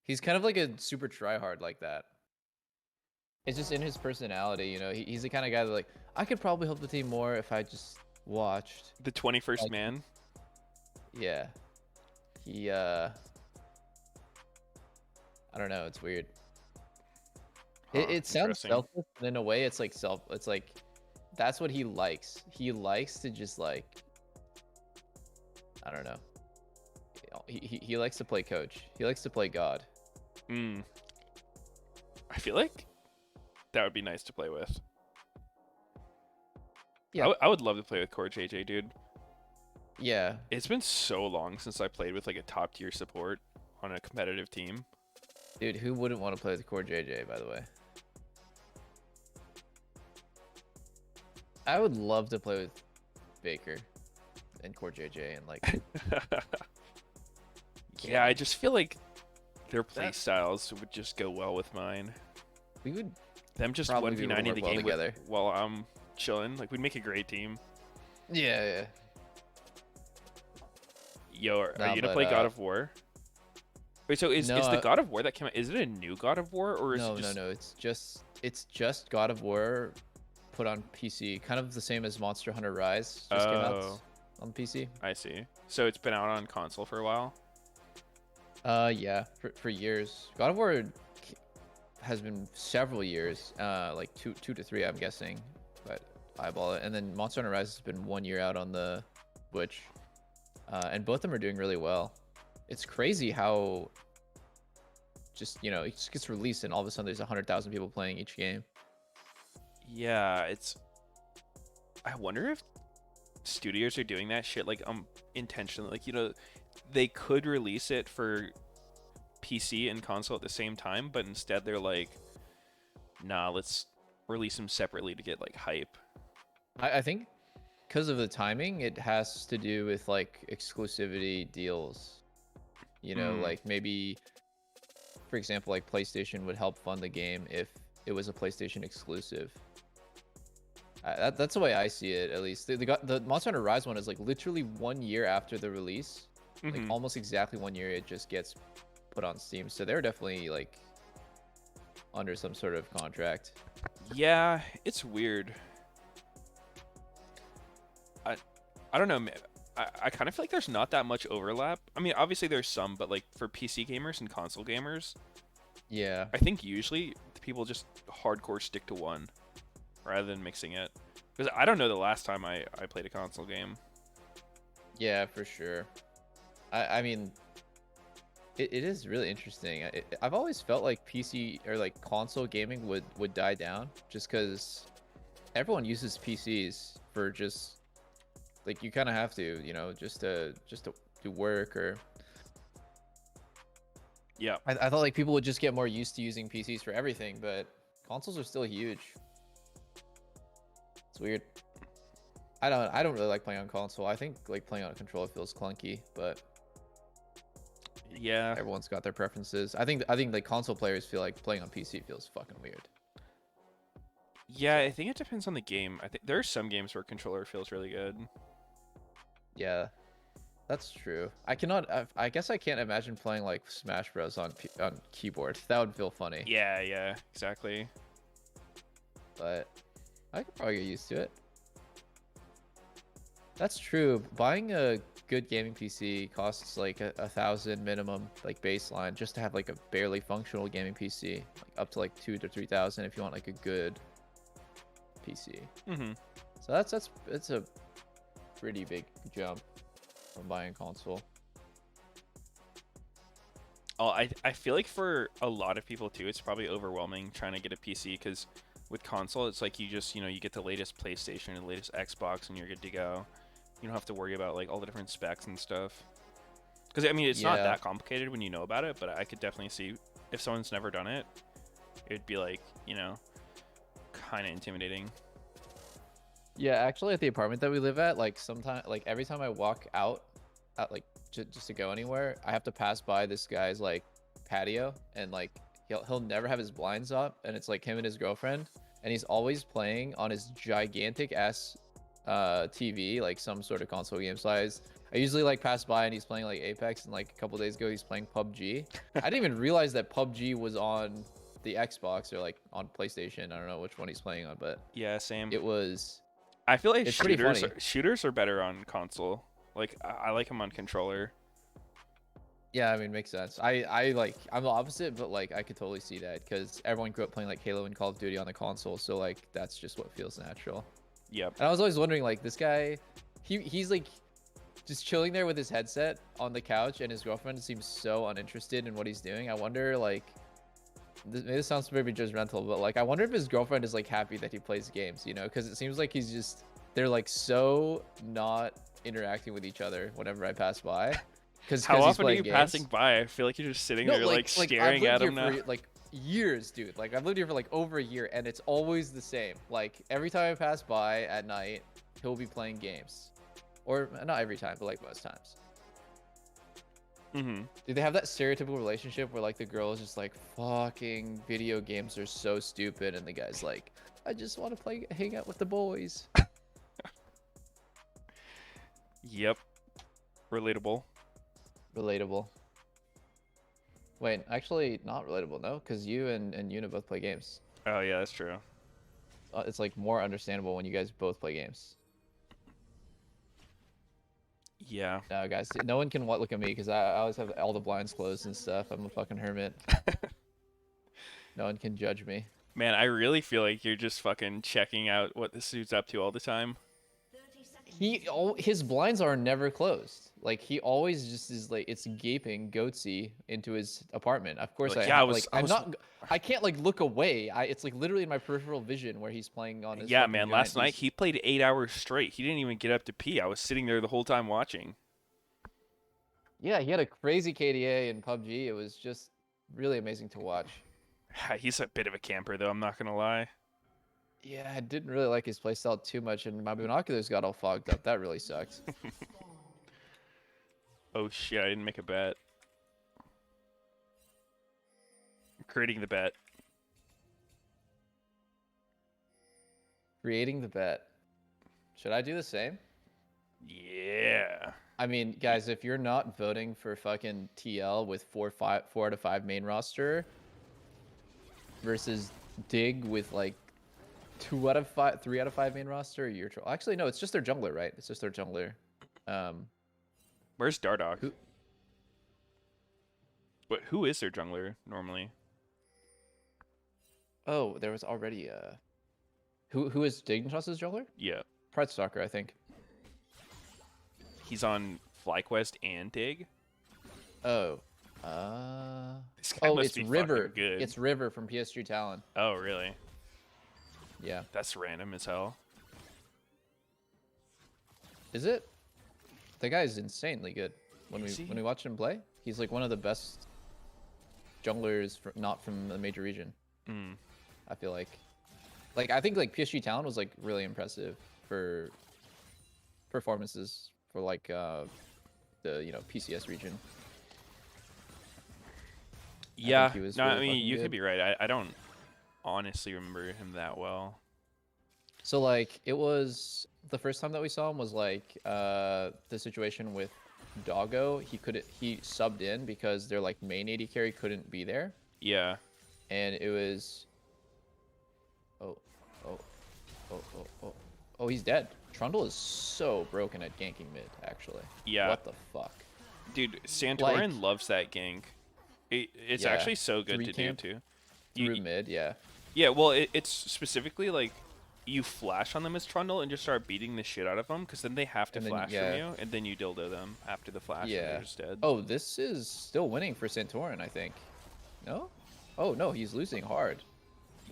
He's kind of like a super tryhard like that. It's just in his personality, you know. He's the kind of guy that like I could probably help the team more if I just watched. The 21st Like, man. yeah, he I don't know. It's weird. Huh, It sounds interesting. selfless, but in a way, it's like It's like that's what he likes. He likes to just like I don't know. He likes to play coach. He likes to play God. Mm. I feel like that would be nice to play with. Yeah, I would love to play with Core JJ, dude. yeah, It's been so long since I played with like a top tier support on a competitive team. dude. Who wouldn't want to play with Core JJ? By the way, I would love to play with Baker and Core JJ and like Yeah, I just feel like their play that. styles would just go well with mine. We would Them just probably be able to 1v9 in work the well game with together. while I'm chilling. Like we'd make a great team. Yeah, yeah. Yo, are No, you gonna but play God of War? Wait, so no, is the God of War that came out? Is it a new God of War or is it no, no, just? no. It's just God of War put on PC, kind of the same as Monster Hunter Rise just came out Oh, on PC. I see. So it's been out on console for a while. Yeah, for years. God of War has been several years, like two to three, I'm guessing, but eyeball it. And then Monster Hunter Rise has been 1 year out on the Switch, and both of them are doing really well. It's crazy how just it just gets released and all of a sudden there's 100,000 people playing each game. Yeah, it's. I wonder if studios are doing that shit like intentionally. Like they could release it for PC and console at the same time, but instead they're like, nah, let's release them separately to get like hype. I think because of the timing, it has to do with like exclusivity deals. Mm, Like maybe, for example, like PlayStation would help fund the game if it was a PlayStation exclusive. That's the way I see it, at least. The Monster Hunter Rise one is like literally 1 year after the release, like hmm. almost exactly 1 year. It just gets put on Steam, so they're definitely like under some sort of contract. Yeah, it's weird. I I don't know. I kind of feel like there's not that much overlap. I mean, obviously there's some, but like for PC gamers and console gamers, Yeah, I think usually people just hardcore stick to one rather than mixing it. Because I don't know the last time I played a console game. yeah, for sure. I mean, it is really interesting. I've always felt like PC or like console gaming would die down just because everyone uses PCs for just like you kind of have to, just to do work or Yeah. I thought like people would just get more used to using PCs for everything, but consoles are still huge. It's weird. I don't really like playing on console. I think like playing on a controller feels clunky, but Yeah. everyone's got their preferences. I think like console players feel like playing on PC feels fucking weird. Yeah, I So think it depends on the game. I think there are some games where controller feels really good. yeah, that's true. I guess I can't imagine playing like Smash Bros on keyboard. That would feel funny, Yeah, yeah, exactly. but I could probably get used to it. That's true. Buying a good gaming PC costs like a thousand minimum, like baseline, just to have like a barely functional gaming PC. Like up to like 2 to 3,000 if you want like a good PC. Hmm. So it's a pretty big jump from buying a console. Oh, I feel like for a lot of people too, it's probably overwhelming trying to get a PC because with console, it's like you just you get the latest PlayStation and the latest Xbox and you're good to go. You don't have to worry about like all the different specs and stuff. Because I mean, it's not Yeah. that complicated when you know about it, but I could definitely see if someone's never done it, it'd be like kind of intimidating. Yeah, actually at the apartment that we live at, like sometimes like every time I walk out at like just to go anywhere, I have to pass by this guy's like patio and like he'll never have his blinds up and it's like him and his girlfriend and he's always playing on his gigantic ass TV, like some sort of console game size. I usually like pass by and he's playing like Apex, and like a couple days ago he's playing PUBG. I didn't even realize that PUBG was on the Xbox or like on PlayStation. I don't know which one he's playing on, but Yeah, same. it was. I feel like It's pretty funny. shooters are better on console. Like I like them on controller. Yeah, I mean, makes sense. I'm the opposite, but like I could totally see that because everyone grew up playing like Halo and Call of Duty on the console, so like that's just what feels natural. Yep. And I was always wondering, like, this guy, he's like just chilling there with his headset on the couch, and his girlfriend seems so uninterested in what he's doing. I wonder, like, maybe this sounds maybe judgmental, but like I wonder if his girlfriend is like happy that he plays games, you know? Because it seems like they're like so not interacting with each other whenever I pass by. How He's often are playing you games. passing by? I feel like you're just sitting there like staring I've at lived him here now. for like years, dude. Like I've lived here for like over a year, and it's always the same. Like every time I pass by at night, he'll be playing games, or not every time, but like most times. Mm-hmm. Do they have that stereotypical relationship where like the girl is just like, fucking video games are so stupid, and the guy's like, I just want to hang out with the boys. Yep. Relatable. Relatable. Wait, actually not relatable, no, because you and Yuna both play games. Oh yeah, that's true. It's like more understandable when you guys both play games. Yeah. No, guys, no one can look at me because I always have all the blinds closed and stuff. I'm a fucking hermit. No one can judge me. Man, I really feel like you're just fucking checking out what this dude's up to all the time. His blinds are never closed. Like he always just is like it's gaping goatsy into his apartment. Of course, Like, I can't like look away. It's like literally in my peripheral vision where he's playing on his. Yeah, fucking man. giant Last night he played 8 hours straight. He didn't even get up to pee. I was sitting there the whole time watching. Yeah, he had a crazy KDA in PUBG. It was just really amazing to watch. He's a bit of a camper, though. I'm not gonna lie. Yeah, I didn't really like his playstyle too much, and my binoculars got all fogged up. That really sucked. Oh shit! I didn't make a bet. I'm creating the bet. Creating the bet. Should I do the same? Yeah. I mean, guys, if you're not voting for fucking TL with 4 out of 5 main roster versus Dig with like 2 out of 5, 3 out of 5 main roster, you're actually no, it's just their jungler, right? It's just their jungler. Where's Dardoch? Who is their jungler normally? Oh, there was already who is Dignitas's jungler? Yeah. Pride Stalker, I think. He's on FlyQuest and Dig. Oh. This guy must It's be River. Good. It's River from PSG Talon. Oh, really? Yeah. That's random as hell. Is it? The guy is insanely good. When we watch him play, he's like one of the best junglers not from the major region. I feel like I think like PSG Talon was like really impressive for performances for like the PCS region. Yeah, no, I mean you could be right. I don't honestly remember him that well. So like it was the first time that we saw him was like the situation with Doggo. He subbed in because their like main AD carry couldn't be there. Yeah. And it was oh, he's dead. Trundle is so broken at ganking mid, actually. Yeah. What the fuck? Dude, Santorin loves that gank. It's actually so good to do, too. Through mid, yeah. Yeah, well, it's specifically, like, you flash on them as Trundle and just start beating the shit out of them, because then they have to flash from you, and then you dildo them after the flash, and they're just dead. Oh, this is still winning for Santorin, I think. No? Oh, no, he's losing hard.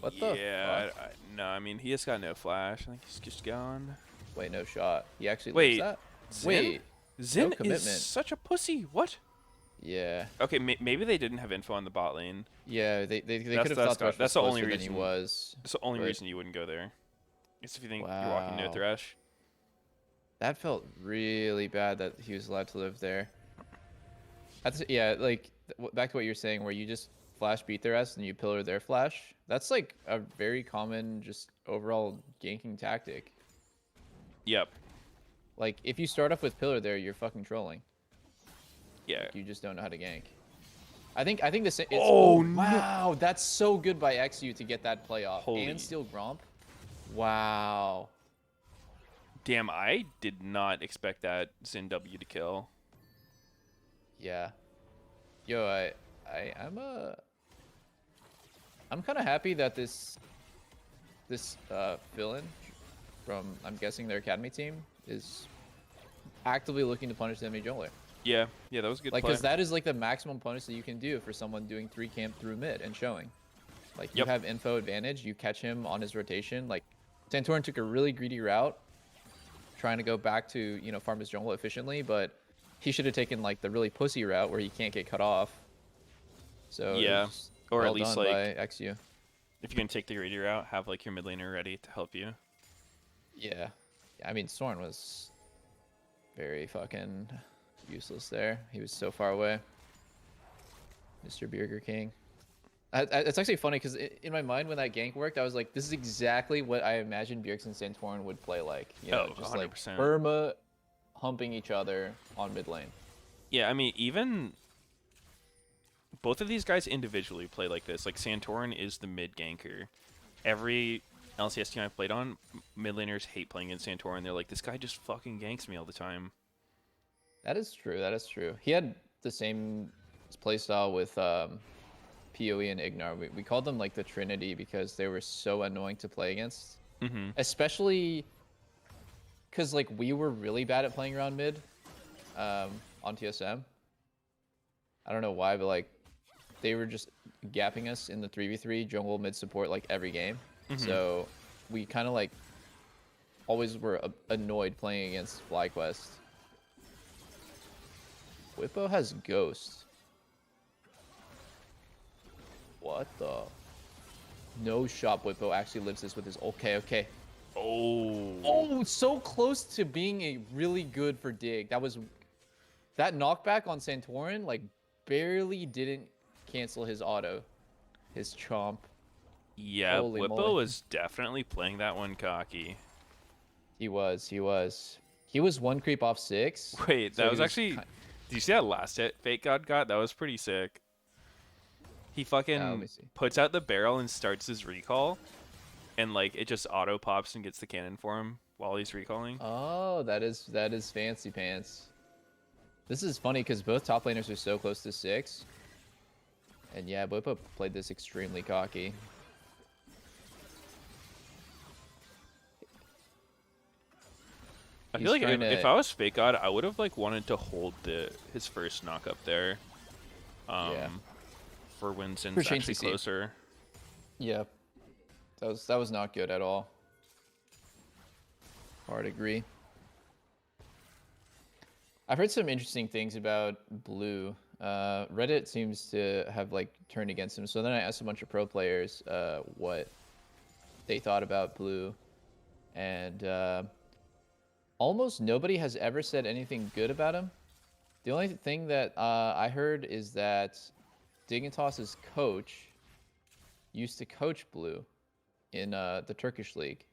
What the fuck? No, I mean, he just got no flash. I think he's just gone. Wait, no shot. He actually loses that? Xin? Wait. Xin no commitment. is such a pussy. What? Yeah. Okay, maybe they didn't have info on the bot lane. Yeah, they could have thought Thresh that's was the only closer reason than he was. That's the only reason you wouldn't go there. Is if you think you're walking near Thresh. That felt really bad that he was allowed to live there. Yeah, like back to what you're saying, where you just flash beat their ass and you pillar their flash. That's like a very common, just overall ganking tactic. Yep. Like, if you start off with pillar there, you're fucking trolling. Yeah. Like, you just don't know how to gank. I think this is. Oh, Oh no. wow, that's so good by XU to get that play off and Holy. steal Gromp. Wow. Damn, I did not expect that Xin W to kill. Yeah. Yo, I'm kind of happy that this villain from, I'm guessing, their academy team is actively looking to punish the enemy jungler. Yeah, that was a good Like, play. because that is like the maximum punish that you can do for someone doing 3 camp through mid and showing. Like, you have info advantage, you catch him on his rotation. Like, Santorin took a really greedy route, trying to go back to, you know, farm his jungle efficiently, but he should have taken like the really pussy route where he can't get cut off. So it Yeah, was or well at least done like by XU. if you're gonna take the greedy route, have like your mid laner ready to help you. Yeah. I mean, Soren was very fucking useless there. He was so far away. Mr. Burger King. It's actually funny because in my mind when that gank worked, I was like, this is exactly what I imagined Bjergsen and Santorin would play like. You know, just 100%. like Burma humping each other on mid lane. Yeah, I mean, even both of these guys individually play like this. Like, Santorin is the mid ganker. Every LCS team I've played on, mid laners hate playing against Santorin. They're like, this guy just fucking ganks me all the time. That is true. That is true. He had the same playstyle with PoE and Ignar. We called them like the Trinity because they were so annoying to play against. Especially because like we were really bad at playing around mid on TSM. I don't know why, but like they were just gapping us in the 3v3 jungle mid support like every game. So we kind of like always were annoyed playing against FlyQuest. Whippo has Ghost. What the? No shot. Whippo actually lives this with his. Okay. Oh, so close to being a really good for dig. That knockback on Santorin, like, barely didn't cancel his auto, his chomp. Yeah, Holy Whippo moly. was definitely playing that one cocky. He was. He was one creep off 6. Wait, so that was actually... Did you see that last hit Fake God got? That was pretty sick. He fucking puts out the barrel and starts his recall, and like it just auto pops and gets the cannon for him while he's recalling. Oh, that is fancy pants. This is funny because both top laners are so close to 6. And yeah, Whippo played this extremely cocky. I feel like if I was Fake God, I would have like wanted to hold his first knock up there. For when Sin's actually closer. Yeah. That was not good at all. Hard agree. I've heard some interesting things about Blue. Reddit seems to have like turned against him. So then I asked a bunch of pro players what they thought about Blue, and almost nobody has ever said anything good about him. The only thing that I heard is that Dignitas's coach used to coach Blue in the Turkish league.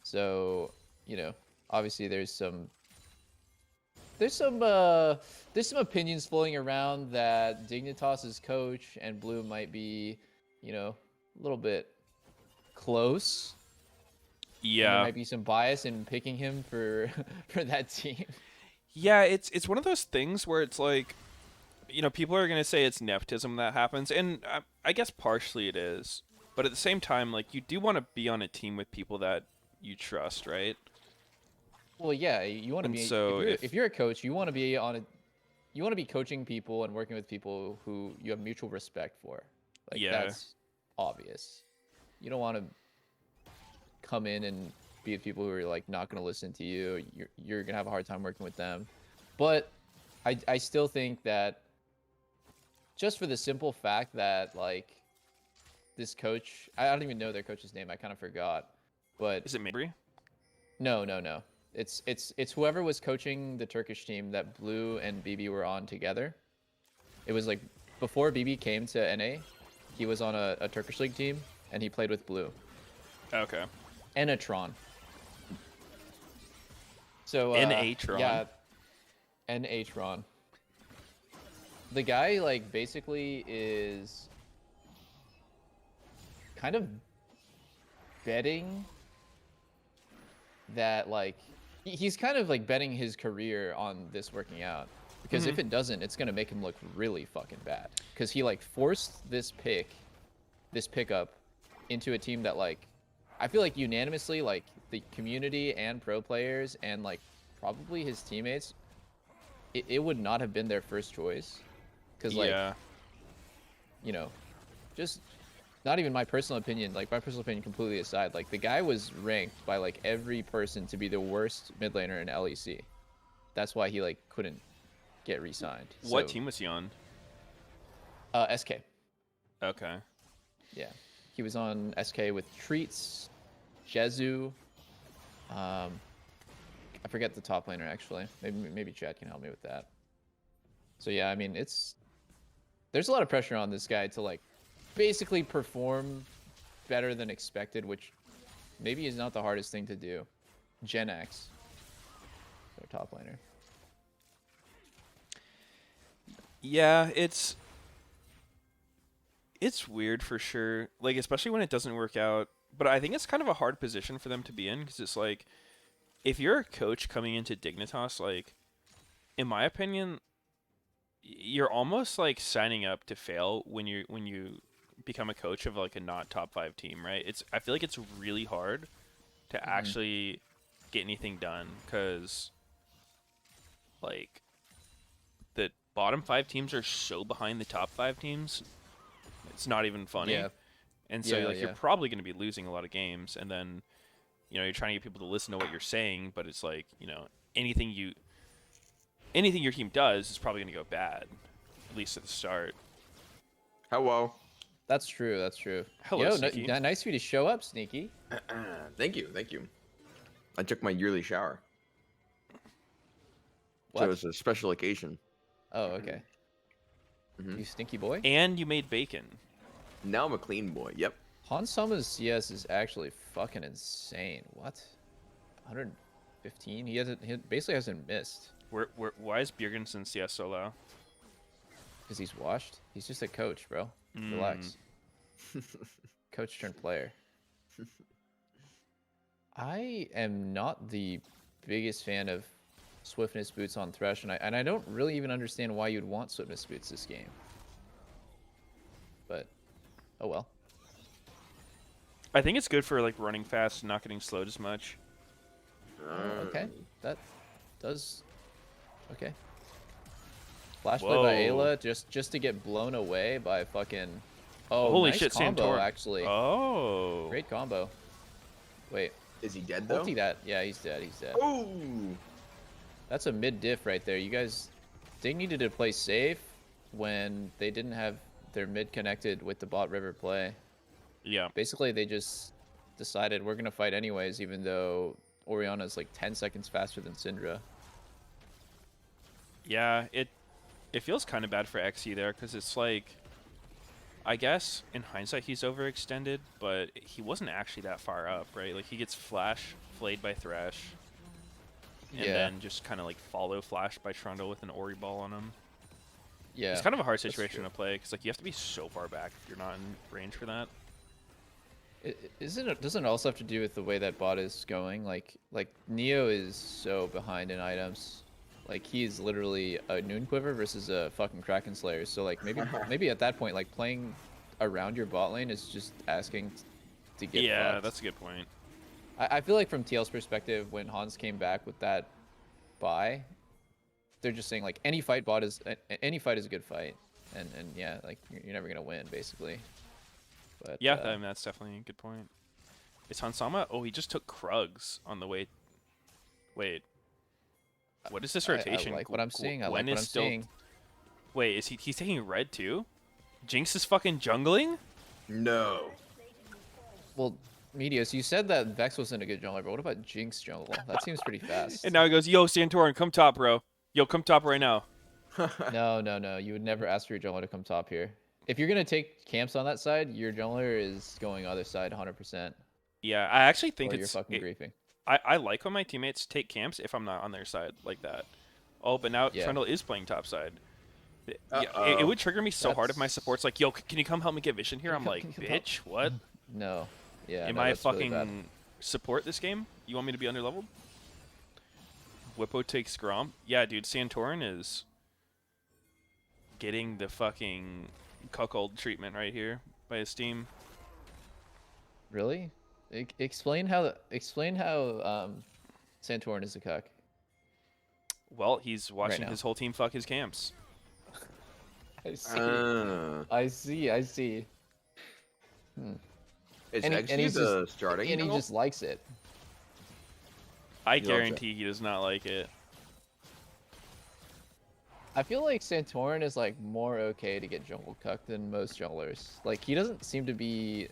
So, you know, obviously there's some opinions floating around that Dignitas's coach and Blue might be, you know, a little bit close. Yeah, and there might be some bias in picking him for that team. Yeah, it's one of those things where it's like, you know, people are gonna say it's nepotism that happens, and I guess partially it is, but at the same time, like, you do want to be on a team with people that you trust, right? Well, yeah, you want to be. So if you're a coach, you want to be coaching people and working with people who you have mutual respect for. Like, that's obvious. You don't want to come in and be with people who are like not going to listen to you. You're going to have a hard time working with them. But I still think that just for the simple fact that like this coach, I don't even know their coach's name. I kind of forgot. But is it Mabry? No. It's whoever was coaching the Turkish team that Blue and BB were on together. It was like before BB came to NA, he was on a Turkish league team and he played with Blue. Okay. And a Tron. So NH-Ron. yeah, NH-Ron. The guy like basically is kind of betting that like he's kind of like betting his career on this working out, because if it doesn't, it's gonna make him look really fucking bad, because he like forced this pickup into a team that like I feel like unanimously like the community and pro players and like probably his teammates, it would not have been their first choice, because like Yeah. you know, just not even my personal opinion, like my personal opinion completely aside, like the guy was ranked by like every person to be the worst mid laner in LEC. That's why he like couldn't get re-signed. What So team was he on? SK. Okay. Yeah. He was on SK with Treats, Jezu. I forget the top laner actually. Maybe Chad can help me with that. So yeah, I mean there's a lot of pressure on this guy to like basically perform better than expected, which maybe is not the hardest thing to do. Gen X, their top laner. Yeah, it's weird for sure. Like, especially when it doesn't work out. But I think it's kind of a hard position for them to be in, because it's like, if you're a coach coming into Dignitas, like, in my opinion, you're almost like signing up to fail when you become a coach of like a not top 5 team, right? I feel like it's really hard to actually get anything done, because like the bottom 5 teams are so behind the top 5 teams. It's not even funny. Yeah. And so Yeah, like you're yeah. probably going to be losing a lot of games, and then you're trying to get people to listen to what you're saying, but it's like, anything your team does is probably going to go bad, at least at the start. Hello. That's true. That's true. Hello, Sneaky. Nice of you to show up, Sneaky. Thank you. Thank you. I took my yearly shower. What? So it was a special occasion. Oh, okay. You stinky boy. And you made bacon. Now I'm a clean boy. Yep. Hansama's CS is actually fucking insane. What? 115? He basically hasn't missed. Why is Bjergensen CS so low? Because he's washed. He's just a coach, bro. Relax. Coach turned player. I am not the biggest fan of swiftness boots on Thresh, and I don't really even understand why you'd want swiftness boots this game. But oh well. I think it's good for like running fast and not getting slowed as much. Okay, that does. Okay. Flash play by Ayla just to get blown away by fucking. Oh, holy nice shit, combo Santorin. actually. Oh. Great combo. Wait. Is he dead though? Ulti that. Yeah, he's dead. He's dead. Oh. That's a mid diff right there. You guys, they needed to play safe when they didn't have their mid connected with the bot river play. Yeah. Basically, they just decided we're gonna fight anyways, even though Orianna's like 10 seconds faster than Syndra. Yeah, it feels kind of bad for XE there, because it's like, I guess in hindsight he's overextended, but he wasn't actually that far up, right? Like he gets flash flayed by Thresh, and then just kind of like follow flash by Trundle with an Ori ball on him. Yeah, it's kind of a hard situation to play, because like you have to be so far back if you're not in range for that. Doesn't it also have to do with the way that bot is going? Like Neo is so behind in items. Like he's literally a Noon Quiver versus a fucking Kraken Slayer. So like maybe at that point, like playing around your bot lane is just asking to get fucked. That's a good point. I feel like from TL's perspective, when Hans came back with that buy, they're just saying like any fight is a good fight, and yeah, like you're never gonna win basically. But yeah, I mean, that's definitely a good point. Is Hansama? Oh, he just took Krugs on the way. Wait. What is this rotation? I like what I'm seeing. I like Gwen what I'm still... seeing. Wait, he's taking red too? Jinx is fucking jungling? No. Well, Meteos, you said that Vex wasn't a good jungler, but what about Jinx jungle? That seems pretty fast. And now he goes, yo, Santorin, come top, bro. Yo, come top right now. No. You would never ask for your jungler to come top here. If you're going to take camps on that side, your jungler is going other side 100%. Yeah, I actually think you're fucking griefing. I like when my teammates take camps if I'm not on their side like that. Oh, but now Yeah. Trundle is playing top side. Yeah, Uh-oh. it would trigger me so hard if my That's- support's like, yo, can you come help me get vision here? I'm like, Can you help? bitch, what? No. Yeah, Am no, I that's really bad. fucking support this game? You want me to be underleveled? Whippo takes Grom. Yeah, dude, Santorin is getting the fucking cuckold treatment right here by his team. Really? Explain how Santorin is a cuck. Well, he's watching now. his whole team fuck his camps. I see. Uh, I see. I see. is And XG he's the starting and he jungle? just likes it. I loves it. guarantee he does not like it. I feel like Santorin is like more okay to get jungle cucked than most junglers. Like he doesn't seem to be.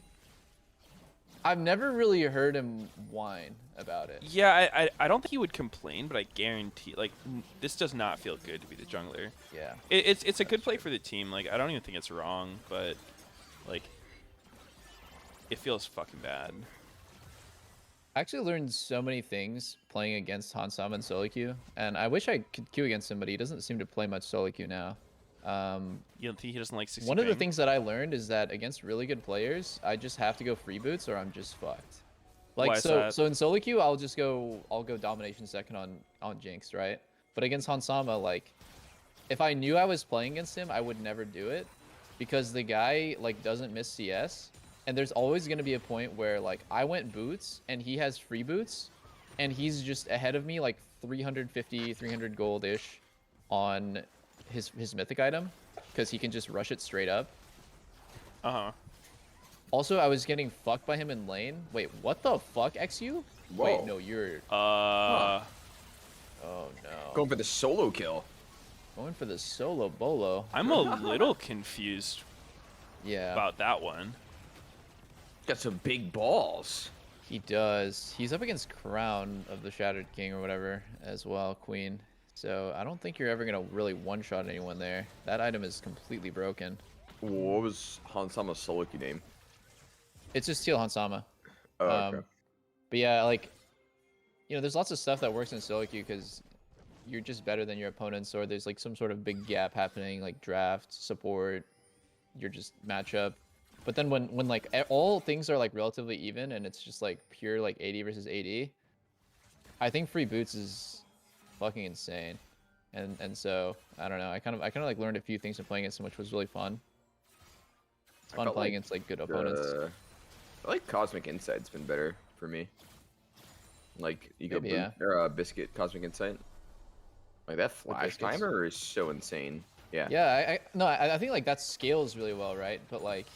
I've never really heard him whine about it. Yeah, I don't think he would complain, but I guarantee, like, this does not feel good to be the jungler. Yeah. It's a good play for the team. Like, I don't even think it's wrong, but, like, it feels fucking bad. I actually learned so many things playing against Hansama and solo queue, and I wish I could queue against him, but he doesn't seem to play much solo queue now. You don't think he doesn't like 60 One of the ping? things that I learned is that against really good players, I just have to go free boots or I'm just fucked. Like Why is so that? so in solo queue I'll go domination second on Jinx, right? But against Hansama, like if I knew I was playing against him, I would never do it because the guy like doesn't miss CS, and there's always going to be a point where like I went boots and he has free boots and he's just ahead of me like 350 300 gold-ish on his mythic item because he can just rush it straight up. Uh-huh. Also, I was getting fucked by him in lane. Wait, what the fuck, XU? Whoa. Wait, no, you're... Uh, Oh, no. Going for the solo kill. Going for the solo bolo. I'm a little confused Yeah, about that one. Got some big balls. he does. He's up against Crown of the Shattered King or whatever as well, Queen. So I don't think you're ever going to really one-shot anyone there. That item is completely broken. What was Hansama's solo queue name? It's just Teal Hansama. Oh, okay. But yeah, like, you know, there's lots of stuff that works in solo queue because you're just better than your opponents, or there's like some sort of big gap happening, like draft, support, you're just matchup. But then when like all things are like relatively even and it's just like pure like AD versus AD, I think free boots is fucking insane. And so I don't know. I kind of like learned a few things from playing against him, which was really fun. It's I fun felt playing like against like good opponents. I like Cosmic Insight's been better for me. Like you go Maybe, yeah. or Biscuit Cosmic Insight. Like that flash Biscuits? timer is so insane. Yeah. Yeah, I think like that scales really well, right? But like,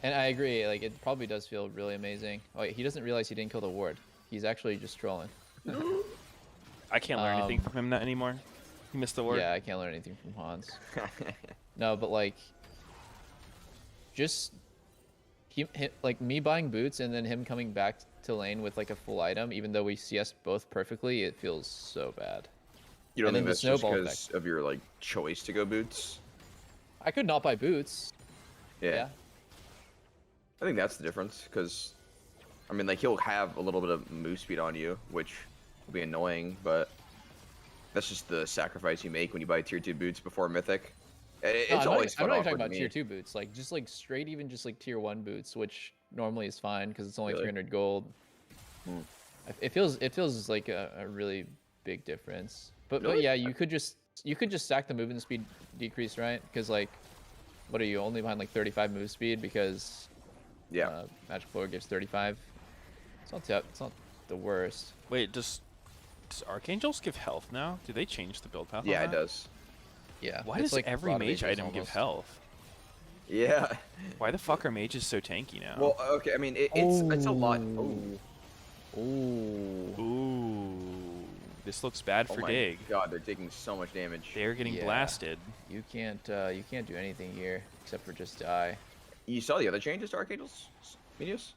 and I agree, like it probably does feel really amazing. Oh wait, he doesn't realize he didn't kill the ward. He's actually just trolling. I can't learn anything from him anymore. He missed the word. Yeah, I can't learn anything from Hans. No, but like, just like me buying boots and then him coming back to lane with like a full item, even though we CS both perfectly, it feels so bad. You don't And then think the that's just snowball because of your like choice to go boots? I could not buy boots. Yeah. Yeah. I think that's the difference, because I mean, like he'll have a little bit of move speed on you, which will be annoying, but that's just the sacrifice you make when you buy tier 2 boots before Mythic. It's No, always I'm fun not even awkward talking to about me. tier 2 boots, like just like straight even just like tier 1 boots, which normally is fine because it's only Really? 300 gold. It feels like a really big difference. But Really? yeah, you could just stack the movement speed decrease, right? Because like, what are you only behind like 35 move speed because Yeah. Magic Floor gives 35. It's not the worst. Wait, does Archangels give health now? Do they change the build path? Yeah, on it that? does. Yeah. Why it's does like every Rod mage Rages item give almost. health? Yeah. Why the fuck are mages so tanky now? Well, okay. I mean, it's a lot. Ooh. Oh. Ooh. Ooh, this looks bad Oh for my Dig. God, they're taking so much damage. They're getting Yeah. blasted. You can't do anything here except for just die. You saw the other changes to Archangels, Meteos?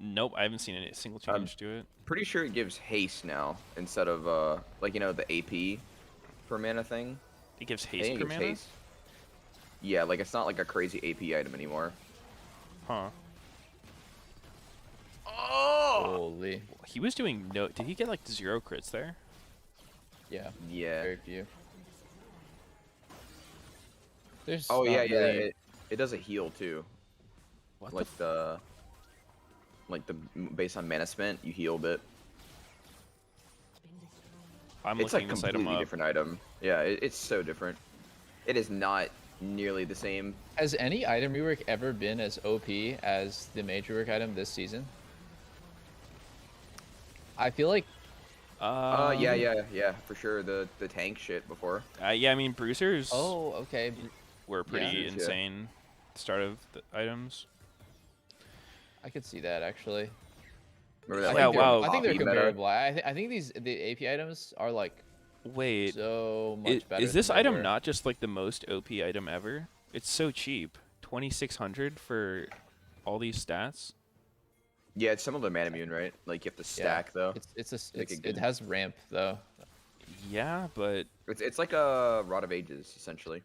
Nope, I haven't seen a single change to it. Pretty sure it gives haste now instead of like you know the AP per mana thing. It gives I haste think per it gives mana? haste. Yeah, like it's not like a crazy AP item anymore. Huh. Oh! Holy. He was doing no. Did he get like 0 crits there? Yeah. Yeah. Very few. There's Oh not yeah, really... yeah. It does a heal too. What Like the based on mana spent, you heal a bit. I'm It's like looking this completely item up. different item. Yeah, it's so different. It is not nearly the same. Has any item rework ever been as OP as the mage rework item this season? I feel like... Yeah, for sure. The tank shit before. Yeah, I mean bruisers Oh, okay. were pretty Yeah. insane. Start of the items. I could see that actually. Remember that? Yeah, Like, wow. I think they're coffee meta? comparable. I think the AP items are like Wait, so much better. is this than they item were. not just like the most OP item ever? It's so cheap. 2,600 for all these stats. Yeah, it's some of the mana immune, right? Like you have to stack though. It has ramp though. Yeah, but It's like a Rod of Ages essentially.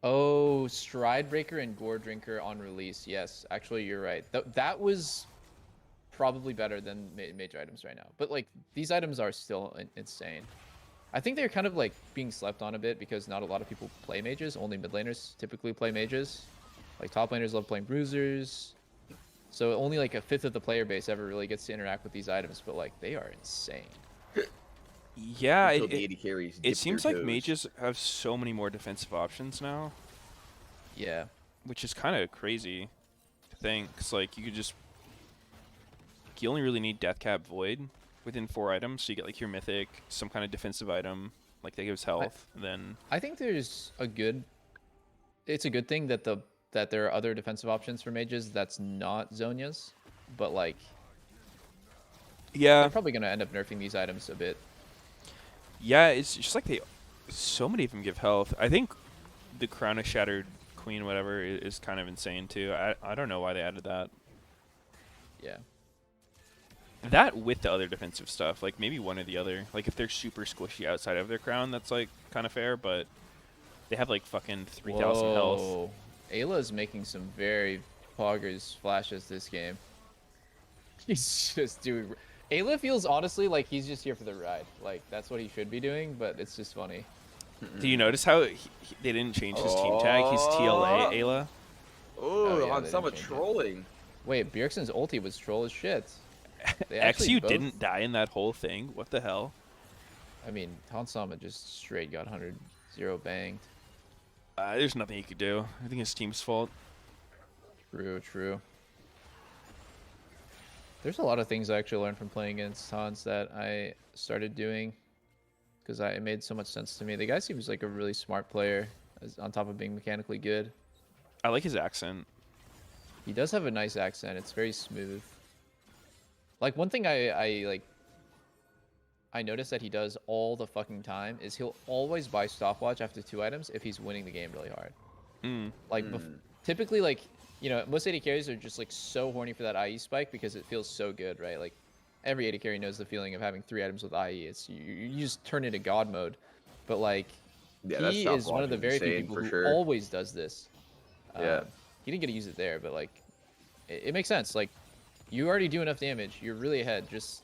Oh, Stride Breaker and Gore Drinker on release. Yes, actually, you're right. That was probably better than major items right now. But like these items are still insane. I think they're kind of like being slept on a bit because not a lot of people play mages. Only mid laners typically play mages. Like top laners love playing bruisers. So only like a fifth of the player base ever really gets to interact with these items. But like they are insane. yeah, Until the 80 carries. it dip seems their like toes. mages have so many more defensive options now, Yeah. which is kind of crazy to think. 'Cause like you only really need Deathcap Void within 4 items, so you get like your mythic, some kind of defensive item, like that gives health. Then I think it's a good thing that there are other defensive options for mages that's not Zonia's, but like yeah, they're probably gonna end up nerfing these items a bit. yeah, it's just like so many of them give health. I think the Crown of Shattered Queen, whatever, is kind of insane too. I don't know why they added that. Yeah. That with the other defensive stuff, like maybe one or the other. Like if they're super squishy outside of their crown, that's like kind of fair, but they have like fucking 3,000 health. Whoa. Ayla's making some very poggers flashes this game. He's just doing... Ayla feels honestly like he's just here for the ride. Like that's what he should be doing, but it's just funny. Do you notice how they didn't change his team tag? He's TLA, Ayla. Oh, yeah, on they some didn't change it. trolling. Wait, Bjergsen's ulti was troll as shit. They actually XU both- didn't die in that whole thing. What the hell? I mean, Hansama just straight got 100-0 banged. There's nothing he could do. I think his team's fault. True. There's a lot of things I actually learned from playing against Hans that I started doing because it made so much sense to me. The guy seems like a really smart player on top of being mechanically good. I like his accent. He does have a nice accent. It's very smooth. Like one thing I noticed that he does all the fucking time is he'll always buy stopwatch after 2 items if he's winning the game really hard. Like typically, like, you know, most AD carries are just like so horny for that IE spike because it feels so good, right? Like every AD carry knows the feeling of having 3 items with IE. It's you just turn into god mode. But like Yeah, he is one of the very few people who always does this. Yeah. He didn't get to use it there, but like it makes sense. Like you already do enough damage. You're really ahead. Just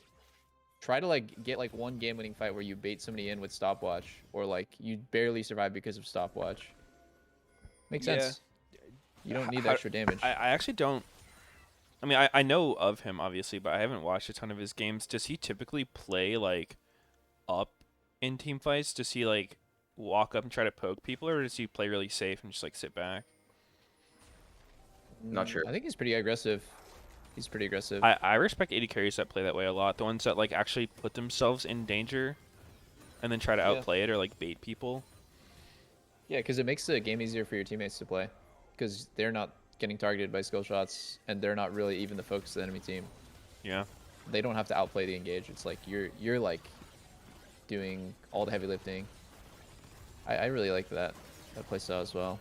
try to like get like one game-winning fight where you bait somebody in with stopwatch, or like you barely survive because of stopwatch. Makes sense. You don't need the extra damage. I actually don't. I mean, I know of him obviously, but I haven't watched a ton of his games. Does he typically play like up in team fights? Does he like walk up and try to poke people, or does he play really safe and just like sit back? Not sure. I think he's pretty aggressive. He's pretty aggressive. I respect AD carries that play that way a lot. The ones that like actually put themselves in danger and then try to outplay it or like bait people. Yeah, because it makes the game easier for your teammates to play, because they're not getting targeted by skill shots and they're not really even the focus of the enemy team. Yeah. They don't have to outplay the engage. It's like you're like doing all the heavy lifting. I really like that playstyle as well.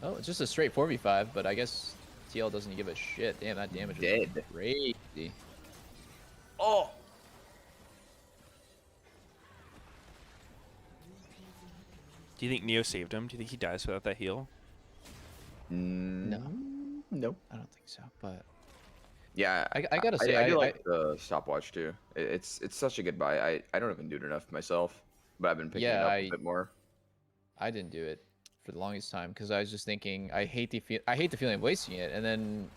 Oh, it's just a straight 4v5, but I guess TL doesn't give a shit. Damn, that damage was Dead. crazy. Oh. Do you think Neo saved him? Do you think he dies without that heal? No, Nope. I don't think so. But Yeah, I gotta say, I do I like the stopwatch too. It's such a good buy. I don't even do it enough myself, but I've been picking it yeah, up a bit more. I didn't do it for the longest time because I was just thinking I hate the feeling of wasting it, and then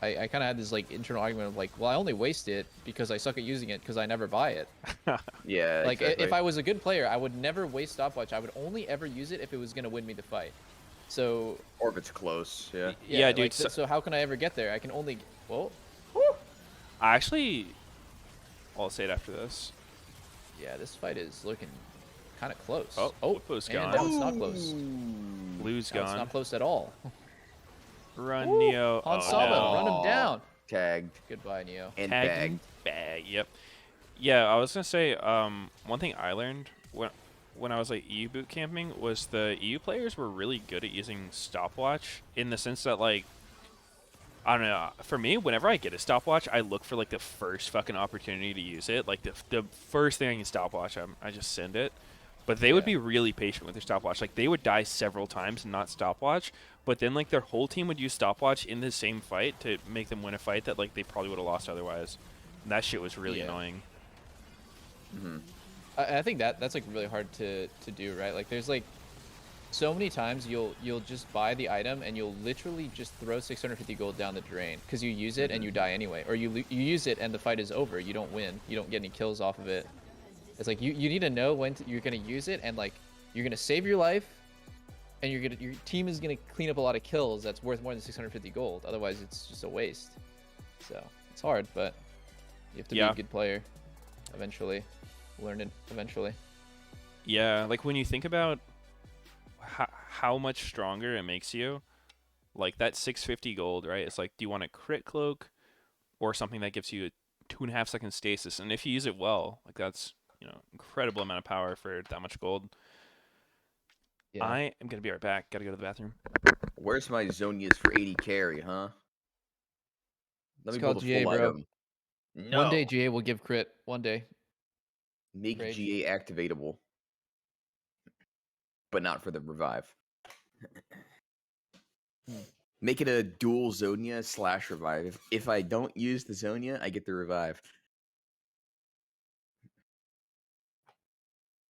I kind of had this like internal argument of like, well, I only waste it because I suck at using it because I never buy it. Yeah, Like if exactly. I was a good player, I would never waste stopwatch. I would only ever use it if it was gonna win me the fight. So Or if it's close, yeah. Yeah, yeah, dude. like So, so how can I ever get there? I can only well, I actually, I'll say it after this. yeah, this fight is looking kind of close. Oh, Oh, Lupo's and gone. now it's not close. Blue's Now it's gone. not close at all. Run, Woo! Neo. Han Oh Solo, run no. him down. Tagged Goodbye, Neo. and Tagged bagged. and bag. Yep. Yeah, I was gonna say. One thing I learned when I was like EU boot camping was the EU players were really good at using stopwatch in the sense that like. I don't know. For me, whenever I get a stopwatch, I look for like the first fucking opportunity to use it. Like the first thing I can stopwatch, I just send it. But they would Yeah. be really patient with their stopwatch. Like they would die several times and not stopwatch. But then like their whole team would use stopwatch in the same fight to make them win a fight that like they probably would have lost otherwise. And that shit was really Yeah. annoying. I think that's like really hard to do, right? Like there's like so many times you'll just buy the item and you'll literally just throw 650 gold down the drain because you use it and you die anyway, or you use it and the fight is over. You don't win. You don't get any kills off of it. It's like you need to know when you're gonna use it, and like you're gonna save your life, and your team is gonna clean up a lot of kills that's worth more than 650 gold. Otherwise, it's just a waste. So it's hard, but you have to be Yeah. a good player. Eventually, learn it eventually. Yeah, like when you think about how much stronger it makes you, like that 650 gold, right? It's like, do you want a crit cloak or something that gives you a 2.5 second stasis? And if you use it well, like that's, incredible amount of power for that much gold. Yeah. I am gonna be right back. Gotta go to the bathroom. Where's my Zonias for 80 carry, huh? Let It's me called build a GA, full bro. item. One day No. GA will give crit. One day. Make Rage. GA activatable. But not for the revive. Make it a dual Zonia / revive. If I don't use the Zonia, I get the revive.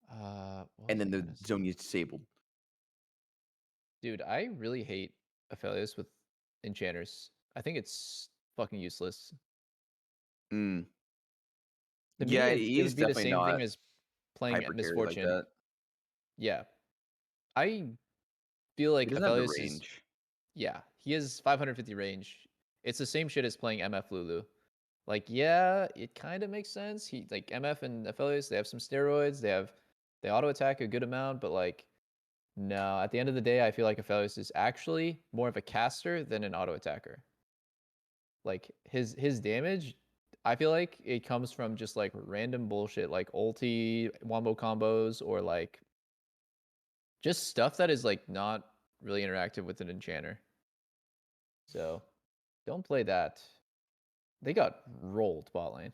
What And was then I the gonna say? Zonia is disabled. Dude, I really hate Aphelios with enchanters. I think it's fucking useless. Mm. To me, Yeah, it he's would be the definitely same thing not as playing hyper carry like Misfortune. that. Yeah. I feel He like doesn't have the Aphelios is, range. yeah, he has 550 range. It's the same shit as playing MF Lulu. Like, yeah, it kind of makes sense. He like MF and Aphelios, they have some steroids. They auto attack a good amount, but like, no. At the end of the day, I feel like Aphelios is actually more of a caster than an auto attacker. Like his damage, I feel like it comes from just like random bullshit, like ulti wombo combos, or like just stuff that is like not really interactive with an enchanter. So don't play that. They got rolled bot lane.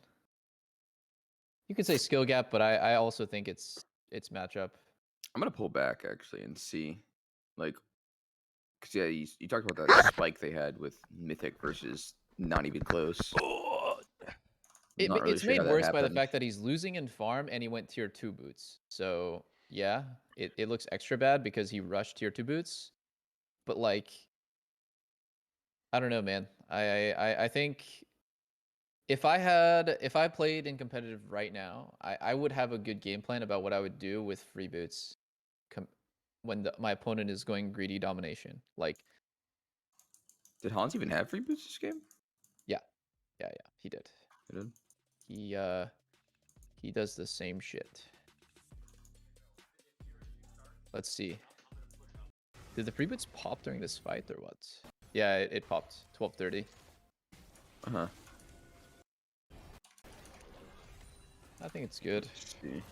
You could say skill gap, but I also think it's matchup. I'm gonna pull back actually and see, like, cause yeah, you talked about that spike they had with Mythic versus not even close. Oh, Not really It's sure made how that worse by the happened. fact that he's losing in farm and he went tier 2 boots. So yeah, it looks extra bad because he rushed tier 2 boots. But like, I don't know, man. I think if I played in competitive right now, I would have a good game plan about what I would do with free boots when my opponent is going greedy domination. Like, Did Hans even have free boots this game? yeah, he did. He did. He does the same shit. Let's see. Did the free boots pop during this fight or what? Yeah, it popped. 12:30. Uh-huh. I think it's good. Let's see.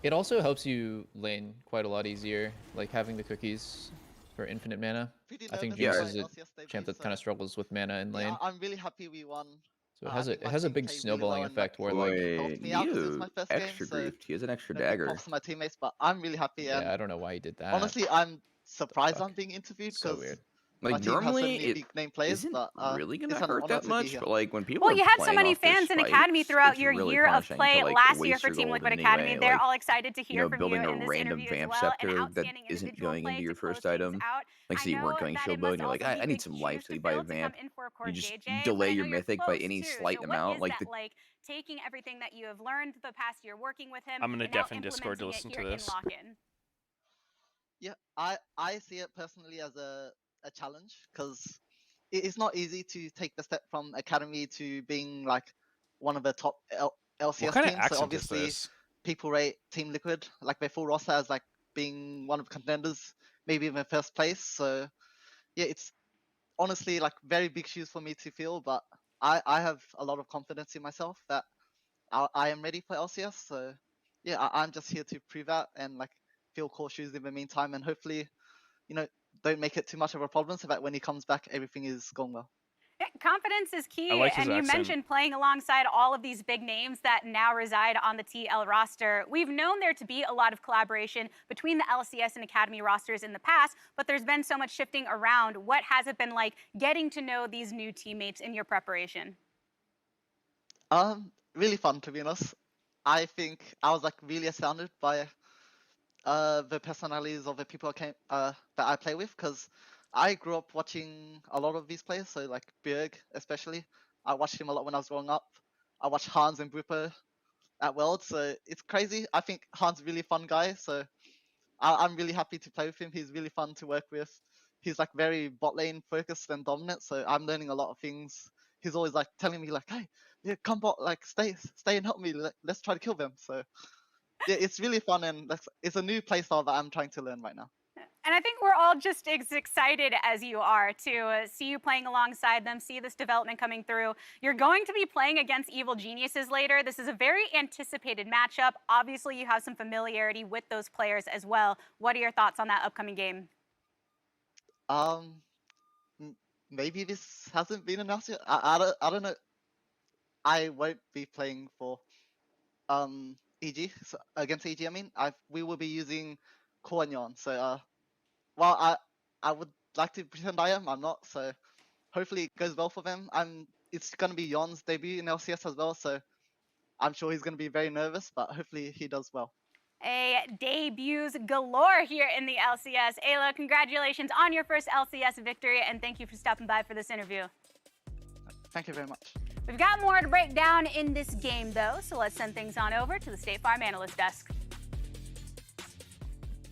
It also helps you lane quite a lot easier, like having the cookies for infinite mana. Pretty I think nervous Jinx Yeah. is a LCS debut, champ that so kind of struggles with mana in lane. yeah, I'm really happy we won. So it I has think it my has a team big played really snowballing well and effect where like like, helped me out because it's my first game. extra So griefed. He has an extra big dagger. props to my teammates, but I'm really happy. yeah, And I don't know why he did that. honestly, I'm surprised fuck? I'm being interviewed So because weird. Like team has so normally many it big name players, isn't but really it's gonna an hurt honor that to be much, here. but like when people Well, are you had so playing many off their fans in Academy spikes, throughout it's your really year of punishing play to like last year waste for your Team gold Liquid in any Academy. way. They're Like, all excited to you hear know, from you building a in this random interview as vamp well. An scepter that outstanding isn't individual going play into your to close first things item. out. Like, I so you weren't know going that shield it mode, must and you're like, also be I need big some shoes life to to buy a fill to come vamp. in for You Core just JJ, but delay I know your you're mythic by close any too. slight So what amount. is Like that the like? Taking everything that you have learned the past year working with him I'm gonna and now deafen Discord to implementing it listen here to in this. lock-in. Yeah, I see it personally as a challenge because it's not easy to take the step from academy to being like one of the top What LCS kind of teams. So accent is obviously this? people rate Team Liquid like their full roster as like being one of the contenders, maybe even first place. So yeah, it's honestly like very big shoes for me to fill, but I have a lot of confidence in myself that I am ready for LCS. So yeah, I'm just here to prove that and like fill core shoes in the meantime, and hopefully, you know, don't make it too much of a problem so that when he comes back, everything is going well. Confidence is I key, like his and you accent. mentioned playing alongside all of these big names that now reside on the TL roster. We've known there to be a lot of collaboration between the LCS and Academy rosters in the past, but there's been so much shifting around. What has it been like getting to know these new teammates in your preparation? Really fun to be honest. I think I was like really astounded by the personalities of the people that I play with, because I grew up watching a lot of these players. So like Bjerg especially, I watched him a lot when I was growing up. I watched Hans and Bruper at World, so it's crazy. I think Hans is a really fun guy, so I'm really happy to play with him. He's really fun to work with. He's like very bot lane focused and dominant, so I'm learning a lot of things. He's always like telling me like, "Hey, yeah, come bot, like stay and help me. Let's try to kill them." So yeah, it's really fun, and it's a new playstyle that I'm trying to learn right now. And I think we're all just as excited as you are to see you playing alongside them, see this development coming through. You're going to be playing against Evil Geniuses later. This is a very anticipated matchup. Obviously, you have some familiarity with those players as well. What are your thoughts on that upcoming game? Um, maybe this hasn't been announced yet. I don't know. I won't be playing for EG against EG. I mean, we will be using Cornion. So well, I would like to pretend I am. I'm not. So hopefully it goes well for them. It's gonna be Yon's debut in LCS as well. So I'm sure he's gonna be very nervous, but hopefully he does well. Debuts galore here in the LCS. Ayla, congratulations on your first LCS victory, and thank you for stopping by for this interview. Thank you very much. We've got more to break down in this game, though, so let's send things on over to the State Farm Analyst Desk.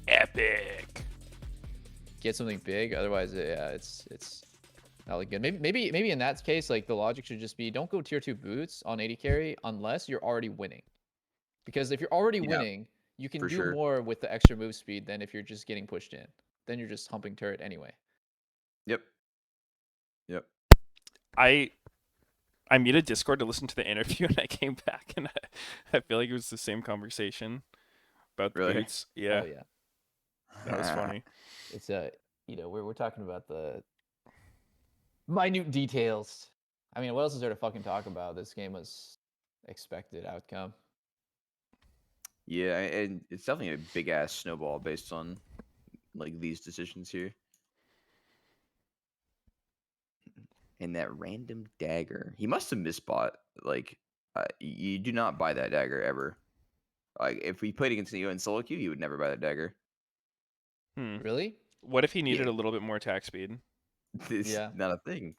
Epic. Get something big, otherwise, yeah, it's not like good. Maybe in that case, like the logic should just be don't go tier 2 boots on 80 carry unless you're already winning, because if you're already winning, you can do more with the extra move speed than if you're just getting pushed in. Then you're just humping turret anyway. Yep. I muted Discord to listen to the interview, and I came back, and I feel like it was the same conversation about the boots. Yeah. Oh yeah. That was funny. It's we're talking about the minute details. I mean, what else is there to fucking talk about? This game was expected outcome. Yeah, and it's definitely a big ass snowball based on like these decisions here. And that random dagger, he must have misbought. Like, you do not buy that dagger ever. Like, if we played against Neo in solo queue, he would never buy that dagger. Really? What if he needed a little bit more attack speed? It's not a thing.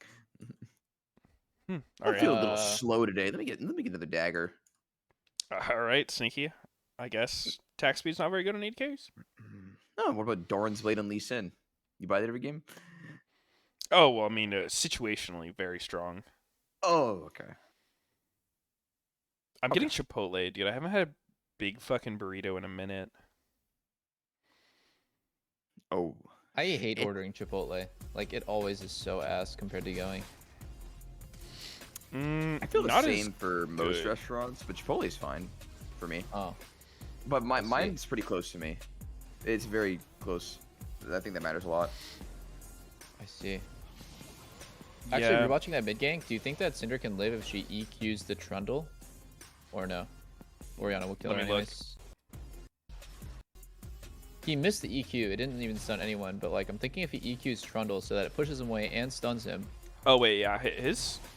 All I feel a little slow today. Let me get another dagger. All right, sneaky. I guess attack speed's not very good on 8 carries. No, what about Doran's Blade on Lee Sin? You buy that every game? Oh, well, I mean, situationally, very strong. Oh, okay. I'm getting Chipotle, dude. I haven't had a big fucking burrito in a minute. Oh. I hate ordering Chipotle. Like, it always is so ass compared to going. I feel the same for most restaurants, but Chipotle's fine for me. Oh. But mine's pretty close to me. It's very close. I think that matters a lot. I see. Actually, we're watching that mid gank. Do you think that Cinder can live if she EQs the Trundle? Or no? Orianna will kill her anyways. He missed the EQ. It didn't even stun anyone, but like I'm thinking if he EQs Trundle so that it pushes him away and stuns him. Oh wait, yeah,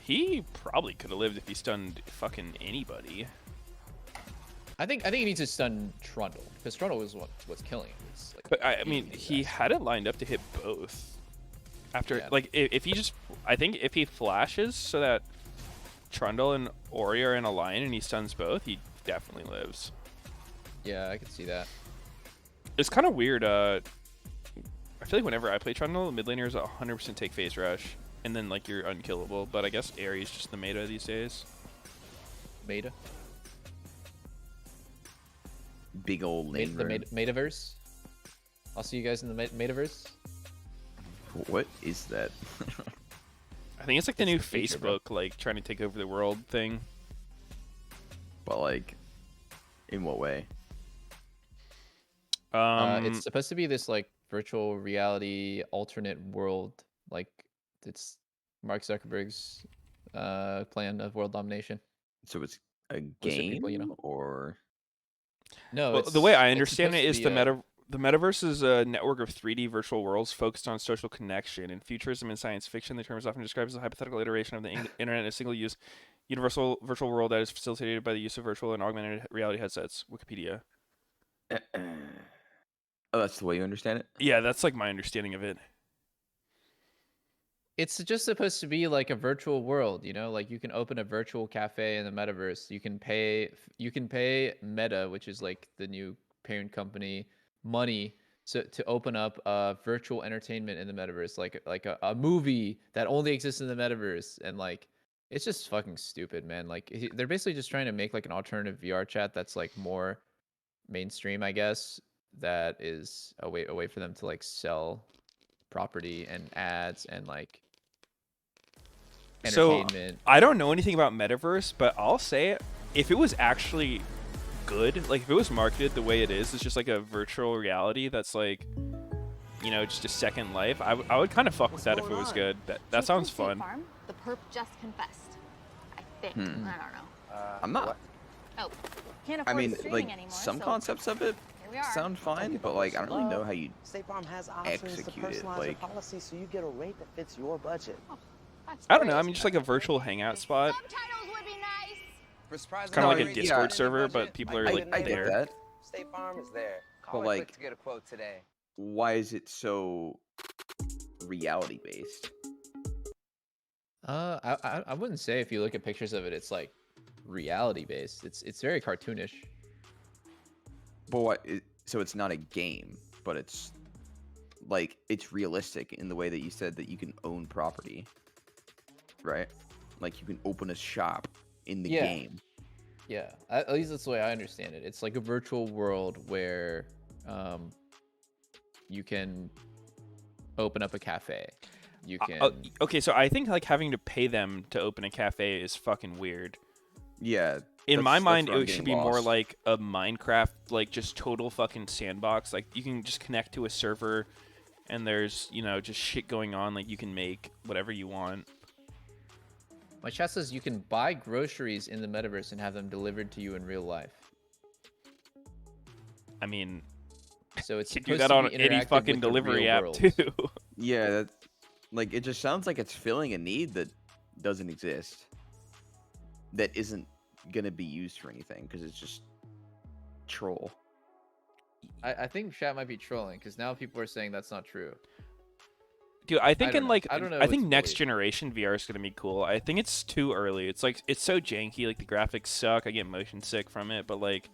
he probably could have lived if he stunned fucking anybody. I think he needs to stun Trundle because Trundle was what's killing him. It's like But I mean, he had it lined up to hit both. After like if he just, I think if he flashes so that Trundle and Ori are in a line and he stuns both, he definitely lives. Yeah, I could see that. It's kind of weird. I feel like whenever I play Trundle, mid laners 100% take phase rush, and then like you're unkillable. But I guess Ares just the meta these days. Meta. Big old lane. The metaverse. I'll see you guys in the metaverse. What is that? I think it's like the new future, bro. Facebook, like trying to take over the world thing. But like, in what way? It's supposed to be this like virtual reality alternate world. Like it's Mark Zuckerberg's plan of world domination. So it's a Most of game, people, you know. or No, Well, it's, the way I it's understand it supposed is to be the metaverse is a network of 3D virtual worlds focused on social connection. In futurism and science fiction, the term is often described as a hypothetical iteration of the internet in a single-use, universal virtual world that is facilitated by the use of virtual and augmented reality headsets. Wikipedia. oh, that's the way you understand it. Yeah, that's like my understanding of it. It's just supposed to be like a virtual world, you know, like you can open a virtual cafe in the metaverse. You can pay Meta, which is like the new parent company, money to open up virtual entertainment in the metaverse, like a movie that only exists in the metaverse. And like it's just fucking stupid, man. Like they're basically just trying to make like an alternative VR chat that's like more mainstream, I guess, that is a way for them to like sell property and ads and like entertainment. So I don't know anything about metaverse, but I'll say it, if it was actually good, like if it was marketed the way it is, it's just like a virtual reality that's like, you know, just a second life. I would kind of fuck with that if it was good. That sounds fun. Farm, the perp just confessed. I think. I don't know. I'm not. Oh, can't I afford mean, streaming like anymore, some so concepts of it here we are. sound fine, but like I don't really know how you State Farm has options to execute it. personalize Like, your policy so you get a rate that fits your budget. That's I don't know. I great. mean, just like a virtual hangout spot. Subtitles would be nice. For surprise Kind of like a yeah, Discord server, but people are I, like I get there. that. State Farm is there. But, Call it like- quick to get a quote today. Why is it so reality based? I wouldn't say if you look at pictures of it, it's like reality based. It's very cartoonish. But so it's not a game, but it's like it's realistic in the way that you said that you can own property, right? Like you can open a shop in the Yeah. game. Yeah, at least that's the way I understand it. It's like a virtual world where you can open up a cafe. You can. Okay, so I think like having to pay them to open a cafe is fucking weird. Yeah. In my that's mind, where I'm it should be getting more lost. like a Minecraft, like just total fucking sandbox. Like you can just connect to a server, and there's, you know, just shit going on. Like you can make whatever you want. My chat says you can buy groceries in the metaverse and have them delivered to you in real life. I mean, So it's you can do supposed that to on be any interactive fucking with the delivery real app world. too. Yeah, that, like it just sounds like it's filling a need that doesn't exist. That isn't gonna be used for anything because it's just troll. I think chat might be trolling because now people are saying that's not true. Dude, I think don't in know. like I don't know I think what's next believed. generation VR is gonna be cool. I think it's too early. It's like it's so janky. Like the graphics suck. I get motion sick from it. But like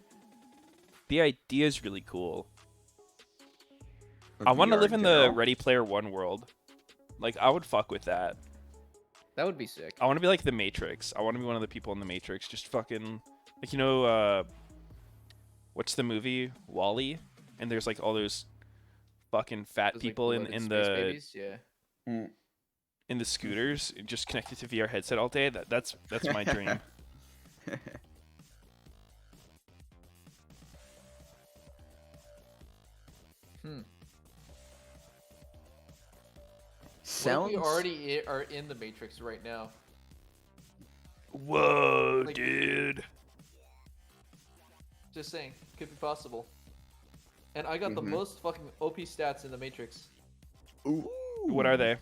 the idea is really cool. I want to VR live in the general. Ready Player One world. Like I would fuck with that. That would be sick. I want to be like the Matrix. I want to be one of the people in the Matrix. Just fucking like, you know, what's the movie Wall-E? And there's like all those fucking fat Those, like, people beloved in space the babies? Yeah. in the scooters, just connected to VR headset all day. That's my dream. Sounds. We already are in the Matrix right now. Whoa, Like- dude. Just saying, could be possible. and I got the most fucking OP stats in the Matrix. Ooh. What are they?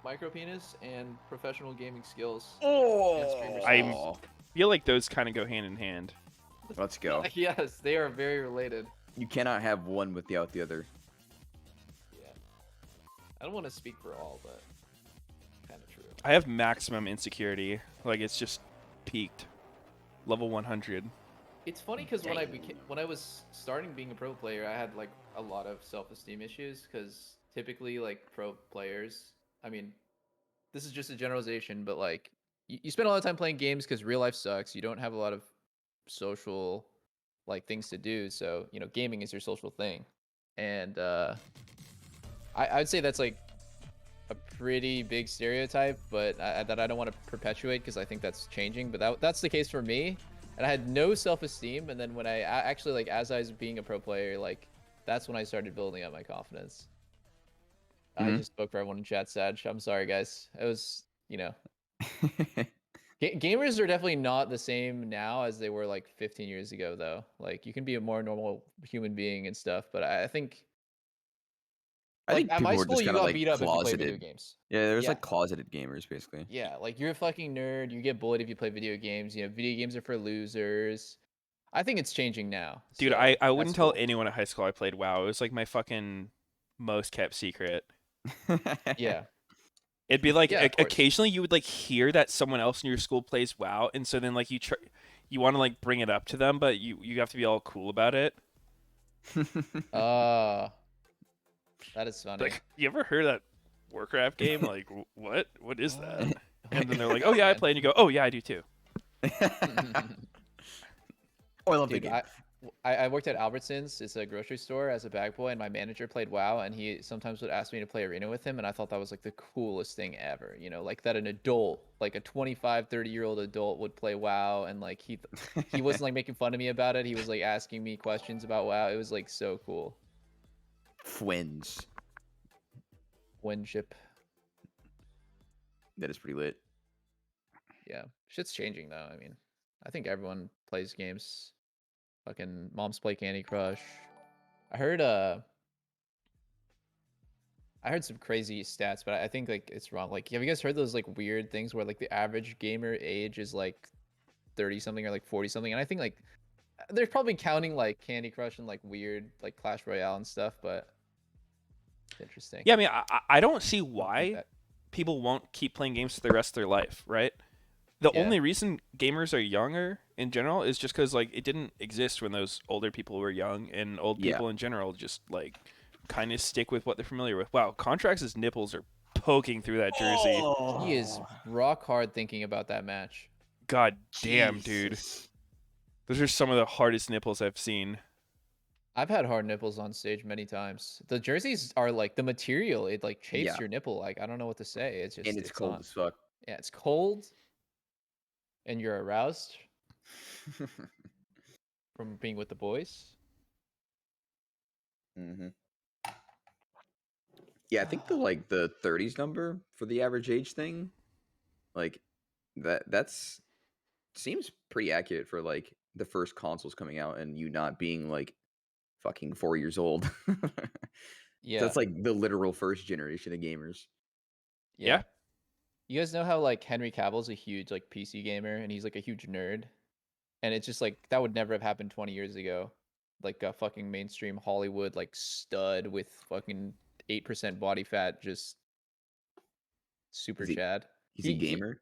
Micro penis and professional gaming skills. And streamer Oh. I skills. feel like those kind of go hand in hand. Let's go. Yes, they are very related. You cannot have one without the other. Yeah. I don't want to speak for all, but kind of true. I have maximum insecurity. Like it's just peaked. Level 100. It's funny because when I was starting being a pro player, I had like a lot of self-esteem issues because typically like pro players, I mean, this is just a generalization, but like you spend a lot of time playing games because real life sucks. You don't have a lot of social like things to do, so you know gaming is your social thing, and I would say that's like a pretty big stereotype, but that I don't want to perpetuate because I think that's changing. But that's the case for me. And I had no self-esteem, and then when I actually like as I was being a pro player, like that's when I started building up my confidence. I just spoke for everyone in chat, Sag. I'm sorry, guys. It was, you know, gamers are definitely not the same now as they were like 15 years ago, though. Like you can be a more normal human being and stuff, but I think I think at my people were school just you kind of got like beat up if you play video closeted. games. Yeah, there's Yeah. like closeted gamers basically. Yeah, like you're a fucking nerd. You get bullied if you play video games. You know, video games are for losers. I think it's changing now. Dude, so I that's wouldn't tell cool. anyone at high school I played WoW. It was like my fucking most kept secret. Yeah. It'd be like Yeah, of course. occasionally you would like hear that someone else in your school plays WoW, and so then like you want to like bring it up to them, but you have to be all cool about it. That is funny. Like, you ever heard that Warcraft game? Like, what? What is that? What? And then they're like, oh yeah, I play, and you go, oh yeah, I do too. Oh, I love the Dude, game. I worked at Albertsons. It's a grocery store as a bag boy, and my manager played WoW, and he sometimes would ask me to play arena with him, and I thought that was like the coolest thing ever. You know, like that an adult, like a 25, 30-year-old adult would play WoW, and like he wasn't like making fun of me about it. He was like asking me questions about WoW. It was like so cool. Twins. Winship. That is pretty lit. Yeah. Shit's changing though. I mean, I think everyone plays games. Fucking moms play Candy Crush. I heard some crazy stats, but I think like it's wrong. Like, have you guys heard those like weird things where like the average gamer age is like 30 something or like 40 something? And I think like they're probably counting like Candy Crush and like weird like Clash Royale and stuff, but it's interesting. Yeah, I mean, I don't see I think why that- people won't keep playing games for the rest of their life, right? The Yeah. only reason gamers are younger in general is just because like it didn't exist when those older people were young, and old Yeah. people in general just like kind of stick with what they're familiar with. Wow, Contrax's nipples are poking through that jersey. He is rock hard thinking about that match. God damn, dude. Jesus. Those are some of the hardest nipples I've seen. I've had hard nipples on stage many times. The jerseys are like the material, it like chafes Yeah. your nipple. Like I don't know what to say. It's just And it's cold on. as fuck. Yeah, it's cold and you're aroused from being with the boys. Mm-hmm. Yeah, I think the 30s number for the average age thing, like that's seems pretty accurate for like the first consoles coming out and you not being like fucking 4 years old. Yeah. That's like the literal first generation of gamers. Yeah. You guys know how like Henry Cavill's a huge like PC gamer and he's like a huge nerd? And it's just like that would never have happened 20 years ago. Like a fucking mainstream Hollywood like stud with fucking 8% body fat, just super Is he- Chad. He's a gamer.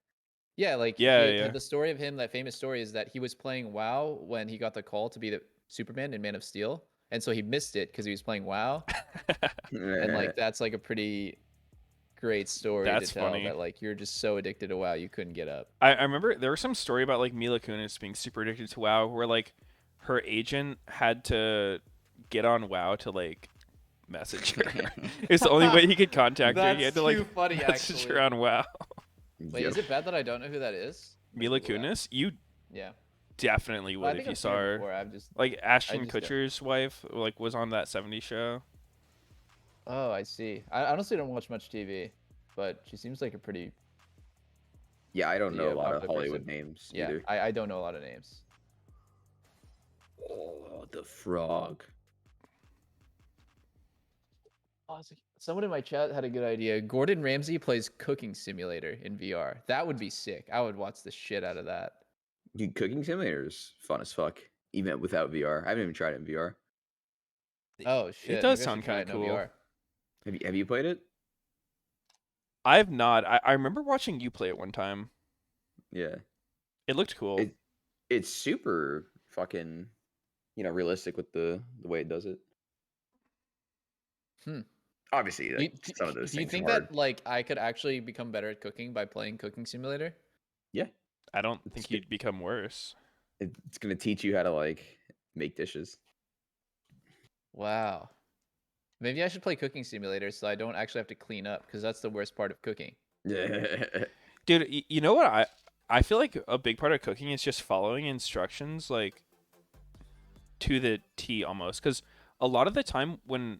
Yeah, like Yeah. the story of him, that famous story is that he was playing WoW when he got the call to be the Superman in Man of Steel. And so he missed it because he was playing WoW. And like that's like a pretty great story That's to tell funny. that like you're just so addicted to WoW you couldn't get up. I remember there was some story about like Mila Kunis being super addicted to WoW, where like her agent had to get on WoW to like message her. It's the only way he could contact her. He had to like too funny, message actually. her on WoW. Wait, is it bad that I don't know who that is? Mila Google that. Kunis, you Yeah. definitely Well, I would think if you I've saw seen her her. before. I'm just Like Ashton just don't- Kutcher's wife, like was on that '70s show. Oh, I see. I honestly don't watch much TV, but she seems like a pretty Yeah, I don't know Yeah, a lot of popular Hollywood person. names yeah. either. I don't know a lot of names. Oh, the frog. Someone in my chat had a good idea. Gordon Ramsay plays Cooking Simulator in VR. That would be sick. I would watch the shit out of that. Dude, Cooking Simulator is fun as fuck, even without VR. I haven't even tried it in VR. Oh shit! It does maybe I should sound try kind it of in cool. VR. Have you played it? I've not. I remember watching you play it one time. Yeah. It looked cool. It's super fucking, realistic with the way it does it. Obviously, Do like, some of those do you things think are hard. that like I could actually become better at cooking by playing Cooking Simulator? Yeah, I don't think you'd become worse. it's gonna teach you how to like make dishes. Wow. Maybe I should play Cooking Simulator so I don't actually have to clean up because that's the worst part of cooking. Yeah. Dude, you know what? I feel like a big part of cooking is just following instructions like to the T almost. Because a lot of the time when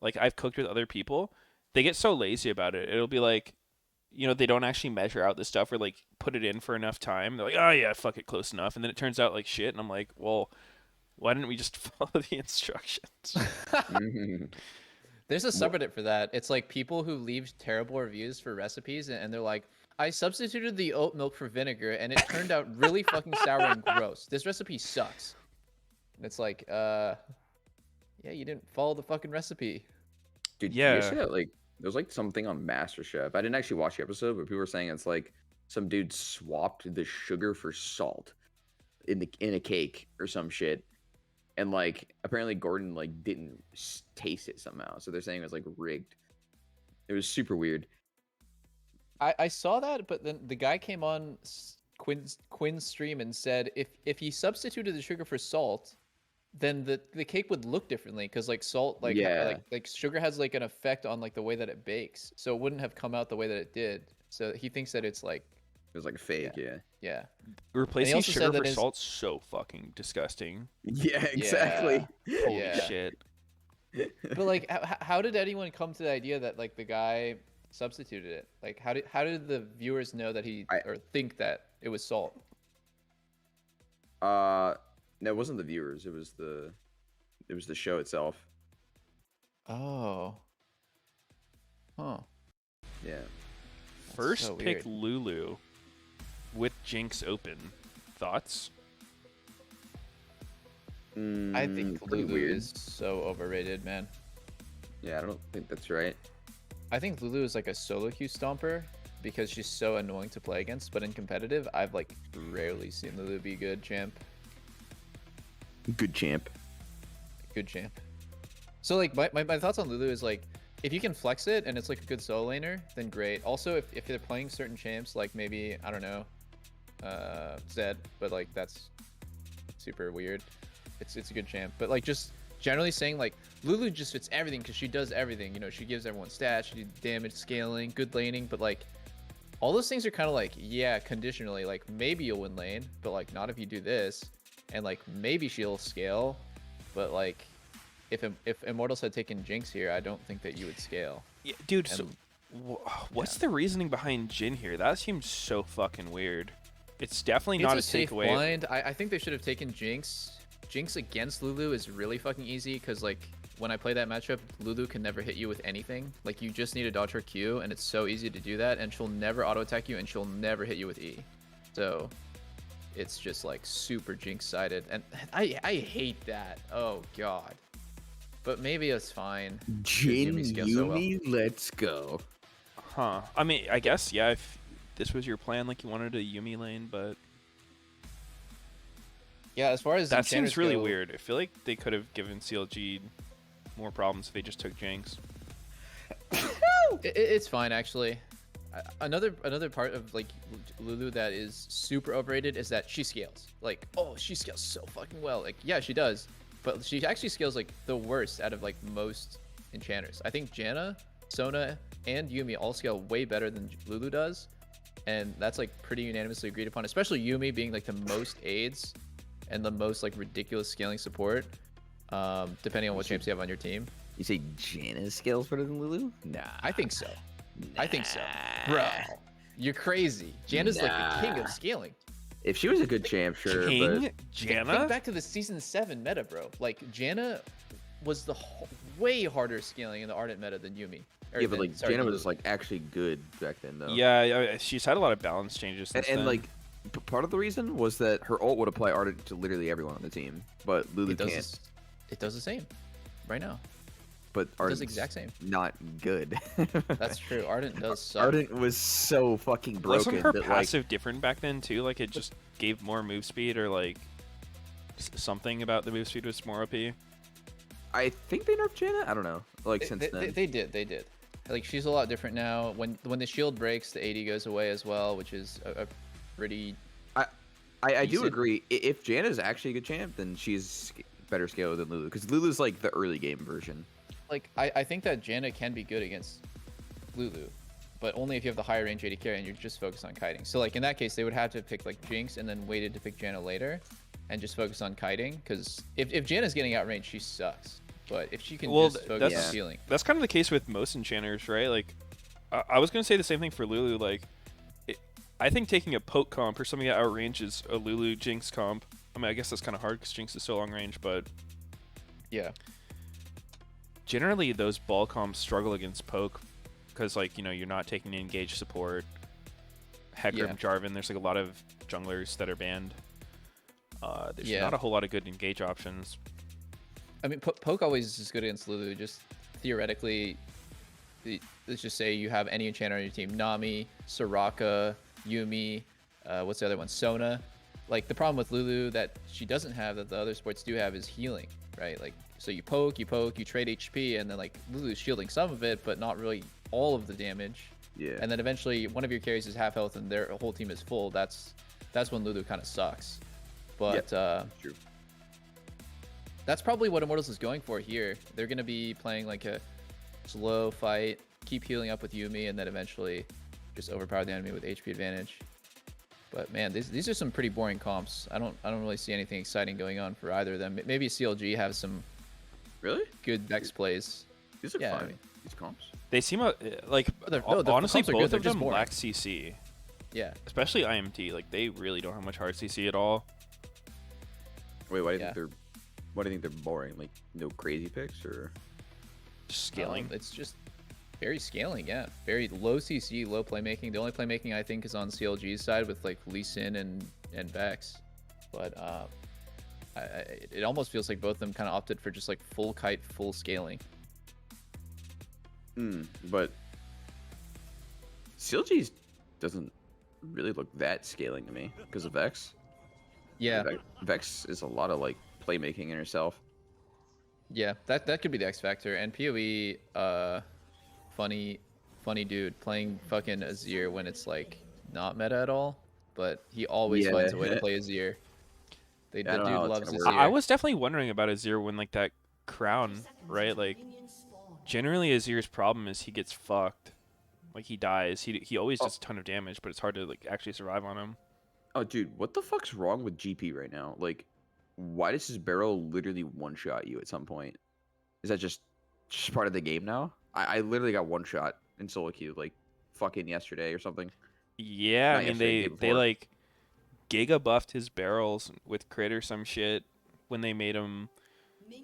like I've cooked with other people, they get so lazy about it. It'll be like, they don't actually measure out the stuff or like put it in for enough time. They're like, oh yeah, fuck it, close enough. And then it turns out like shit. And I'm like, well, why didn't we just follow the instructions? There's a subreddit for that. It's like people who leave terrible reviews for recipes and they're like, I substituted the oat milk for vinegar and it turned out really fucking sour and gross. This recipe sucks. And it's like, yeah, you didn't follow the fucking recipe. Dude, Yeah. you see that, like, there's like something on MasterChef. I didn't actually watch the episode, but people were saying it's like some dude swapped the sugar for salt in a cake or some shit. And like apparently Gordon like didn't taste it somehow. So they're saying it was like rigged. It was super weird. I saw that, but then the guy came on Quinn's stream and said if he substituted the sugar for salt, then the cake would look differently because like salt like sugar has like an effect on like the way that it bakes, so it wouldn't have come out the way that it did. So he thinks that it's like It was like fake, yeah. Replacing also sugar said that for his- salt's so fucking disgusting. Yeah, exactly. Holy Yeah. shit. But like, how did anyone come to the idea that like the guy substituted it? Like, how did the viewers know that or think that it was salt? No, it wasn't the viewers. It was the show itself. Oh. Huh. Yeah. First so pick weird. Lulu with Jinx open. Thoughts? I think pretty Lulu weird. is so overrated, man. Yeah, I don't think that's right. I think Lulu is like a solo queue stomper because she's so annoying to play against. But in competitive, I've like rarely seen Lulu be good champ. Good champ. Good champ. So like my thoughts on Lulu is like if you can flex it and it's like a good solo laner, then great. Also, if they're playing certain champs, like maybe I don't know, Zed, but like that's super weird. It's a good champ, but like just generally saying like Lulu just fits everything because she does everything. You know, she gives everyone stats, she does damage, scaling, good laning, but like all those things are kind of like yeah, conditionally. Like maybe you'll win lane, but like not if you do this, and like maybe she'll scale, but like. If Immortals had taken Jinx here, I don't think that you would scale. Yeah, dude, And- so what's the reasoning behind Jhin here? That seems so fucking weird. It's definitely not a It's a safe takeaway. blind. I think they should have taken Jinx. Jinx against Lulu is really fucking easy because like when I play that matchup, Lulu can never hit you with anything. Like you just need to dodge her Q, and it's so easy to do that, and she'll never auto attack you, and she'll never hit you with E. So it's just like super Jinx sided, and I hate that. Oh god. But maybe it's fine. Jin Yumi scales so well. Yumi, let's go. Huh. I mean, I guess, yeah, if this was your plan, like you wanted a Yumi lane, but Yeah, as far as that seems enchanters really go, weird. I feel like they could have given CLG more problems if they just took Jinx. It's fine actually. Another part of like Lulu that is super overrated is that she scales. Like, oh, she scales so fucking well. Like, yeah, she does, but she actually scales like the worst out of like most enchanters. I think Janna, Sona, and Yumi all scale way better than Lulu does, and that's like pretty unanimously agreed upon. Especially Yumi being like the most aids and the most like ridiculous scaling support, depending on what champs you have on your team. You say Janna scales better than Lulu? Nah. I think so. I think so. Bro, you're crazy. Janna's like the king of scaling. If she was a good champ, sure, King but Think Janna. back to the season 7 meta, bro. Like Janna was the way harder scaling in the Ardent meta than Yumi. yeah, but like Janna was like actually good back then, though. Yeah, she's had a lot of balance changes and, since then. like part of the reason was that her ult would apply Ardent to literally everyone on the team, but Lulu it does can't. it does the same right now. But It does Ardent's the exact same. not good. That's true. Ardent does suck. Ardent was so fucking broken. Wasn't her that, passive different back then too? Like it just gave more move speed, or like something about the move speed was more OP. I think they nerfed Janna. I don't know. Like since then, They did. Like she's a lot different now. When the shield breaks, the AD goes away as well, which is a pretty. I do decent- agree. If Janna is actually a good champ, then she's better scaled than Lulu, because Lulu's like the early game version. Like I think that Janna can be good against Lulu, but only if you have the higher range AD carry and you're just focused on kiting. So like in that case, they would have to pick like Jinx and then waited to pick Janna later, and just focus on kiting. Because if Janna's getting outrange, she sucks. But if she can just focus on healing, That's kind of the case with most enchanters, right? Like I was gonna say the same thing for Lulu. Like I think taking a poke comp or something that outranges a Lulu Jinx comp. I mean, I guess that's kind of hard because Jinx is so long range, but yeah. Generally, those ball comps struggle against poke because, like, you know, you're not taking engage support. Hecarim, Jarvan, there's like a lot of junglers that are banned. There's not a whole lot of good engage options. I mean, poke always is good against Lulu. Just theoretically, let's just say you have any enchanter on your team: Nami, Soraka, Yumi. What's the other one? Sona. Like the problem with Lulu that she doesn't have that the other sports do have is healing, right? Like so you poke, you trade HP, and then like Lulu's shielding some of it, but not really all of the damage. Yeah. And then eventually one of your carries is half health and their whole team is full. That's when Lulu kind of sucks. But True. That's probably what Immortals is going for here. They're going to be playing like a slow fight, keep healing up with Yumi, and then eventually just overpower the enemy with HP advantage. But man, these are some pretty boring comps. I don't really see anything exciting going on for either of them. Maybe CLG has some really good Vex plays. These are fine. These comps. They seem like the honestly comps are both good, they're of just them boring. lack CC. Yeah. Especially IMT, like they really don't have much hard CC at all. Wait, why do you think they're boring? Like no crazy picks or just scaling? It's just very scaling, yeah. Very low CC, low playmaking. The only playmaking I think is on CLG's side with like Lee Sin and Vex. But it almost feels like both of them kind of opted for just like full kite, full scaling. But CLG doesn't really look that scaling to me because of Vex. Yeah. Vex is a lot of like playmaking in herself. Yeah, that could be the X factor. And PoE, funny dude playing fucking Azir when it's like not meta at all, but he always finds a way to play Azir. The dude loves Azir. I was definitely wondering about Azir when like that crown, right? Like generally Azir's problem is he gets fucked. Like he dies. He always does a ton of damage, but it's hard to like actually survive on him. Oh dude, what the fuck's wrong with GP right now? Like why does his barrel literally one-shot you at some point? Is that just part of the game now? I literally got one shot in solo queue like fucking yesterday or something. Yeah, Not I mean yesterday, they like giga buffed his barrels with crit or some shit when they made him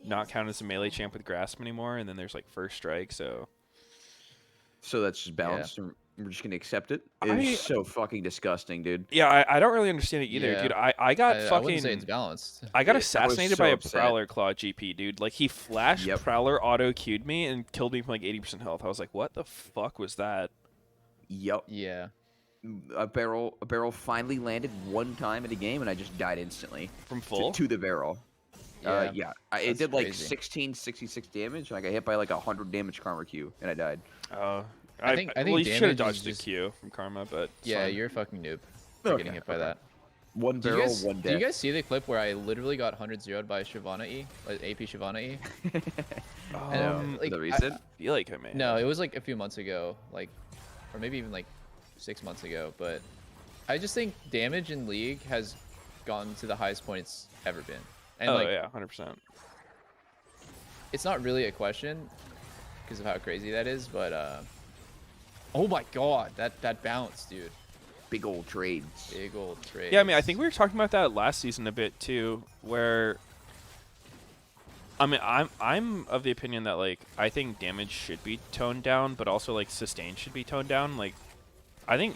not count as a melee champ with grasp anymore, and then there's like first strike, so that's just balanced and we're just gonna accept it. It's so fucking disgusting, dude. Yeah, I don't really understand it either, dude. I got fucking. I wouldn't say it's balanced. I got assassinated by a upset. Prowler Claw GP, dude. Like he flashed Prowler auto queued me and killed me from like 80% health. I was like, what the fuck was that? Yep. Yeah. A barrel finally landed one time in a game and I just died instantly from full to the barrel. Yeah. It did like 1666 damage and I got hit by like 100 damage karma Q and I died. Oh. I think well, you should have damage dodged is the Q from Karma, but yeah, you're a fucking noob for getting hit by that. One barrel, one death. death. Do you guys see the clip where I literally got 100-0'd by Shyvana E, like AP Shyvana E? Like, the recent? I feel like I may. No, it was like a few months ago, like, or maybe even like 6 months ago. But I just think damage in League has gone to the highest point it's ever been. And like, yeah, 100%. It's not really a question because of how crazy that is, but oh my god, that bounce, dude. big old trades. Big old trade. Yeah, I mean, I think we were talking about that last season a bit too, where I mean, I'm of the opinion that like I think damage should be toned down, but also like sustain should be toned down. Like, I think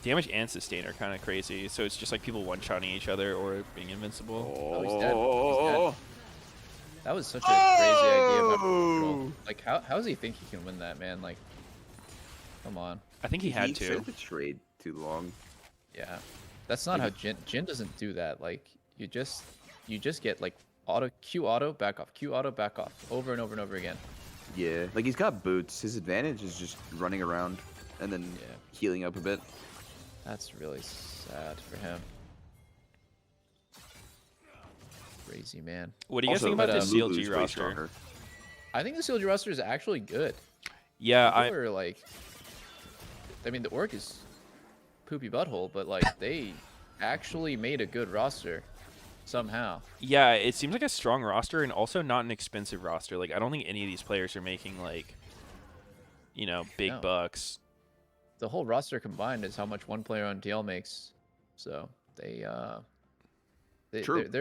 damage and sustain are kind of crazy, so it's just like people one-shotting each other or being invincible. Oh, he's dead. He's dead. That was such a crazy idea about Portal. Like, how does he think he can win that, man? Like, come on. I think he had to. extended the trade too long. Yeah, that's not how Jin doesn't do that. Like, you just get like Q auto back off, Q auto back off, over and over and over again. Yeah, like he's got boots. His advantage is just running around and then healing up a bit. That's really sad for him. Crazy, man. What do you guys think about the CLG roster? I think the CLG roster is actually good. Yeah, People are like, I mean, the orc is poopy butthole, but like they actually made a good roster somehow. Yeah, it seems like a strong roster and also not an expensive roster. Like, I don't think any of these players are making like, you know, big bucks. The whole roster combined is how much one player on DL makes. So they're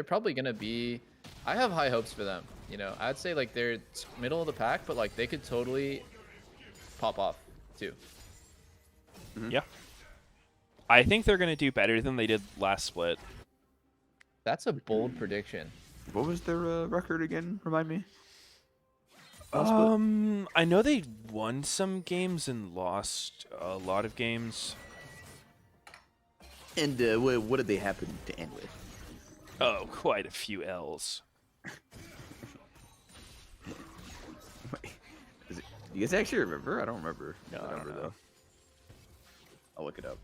probably gonna be. I have high hopes for them. You know, I'd say like they're middle of the pack, but like they could totally pop off too. Yeah, I think they're gonna do better than they did last split. That's a bold prediction. What was their record again? Remind me. I know they won some games and lost a lot of games. And what did they happen to end with? Oh, quite a few L's. Wait, you guys actually remember? I don't remember. No, I don't know. Though. I'll look it up.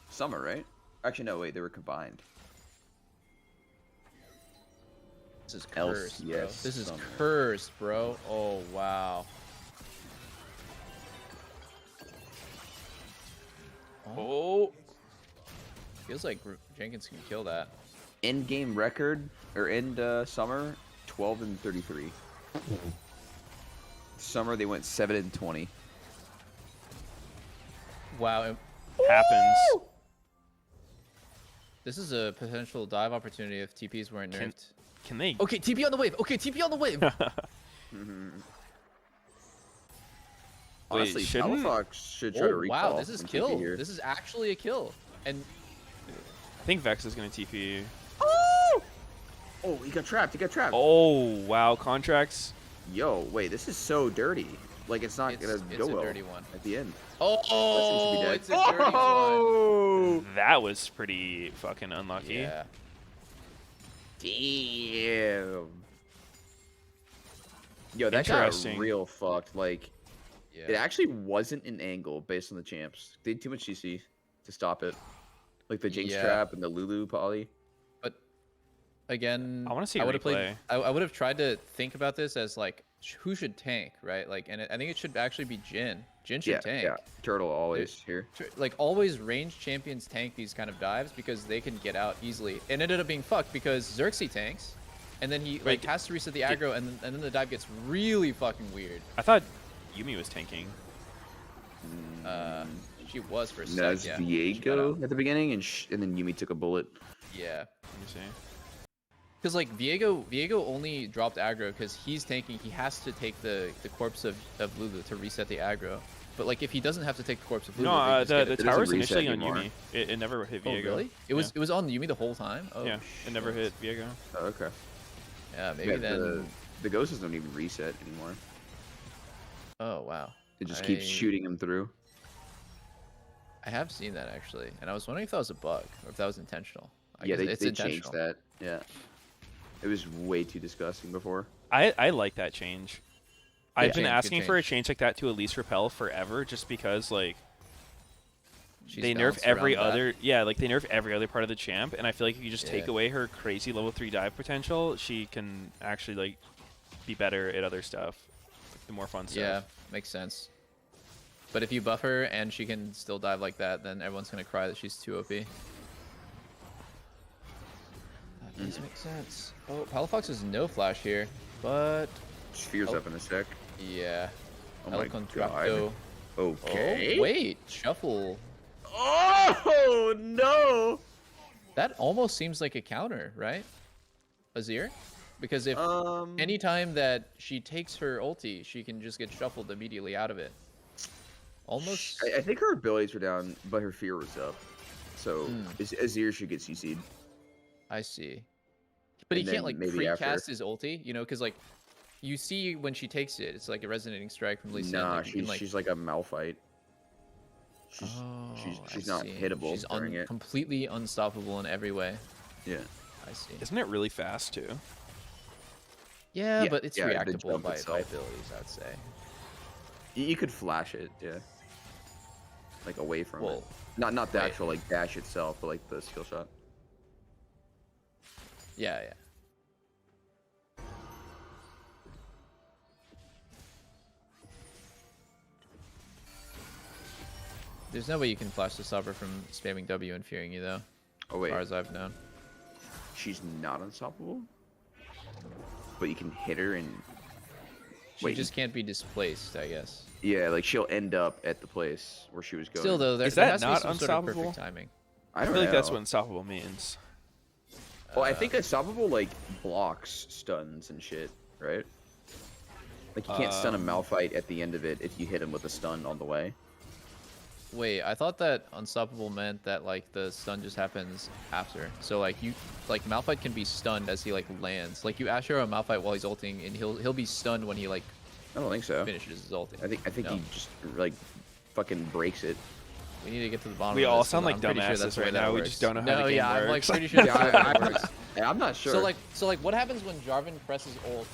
Summer, right? Actually, no. Wait, they were combined. This is cursed, bro. LCS This is Summer. cursed, bro. Oh wow. Oh, Feels like Jenkins can kill that. End game record or end summer 12-33. Summer they went 7-20. Wow. happens. This is a potential dive opportunity if TPs weren't nerfed. Can they? Okay, TP on the wave. Okay, TP on the wave. Honestly, shouldn't- Palafox should try to Oh, recall. wow, this is and TP kill. here. This is actually a kill. And I think Vex is gonna TP. Oh, he got trapped. He got trapped. Oh wow, contracts. Yo, wait, this is so dirty. Like it's not gonna it's go a well dirty one. at the end. Oh, should be dead. it's a dirty one. Oh, That was pretty fucking unlucky. Yeah. damn. Yo, that got Interesting. real fucked. Like, Yeah. it actually wasn't an angle based on the champs. They had too much CC to stop it. Like the Jinx Yeah. trap and the Lulu poly. But again, I wanna see I would have replay. I would have tried to think about this as like who should tank, right? Like, and I think it should actually be Jin. Jin should Yeah, tank. yeah. Turtle always here. Like always, ranged champions tank these kind of dives because they can get out easily. It ended up being fucked because Xerxes tanks, and then he like has to reset the aggro, and then the dive gets really fucking weird. I thought Yumi was tanking. She was for a No, sec, it's yeah. Viego at the beginning, and then Yumi took a bullet. Yeah. Let me see. Because like Viego only dropped aggro because he's tanking. He has to take the corpse of Lulu to reset the aggro. But like if he doesn't have to take the corpse of Lulu, they No, just get the it. doesn't tower's reset initially on anymore. Yumi. It never hit Oh Viego. really? It was on Yumi the whole time. Oh Yeah, it never shit. hit Viego. Oh, okay. Yeah, maybe Yeah, then. the ghosts don't even reset anymore. Oh wow. It just keeps shooting him through. I have seen that actually, and I was wondering if that was a bug or if that was intentional. I Yeah, guess they it's changed intentional. that. Yeah. It was way too disgusting before. I like that change. I've been change, good asking for a change. change like that to at least repel forever, just because like She's they nerf balanced every around that. other like they nerf every other part of the champ, and I feel like if you just take Yeah. away her crazy level 3 dive potential, she can actually like be better at other stuff, the more fun stuff. Yeah, makes sense. But if you buff her and she can still dive like that, then everyone's gonna cry that she's too OP. That does make sense. Oh, Palafox has no flash here, but Spheres Oh. up in a sec. yeah. Oh El my Contracto. god. Okay. Oh, wait, shuffle. Oh! Oh no! That almost seems like a counter, right? Azir? Because if anytime that she takes her ulti, she can just get shuffled immediately out of it. Almost. I think her abilities were down, but her fear was up. So Azir should get CC'd. I see. But he And can't then like maybe pre-cast after. his ulti, you know, because like you see when she takes it, it's like a resonating strike from Lee Sin. Nah, Like, you can, like... she's like a Malphite. She's not hittable She's during it. completely unstoppable in every way. Yeah. I see. Isn't it really fast too? Yeah, but it's yeah, the reactable jump by itself. abilities, I'd say. You could flash it, yeah. Like away from it. Well, Not the wait. actual like dash itself, but like the skill shot. Yeah, yeah. There's no way you can flash the stopper from spamming W and fearing you, though. Oh As wait, far as I've known. she's not unstoppable? But you can hit her and... She just can't be displaced, I guess. Yeah, like she'll end up at the place where she was going. Still, though, there, Is there that has to not be some sort of unstoppable? perfect timing. I I don't feel like know. that's what unstoppable means. Well, I think unstoppable like blocks stuns and shit, right? Like you can't stun a Malphite at the end of it if you hit him with a stun on the way. Wait, I thought that unstoppable meant that like the stun just happens after. So like Malphite can be stunned as he like lands. Like you Asher a Malphite while he's ulting, and he'll be stunned when he like I don't think so. finishes his ulting. I think No. he just like fucking breaks it. We need to get to the bottom. We of all this, 'cause sound like I'm pretty sure dumbasses that's the way right that now. We works. just don't know how no, the game yeah, I'm like works. pretty sure that's the way that works. I'm not sure. So like what happens when Jarvan presses ult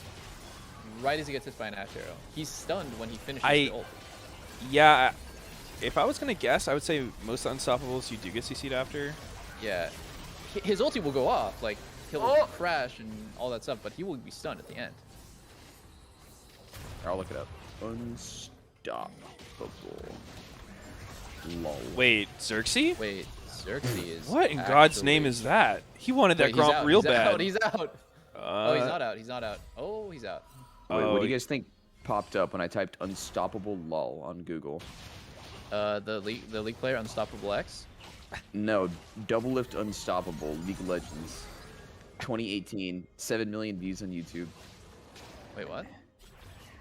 right as he gets hit by an Ash arrow? He's stunned when he finishes the ult. Yeah, if I was gonna guess, I would say most unstoppables you do get CC'd after. Yeah, his ulti will go off, like he'll crash and all that stuff, but he will be stunned at the end. I'll look it up. Unstoppable. Lol. Wait, Xerxes? Wait, Xerxes is What in God's actually... name is that? He wanted that Wait, he's Gromp out, real he's bad. Out, he's out. Oh, he's not out. He's not out. Oh, he's out. Wait, what do you guys think popped up when I typed unstoppable lol on Google? The league player Unstoppable X. No, double lift unstoppable League of Legends 2018, 7 million views on YouTube. Wait, what?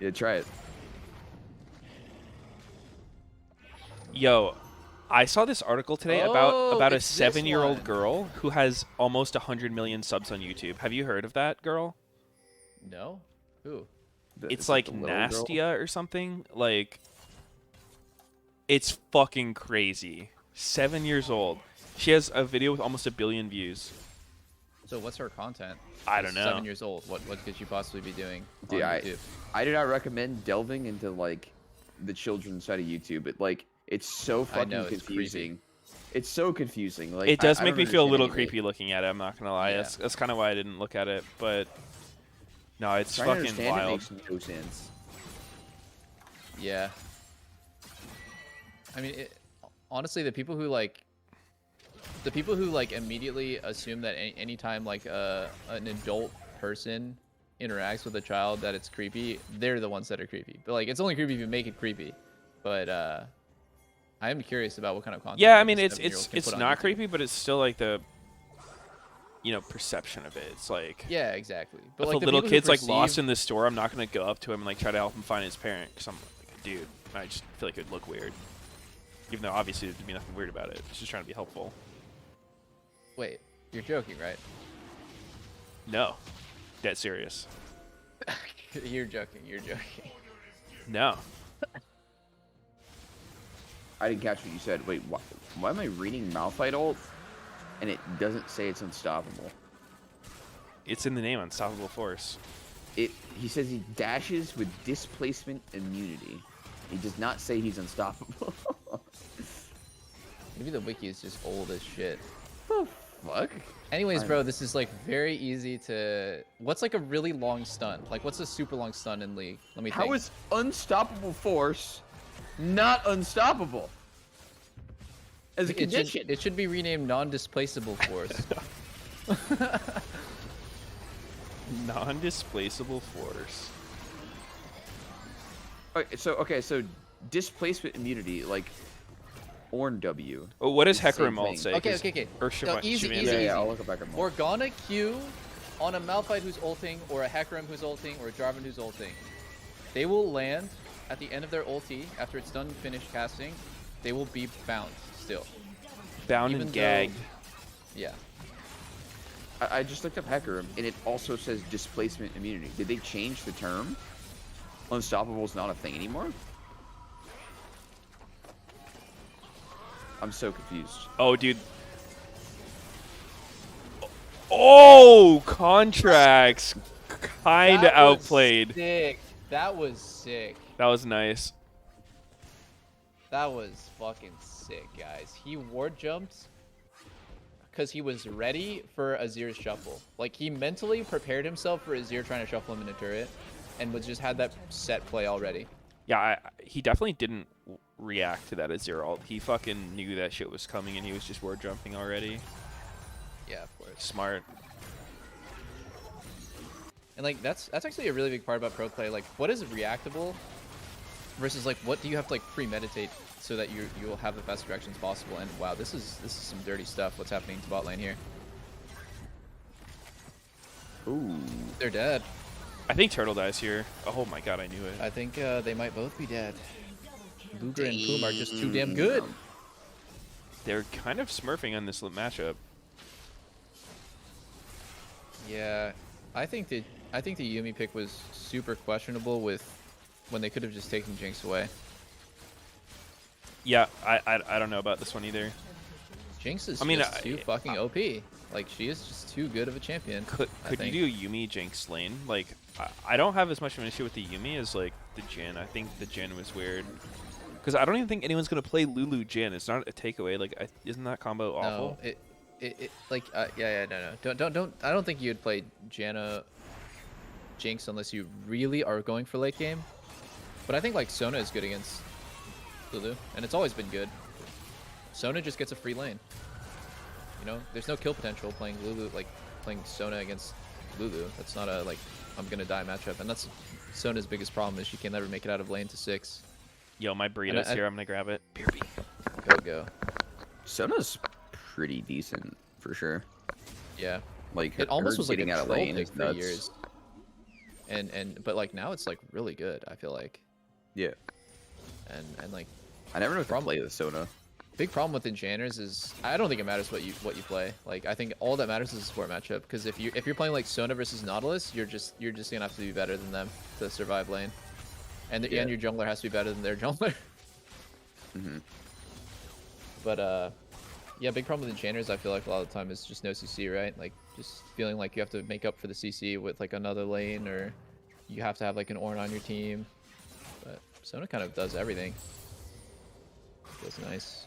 Yeah, try it. Yo, I saw this article today Oh, about a it's this 7-year-old one. girl who has almost 100 million subs on YouTube. Have you heard of that girl? No. Who? It's Is like it the little girl? Nastia or something. Like, it's fucking crazy. 7 years old. She has a video with almost 1 billion views. So what's her content? I She's don't know. 7 years old. What could she possibly be doing Dude, on YouTube? I do not recommend delving into like the children's side of YouTube. It's so fucking know, it's confusing. It's so confusing. Like It does I make don't me feel a understand little any of it. creepy looking at it. I'm not gonna lie. Yeah. That's kind of why I didn't look at it. But no, it's Trying to fucking understand it wild. makes no sense. Yeah. I mean, honestly, the people who like immediately assume that anytime like an adult person interacts with a child that it's creepy, they're the ones that are creepy. But like, it's only creepy if you make it creepy. But I am curious about what kind of content. Yeah, I like, mean a it's 7-year-old can it's put on not YouTube. creepy, but it's still like the perception of it. It's like Yeah, exactly. But if like a the little people who kid's like lost perceive- in the store, I'm not gonna go up to him and like try to help him find his parent because I'm like, dude, I just feel like it'd look weird. Even though obviously there'd be nothing weird about it. It's just trying to be helpful. Wait, you're joking, right? No, dead serious. You're joking. You're joking. No. I didn't catch what you said. Wait, why am I reading Malphite ult and it doesn't say it's unstoppable? It's in the name, Unstoppable Force. He says he dashes with displacement immunity. He does not say he's unstoppable. Maybe the wiki is just old as shit. The fuck? Anyways, bro, this is like very easy to. What's like a really long stun? Like, what's a super long stun in League? Let me think. How is unstoppable force not unstoppable? As a condition. It should be renamed non-displaceable force. Non-displaceable force. Okay, so displacement immunity, like Ornn W. Oh, what does It's the same Hecarim ult thing. say? Okay, 'Cause- okay, okay. Or No, Shiva- easy, Shivan- easy, Yeah, easy. I'll look it back at Morgana Q on a Malphite who's ulting, or a Hecarim who's ulting, or a Jarvan who's ulting. They will land at the end of their ulti, after it's done finished casting, they will be bound still. Bound Even and though- gagged. Yeah. I just looked up Hecarim, and it also says displacement immunity. Did they change the term? Unstoppable is not a thing anymore? I'm so confused. Oh, dude. Oh, contracts. Kind of That was outplayed. Sick. That was sick. That was nice. That was fucking sick, guys. He ward jumped because he was ready for Azir's shuffle. Like, he mentally prepared himself for Azir trying to shuffle him in a turret, and was just had that set play already. Yeah, he definitely didn't react to that Azir ult. He fucking knew that shit was coming, and he was just ward jumping already. Yeah, of course. Smart. And like that's actually a really big part about pro play. Like, what is reactable versus like what do you have to like premeditate so that you will have the best directions possible. And wow, this is some dirty stuff. What's happening to bot lane here? Ooh. They're dead. I think Turtle dies here. Oh my god, I knew it. I think they might both be dead. Luger and Puma are just too damn good. They're kind of smurfing on this matchup. Yeah, I think the Yumi pick was super questionable with when they could have just taken Jinx away. Yeah, I don't know about this one either. Jinx is I just too fucking OP. Like, she is just too good of a champion. Could you do a Yumi Jinx lane? Like, I don't have as much of an issue with the Yumi as like the Jhin. I think the Jhin was weird. Because I don't even think anyone's gonna play Lulu Jhin. It's not a takeaway. Like, isn't that combo awful? No, it like no. Don't. I don't think you'd play Janna Jinx unless you really are going for late game. But I think like Sona is good against Lulu, and it's always been good. Sona just gets a free lane. You know, there's no kill potential playing Lulu, like playing Sona against Lulu. That's not a like I'm gonna die matchup, and that's Sona's biggest problem is she can never make it out of lane to 6. Yo, my burrito's here. I'm gonna grab it. Go. Sona's pretty decent for sure. Yeah. Like It almost was like getting a out of troll lane pick is for nuts. years. But like now it's like really good, I feel like. Yeah. And like I never know what to Problem- play with Sona. big problem with enchanters is I don't think it matters what you play. Like, I think all that matters is a support matchup, because if you're playing like Sona versus Nautilus, you're just gonna have to be better than them to survive lane. And Yeah. and your jungler has to be better than their jungler. But yeah, big problem with enchanters I feel like a lot of the time is just no CC, right? Like, just feeling like you have to make up for the CC with like another lane, or you have to have like an Ornn on your team. But Sona kind of does everything. Feels nice.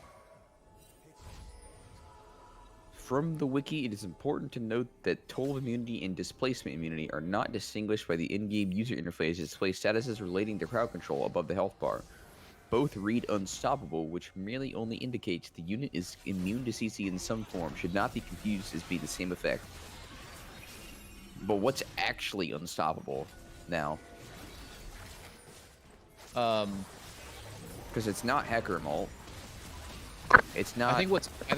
From the wiki, it is important to note that total immunity and displacement immunity are not distinguished by the in-game user interface to display statuses relating to crowd control above the health bar. Both read unstoppable, which merely only indicates the unit is immune to CC in some form, should not be confused as being the same effect. But what's actually unstoppable now? Because it's not Hecarim ult. It's not. I think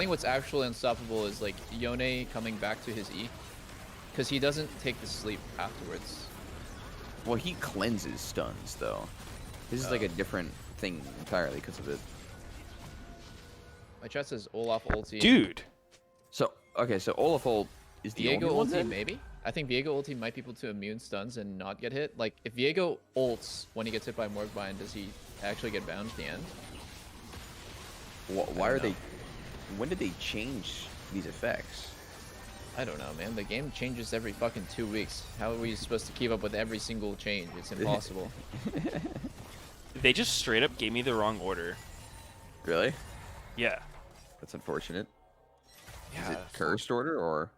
what's actually unstoppable is like Yone coming back to his E, because he doesn't take the sleep afterwards. Well, he cleanses stuns though. This is like a different thing entirely because of it. My chat says Olaf ulti. Dude. So okay, so Olaf ult is the Viego only one ulti then? maybe. I think Viego ulti might be able to immune stuns and not get hit. Like, if Viego ults when he gets hit by Morgbind, does he actually get bound at the end? Why are don't know. they? When did they change these effects? I don't know, man. The game changes every fucking 2 weeks. How are we supposed to keep up with every single change? It's impossible. They just straight up gave me the wrong order. Really? Yeah. That's unfortunate. Is Yeah. it cursed order or?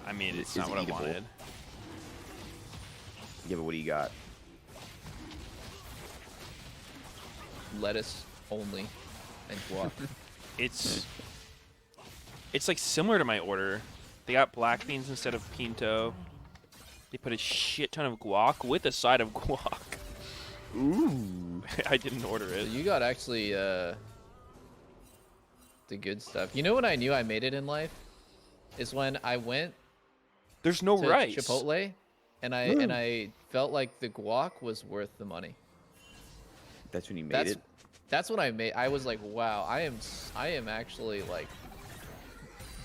I mean, it's Is not it what I eatable? wanted. Yeah, but what do you got? Lettuce only and guac. It's like similar to my order. They got black beans instead of pinto. They put a shit ton of guac with a side of guac. Ooh. I didn't order So it. you got actually the good stuff. You know when I knew I made it in life? Is when I went There's no to rice. Chipotle and I felt like the guac was worth the money. That's when you made That's it. that's what I made. I was like, wow, I am actually like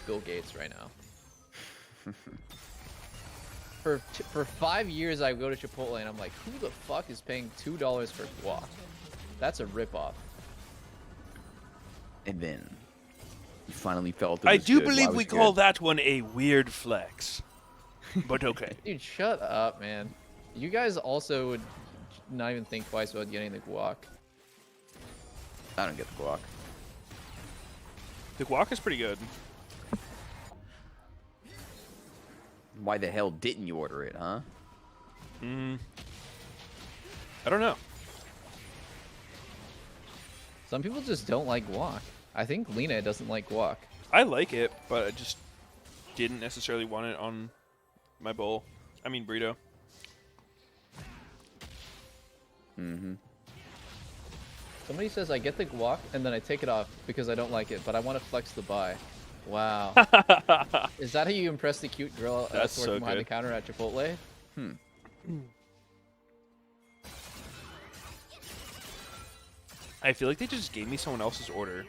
Bill Gates right now. For 5 years, I go to Chipotle and I'm like, who the fuck is paying $2 for guac? That's a ripoff. And then you finally felt it. I was do good. Why believe was we it call good? that one a weird flex. But okay. Dude, shut up, man. You guys also would not even think twice about getting the guac. I don't get the guac. The guac is pretty good. Why the hell didn't you order it, huh? I don't know. Some people just don't like guac. I think Lena doesn't like guac. I like it, but I just didn't necessarily want it on my bowl. I mean burrito. Mm-hmm. Somebody says I get the guac and then I take it off because I don't like it, but I want to flex the buy. Wow. Is that how you impress the cute girl That's working so behind the good. counter at Chipotle? I feel like they just gave me someone else's order.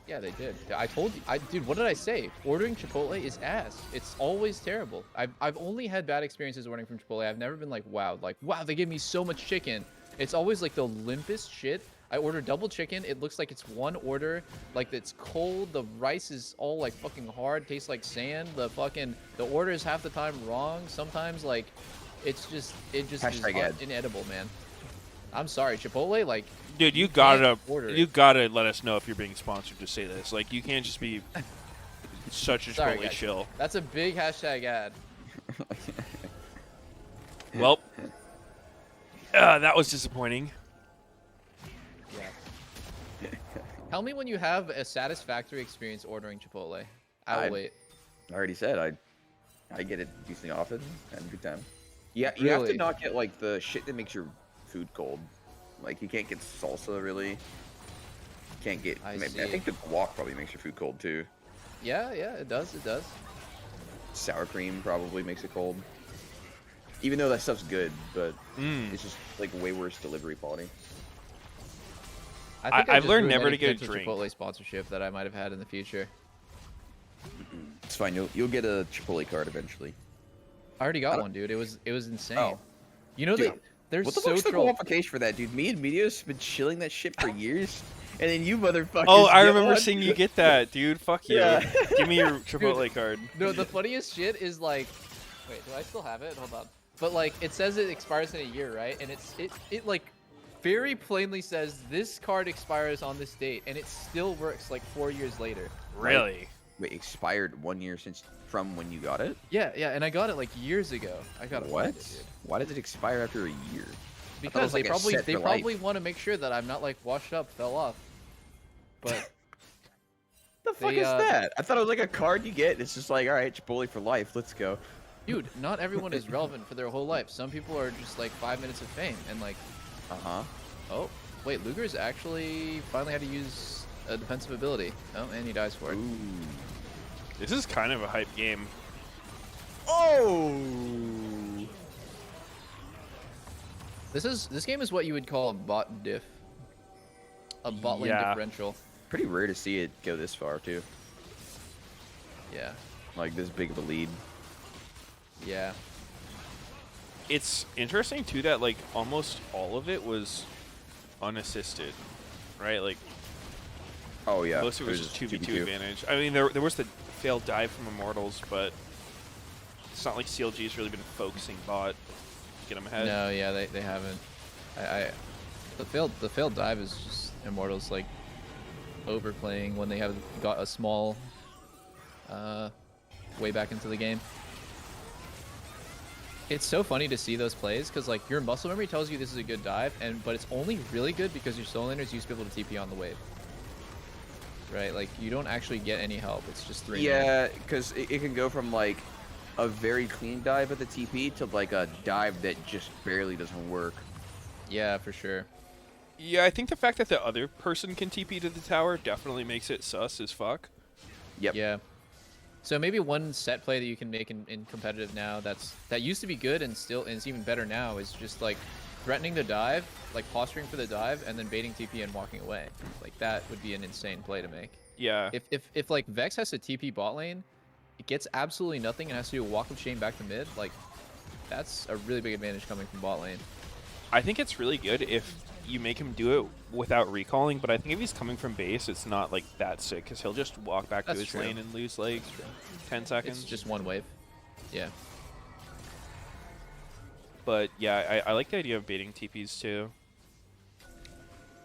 Yeah, they did. I told you. Dude, what did I say? Ordering Chipotle is ass. It's always terrible. I've only had bad experiences ordering from Chipotle. I've never been like, wow, they give me so much chicken. It's always like the limpest shit. I order double chicken. It looks like it's one order. Like it's cold. The rice is all like fucking hard. Tastes like sand. The order is half the time wrong. Sometimes like, it just Hashtag is inedible, man. I'm sorry, Chipotle. Like, Dude, you can't gotta order it. you gotta let us know if you're being sponsored to say this. Like you can't just be such a Sorry, Chipotle guys. shill. That's a big hashtag ad. Well, that was disappointing. Yeah. Tell me when you have a satisfactory experience ordering Chipotle. I'll wait. I already said I get it decently often. Have a good time. Yeah, you have to Really? not get like the shit that makes your food cold. Like you can't get salsa really. You can't get. I I see. think the guac probably makes your food cold too. Yeah, it does. It does. Sour cream probably makes it cold. Even though that stuff's good, but it's just like way worse delivery quality. I think I've just learned ruined never any to get a potential drink. Chipotle sponsorship that I might have had in the future. It's fine. You'll get a Chipotle card eventually. I already got one, dude. It was insane. Oh. You know, Dude, they're What the so fuck's the troll. qualification for that, dude? Me and Meteos have been chilling that shit for years, and then you motherfuckers. Oh, I get remember one? seeing you get that, dude. Fuck you. Yeah. Give me your Chipotle card. No, the funniest shit is like, wait, do I still have it? Hold on. But like, it says it expires in a year, right? And it like very plainly says this card expires on this date, and it still works like 4 years later. Really? Wait, expired 1 year from when you got it? Yeah, and I got it like years ago. I got What? it, dude. Why did it expire after a year? Because like they a probably set for life. want to make sure that I'm not like washed up, fell off. But The fuck They, is that? I thought it was like a card you get. And it's just like, all right, Chipotle for life. Let's go. dude, not everyone is relevant for their whole life. Some people are just like 5 minutes of fame, and like, oh, wait, Luger's actually finally had to use a defensive ability. Oh, and he dies for it. Ooh. This is kind of a hype game. Oh. This game is what you would call a bot diff, a bot lane Yeah. differential. Pretty rare to see it go this far too. Yeah, Like this big of a lead. yeah. It's interesting too that like almost all of it was unassisted, right? Like Oh yeah. most of it was just 2v2 advantage. I mean, there was the failed dive from Immortals, but it's not like CLG's really been focusing bot to get them ahead. No, yeah, they haven't. The failed dive is just Immortals like overplaying when they have got a small way back into the game. It's so funny to see those plays because like your muscle memory tells you this is a good dive, but it's only really good because your solo laners used to be able to TP on the wave. Right, like you don't actually get any help. It's just 3 man. Yeah, because it can go from like a very clean dive at the TP to like a dive that just barely doesn't work. Yeah, for sure. Yeah, I think the fact that the other person can TP to the tower definitely makes it sus as fuck. Yep. Yeah. So maybe one set play that you can make in competitive now that used to be good and is even better now is just like threatening the dive, like posturing for the dive, and then baiting TP and walking away. Like that would be an insane play to make. Yeah. If like Vex has to TP bot lane, it gets absolutely nothing and has to do a walk of shame back to mid, like that's a really big advantage coming from bot lane. I think it's really good if you make him do it without recalling, but I think if he's coming from base, it's not like that sick because he'll just walk back That's to his true. lane and lose like 10 seconds. It's just one wave. Yeah. But yeah, I like the idea of baiting TPs too.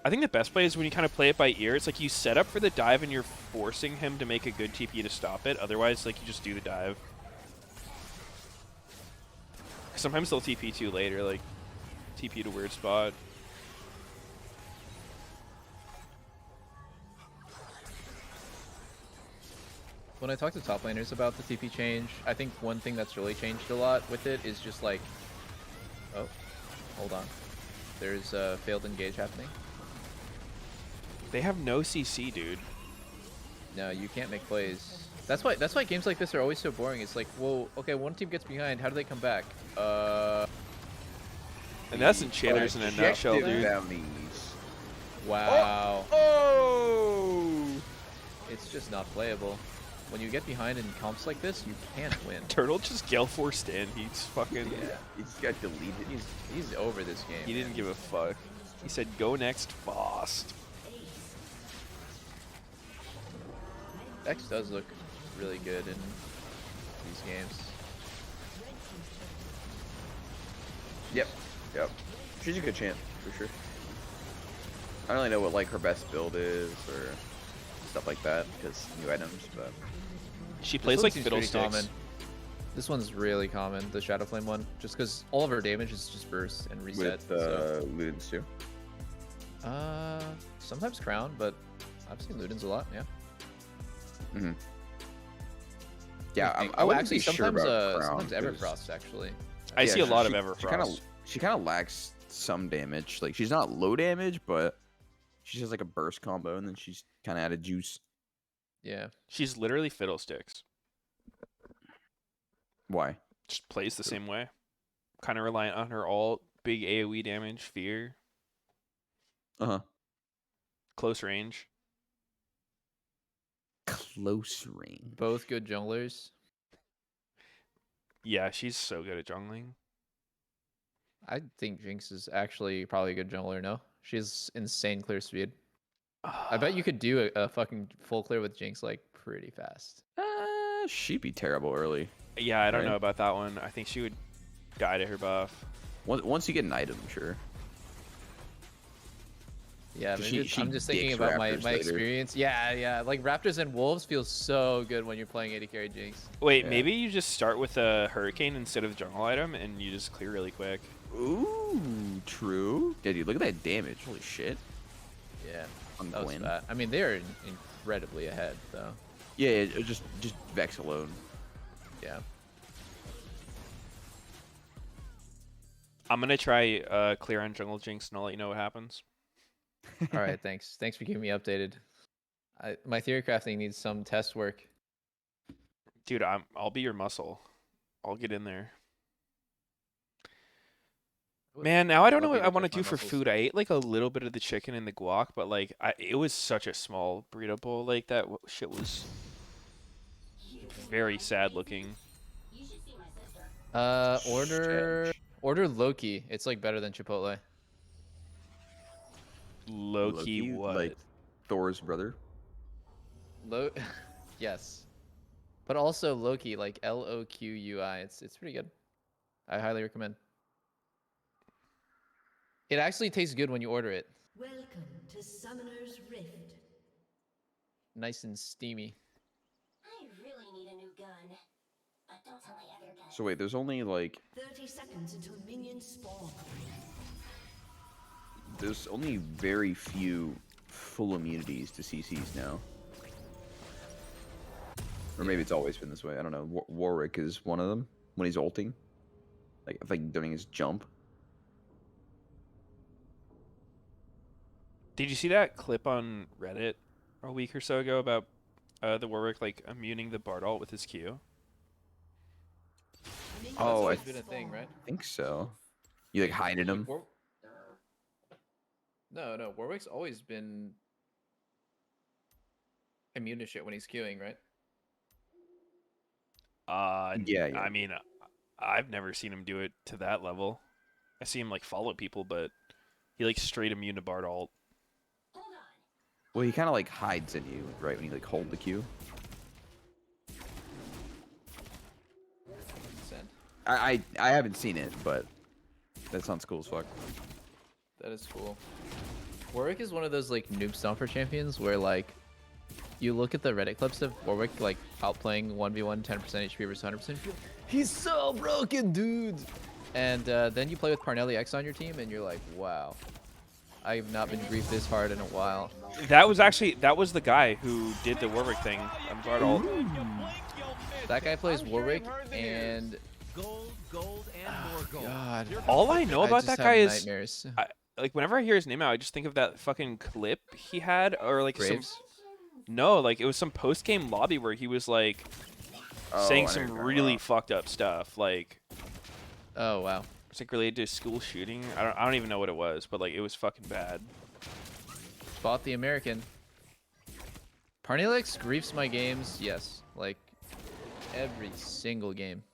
I think the best play is when you kind of play it by ear. It's like you set up for the dive and you're forcing him to make a good TP to stop it. Otherwise, like you just do the dive. Sometimes they'll TP too later, like TP to a weird spot. When I talk to top laners about the TP change, I think one thing that's really changed a lot with it is just like, oh, hold on, there's a failed engage happening. They have no CC, dude. No, you can't make plays. That's why games like this are always so boring. It's like, well, okay, one team gets behind, how do they come back? And that's enchanters in a nutshell, dude. Wow. Oh! It's just not playable. When you get behind in comps like this, you can't win. Turtle just Gale forced in. He's fucking. Yeah, he just got deleted. He's over this game. He didn't give a fuck. He said, "Go next, fast." X does look really good in these games. Yep. She's a good champ, for sure. I don't really know what like her best build is or stuff like that, because new items, but She This plays one like seems pretty fiddlesticks. common. This one's really common, the Shadow Flame one, just because all of her damage is just burst and reset. with Ludens too. Sometimes Crown, but I've seen Ludens a lot. Yeah. Mm-hmm. Yeah, I Oh, wouldn't actually, be sure sometimes about Crown, sometimes 'cause- Everfrost actually. I see a lot of She Everfrost. kind of lacks some damage. Like she's not low damage, but she has like a burst combo, and then she's kind of out of juice. Yeah. She's literally fiddlesticks. Why? Just plays the same way. Kind of reliant on her ult, big AoE damage, fear, Uh-huh. close range. Close range. Both good junglers. Yeah, she's so good at jungling. I think Jinx is actually probably a good jungler. No, she has insane clear speed. I bet you could do a fucking full clear with Jinx like pretty fast. She'd be terrible early. Yeah, I don't Right. know about that one. I think she would die to her buff. Once you get an item, sure. Yeah, She- maybe she I'm just thinking dicks about my Raptors later. experience. Yeah. Like Raptors and Wolves feels so good when you're playing AD carry Jinx. Wait, Yeah. maybe you just start with a hurricane instead of jungle item and you just clear really quick. Ooh, true. Yeah, dude, look at that damage. Holy shit. Yeah, On that was Gwen. fat. I mean, they're incredibly ahead though. Yeah, just Vex alone. Yeah. I'm gonna try clear on jungle Jinx and I'll let you know what happens. All right, thanks. Thanks for keeping me updated. My theory crafting needs some test work. Dude, I'll be your muscle. I'll get in there. Man, now I don't know Love what you I to want to touch my do for muscles. food. I ate like a little bit of the chicken and the guac, but like it was such a small burrito bowl. Like that shit was very sad looking. Order Loki. It's like better than Chipotle. Loki, what? Like Thor's brother. Yes. But also Loki, like Loqui. It's pretty good. I highly recommend. It actually tastes good when you order it. Welcome to Summoner's Rift. Nice and steamy. I really need a new gun. But don't tell my other gun. So wait, there's only like 30 seconds until minions spawn. there's only very few full immunities to CCs now. Or maybe it's always been this way. I don't know. Warwick is one of them when he's ulting. Like doing his jump. Did you see that clip on Reddit a week or so ago about the Warwick like immuning the Bardolt with his Q? That's Oh, I always been a thing, right? think so. You like hided him? No. Warwick's always been immune to shit when he's queuing, right? Yeah. I mean, I've never seen him do it to that level. I see him like follow people, but he like straight immune to Bardolt. Well, he kind of like hides in you, right, when you like hold the Q. Send. I haven't seen it, but that sounds cool as fuck. That is cool. Warwick is one of those like noob stomper champions where like you look at the Reddit clips of Warwick like outplaying 1v1 10% HP versus 100%. He's so broken, dude. And then you play with Parnelli X on your team, and you're like, wow, I have not been griefed this hard in a while. That was the guy who did the Warwick thing on Bardolt. That guy plays Warwick, and God, All I know I about just that have guy is nightmares. like whenever I hear his name out, I just think of that fucking clip he had, or like Graves. like it was some post game lobby where he was like saying some really fucked up stuff, like Oh wow. it's like related to school shooting. I don't even know what it was, but like it was fucking bad. Bought the American. Parnelix griefs my games, yes. Like every single game.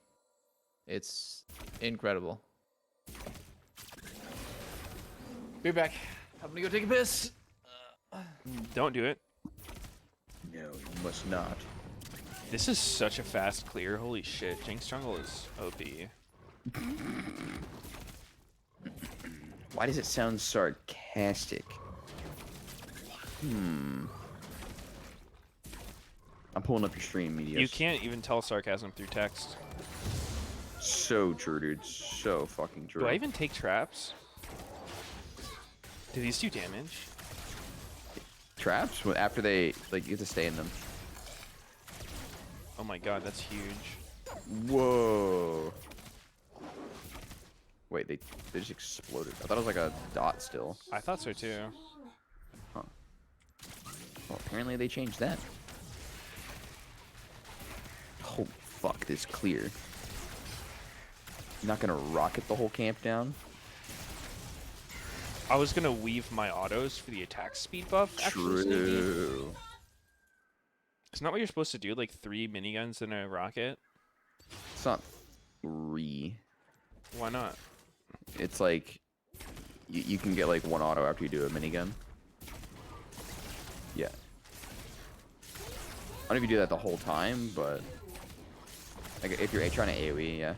It's incredible. Be back. I'm gonna go take a piss. Don't do it. No, you must not. This is such a fast clear. Holy shit. Jinx jungle is OP. Why does it sound sarcastic? I'm pulling up your stream, Meteos. You can't even tell sarcasm through text. So true, dude. So fucking true. Do I even take traps? Do these do damage? Traps? After they, like, you have to stay in them. Oh my god, that's huge. Whoa. Wait, they just exploded. I thought it was like a dot still. I thought so too. Huh. Well, apparently they changed that. Oh, fuck, this clear. You're not gonna rocket the whole camp down? I was gonna weave my autos for the attack speed buff. Actually, Sneaky. True. Isn't that what you're supposed to do? Like 3 miniguns in a rocket? It's not 3. Why not? It's like you can get like 1 auto after you do a minigun. Yeah. I don't know if you do that the whole time, but like if you're trying to AoE, yeah.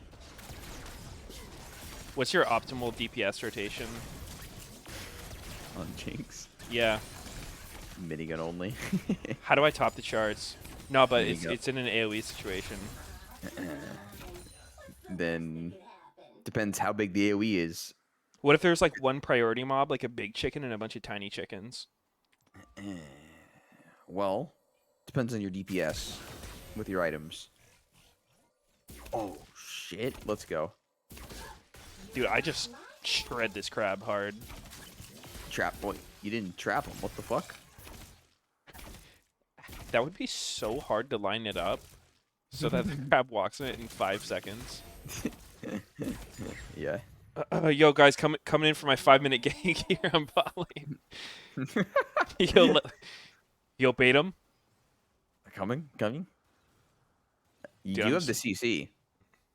What's your optimal DPS rotation? On Jinx. Yeah. Minigun only. How do I top the charts? No, but Minigun. it's in an AoE situation. Then depends how big the AoE is. What if there's like one priority mob, like a big chicken and a bunch of tiny chickens? Well, depends on your DPS with your items. Oh shit, let's go. Dude, I just shred this crab hard. Trap boy, you didn't trap him. What the fuck? That would be so hard to line it up so that the crab walks in it in 5 seconds. Yeah. Yo, guys, coming in for my 5-minute gank here on bot lane. Yo, bait him. Coming. You Dude, do I'm have the CC.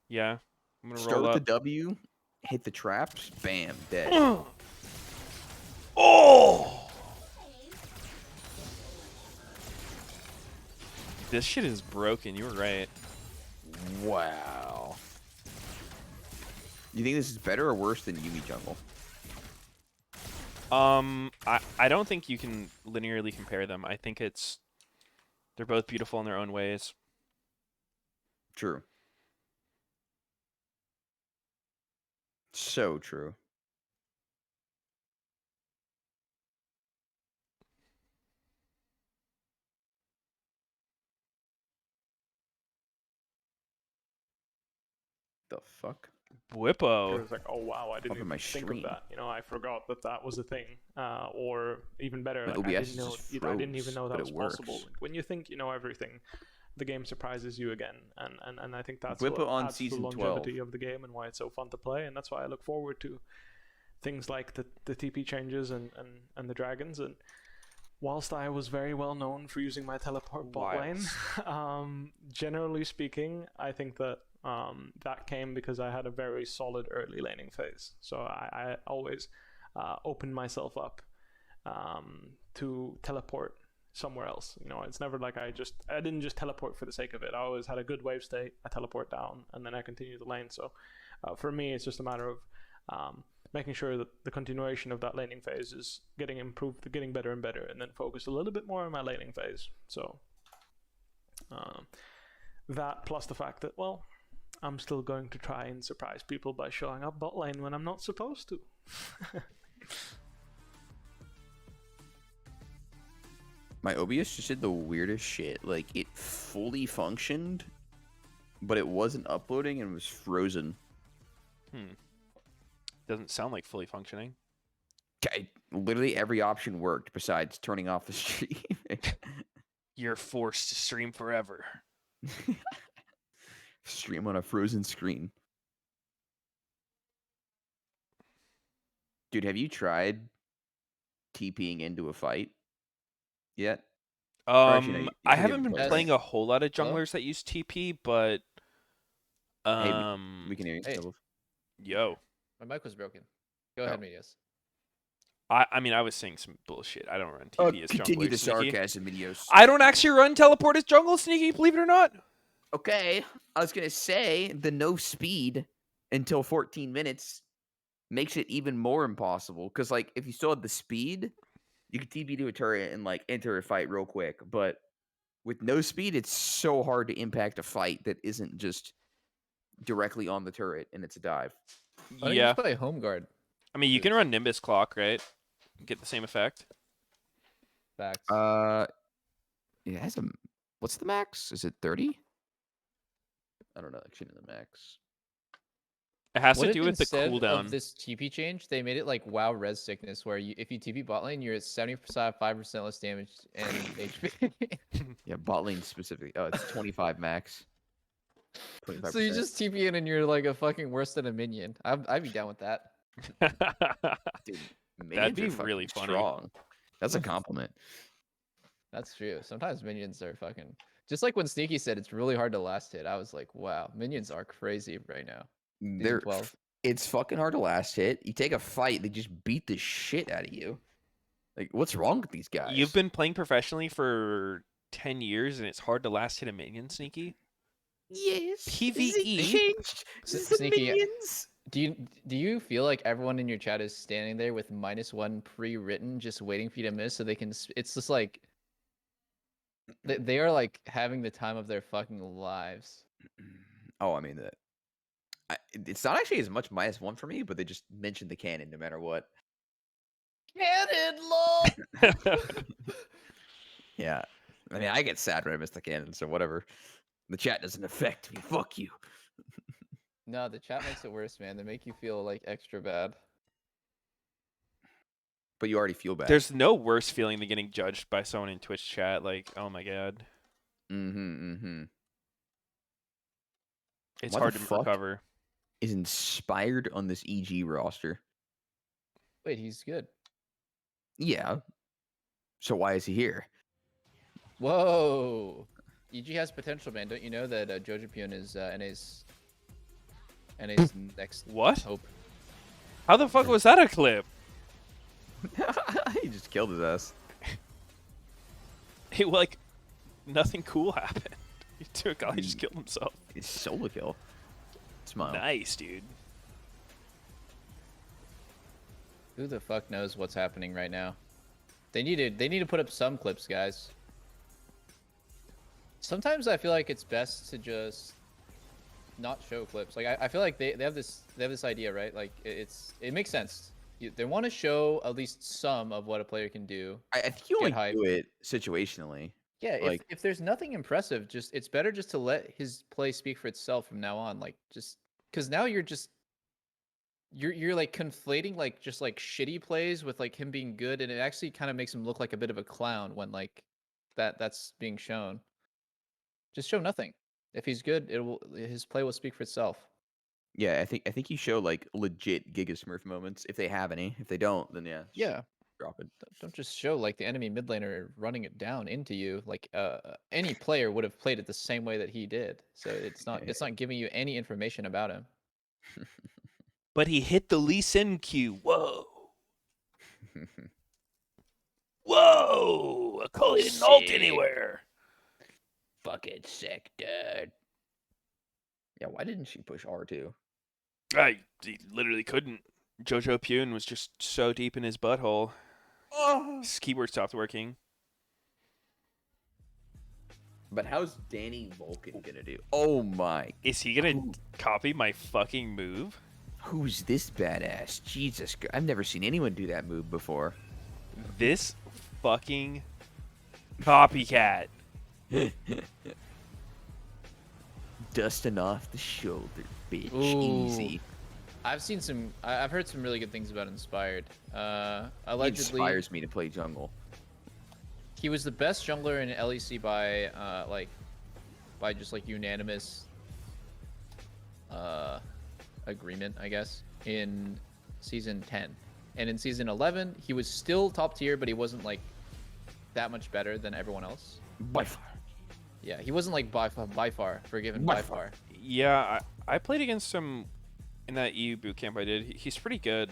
Yeah, I'm gonna Start roll with up. the W, hit the traps, bam, dead. Oh! This shit is broken. You were right. Wow. You think this is better or worse than Yuumi jungle? I don't think you can linearly compare them. I think they're both beautiful in their own ways. True. So true. The fuck? It Whippo. was like, oh wow, I didn't Up in even my think stream. of that. You know, I forgot that that was a thing. Or even better, My like I OBS didn't know, just I didn't even froze, know that but was it possible. works. Like, when you think you know everything, the game surprises you again, and I think that's Whippo what on adds to the season longevity 12. of the game and why it's so fun to play. And that's why I look forward to things like the TP changes and the dragons. And whilst I was very well known for using my teleport bot lane, generally speaking, I think that that came because I had a very solid early laning phase. So I always opened myself up to teleport somewhere else. You know, it's never like I didn't just teleport for the sake of it. I always had a good wave state, I teleport down, and then I continue the lane. So for me, it's just a matter of making sure that the continuation of that laning phase is getting improved, getting better and better, and then focus a little bit more on my laning phase. So that plus the fact that, well, I'm still going to try and surprise people by showing up bot lane when I'm not supposed to. My OBS just did the weirdest shit. Like, it fully functioned, but it wasn't uploading and was frozen. Doesn't sound like fully functioning. Literally every option worked besides turning off the stream. You're forced to stream forever. Stream on a frozen screen. Dude, have you tried TPing into a fight yet? actually, no, you I said you haven't haven't been played, playing right? a whole lot of Hello? junglers that use TP, but Hey, we can hear you. Hey. Double. yo, My mic was broken. Go ahead, Meteos. I mean, I was saying some bullshit. I don't run TP as Continue jungler, the Sneaky. sarcasm, Meteos. I don't actually run teleport as jungle, Sneaky, believe it or not. Okay, I was gonna say the no speed until 14 minutes makes it even more impossible. Because like, if you still had the speed, you could TP to a turret and like enter a fight real quick. But with no speed, it's so hard to impact a fight that isn't just directly on the turret and it's a dive. Why don't you Yeah, just play home guard? I mean, you can run Nimbus Clock, right? Get the same effect. Facts. It has a. What's the max? Is it 30? I don't know. Actually, the max. It has What to if do with the instead of cooldown. this TP change, they made it like WoW res sickness, where if you TP bot lane, you're at 75% less damage and HP. Yeah, bot lane specifically. Oh, it's 25 max. 25%. So you just TP in and you're like a fucking worse than a minion. I'd be down with that. Dude, That'd minions be are fucking really funny. strong. That's a compliment. That's true. Sometimes minions are fucking. Just like when Sneaky said it's really hard to last hit, I was like, wow, minions are crazy right now. They're 12. It's fucking hard to last hit. You take a fight, they just beat the shit out of you. Like, what's wrong with these guys? You've been playing professionally for 10 years, and it's hard to last hit a minion, Sneaky? yes. PvE? Changed. Sneaky. Minions. Do you feel like everyone in your chat is standing there with -1 pre-written, just waiting for you to miss so they can? It's just like they are like having the time of their fucking lives. Oh, I mean that. It's not actually as much -1 for me, but they just mentioned the cannon no matter what. Cannon, lol. Yeah, I mean I get sad when I miss the cannon, so whatever. The chat doesn't affect me. Fuck you. No, the chat makes it worse, man. They make you feel like extra bad. But you already feel bad. There's no worse feeling than getting judged by someone in Twitch chat. Like, oh my god. It's What hard the to fuck recover. is inspired on this EG roster? Wait, he's good. Yeah. So why is he here? Whoa. EG has potential, man. Don't you know that Jojopion is NA's next What? hope? How the fuck was that a clip? He just killed his ass. It, like, nothing cool happened. A guy just killed himself. It's solo kill. Smile. Nice, dude. Who the fuck knows what's happening right now? They need to put up some clips, guys. Sometimes I feel like it's best to just not show clips. Like I feel like they have this idea, right? Like it makes sense. They want to show at least some of what a player can do. I think you only hype. do it situationally. Yeah, Like- if there's nothing impressive, it's better just to let his play speak for itself from now on. Like just because now you're just you're like conflating like just like shitty plays with like him being good, and it actually kind of makes him look like a bit of a clown when like that's being shown. Just show nothing. If he's good, his play will speak for itself. Yeah, I think you show like legit Giga Smurf moments if they have any. If they don't, then yeah, just Yeah, drop it. don't just show like the enemy mid laner running it down into you. Like any player would have played it the same way that he did. So it's not giving you any information about him. But he hit the Lee Sin Q. Whoa. Whoa! Akali didn't ult anywhere. Fucking sick, dude. Yeah, why didn't she push R2? He literally couldn't. Jojo Pune was just so deep in his butthole. Oh. His keyboard stopped working. But how's Danny Vulcan gonna do? Oh my. Is he gonna copy my fucking move? Who's this badass? Jesus, I've never seen anyone do that move before. This fucking copycat. Dusting off the shoulder, bitch. Ooh. Easy. I've heard some really good things about Inspired. He Allegedly, inspires me to play jungle. he was the best jungler in LEC by just like unanimous agreement, I guess, in season 10. And in season 11, he was still top tier, but he wasn't like that much better than everyone else. By far. Yeah, he wasn't like by far forgiven By by far. far. Yeah, I played against him in that EU boot camp I did. He's pretty good.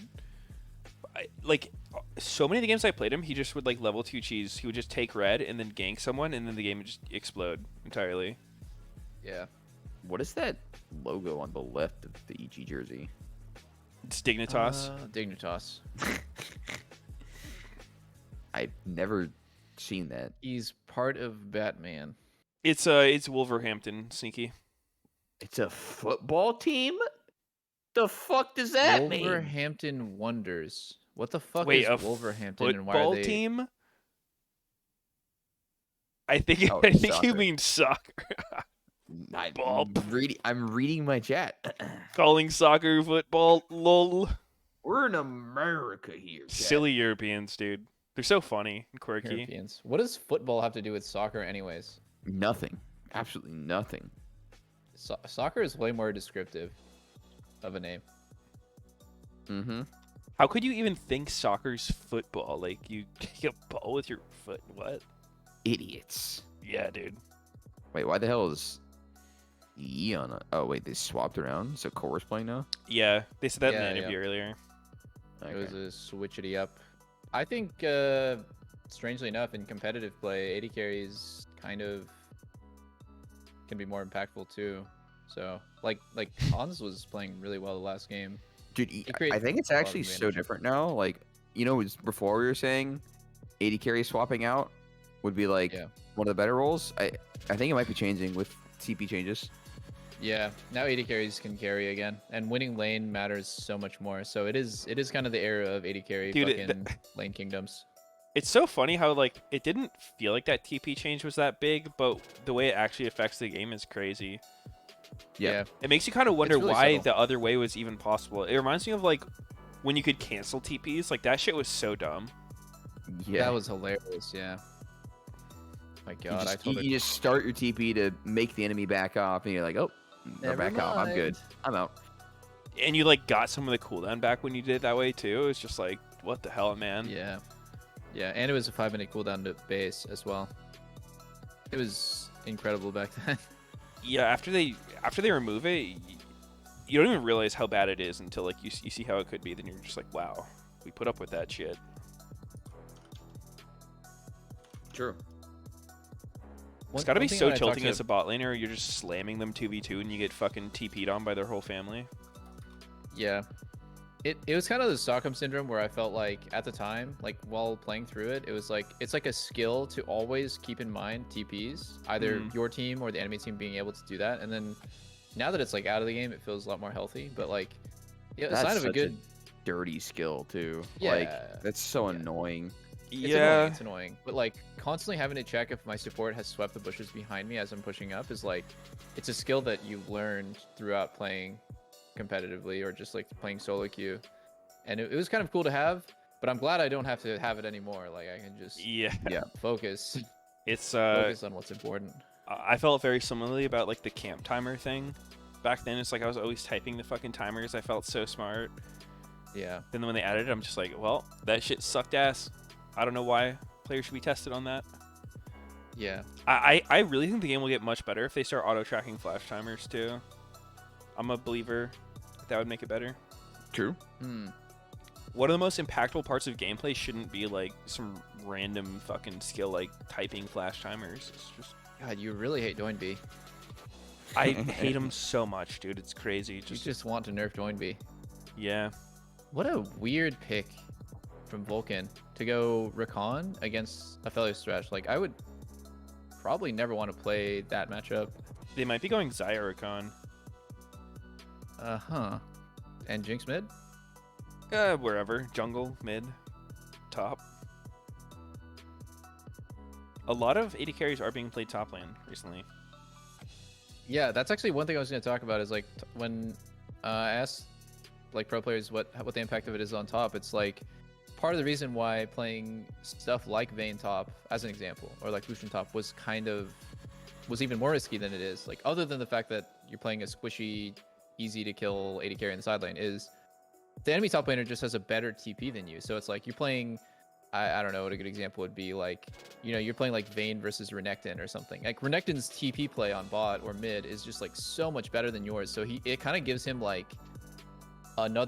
Like, so many of the games I played him, he just would like level 2 cheese. He would just take red and then gank someone, and then the game would just explode entirely. Yeah. What is that logo on the left of the EG jersey? It's Dignitas. Dignitas. I've never seen that. He's part of Batman. It's Wolverhampton, sneaky. It's a football team? The fuck does that mean? Wolverhampton Wonders. What the fuck Wait, a is Wolverhampton and why are football they... team? I think Oh, I think you soccer. mean soccer. I'm reading my chat. Calling soccer football, lol. We're in America here, chat. Silly Europeans, dude. They're so funny and quirky. Europeans. What does football have to do with soccer anyways? Nothing. Absolutely nothing. Soccer is way more descriptive of a name. Mm-hmm. How could you even think soccer's football? Like, you kick a ball with your foot? What? Idiots. Yeah, dude. Wait, why the hell is E on a... Oh, wait, they swapped around? So Core's playing now? Yeah, they said that in Yeah, the interview yeah. earlier. It was a switchity up. I think, strangely enough, in competitive play, AD carries kind of can be more impactful too. So, like Hans was playing really well the last game. Dude, He I creates think it's a lot of actually so advantage. different now. Like, you know, before we were saying AD carry swapping out would be like Yeah. one of the better roles. I think it might be changing with TP changes. Yeah, now AD carries can carry again, and winning lane matters so much more. So it is kind of the era of AD carry Dude, fucking lane kingdoms. It's so funny how, like, it didn't feel like that TP change was that big, but the way it actually affects the game is crazy. Yeah. It makes you kind of wonder really why subtle. the other way was even possible. It reminds me of, like, when you could cancel TPs. Like, that shit was so dumb. Yeah. That was hilarious. Yeah. My God, I told you just start your TP to make the enemy back off, and you're like, oh, they're Never back off. I'm good. mind. I'm out. And you, like, got some of the cooldown back when you did it that way, too. It's just like, what the hell, man? Yeah. Yeah, and it was a 5-minute cooldown to base as well. It was incredible back then. Yeah, after they remove it, you don't even realize how bad it is until, like, you see how it could be. Then you're just like, wow, we put up with that shit. True. It's got to be so tilting as a bot laner. You're just slamming them 2v2 and you get fucking TP'd on by their whole family. Yeah. It was kind of the Stockholm syndrome where I felt like at the time, like while playing through it, it was like it's like a skill to always keep in mind TPs, either your team or the enemy team being able to do that. And then now that it's like out of the game, it feels a lot more healthy. But like, yeah, a sign of a good dirty skill too. Yeah. Like that's so annoying. It's annoying, it's annoying. But like constantly having to check if my support has swept the bushes behind me as I'm pushing up is like it's a skill that you've learned throughout playing competitively or just like playing solo queue, and it was kind of cool to have. But I'm glad I don't have to have it anymore. Like I can just Yeah. focus It's focus on what's important. I felt very similarly about like the camp timer thing. Back then, it's like I was always typing the fucking timers. I felt so smart. Yeah. Then when they added it, I'm just like, well, that shit sucked ass. I don't know why players should be tested on that. Yeah. I really think the game will get much better if they start auto-tracking flash timers too. I'm a believer that would make it better. True. One of the most impactful parts of gameplay shouldn't be like some random fucking skill like typing flash timers. It's just God, you really hate Doinby. I hate him so much, dude. It's crazy. You just want to nerf Doinby. Yeah. What a weird pick from Vulcan to go Rakan against Aphelios Thresh. Like, I would probably never want to play that matchup. They might be going Xayah Rakan. Uh-huh. And Jinx mid? Wherever. Jungle, mid, top. A lot of AD carries are being played top lane recently. Yeah, that's actually one thing I was going to talk about is like when I asked like pro players what the impact of it is on top, it's like part of the reason why playing stuff like Vayne top as an example or like Lucian top was even more risky than it is. Like other than the fact that you're playing a squishy, easy to kill AD carry in the side lane, is the enemy top laner just has a better TP than you. So it's like you're playing, I don't know what a good example would be, like, you know, you're playing like Vayne versus Renekton or something. Like Renekton's TP play on bot or mid is just like so much better than yours. So it kind of gives him like an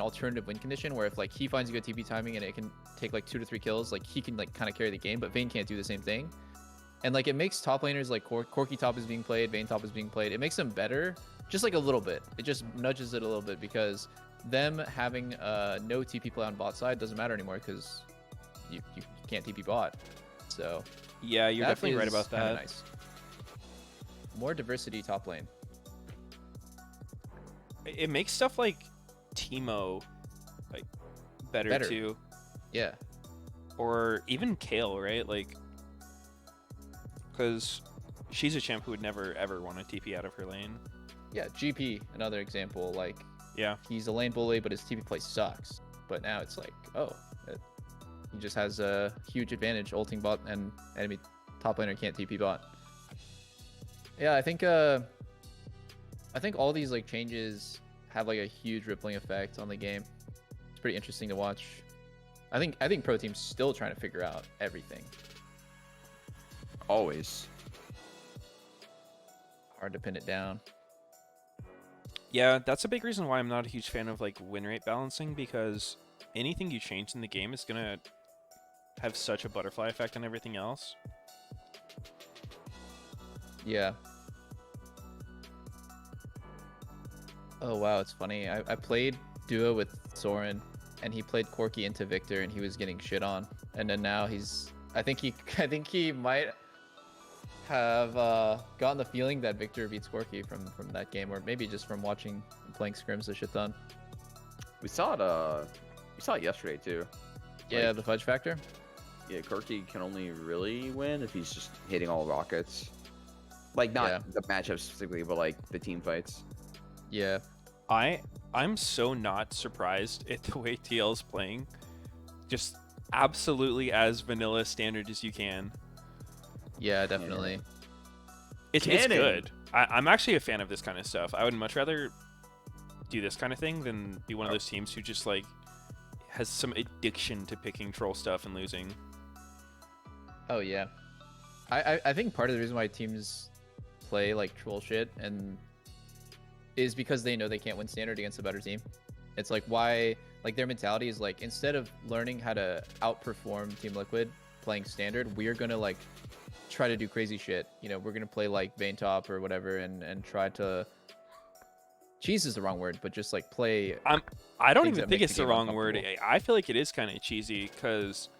alternative win condition where if like he finds a good TP timing and it can take like 2 to 3 kills, like he can like kind of carry the game, but Vayne can't do the same thing. And like it makes top laners like Corki top is being played, Vayne top is being played. It makes them better just like a little bit. It just nudges it a little bit because them having no TP play on bot side doesn't matter anymore because you can't TP bot. So yeah, you're definitely right about that. Nice. More diversity top lane. It makes stuff like Teemo like better too. Yeah. Or even Kale, right? Like, because she's a champ who would never ever want to TP out of her lane. Yeah, GP, another example. Like, yeah, he's a lane bully, but his TP play sucks. But now it's like, he just has a huge advantage ulting bot and enemy top laner can't TP bot. Yeah, I think all these like changes have like a huge rippling effect on the game. It's pretty interesting to watch. I think pro team's still trying to figure out everything. Always. Hard to pin it down. Yeah, that's a big reason why I'm not a huge fan of like win rate balancing, because anything you change in the game is gonna have such a butterfly effect on everything else. Yeah. Oh wow, it's funny. I played duo with Soren, and he played Corki into Victor, and he was getting shit on. And then now I think he might have gotten the feeling that Victor beats Corki from that game, or maybe just from watching and playing scrims a shit ton. We saw it yesterday too. Yeah, Like, the fudge factor. Yeah, Corki can only really win if he's just hitting all rockets. Like not the matchup specifically, but like the team fights. Yeah. I'm so not surprised at the way TL's playing. Just absolutely as vanilla standard as you can. Yeah, definitely. It's good. I'm actually a fan of this kind of stuff. I would much rather do this kind of thing than be one of those teams who just like has some addiction to picking troll stuff and losing. Oh yeah. I think part of the reason why teams play like troll shit and is because they know they can't win standard against a better team. It's like why, like their mentality is like, instead of learning how to outperform Team Liquid playing standard, we're gonna like try to do crazy shit. You know, we're gonna play like Vayne top or whatever and try to, cheese is the wrong word, but just like play. I don't even think it's the wrong word. I feel like it is kind of cheesy because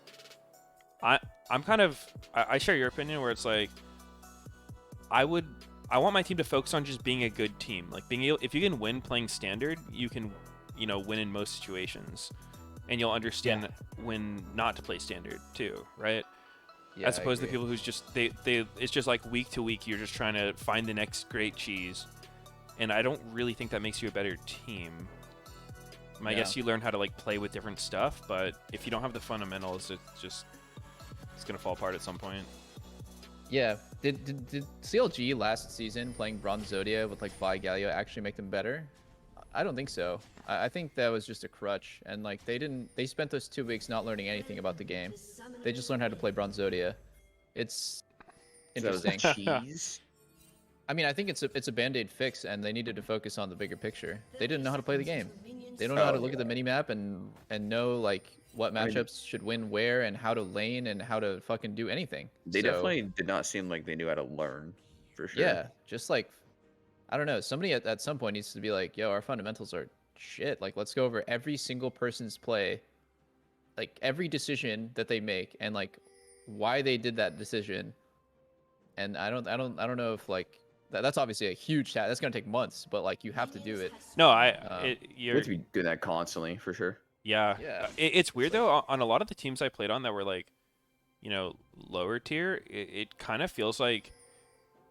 I'm kind of, I share your opinion where it's like, I want my team to focus on just being a good team. Like being able, if you can win playing standard, you can, you know, win in most situations, and you'll understand when not to play standard too, right? Yeah, as opposed to people who's just it's just like week to week you're just trying to find the next great cheese, and I don't really think that makes you a better team. I Yeah. guess you learn how to like play with different stuff, but if you don't have the fundamentals, it's gonna fall apart at some point. Yeah. Did CLG last season playing Bronze Zodia with like Vi Galio actually make them better? I don't think so. I think that was just a crutch, and like they spent those 2 weeks not learning anything about the game. They just learned how to play Bronze Zodia. It's So that was interesting. cheese. I mean, I think it's a band-aid fix, and they needed to focus on the bigger picture. They didn't know how to play the game. They don't know how to look at the mini-map and know like what I mean, matchups should win where and how to lane and how to fucking do anything. They So, definitely did not seem like they knew how to learn, for sure. yeah, just like I don't know. Somebody at some point needs to be like, yo, our fundamentals are shit. Like, let's go over every single person's play, like every decision that they make, and like why they did that decision. And I don't know if like that's obviously a huge task. That's gonna take months, but like you have to do it. No, You you're have to be doing that constantly, for sure. yeah. Yeah. It's weird though. On a lot of the teams I played on that were like, lower tier, it kind of feels like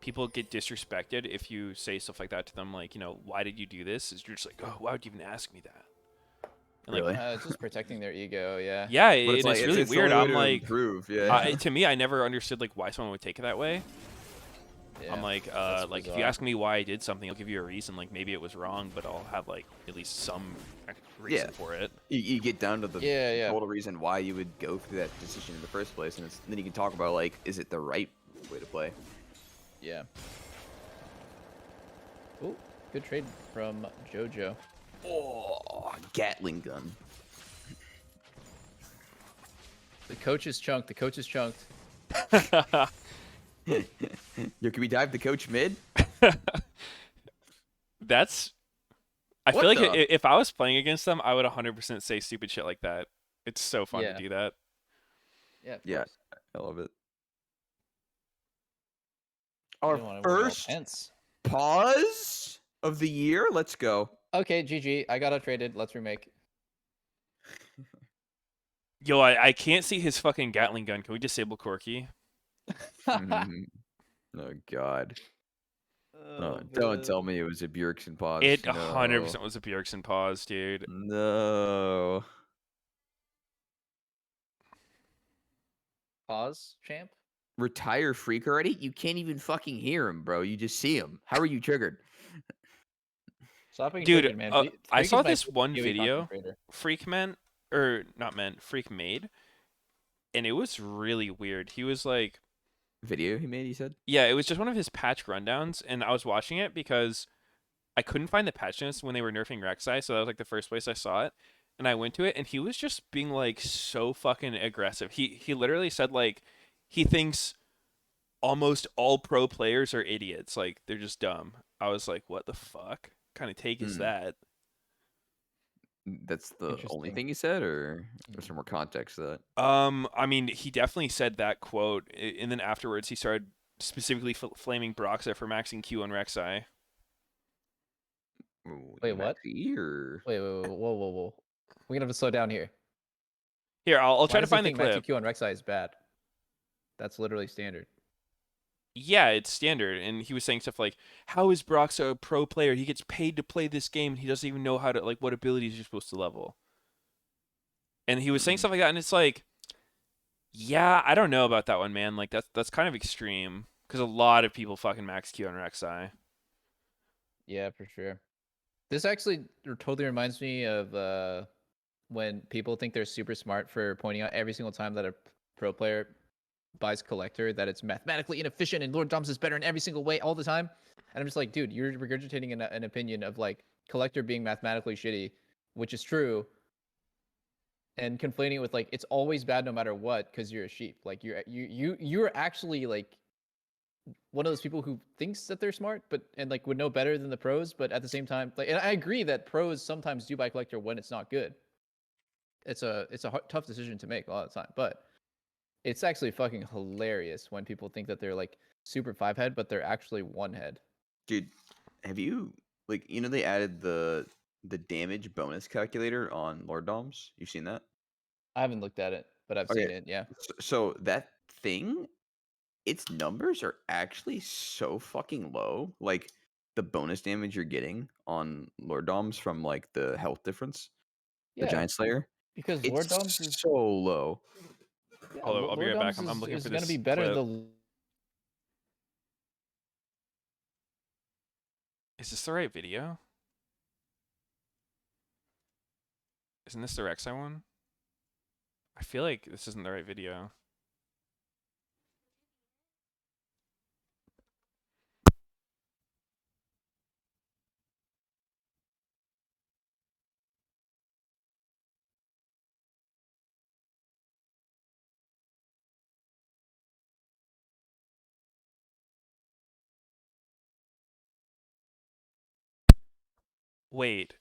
people get disrespected if you say stuff like that to them. Like, why did you do this? You're just like, oh, why would you even ask me that? And Really? It's just protecting their ego. Yeah. Yeah, But it's like, really it's the weird. only way I'm to like, improve, yeah. to me, I never understood like why someone would take it that way. Yeah. I'm like, That's like if you bizarre. ask me why I did something, I'll give you a reason. Like maybe it was wrong, but I'll have like at least some reason Yeah. for it. You get down to the Yeah. total reason why you would go through that decision in the first place, and then you can talk about like, is it the right way to play? Yeah. Oh, good trade from JoJo. Oh, Gatling gun. The coach is chunked. The coach is chunked. Yo, can we dive the coach mid? That's. I What feel like the- if I was playing against them, I would 100% say stupid shit like that. It's so fun Yeah. to do that. Yeah. Of Yeah. course. I love it. You Our don't wanna worry about first tense. pause of the year. Let's go. Okay, GG. I got traded. Let's remake. Yo, I can't see his fucking Gatling gun. Can we disable Corky? Mhm. Oh God. No, don't tell me it was a Bjergsen pause. It no. 100% was a Bjergsen pause, dude. No. Pause, champ. Retire Freak already? You can't even fucking hear him, bro. You just see him. How are you triggered? Stop being Dude, triggered, man. I Freak saw is my this one PoE video. content creator. Freak made, and it was really weird. He was like, Video he made, he said? yeah, it was just one of his patch rundowns, and I was watching it because I couldn't find the patch notes when they were nerfing Rek'Sai, so that was like the first place I saw it. And I went to it, and he was just being like so fucking aggressive. He literally said like he thinks almost all pro players are idiots, like they're just dumb. I was like, what the fuck kind of take is that? That's the only Interesting. thing he said, or was there more context to that? I mean, he definitely said that quote, and then afterwards he started specifically flaming Broxa for maxing Q on Rek'Sai. Ooh, Wait, what? Maxi, or... Wait, whoa. We're gonna have to slow down here. Here, I'll try Why to does he find the think clip. Maxi Q on Rek'Sai is bad? That's literally standard. Yeah, it's standard. And he was saying stuff like, how is Broxa a pro player? He gets paid to play this game, and he doesn't even know how to, like, what abilities you're supposed to level. And he was saying stuff like that, and it's like, yeah, I don't know about that one, man. Like, that's kind of extreme, because a lot of people fucking max Q on Rek'Sai. Yeah, for sure. This actually totally reminds me of when people think they're super smart for pointing out every single time that a pro player buys Collector that it's mathematically inefficient and Lord Doms is better in every single way all the time. And I'm just like, dude, you're regurgitating an opinion of like Collector being mathematically shitty, which is true, and conflating it with like it's always bad no matter what because you're a sheep. Like you're actually like one of those people who thinks that they're smart and like would know better than the pros, but at the same time, like, and I agree that pros sometimes do buy Collector when it's not good. It's a tough decision to make a lot of the time, but it's actually fucking hilarious when people think that they're like super 5-head, but they're actually 1-head. Dude, have you, like, they added the damage bonus calculator on Lord Doms? You've seen that? I haven't looked at it, but I've seen it. Yeah. So that thing, its numbers are actually so fucking low. Like, the bonus damage you're getting on Lord Doms from like the health difference, the Yeah, Giant Slayer, because it's Lord Doms is so low. yeah, Hold on, I'll be Lord right back. Doms I'm looking is for gonna this be better clip. the Is this the right video? Isn't this the Rek'Sai one? I feel like this isn't the right video. Wait.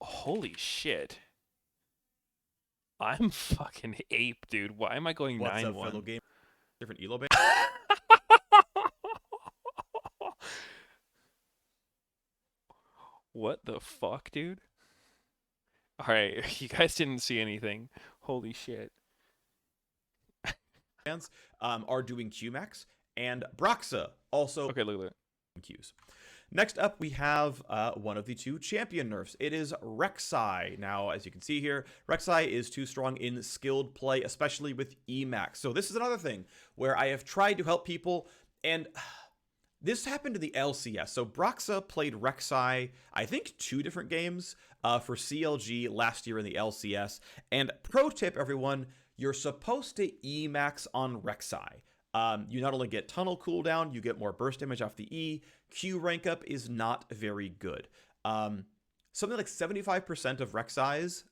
Holy shit. I'm fucking ape, dude. Why am I going 9-1? What's up, fellow game? Different elo band. What the fuck, dude? Alright, you guys didn't see anything. Holy shit. Bands are doing QMax, and Broxa also Okay, look at that. Qs. Next up, we have one of the two champion nerfs. It is Rek'Sai. Now, as you can see here, Rek'Sai is too strong in skilled play, especially with Emax. So this is another thing where I have tried to help people, and this happened to the LCS. So Broxa played Rek'Sai, I think 2 different games for CLG last year in the LCS. And pro tip, everyone, you're supposed to Emax on Rek'Sai. You not only get tunnel cooldown, you get more burst damage off the E. Q rank up is not very good. Something like 75% of Rek'Sais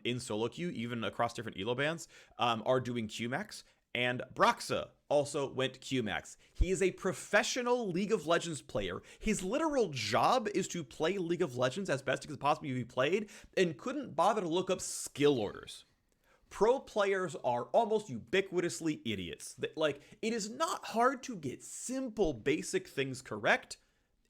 in solo queue, even across different elo bands, are doing Qmax. And Broxa also went Qmax. He is a professional League of Legends player. His literal job is to play League of Legends as best as can possibly be played, and couldn't bother to look up skill orders. Pro players are almost ubiquitously idiots. Like, it is not hard to get simple, basic things correct,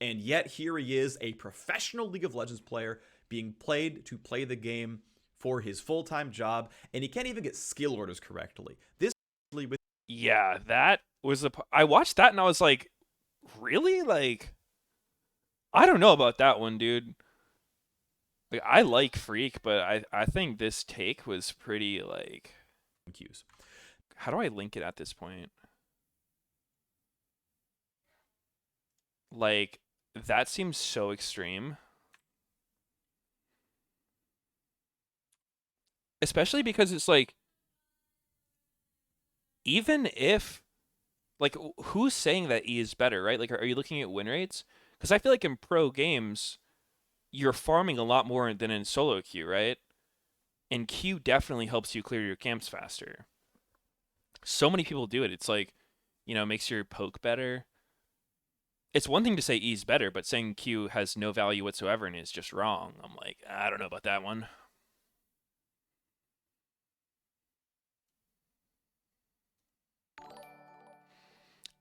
and yet here he is, a professional League of Legends player, being paid to play the game for his full-time job, and he can't even get skill orders correctly. This with Yeah, that was I watched that and I was like, really? Like, I don't know about that one, dude. Like, I like Freak, but I think this take was pretty, like... Qs. How do I link it at this point? Like, that seems so extreme. Especially because it's like, even if, like, who's saying that E is better, right? Like, are you looking at win rates? Because I feel like in pro games, you're farming a lot more than in solo queue, right? And Q definitely helps you clear your camps faster. So many people do it. It's like, you know, makes your poke better. It's one thing to say E's better, but saying Q has no value whatsoever and is just wrong. I'm like, I don't know about that one.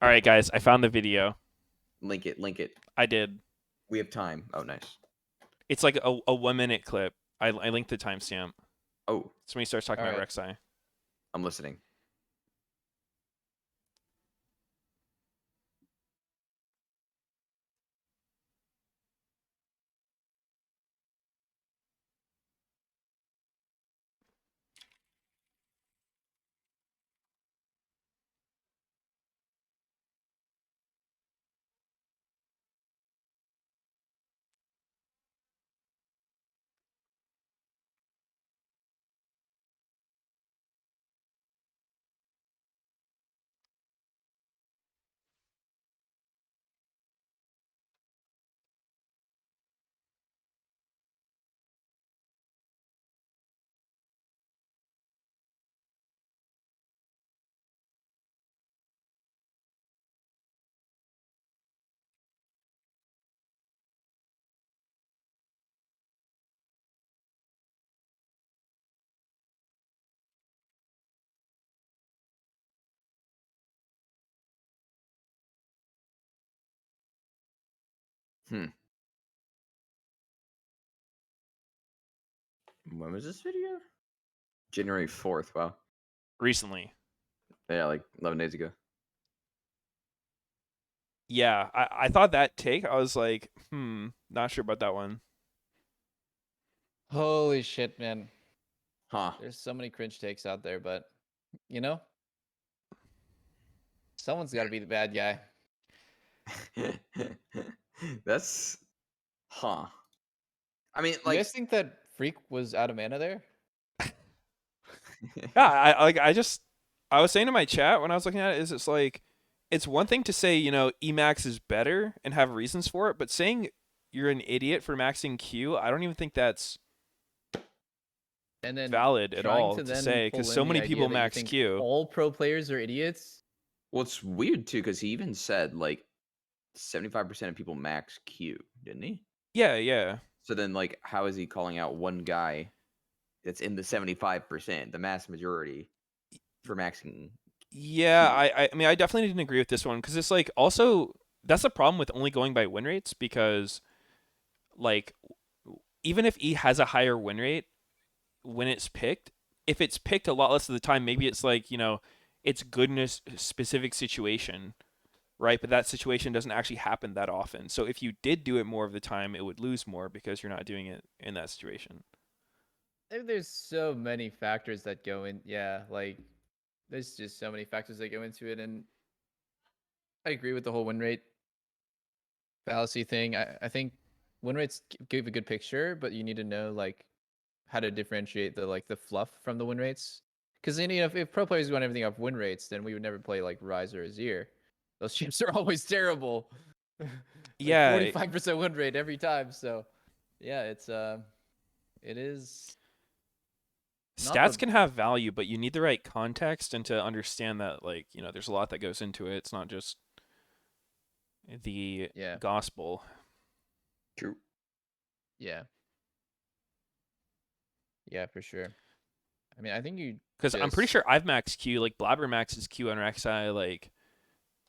All right, guys, I found the video. Link it. Link it. I did. We have time. Oh, nice. It's like a 1 minute clip. I linked the timestamp. Oh, It's when he starts talking All about right. Rek'Sai. I'm listening. When was this video? January 4th. Wow. Recently. Yeah, like 11 days ago. Yeah, I thought that take. I was like, not sure about that one. Holy shit, man. Huh. There's so many cringe takes out there, but you know, someone's got to be the bad guy. That's huh. I mean, You like, guys think that Freak was out of mana there? Yeah, I was saying to my chat when I was looking at it, is it's like, it's one thing to say, Emax is better and have reasons for it, but saying you're an idiot for maxing Q, I don't even think that's And then valid at trying all to to then say, pull because in so the many idea people that you max think Q. all pro players are idiots. well, it's weird too because he even said like 75% of people max Q, didn't he? Yeah, yeah. So then, like, how is he calling out one guy that's in the 75%, the mass majority, for maxing? Yeah, Q? I mean, I definitely didn't agree with this one because it's like, also, that's the problem with only going by win rates, because like, even if E has a higher win rate when it's picked, if it's picked a lot less of the time, maybe it's like, it's good in a specific situation, right? But that situation doesn't actually happen that often. So if you did do it more of the time, it would lose more because you're not doing it in that situation. There's so many factors that go in. Yeah, like there's just so many factors that go into it, and I agree with the whole win rate fallacy thing. I think win rates give a good picture, but you need to know like how to differentiate the fluff from the win rates. Because then, if pro players want everything off win rates, then we would never play like Rise or Azir. Those chips are always terrible. Like Yeah, 45% win rate every time. So yeah, it is not stats the can have value, but you need the right context and to understand that, like, there's a lot that goes into it. It's not just the yeah. gospel. True. Yeah. Yeah, for sure. I mean, I think you Because I'm pretty just sure I've maxed Q, like Blabber maxes Q on Rek'Sai, like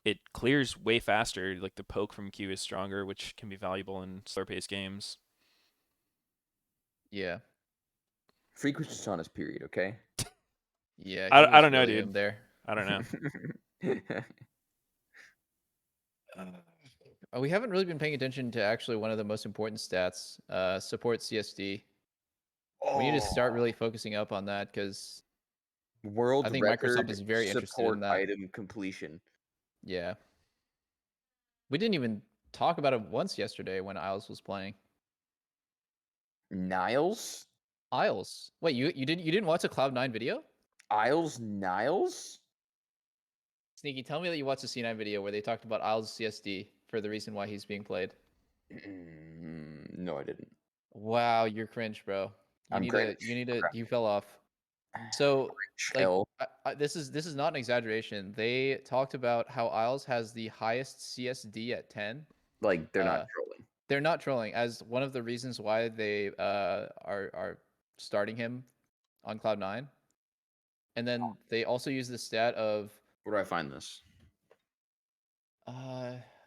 it clears way faster. Like the poke from Q is stronger, which can be valuable in slower paced games. yeah. Freak was just on his period, okay? Yeah, he I was don't know, really dude. in there. I don't know. We haven't really been paying attention to actually one of the most important stats, support CSD. We need to start really focusing up on that because World I think record Microsoft is very interested in support that. item completion. Yeah. We didn't even talk about it once yesterday when Isles was playing. Niles? Isles. Wait, you didn't watch a Cloud9 video? Isles Niles? Sneaky, tell me that you watched a C9 video where they talked about Isles CSD for the reason why he's being played. No, I didn't. Wow, you're cringe, bro. You fell off. So like Hell. this is not an exaggeration. They talked about how Isles has the highest CSD at 10. Like, they're not trolling. They're not trolling as one of the reasons why they are starting him on Cloud9. And then they also use the stat of Where do I find this?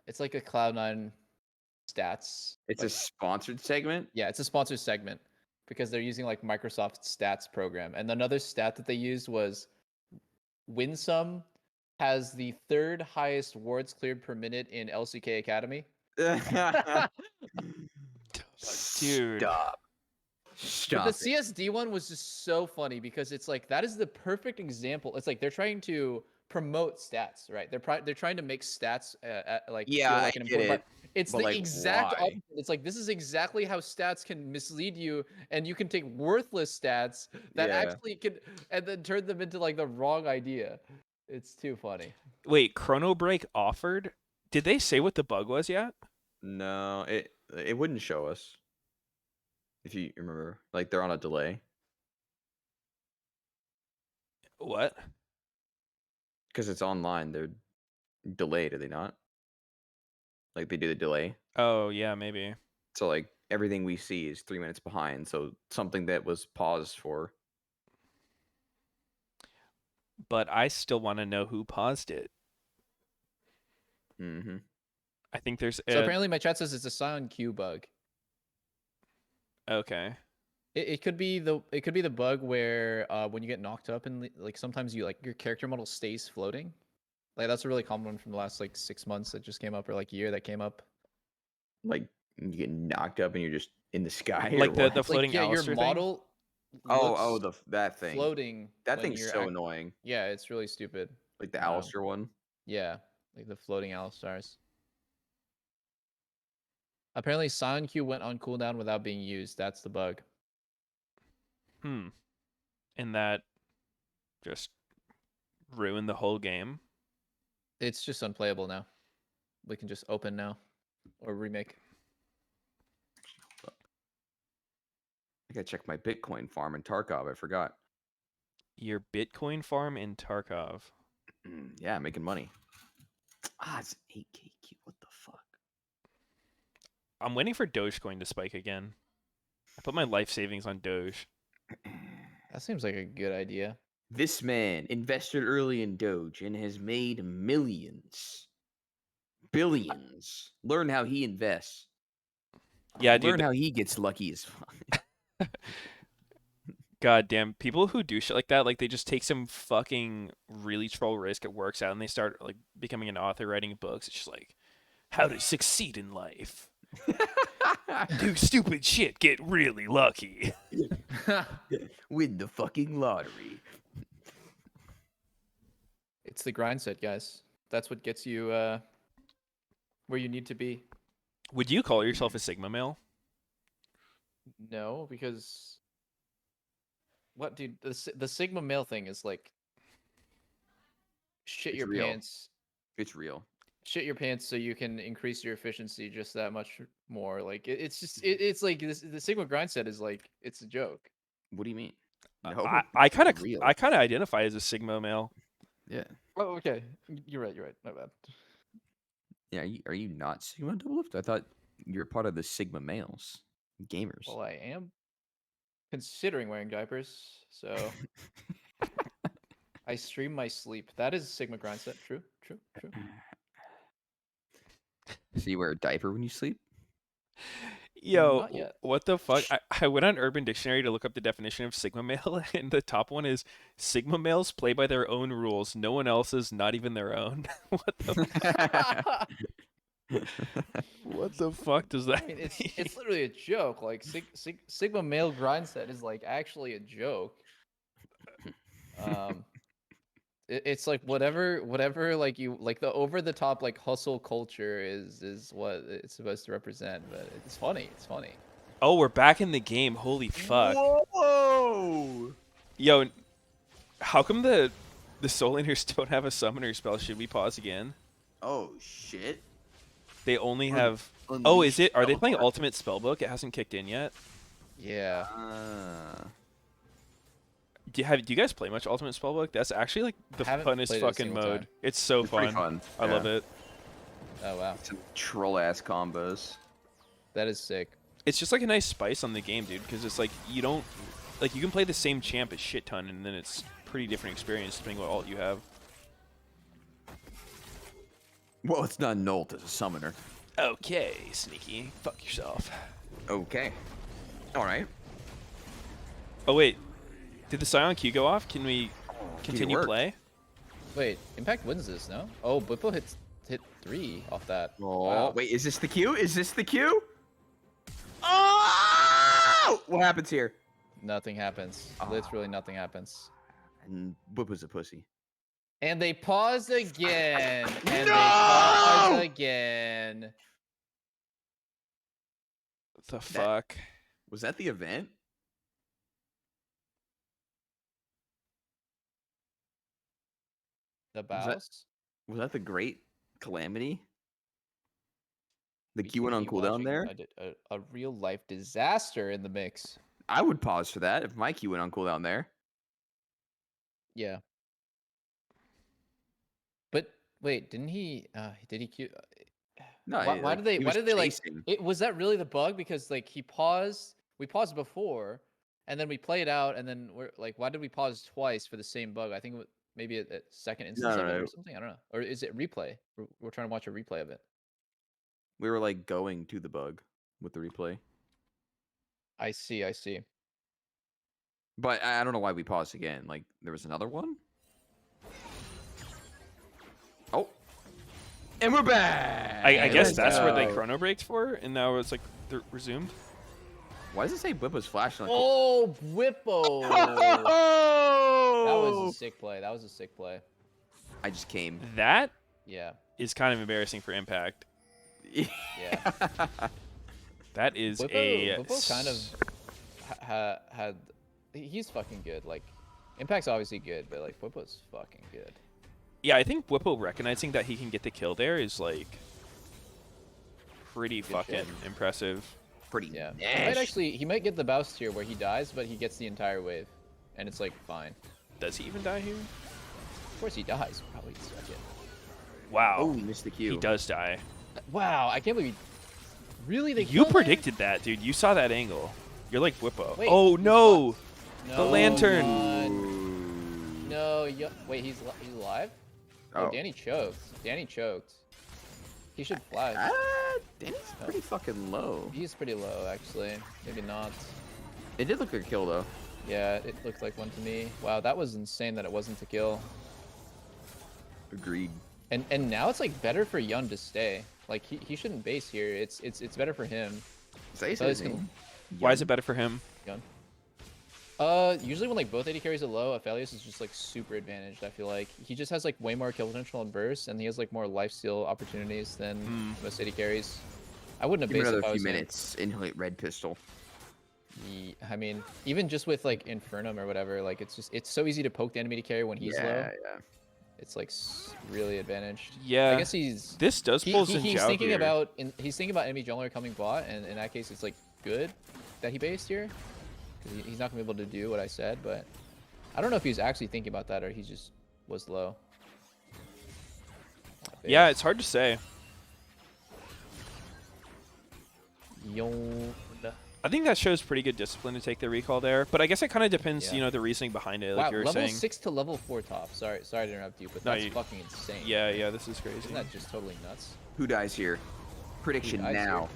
it's like a Cloud9 stats. It's like, a sponsored segment? yeah, it's a sponsored segment because they're using like Microsoft stats program. And another stat that they used was Winsome has the third highest wards cleared per minute in LCK Academy. Dude. Stop. But the CSD one was just so funny because it's like that is the perfect example. It's like they're trying to promote stats, right? They're trying to make stats like Yeah, feel like I an get important. it, But it's but, the like, exact why? opposite. It's like this is exactly how stats can mislead you, and you can take worthless stats that Yeah. actually can, and then turn them into like the wrong idea. It's too funny. Wait, Chrono Break offered? Did they say what the bug was yet? No, it wouldn't show us. If you remember, like, they're on a delay What? because it's online. They're delayed, are they not? Like, they do the delay. Oh, yeah, maybe. So, like, everything we see is 3 minutes behind. So something that was paused for. But I still want to know who paused it. Mm-hmm. I think there's So apparently, my chat says it's a Sion Q bug. Okay. It could be the bug where when you get knocked up and like sometimes you like your character model stays floating, Like that's a really common one from the last like 6 months that just came up, or like year that came up. Like you get knocked up and you're just in the sky. Like or the what? the floating Like yeah, your Alistair thing. model looks That thing. floating. That when thing's you're so annoying. Yeah, it's really stupid. Like the Alistair one. Yeah, like the floating Alistars. Apparently, Sion Q went on cooldown without being used. That's the bug. And that just ruined the whole game. It's just unplayable now. We can just open now or remake. I gotta check my Bitcoin farm in Tarkov. I forgot. Your Bitcoin farm in Tarkov. Yeah, making money. It's 8K. What the fuck? I'm waiting for Dogecoin to spike again. I put my life savings on Doge. That seems like a good idea. This man invested early in Doge and has made millions, billions. Learn how he invests. Yeah, dude. Learn how he gets lucky as fuck. God damn, people who do shit like that, like they just take some fucking really troll risk, it works out, and they start like becoming an author, writing books. It's just like, how to succeed in life. Do stupid shit, get really lucky. Win the fucking lottery. It's the grind set, guys. That's what gets you where you need to be. Would you call yourself a Sigma male? No, because what, dude? The Sigma male thing is like shit It's your real. pants. It's real. Shit your pants so you can increase your efficiency just that much more. Like it's just it's like the Sigma grind set is like it's a joke. What do you mean? No, I kind of real. identify as a Sigma male. Yeah. Oh, okay. You're right. My bad. Yeah. Are you not Sigma Doublelift? I thought you were part of the Sigma males, gamers. Well, I am considering wearing diapers, so I stream my sleep. That is Sigma grind set. True. So you wear a diaper when you sleep? Yo, Not yet. what the fuck? I went on Urban Dictionary to look up the definition of Sigma male, and the top one is Sigma males play by their own rules, no one else's, not even their own. What the what the fuck does that I mean, mean? it's literally a joke. Like Sigma male grind set is like actually a joke. It's like whatever like you like the over the top like hustle culture is what it's supposed to represent. But it's funny. It's funny. Oh, we're back in the game. Holy fuck. Whoa! Yo, how come the soul laners don't have a summoner spell? Should we pause again? Oh shit! They only have. Oh, is it? Are they playing Ultimate Spellbook? It hasn't kicked in yet. Yeah. Do you guys play much Ultimate Spellbook? That's actually like the funnest fucking mode. time. It's so It's pretty fun. fun. I love it. Oh wow. Some troll ass combos. That is sick. It's just like a nice spice on the game, dude. Because it's like you don't like you can play the same champ a shit ton, and then it's pretty different experience depending what ult you have. Well, it's not an ult, it's a summoner. Okay, sneaky. Fuck yourself. Okay. All right. Oh wait, did the Scion Q go off? Can we continue worked. play? Wait, Impact wins this, no? Oh, Bippo hit 3 off that. Oh, Wow. wait, is this the Q? Is this the Q? Oh! What happens here? Nothing happens. Literally nothing happens. And Boop was a pussy. And they pause again. And No! they pause again. What the fuck? Was that the event? The Bows? Was that the Great Calamity? The We Q went on could be cooldown watching there? A real life disaster in the mix. I would pause for that if my Q went on cooldown there. Yeah. But wait, didn't he? Did he Q? No, Why did they? he Why was did they like? chasing. Was that really the bug? Because like he paused. We paused before, and then we played out, and then we're like, why did we pause twice for the same bug? I think it was maybe a second instance of it No. or something. I don't know. Or is it replay? We're trying to watch a replay of it. We were like going to the bug with the replay. I see. But I don't know why we paused again. Like there was another one? Oh. And we're back. I guess Let's that's where they go. chrono braked for, and now it's like they're resumed. Why does it say Whippo's flashing? Like, Oh, Whippo! That was a sick play. That was a sick play. I just came. That Yeah. is kind of embarrassing for Impact. Yeah. That is Whippo kind of had. He's fucking good. Like, Impact's obviously good, but like Whippo's fucking good. Yeah, I think Whippo recognizing that he can get the kill there is like pretty fucking impressive. Pretty. Yeah. He might get the Boust here where he dies, but he gets the entire wave, and it's like fine. Does he even die here? Of course he dies. Probably second. Wow. Oh, he missed the Q. He does die. Wow, I can't believe. Really, they You killed him? predicted that, dude. You saw that angle. You're like Whippo. Wait, oh he's no! No, The lantern. No, wait, he's alive? Oh, Oh. Danny choked. Danny choked. He should flash. Danny's pretty fucking low. He's pretty low, actually. Maybe not. It did look like a kill, though. Yeah, it looked like one to me. Wow, that was insane that it wasn't a kill. Agreed. And now it's like better for Yun to stay. Like he shouldn't base here. It's better for him. Say So his it's name. Why is it better for him? Yun. Usually when like both AD carries are low, Aphelios is just like super advantaged. I feel like he just has like way more kill potential and burst, and he has like more lifesteal opportunities than most AD carries. I wouldn't have Give me based another if I few was him. minutes. Inhale red pistol. I mean, even just with like Infernum or whatever, like it's so easy to poke the enemy to carry when he's low. Yeah. It's like really advantaged. Yeah. I guess This does pull Xin he's Zhao thinking here. about he's thinking about enemy jungler coming bot, and in that case, it's like good that he based here, because he's not gonna be able to do what I said. But I don't know if he was actually thinking about that or he just was low. Yeah, it's hard to say. Yo. I think that shows pretty good discipline to take the recall there, but I guess it kind of depends, Yeah. you know, the reasoning behind it, like Wow, you were level saying. 6 to level 4 top. Sorry to interrupt you, but No, that's fucking insane. Yeah, this is crazy. Isn't that just totally nuts? Who dies here? Prediction dies now. here?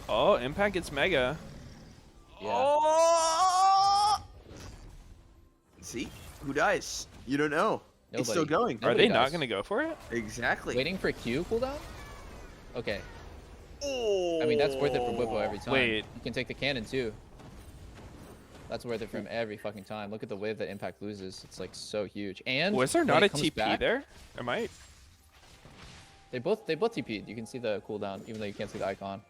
Oh, Impact gets Mega. Yeah. Oh! See? Who dies? You don't know. It's still Nobody. going. Are Nobody they not dies. going to go for it? Exactly. Waiting for Q cooldown? Okay. Oh. I mean, that's worth it for Whippo every time. Wait. You can take the cannon too. That's worth it for him every fucking time. Look at the wave that Impact loses. It's like so huge. And Was there when not it a comes TP back, there? Am I? They both TP'd. You can see the cooldown, even though you can't see the icon.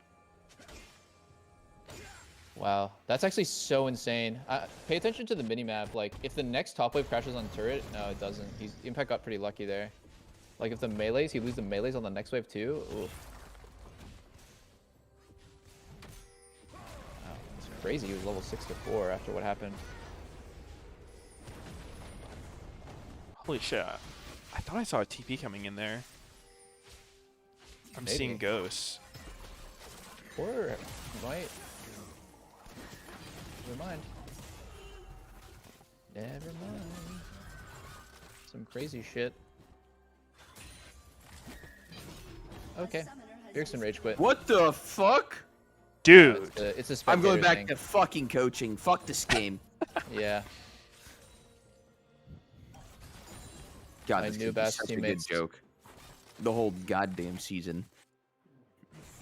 Wow, that's actually so insane. Pay attention to the minimap. Like, if the next top wave crashes on turret, no, it doesn't. Impact got pretty lucky there. Like, if the melees, he loses the melees on the next wave too. Oof. Wow, it's crazy. He was level 6 to 4 after what happened. Holy shit. I thought I saw a TP coming in there. I'm Maybe. seeing ghosts. Or he might. Never mind. Never mind. Some crazy shit. Okay. Bjergsen rage quit. What the fuck? Dude. It's a I'm going spectator back thing. to fucking coaching. Fuck this game. Yeah. God, My this new could be best such teammates. a good joke. The whole goddamn season.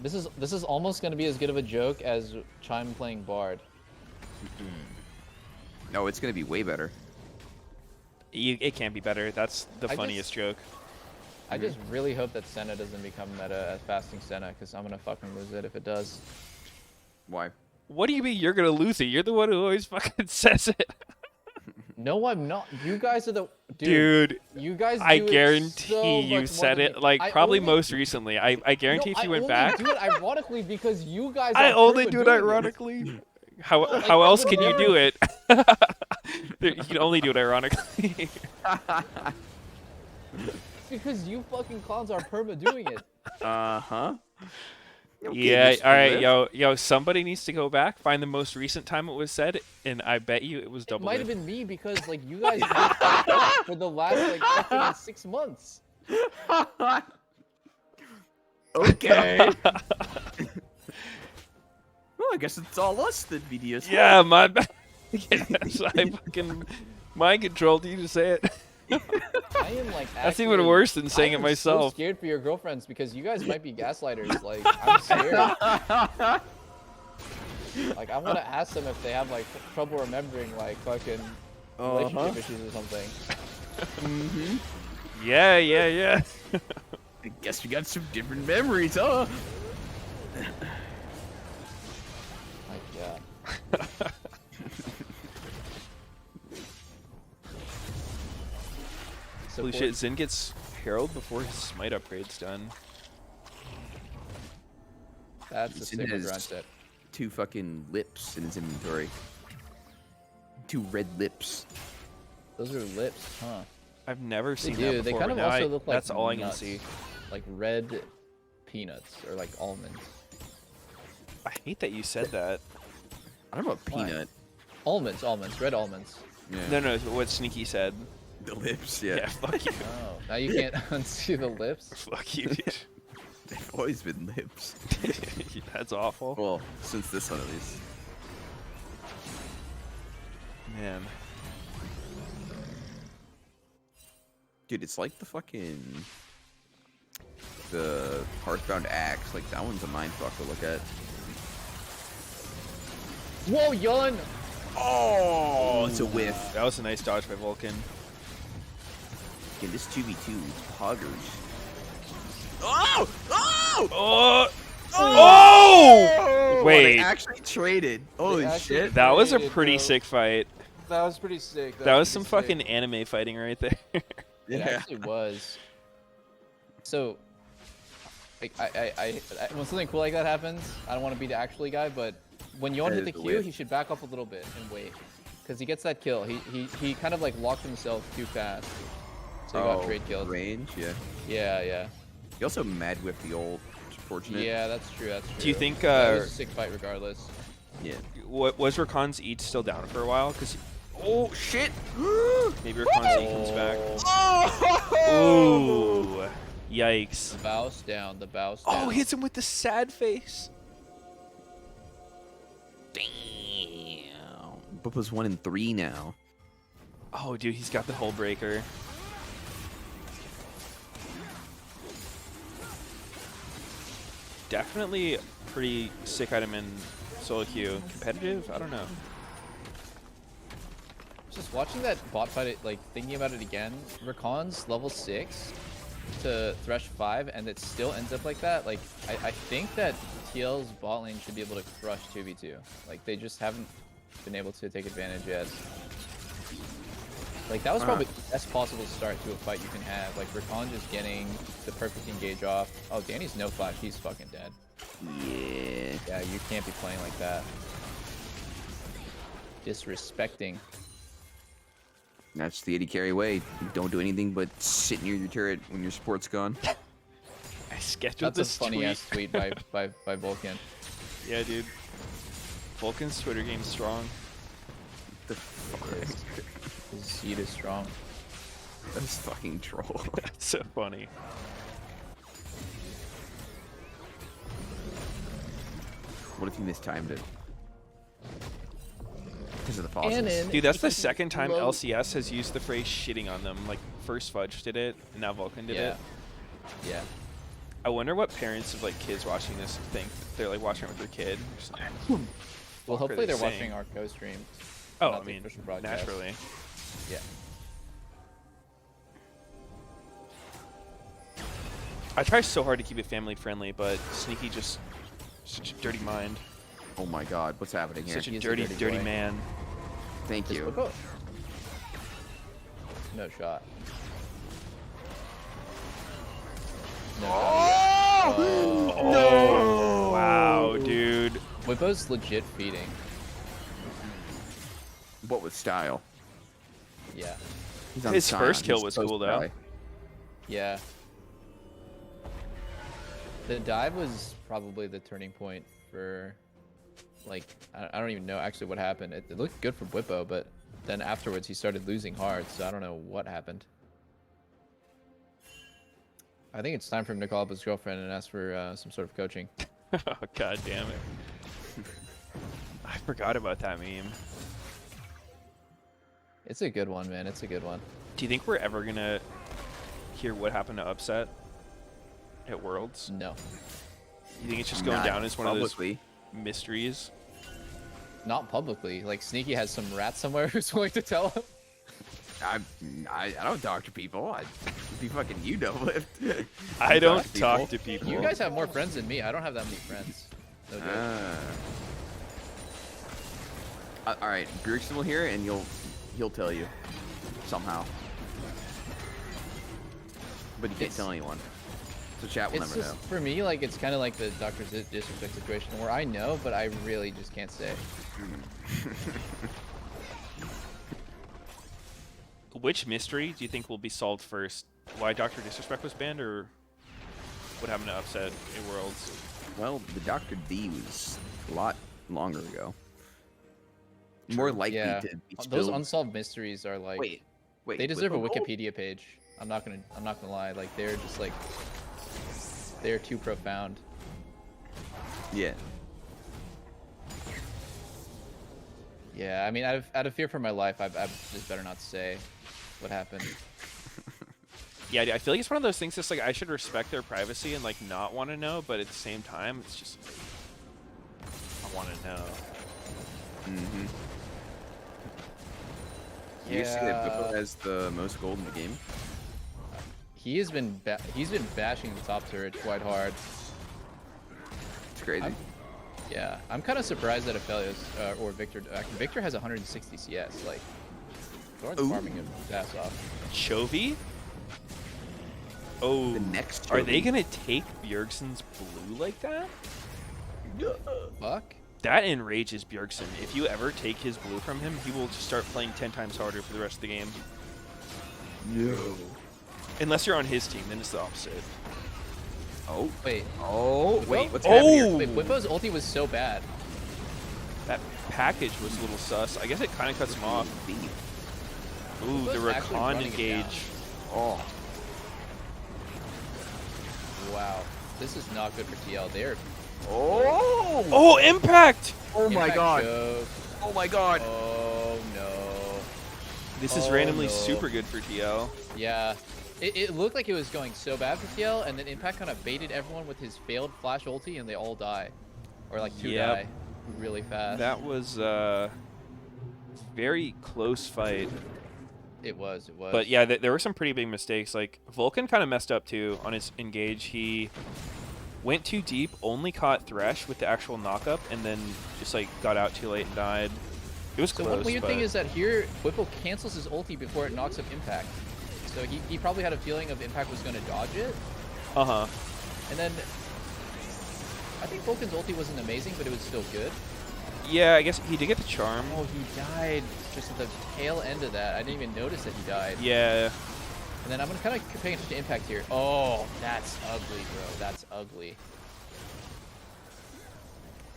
This is almost gonna be as good of a joke as Chime playing Bard. No, it's gonna be way better. It can't be better. That's the I funniest joke. I just really hope that Senna doesn't become meta as fasting Senna, because I'm gonna fucking lose it if it does. Why? What do you mean you're going to lose it? You're the one who always fucking says it. No, I'm not. You guys are the Dude, you guys. I do it guarantee so you much said more it than me. like I probably only- most recently. I guarantee No, if you went I back. only do it ironically because you guys. I are only prima do it doing ironically. Like, How I else would can you never- do it? You can only do it ironically. Because you fucking clowns are perma doing it. Uh-huh. Yeah, all right, yo, somebody needs to go back, find the most recent time it was said, and I bet you it was It double. might have been me because like you guys did for the last like fucking 6 months. Okay. Well, I guess it's all us that Meteos. Yeah, my bad. Yes, I fucking mind controlled you to say it. I am like. That's even actually- worse than saying I it am myself. So scared for your girlfriends because you guys might be gaslighters. Like I'm scared. Like I want to ask them if they have like trouble remembering like fucking relationship issues or something. Yeah, yeah, yeah. I guess we got some different memories, huh? Like yeah. Holy shit, Zin gets Herald before his smite upgrade's done. That's a Zin sick has grind set. 2 fucking lips in his inventory. 2 red lips. Those are lips, huh? I've never seen do. that before. They kind but of now also look like that's all I can nuts. see. Like red peanuts or like almonds. I hate that you said that. I don't know about Why? peanut. Almonds, red almonds. Yeah. No, what Sneaky said. The lips, yeah. Yeah, fuck you. Oh, now you can't unsee the lips. Fuck you, dude. They've always been lips. That's awful. Well, since this one at least. Man. Dude, it's like the Hearthbound axe. Like that one's a mindfuck to look at. Whoa, Yun! Oh, it's a whiff. That was a nice dodge by Vulcan. Okay, this 2v2 is poggers. Oh! Oh! Oh! Oh! Wait. They actually traded. Holy actually shit. That was a Traded, pretty bro. sick fight. That was pretty sick. That was some fucking anime fighting right there. It actually was. So, like, when something cool like that happens, I don't want to be the actually guy, but when Yon hit That the is the Q, whip. he should back up a little bit and wait, because he gets that kill. He kind of like locked himself too fast, so he got trade killed. Range, yeah. Yeah. He also mad whipped the ult. Which is fortunate. Yeah, that's true. That's true. Do you think That was a sick fight regardless? Yeah. was Rakan's Eat still down for a while? Because Oh shit! maybe Rakan's Eat comes back. Oh! Ooh. Yikes. The bows down. The bows down. Oh, hits him with the sad face. Damn. Bubba's 1 in 3 now. Oh, dude, he's got the hull breaker. Definitely a pretty sick item in solo queue. Competitive? I don't know. Just watching that bot fight, like thinking about it again. Rakan's level 6 to Thresh 5, and it still ends up like that. Like I think that TL's bot lane should be able to crush 2v2. Like they just haven't been able to take advantage yet. Like that was probably the best possible start to a fight you can have. Like Rakan just getting the perfect engage off. Oh, Danny's no flash. He's fucking dead. Yeah. Yeah, you can't be playing like that. Disrespecting. That's the 80 carry way. Don't do anything but sit near your turret when your support's gone. I scheduled That's a this funny tweet. ass tweet by Vulcan. Yeah, dude. Vulcan's Twitter game's strong. The fuck? His seed is strong. That's fucking troll. That's so funny. What if you mistimed it? Because of the pauses. Cannon. Dude, that's the second time Low. LCS has used the phrase shitting on them. Like, first Fudge did it, and now Vulcan did Yeah. it. Yeah. I wonder what parents of, like, kids watching this think. They're, like, watching it with their kid. Just like, Well, are hopefully they they're saying? watching our co-stream. oh, not I the mean, official broadcast. naturally. Yeah. I try so hard to keep it family friendly, but Sneaky just such a dirty mind. Oh my god, what's happening here? Such a He's a dirty, dirty dirty boy. man. Thank Just you. look up. No shot. No shot. Oh, wow, dude. Whippo's legit feeding. What with style? Yeah. He's on His Sion. first kill He's was supposed cool, to though. die. Yeah. The dive was probably the turning point for, like, I don't even know actually what happened. It looked good for Whippo, but then afterwards he started losing hard, so I don't know what happened. I think it's time for him to call up his girlfriend and ask for some sort of coaching. Oh, god damn it. I forgot about that meme. It's a good one, man. It's a good one. Do you think we're ever gonna hear what happened to Upset at Worlds? No. You think it's just going Not down as one of publicly. those mysteries? Not publicly. Like Sneaky has some rat somewhere who's willing to tell him. I don't talk to people. I be fucking you know it. I don't talk to people. You guys have more friends than me. I don't have that many friends. No joke. All right, Bjergsen will hear it, and he'll tell you somehow. But you can't tell anyone. So chat will never know. For me, like it's kind of like the Dr. Disrespect situation where I know, but I really just can't say. Which mystery do you think will be solved first? Why Dr. Disrespect was banned, or what happened to Upset in Worlds? Well, the Dr. D was a lot longer ago. More likely Yeah, to be those spilled. unsolved mysteries are like. Wait. They deserve a Whipple? Wikipedia page. I'm not gonna lie. Like they're just like. They're too profound. Yeah. Yeah, I mean, out of fear for my life, I just better not say what happened. Yeah, I feel like it's one of those things that's like I should respect their privacy and like not want to know, but at the same time, it's just I want to know. Mm-hmm. You guys see that Whipple has the most gold in the game? He's been bashing the top turret quite hard. It's crazy. I'm kind of surprised that Aphelios or Victor. Victor has 160 CS. Like, Thorn's farming him his ass off. Chovy? Oh, The next are Chovy. they gonna take Bjergsen's blue like that? Fuck. That enrages Bjergsen. If you ever take his blue from him, he will just start playing 10 times harder for the rest of the game. No. Unless you're on his team, then it's the opposite. Oh. Wait. Oh. Wait. What's Oh! happening here? Wait, Whippo's ulti was so bad. That package was a little sus. I guess it kind of cuts him off. Ooh, the Whippo's actually Rakan running it down. engage. Oh. Wow. This is not good for TL. They're. Oh. Oh, impact! Oh my Impact god. joke. Oh my god. Oh no. This is Oh, randomly no. super good for TL. Yeah. It looked like it was going so bad for TL, and then Impact kind of baited everyone with his failed flash ulti, and they all die. Or like two Yep. die really fast. That was very close fight. It was. But yeah, there were some pretty big mistakes. Like Vulcan kind of messed up too on his engage. He went too deep, only caught Thresh with the actual knockup, and then just like got out too late and died. It was So close. one weird but thing is that here, Whipple cancels his ulti before it knocks up Impact. So he probably had a feeling of Impact was going to dodge it. Uh-huh. And then, I think Vulcan's ulti wasn't amazing, but it was still good. Yeah, I guess he did get the charm. Oh, he died just at the tail end of that. I didn't even notice that he died. Yeah. And then I'm going to kind of pay attention to Impact here. Oh, that's ugly, bro. That's ugly.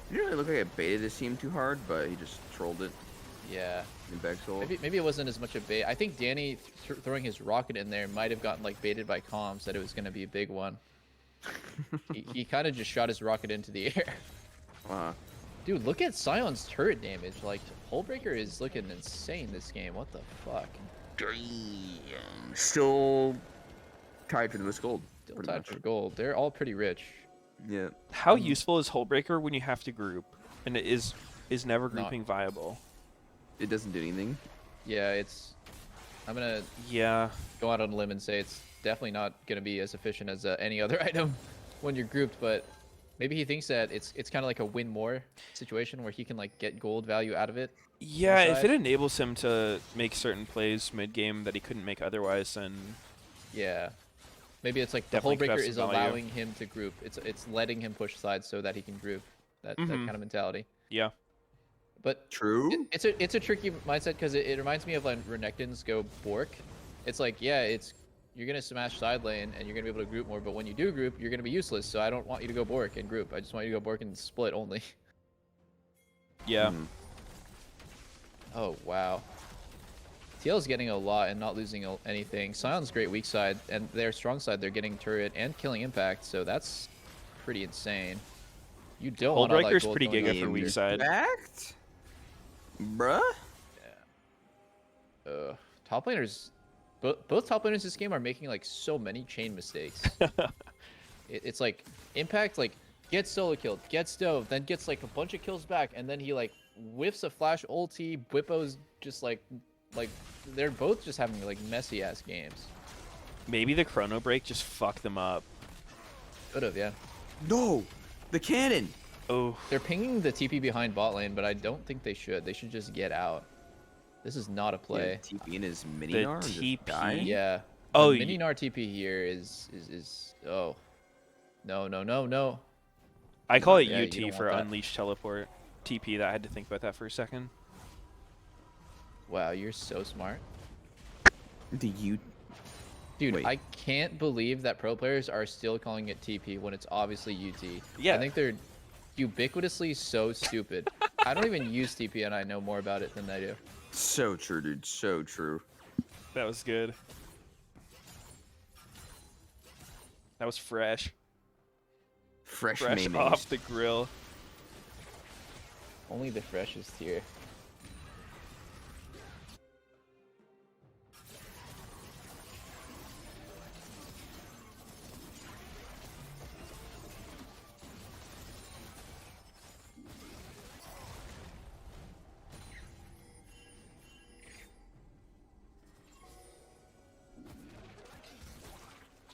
He didn't really look like I baited his team too hard, but he just trolled it. Yeah. Impact soul. Maybe it wasn't as much a bait. I think Danny throwing his rocket in there might have gotten like baited by comms that it was going to be a big one. he kind of just shot his rocket into the air. Dude, look at Sion's turret damage. Like, Hullbreaker is looking insane this game. What the fuck? Damn. Still tied for the most gold. Still tied for gold. They're all pretty rich. Yeah. How useful is Hullbreaker when you have to group, and it is never grouping viable? It doesn't do anything. Yeah, I'm gonna go out on a limb and say it's definitely not gonna be as efficient as any other item when you're grouped. But maybe he thinks that it's kind of like a win more situation where he can like get gold value out of it. Yeah, if it enables him to make certain plays mid game that he couldn't make otherwise, then yeah. Maybe it's like the Definitely could have Hullbreaker some is value. allowing him to group. It's letting him push sides so that he can group. That kind of mentality. Yeah. But true. It's a tricky mindset because it reminds me of when Renekton's go Bork. It's like, yeah, you're gonna smash side lane and you're gonna be able to group more, but when you do group, you're gonna be useless. So I don't want you to go Bork and group. I just want you to go Bork and split only. Yeah. Oh wow. TL's getting a lot and not losing anything. Sion's great weak side, and their strong side, they're getting turret and killing Impact, so that's pretty insane. You don't want all that Hullbreaker's gold pretty going giga up for here. weak side. Bruh? top laners, both top laners this game are making like so many chain mistakes. It's like Impact like gets solo killed, gets dove, then gets like a bunch of kills back, and then he like whiffs a flash ulti. Bwipo's just like they're both just having like messy ass games. Maybe the chrono break just fucked them up. Could have, yeah. No, the cannon. Oh, They're pinging the TP behind bot lane, but I don't think they should. They should just get out. This is not a play. Yeah, TP in his mini The nar and just TP? die? Yeah. Oh, the mini nar TP here is oh. No. I call it Yeah, you don't UT for want that. Unleashed Teleport. TP, that I had to think about that for a second. Wow, you're so smart. Do you? Dude, Wait. I can't believe that pro players are still calling it TP when it's obviously UT. Yeah. I think they're ubiquitously so stupid. I don't even use TP and I know more about it than they do. So true, dude. So true. That was good. That was fresh. Fresh Fresh mayonnaise. off the grill. Only the freshest here.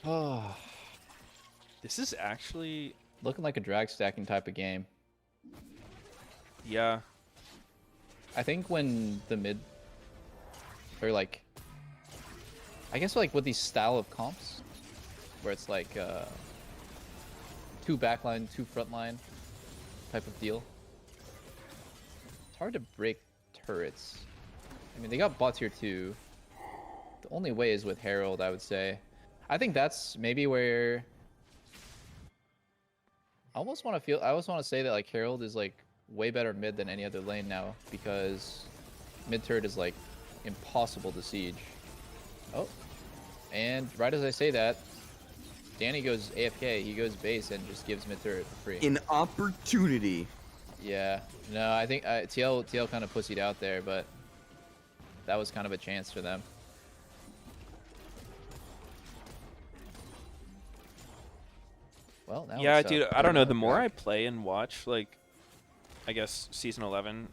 Oh, This is actually, looking like a drag stacking type of game. yeah. I think when the mid, or like, I guess like with these style of comps, where it's like 2 backline, 2 frontline type of deal. It's hard to break turrets. I mean, they got bots here too. The only way is with Herald, I would say. I think that's maybe where I almost want to say that like Herald is like way better mid than any other lane now, because mid turret is like impossible to siege. Oh, and right as I say that, Danny goes AFK. He goes base and just gives mid turret for free. An opportunity. Yeah, no, I think TL kind of pussied out there, but that was kind of a chance for them. Well, now Yeah, it's, dude, I don't know. The drag. more I play and watch, like, I guess season 11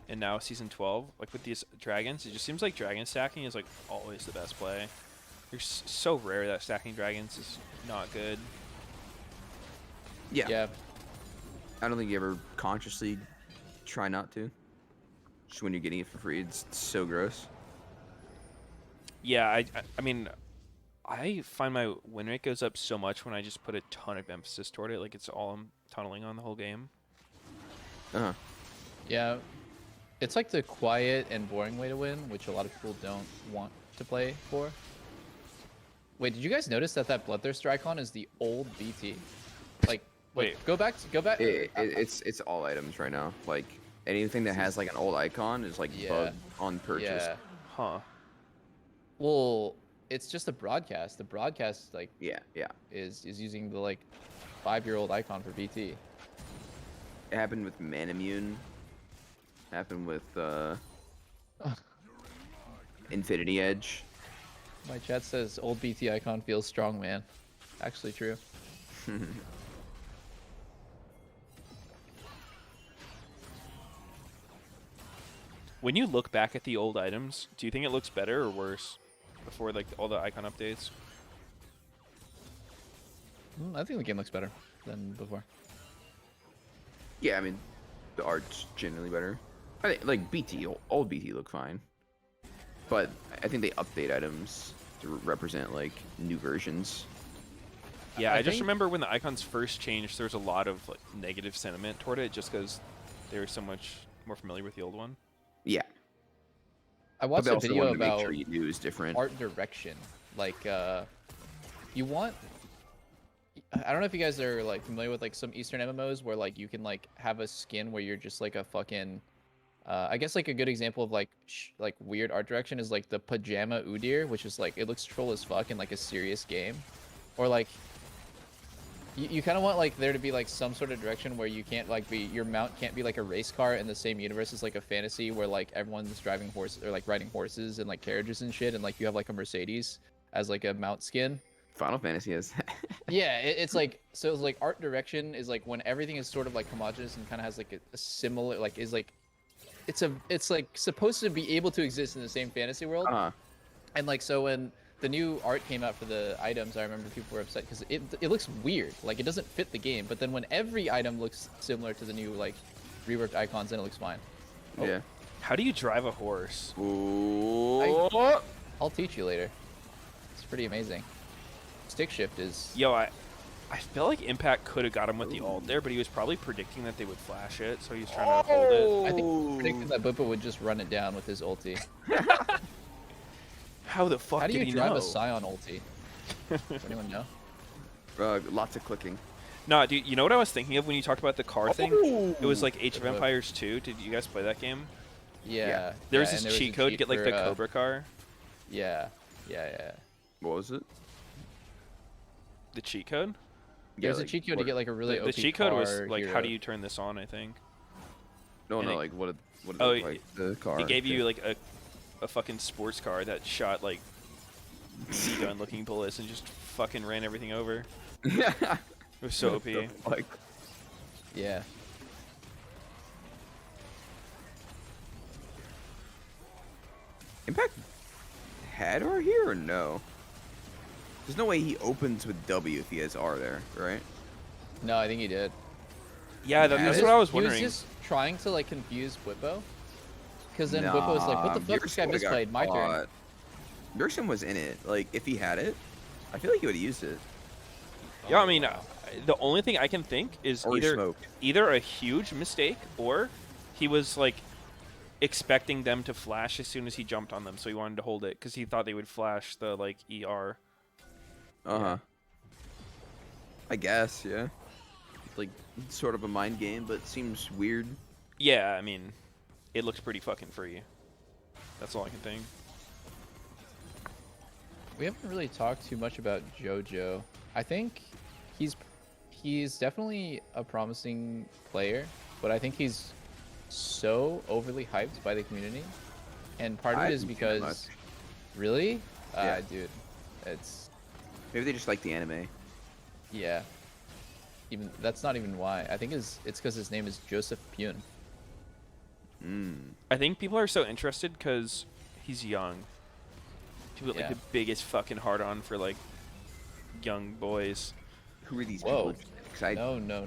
and now season 12, like with these dragons, it just seems like dragon stacking is like always the best play. It's so rare that stacking dragons is not good. Yeah. I don't think you ever consciously try not to. Just when you're getting it for free, it's so gross. Yeah, I mean, I find my win rate goes up so much when I just put a ton of emphasis toward it. Like, it's all I'm tunneling on the whole game. Uh-huh. Yeah, it's like the quiet and boring way to win, which a lot of people don't want to play for. Wait, did you guys notice that Bloodthirster icon is the old BT? Like, Wait. go back. It's all items right now. Like anything that has like an old icon is like Yeah. bugged on purchase. Yeah. Huh. Well, it's just a broadcast. The broadcast like Yeah. is using the like 5-year-old icon for BT. It happened with Manimune. Happened with Infinity Edge. My chat says old BT icon feels strong, man. Actually true. When you look back at the old items, do you think it looks better or worse before like all the icon updates? I think the game looks better than before. Yeah, I mean, the art's generally better. I think like BT, old BT look fine, but I think they update items to represent like new versions. Yeah, I I just think- remember when the icons first changed, there was a lot of like negative sentiment toward it, just because they were so much more familiar with the old one. Yeah, I but watched they a also video wanted to about make sure you knew it was different. art direction. Like, you want. I don't know if you guys are like familiar with like some Eastern MMOs where like you can like have a skin where you're just like a fucking. I guess like a good example of like like weird art direction is like the Pajama Udyr, which is like it looks troll as fuck in like a serious game, or like You kind of want like there to be like some sort of direction where you can't like be your mount can't be like a race car in the same universe as like a fantasy where like everyone's driving horses or like riding horses and like carriages and shit, and like you have like a Mercedes as like a mount skin. Final Fantasy is. Yeah, it's like so it's like art direction is like when everything is sort of like homogenous and kind of has like a similar like is like it's like supposed to be able to exist in the same fantasy world. And like so when the new art came out for the items, I remember people were upset because it looks weird, like it doesn't fit the game. But then when every item looks similar to the new like reworked icons, then it looks fine. Oh. Yeah. How do you drive a horse? I'll teach you later. It's pretty amazing. Stick shift is. Yo, I feel like Impact could have got him with the ult there, but he was probably predicting that they would flash it, so he was trying to hold it. I think he predicted that Boopa would just run it down with his ulti. How the fuck How do did you he drive know? a Scion ulti? Does anyone know? Lots of clicking. No, dude, you know what I was thinking of when you talked about the car thing? It was like Age of Empires 2. Did you guys play that game? Yeah. There was yeah, this cheat code to get like the Cobra car. Yeah. What was it? The cheat code? There's a cheat code to get like a really OP The cheat code was car like, hero. how do you turn this on, I think. No, And like what it oh, looked like the car. He gave you like a fucking sports car that shot like gun looking bullets and just fucking ran everything over. It was so OP. Like, yeah. Impact had R here or no? There's no way he opens with W if he has R there, right? No, I think he did. Yeah, that's what I was wondering. He was just trying to like confuse Whippo. Because then Whippo was like, what the fuck, this guy misplayed, my turn. Bjergsen was in it. Like, if he had it, I feel like he would have used it. Yeah, I mean, the only thing I can think is Or he smoked. either a huge mistake or he was like expecting them to flash as soon as he jumped on them, so he wanted to hold it because he thought they would flash the like ER. I guess, yeah. Like, sort of a mind game, but it seems weird. Yeah, I mean, it looks pretty fucking free. That's all I can think. We haven't really talked too much about JoJo. I think he's definitely a promising player, but I think he's so overly hyped by the community, and part of it is because, really, Yeah. dude, it's Maybe they just like the anime. yeah. Even that's not even why. I think it's because his name is Joseph Pune. I think people are so interested because he's young. People get like the biggest fucking hard on for like young boys. Who are these Whoa. people? Excited. No.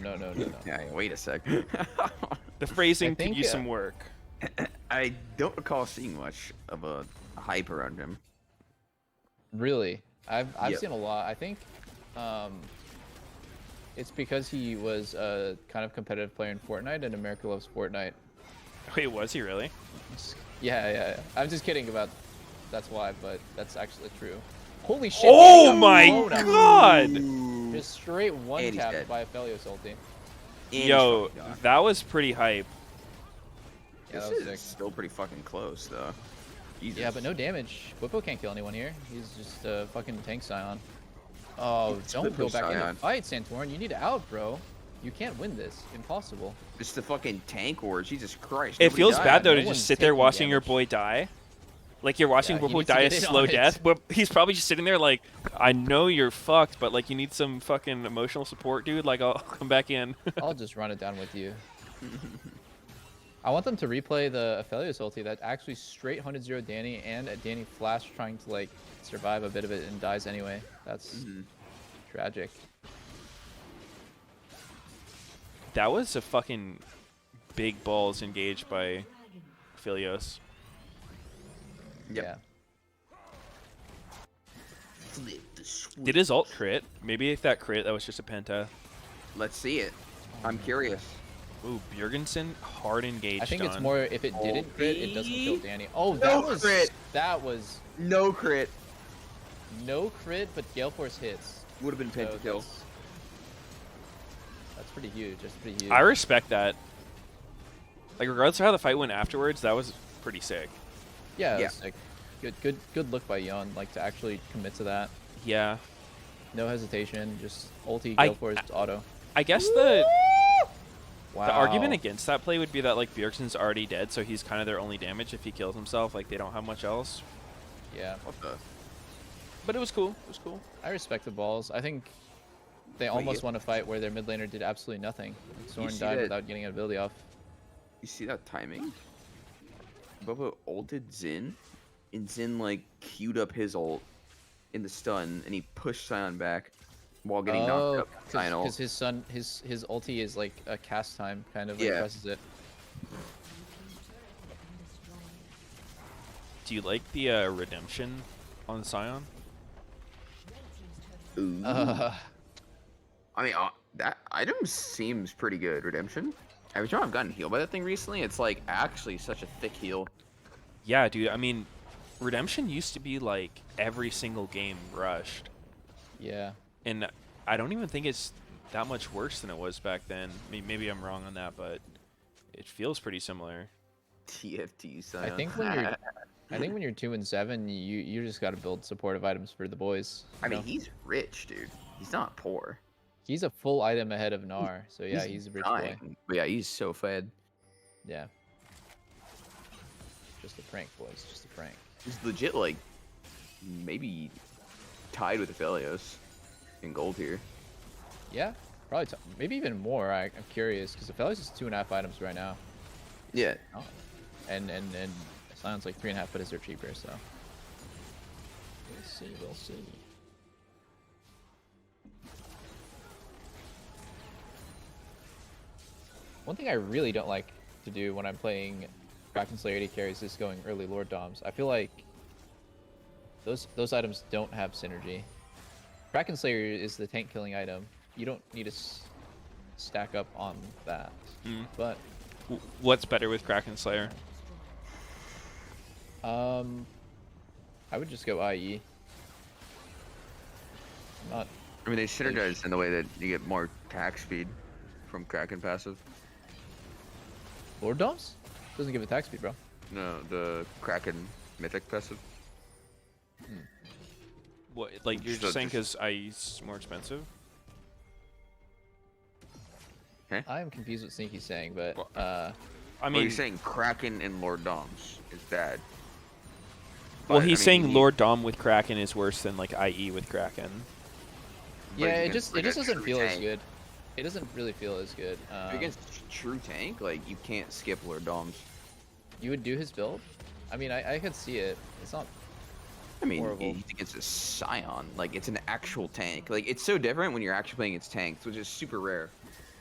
Yeah, wait a sec. The phrasing think, could use some work. I don't recall seeing much of a hype around him. Really, I've Yep. seen a lot. I think it's because he was a kind of competitive player in Fortnite, and America loves Fortnite. Wait, was he really? Yeah. I'm just kidding about that's why, but that's actually true. Holy shit! Oh Danny got my blown up. god! Just straight one And he's tap dead. by a Felios ulti. And he's Yo, fucking done. that was pretty hype. Yeah, This that was is sick. still pretty fucking close, though. Jesus. Yeah, but no damage. Whippo can't kill anyone here. He's just a fucking tank Scion. Oh, don't go Whippo back in the Scion. fight, Santorin. You need out, bro. You can't win this. Impossible. It's the fucking tank war. Jesus Christ. It nobody feels died. bad though No to one's just sit there taking watching your damage. boy die. Like you're watching Yeah, he Whippo needs to die a get in slow on it. death, but he's probably just sitting there like, I know you're fucked, but like you need some fucking emotional support, dude. Like I'll come back in. I'll just run it down with you. I want them to replay the Aphelios ulti that actually straight 100-0 Danny and a Danny flash trying to like survive a bit of it and dies anyway. That's tragic. That was a fucking big balls engaged by Philios. Yep. Yeah. Did his ult crit? Maybe if that crit, that was just a penta. Let's see it. I'm curious. Ooh, Bjergsen hard engaged. I think it's on. more if it didn't crit, it doesn't kill Danny. Oh, No that was crit. that was No crit. no crit, but Gale Force hits. Would have been So pentakill. that's pretty huge. That's pretty huge. I respect that. Like regardless of how the fight went afterwards, that was pretty sick. Yeah, Yeah. it's like good look by Yon, like to actually commit to that. Yeah. No hesitation. Just ulti, I- go for his auto. I guess Wow. the argument against that play would be that like Bjergsen's already dead, so he's kind of their only damage if he kills himself. Like they don't have much else. Yeah. What the? But it was cool. It was cool. I respect the balls. I think they almost won a fight where their mid laner did absolutely nothing. Soren see died that- without getting an ability off. You see that timing? Bubba ulted Xin, and Xin like queued up his ult in the stun, and he pushed Sion back while getting knocked up. Sion ult. Because his ulti is like a cast time kind of. Yeah. Like presses it. Do you like the redemption on Sion? Ooh. Uh, I mean, that item seems pretty good. Redemption. Every time I've gotten healed by that thing recently, it's like actually such a thick heal. Yeah, dude. I mean, redemption used to be like every single game rushed, yeah. and I don't even think it's that much worse than it was back then. Maybe I'm wrong on that, but it feels pretty similar. TFT Sion. I think when you're 2 and 7, you just got to build supportive items for the boys. I you mean, know? he's rich, dude. He's not poor. He's a full item ahead of Gnar, so yeah, he's a rich boy. dying, but yeah, he's so fed. Yeah. Just a prank, boys. Just a prank. He's legit like maybe tied with Aphelios in gold here. Yeah, probably maybe even more. I'm curious because Aphelios is 2.5 items right now. Yeah. Oh. And Sion's like 3.5, but they're cheaper, so we'll see. One thing I really don't like to do when I'm playing Kraken Slayer AD carries is going early Lord Doms. I feel like those items don't have synergy. Kraken Slayer is the tank killing item. You don't need to stack up on that. But What's better with Kraken Slayer? I would just go IE. Not. I mean, they synergize in the way that you get more attack speed from Kraken passive. Lord Doms? Doesn't give attack speed, bro. No, the Kraken mythic passive. What, like you're So just saying because IE's more expensive? I am confused what Sneaky's saying, but I Well, mean, he's saying Kraken and Lord Doms is bad. well, But, he's I mean, saying he- Lord Dom with Kraken is worse than like IE with Kraken. but yeah, if it you just get, like, a doesn't true feel as tank- good. It doesn't really feel as good. Against true tank, like you can't skip Lord Doms. You would do his build? I mean, I could see it. It's not. I mean, Horrible. he's against a Scion. Like it's an actual tank. Like it's so different when you're actually playing against tanks, which is super rare.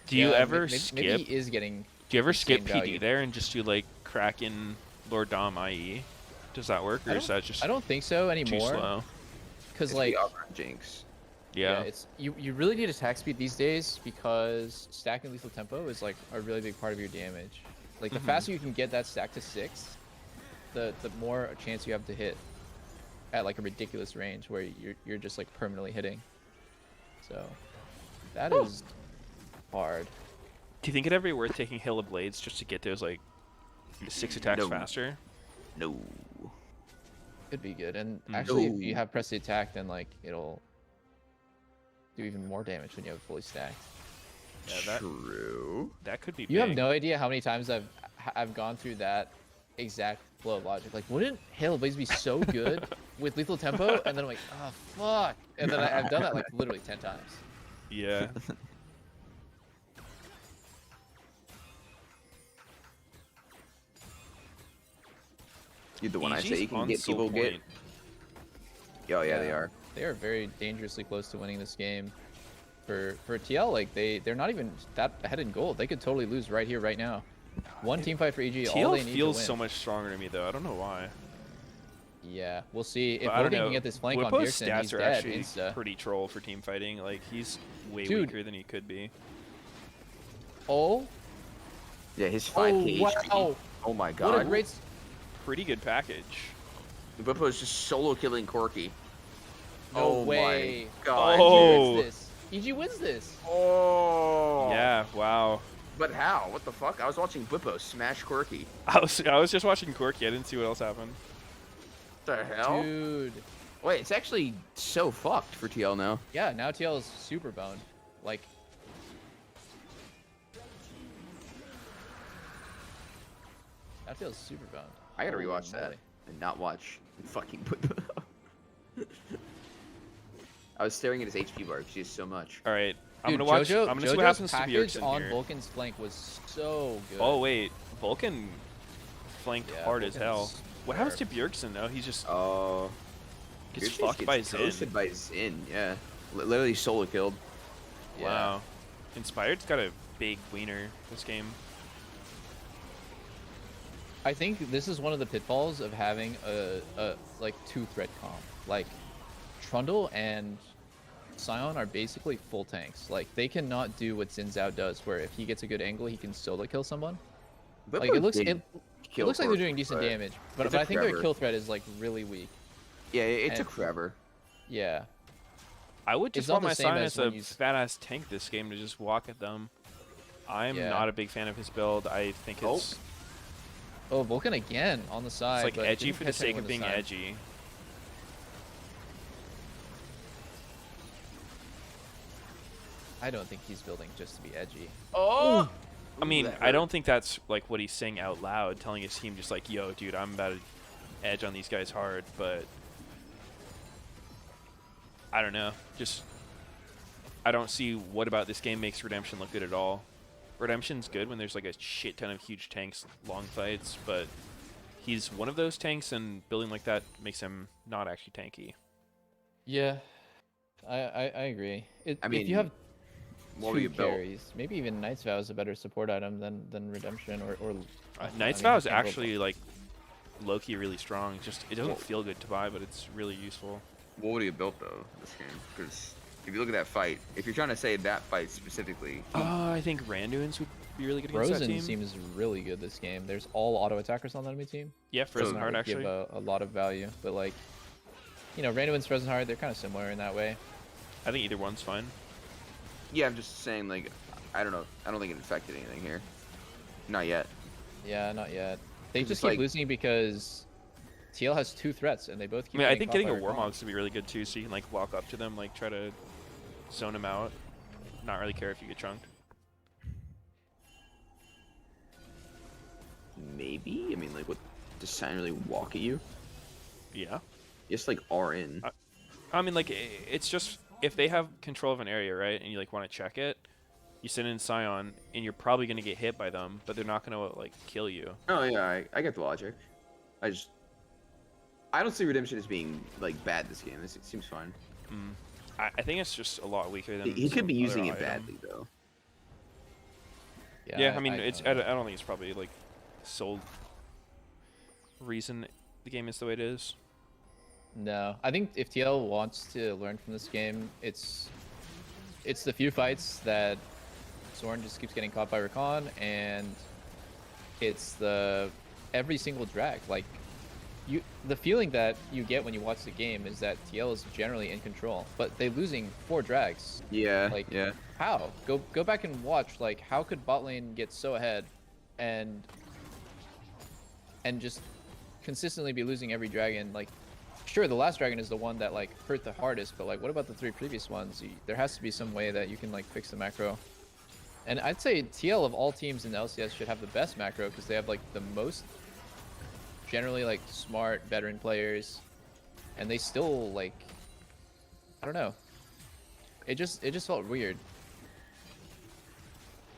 Do you Yeah, ever maybe skip? he is getting. Do you ever the skip same PD value. there and just do like Kraken, Lord Dom, IE? Does that work, or is that just I don't think so too anymore. slow? Because It's like, the Algorand Jinx. Yeah. it's you really need attack speed these days because stacking lethal tempo is like a really big part of your damage. Like the faster you can get that stack to 6, the more chance you have to hit at like a ridiculous range where you're just like permanently hitting. So that is hard. Do you think it'd ever be worth taking Hill of Blades just to get those like 6 attacks No. faster? No. Could be good. And actually, if you No. have press the attack, then like it'll do even more damage when you have it fully stacked. Yeah, that True. that could be. You have big. no idea how many times I've gone through that exact flow of logic. Like, wouldn't Hail of Blades be so good with lethal tempo? And then I'm like, oh fuck. And then I've done that like literally 10 times. Yeah. You're the one I say EG's you can on get Soul people get. Point. Oh yeah, they are. They are very dangerously close to winning this game. For TL, like they're not even that ahead in gold. They could totally lose right here, right now. One team fight for EG. All TL they need feels to win. so much stronger to me though. I don't know why. Yeah, we'll see. If But I don't Logan know. can get this flank on Whippo's Bjergsen, stats he's are dead. actually Insta. pretty troll for team fighting. Like he's way Dude. weaker than he could be. Oh, Yeah, his 5k wow. HP. Oh my what a god. great. Pretty good package. Bippo is just solo killing Corki. No Oh way. my god. Oh. EG wins this. EG wins this. Oh. Yeah. Wow. But how? What the fuck? I was watching Bippo smash Corki. I was just watching Corky. I didn't see what else happened. What the hell? Dude, Wait, it's actually so fucked for TL now. Yeah, now TL is super boned. Like, that feels super boned. I gotta Holy rewatch that moly. and not watch fucking. I was staring at his HP bar because he has so much. All right, I'm Dude, gonna watch. Jojo, I'm gonna see what Jojo's happens to package Bjergsen on here. Vulcan's flank was so good. Oh wait, Vulcan flanked Yeah, hard as hell. Vulcan's What happens to Bjergsen though? He's just Oh. gets Bjergsen fucked by gets Zen. toasted by Zen, yeah. Literally solo killed. Yeah. Wow. Inspired's got a big wiener this game. I think this is one of the pitfalls of having a like 2-threat comp. Like, Trundle and Sion are basically full tanks. Like, they cannot do what Xin Zhao does, where if he gets a good angle, he can solo kill someone. But Like, it looks big kill like they're for- doing decent but damage, it but took I think their forever. kill threat is like really weak. Yeah, it and- took forever. Yeah. I would just It's not want the my same Sion as as a when you fat ass tank this game to just walk at them. I'm Yeah. not a big fan of his build. I think it's Oh, Vulcan again on the side. like but edgy didn't for the catch sake anyone of this being time. edgy. I don't think he's building just to be edgy. Oh! I mean, that I hurt. don't think that's like what he's saying out loud, telling his team just like, "Yo, dude, I'm about to edge on these guys hard," but I don't know. Just I don't see what about this game makes Redemption look good at all. Redemption's good when there's like a shit ton of huge tanks, long fights, but he's one of those tanks, and building like that makes him not actually tanky. Yeah, I agree. I if mean, you have what were two you built? carries, maybe even Knight's Vow is a better support item than Redemption or Knight's I mean, Vow is can't go- actually like low-key really strong. Just it doesn't feel good to buy, but it's really useful. What would you built though this game? Because if you look at that fight, if you're trying to say that fight specifically, I think Randuin's would be really good against that Frozen team. seems really good this game. There's all auto attackers on the enemy team. Yeah, Frozen That Heart would actually. give a lot of value, but like, you know, Randuin's Frozen Heart, they're kind of similar in that way. I think either one's fine. yeah, I'm just saying like, I don't know. I don't think it affected anything here. Not yet. Yeah, not yet. They It's just like- keep losing because TL has 2 threats and they both keep. I mean, I getting think caught getting by a Recon. Warmog's would be really good too, so you can like walk up to them, like try to zone them out. Not really care if you get chunked. Maybe. I mean, like, what? Does Sign really walk at you? Yeah. Just like R in. I mean, like it's just if they have control of an area, right, and you like want to check it, you send in Scion, and you're probably gonna get hit by them, but they're not gonna like kill you. Oh yeah, I get the logic. I don't see Redemption as being like bad this game. It seems fine. I think it's just a lot weaker than. He could be some using other it item. badly though. Yeah, I mean, don't it's. know. I don't think it's probably like sole reason the game is the way it is. No, I think if TL wants to learn from this game, it's the few fights that Soren just keeps getting caught by Recon, and it's the every single drag. Like, the feeling that you get when you watch the game is that TL is generally in control, but they're losing 4 drags. Yeah. Like, yeah. how? Go back and watch. Like, how could bot lane get so ahead, and just consistently be losing every dragon? Like, sure, the last dragon is the one that like hurt the hardest, but like, what about the 3 previous ones? There has to be some way that you can like fix the macro. And I'd say TL of all teams in the LCS should have the best macro because they have like the most generally like smart veteran players, and they still like, I don't know. It just felt weird.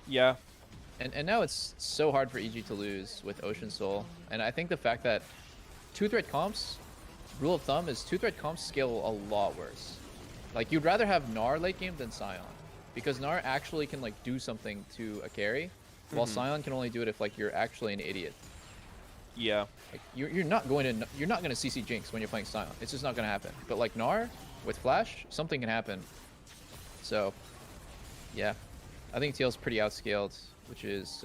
Yeah. And now it's so hard for EG to lose with Ocean Soul, and I think the fact that 2-threat comps, rule of thumb is 2-threat comps scale a lot worse. Like, you'd rather have Gnar late game than Sion, because Gnar actually can like do something to a carry, while Sion can only do it if like you're actually an idiot. Yeah. Like, you're not going to CC Jinx when you're playing Sion. It's just not going to happen. But like Gnar with Flash, something can happen. So yeah, I think TL's pretty outscaled, which is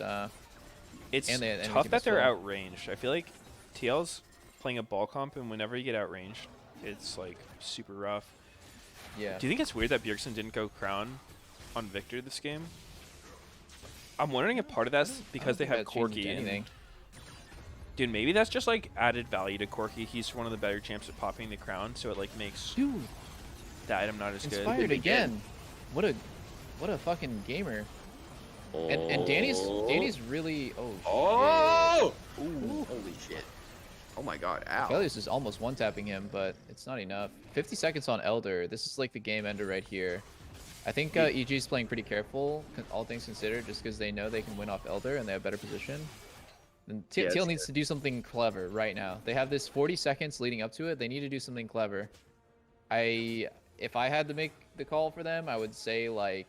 It's and they tough keep that us they're full. outranged. I feel like TL's playing a ball comp, and whenever you get outranged, it's like super rough. Yeah. Do you think it's weird that Bjergsen didn't go Crown on Victor this game? I'm wondering if part of that's because they think have that changed Corki. anything. Dude, maybe that's just like added value to Corki. He's one of the better champs at popping the crown, so it like makes Dude, the item not as good. inspired again. What a fucking gamer. And Danny's really Oh! shit. Ooh, holy shit. Oh my god, ow. Felius is almost one-tapping him, but it's not enough. 50 seconds on Elder. This is like the game ender right here. I think EG is playing pretty careful, all things considered, just because they know they can win off Elder and they have better position. And TL needs to do something clever right now. They have this 40 seconds leading up to it. They need to do something clever. If I had to make the call for them, I would say like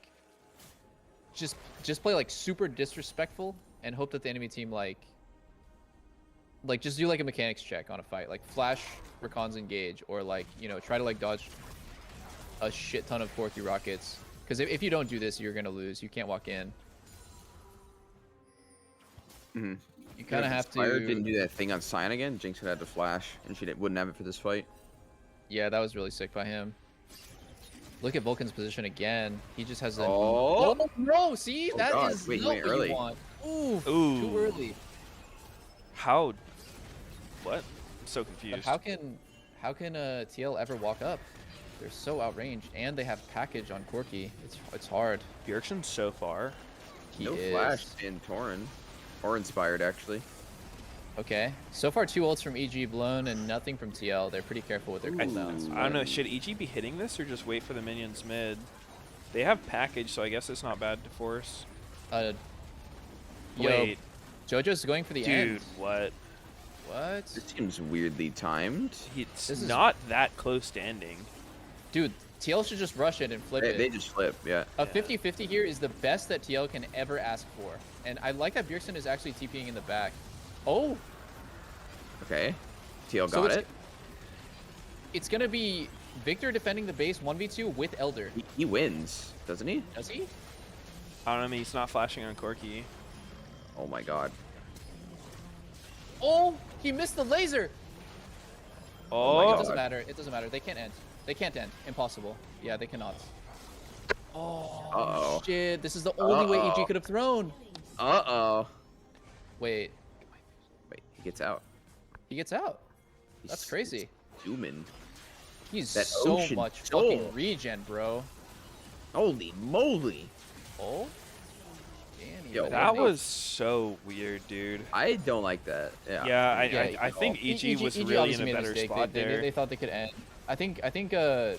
just play like super disrespectful and hope that the enemy team like just do like a mechanics check on a fight, like flash recons engage, or like, you know, try to like dodge a shit ton of Corki rockets, because if you don't do this, you're gonna lose. You can't walk in. Mm-hmm. You kind of have Fire to. didn't do that thing on Cyan again. Jinx would have to flash, and she wouldn't have it for this fight. Yeah, that was really sick by him. Look at Vulcan's position again. He just has a. Oh, no! See, that God. is Wait, not wait, what early. you want. Ooh, Ooh. too early. How? What? I'm so But confused. how can TL ever walk up? They're so outranged, and they have package on Corki. It's hard. Bjergsen's so far. He no is. flash in Torn. Or inspired, actually. Okay. So far, 2 ults from EG blown and nothing from TL. They're pretty careful with their cooldowns. I don't know. Should EG be hitting this or just wait for the minions mid? They have package, so I guess it's not bad to force. Yo, Wait, JoJo's going for the dude, end. what? What? This seems weirdly timed. It's This is- not that close to ending. Dude, TL should just rush it and flip it. They just flip, yeah. A 50-50 here is the best that TL can ever ask for. And I like that Bjergsen is actually TPing in the back. Oh! Okay. TL So got it. It's going to be Victor defending the base 1v2 with Elder. He wins, doesn't he? Does he? I don't know. He's not flashing on Corki. Oh my god. Oh! He missed the laser! Oh, It doesn't matter. It doesn't matter. They can't end. They can't end. Impossible. Yeah, they cannot. Oh, Uh-oh. shit. This is the only way EG could have thrown. Uh-oh. Wait. Wait, he gets out. He gets out. He's That's crazy. Zooming. He's That so ocean much soul. fucking regen, bro. Holy moly. Oh? Danny, Yo, but that they- was so weird, dude. I don't like that. Yeah. Yeah, I think EG was really in obviously a made better mistake. spot there. They thought they could end. I think Uh-oh,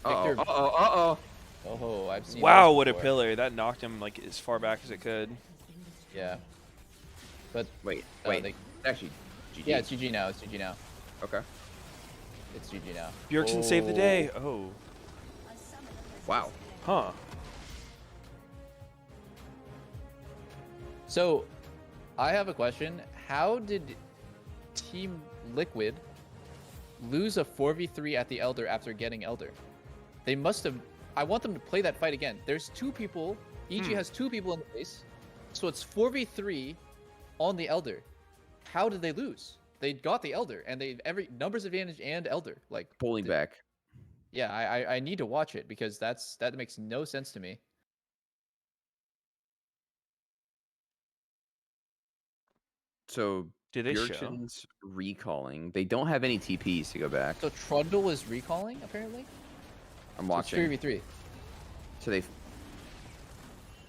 Victor. uh-oh. Oh, I've seen. Wow, those what a before. pillar! That knocked him like as far back as it could. Yeah. But Wait, they- actually, GG. yeah, it's GG now. It's GG now. Okay. It's GG now. Bjergsen saved the day. Oh, Wow. huh? So, I have a question. How did Team Liquid lose a 4v3 at the Elder after getting Elder? They must have. I want them to play that fight again. There's 2 people. EG has 2 people in the base. So it's 4v3 on the Elder. How did they lose? They got the Elder, and they every numbers advantage and Elder. Like Pulling back. yeah, I need to watch it because that makes no sense to me. So, Did they show? Bjergsen's recalling. They don't have any TPs to go back. So Trundle is recalling apparently. I'm So it's watching. 3v3. So they.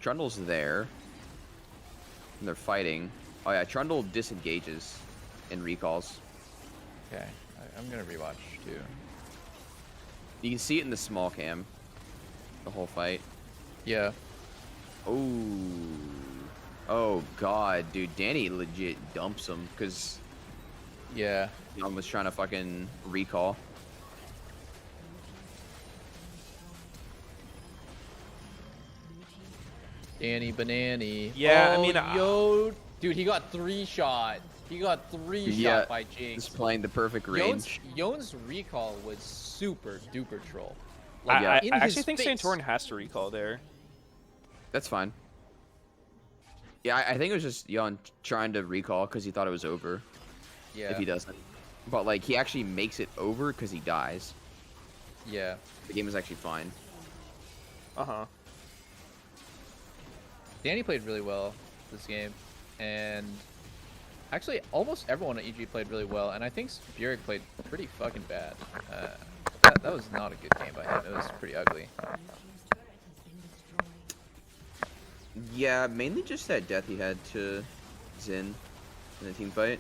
Trundle's there. And they're fighting. Oh yeah, Trundle disengages and recalls. Okay, I'm gonna rewatch too. You can see it in the small cam. The whole fight. Yeah. Oh god, dude, Danny legit dumps him because Yeah. Jan was trying to fucking recall. Danny Banani. Yeah, I Oh, mean, yo, dude, he got 3 shot. He got 3 Yeah, shot by Jinx. Just playing the perfect range. Yone's recall was super duper troll. I in actually his think face. Santorin has to recall there. That's fine. Yeah, I think it was just Jan trying to recall because he thought it was over. Yeah. If he doesn't. But like he actually makes it over because he dies. Yeah. The game is actually fine. Uh-huh. Danny played really well this game, and Actually, almost everyone at EG played really well, and I think Burek played pretty fucking bad. That was not a good game by him. It was pretty ugly. Yeah, mainly just that death he had to Xin in the team fight.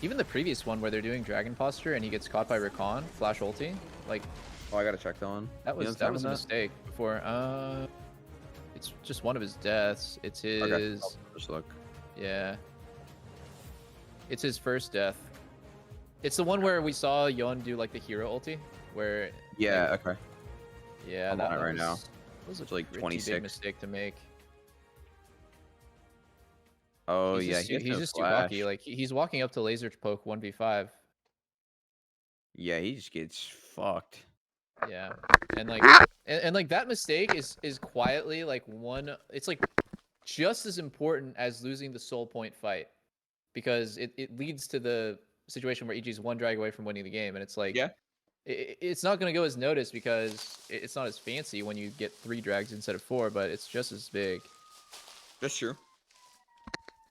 Even the previous one where they're doing Dragon Posture and he gets caught by Rakan, flash ulti, like Oh, I gotta check that one. that was a mistake before. It's just one of his deaths. It's his. Okay. I'll just look. Yeah. It's his first death. It's the one where we saw Yon do like the hero ulti, where. Yeah. Like, okay. Yeah, I'm that on it right now. That was a It's like pretty 26. big mistake to make. Oh He's yeah, just, he has he's no just too flash. cocky. Like he's walking up to laser poke 1v5. Yeah, he just gets fucked. Yeah, and like and like that mistake is quietly like it's like just as important as losing the soul point fight, because it leads to the situation where EG's one drag away from winning the game, and it's like Yeah. it's not going to go as noticed because it's not as fancy when you get 3 drags instead of 4, but it's just as big. That's true.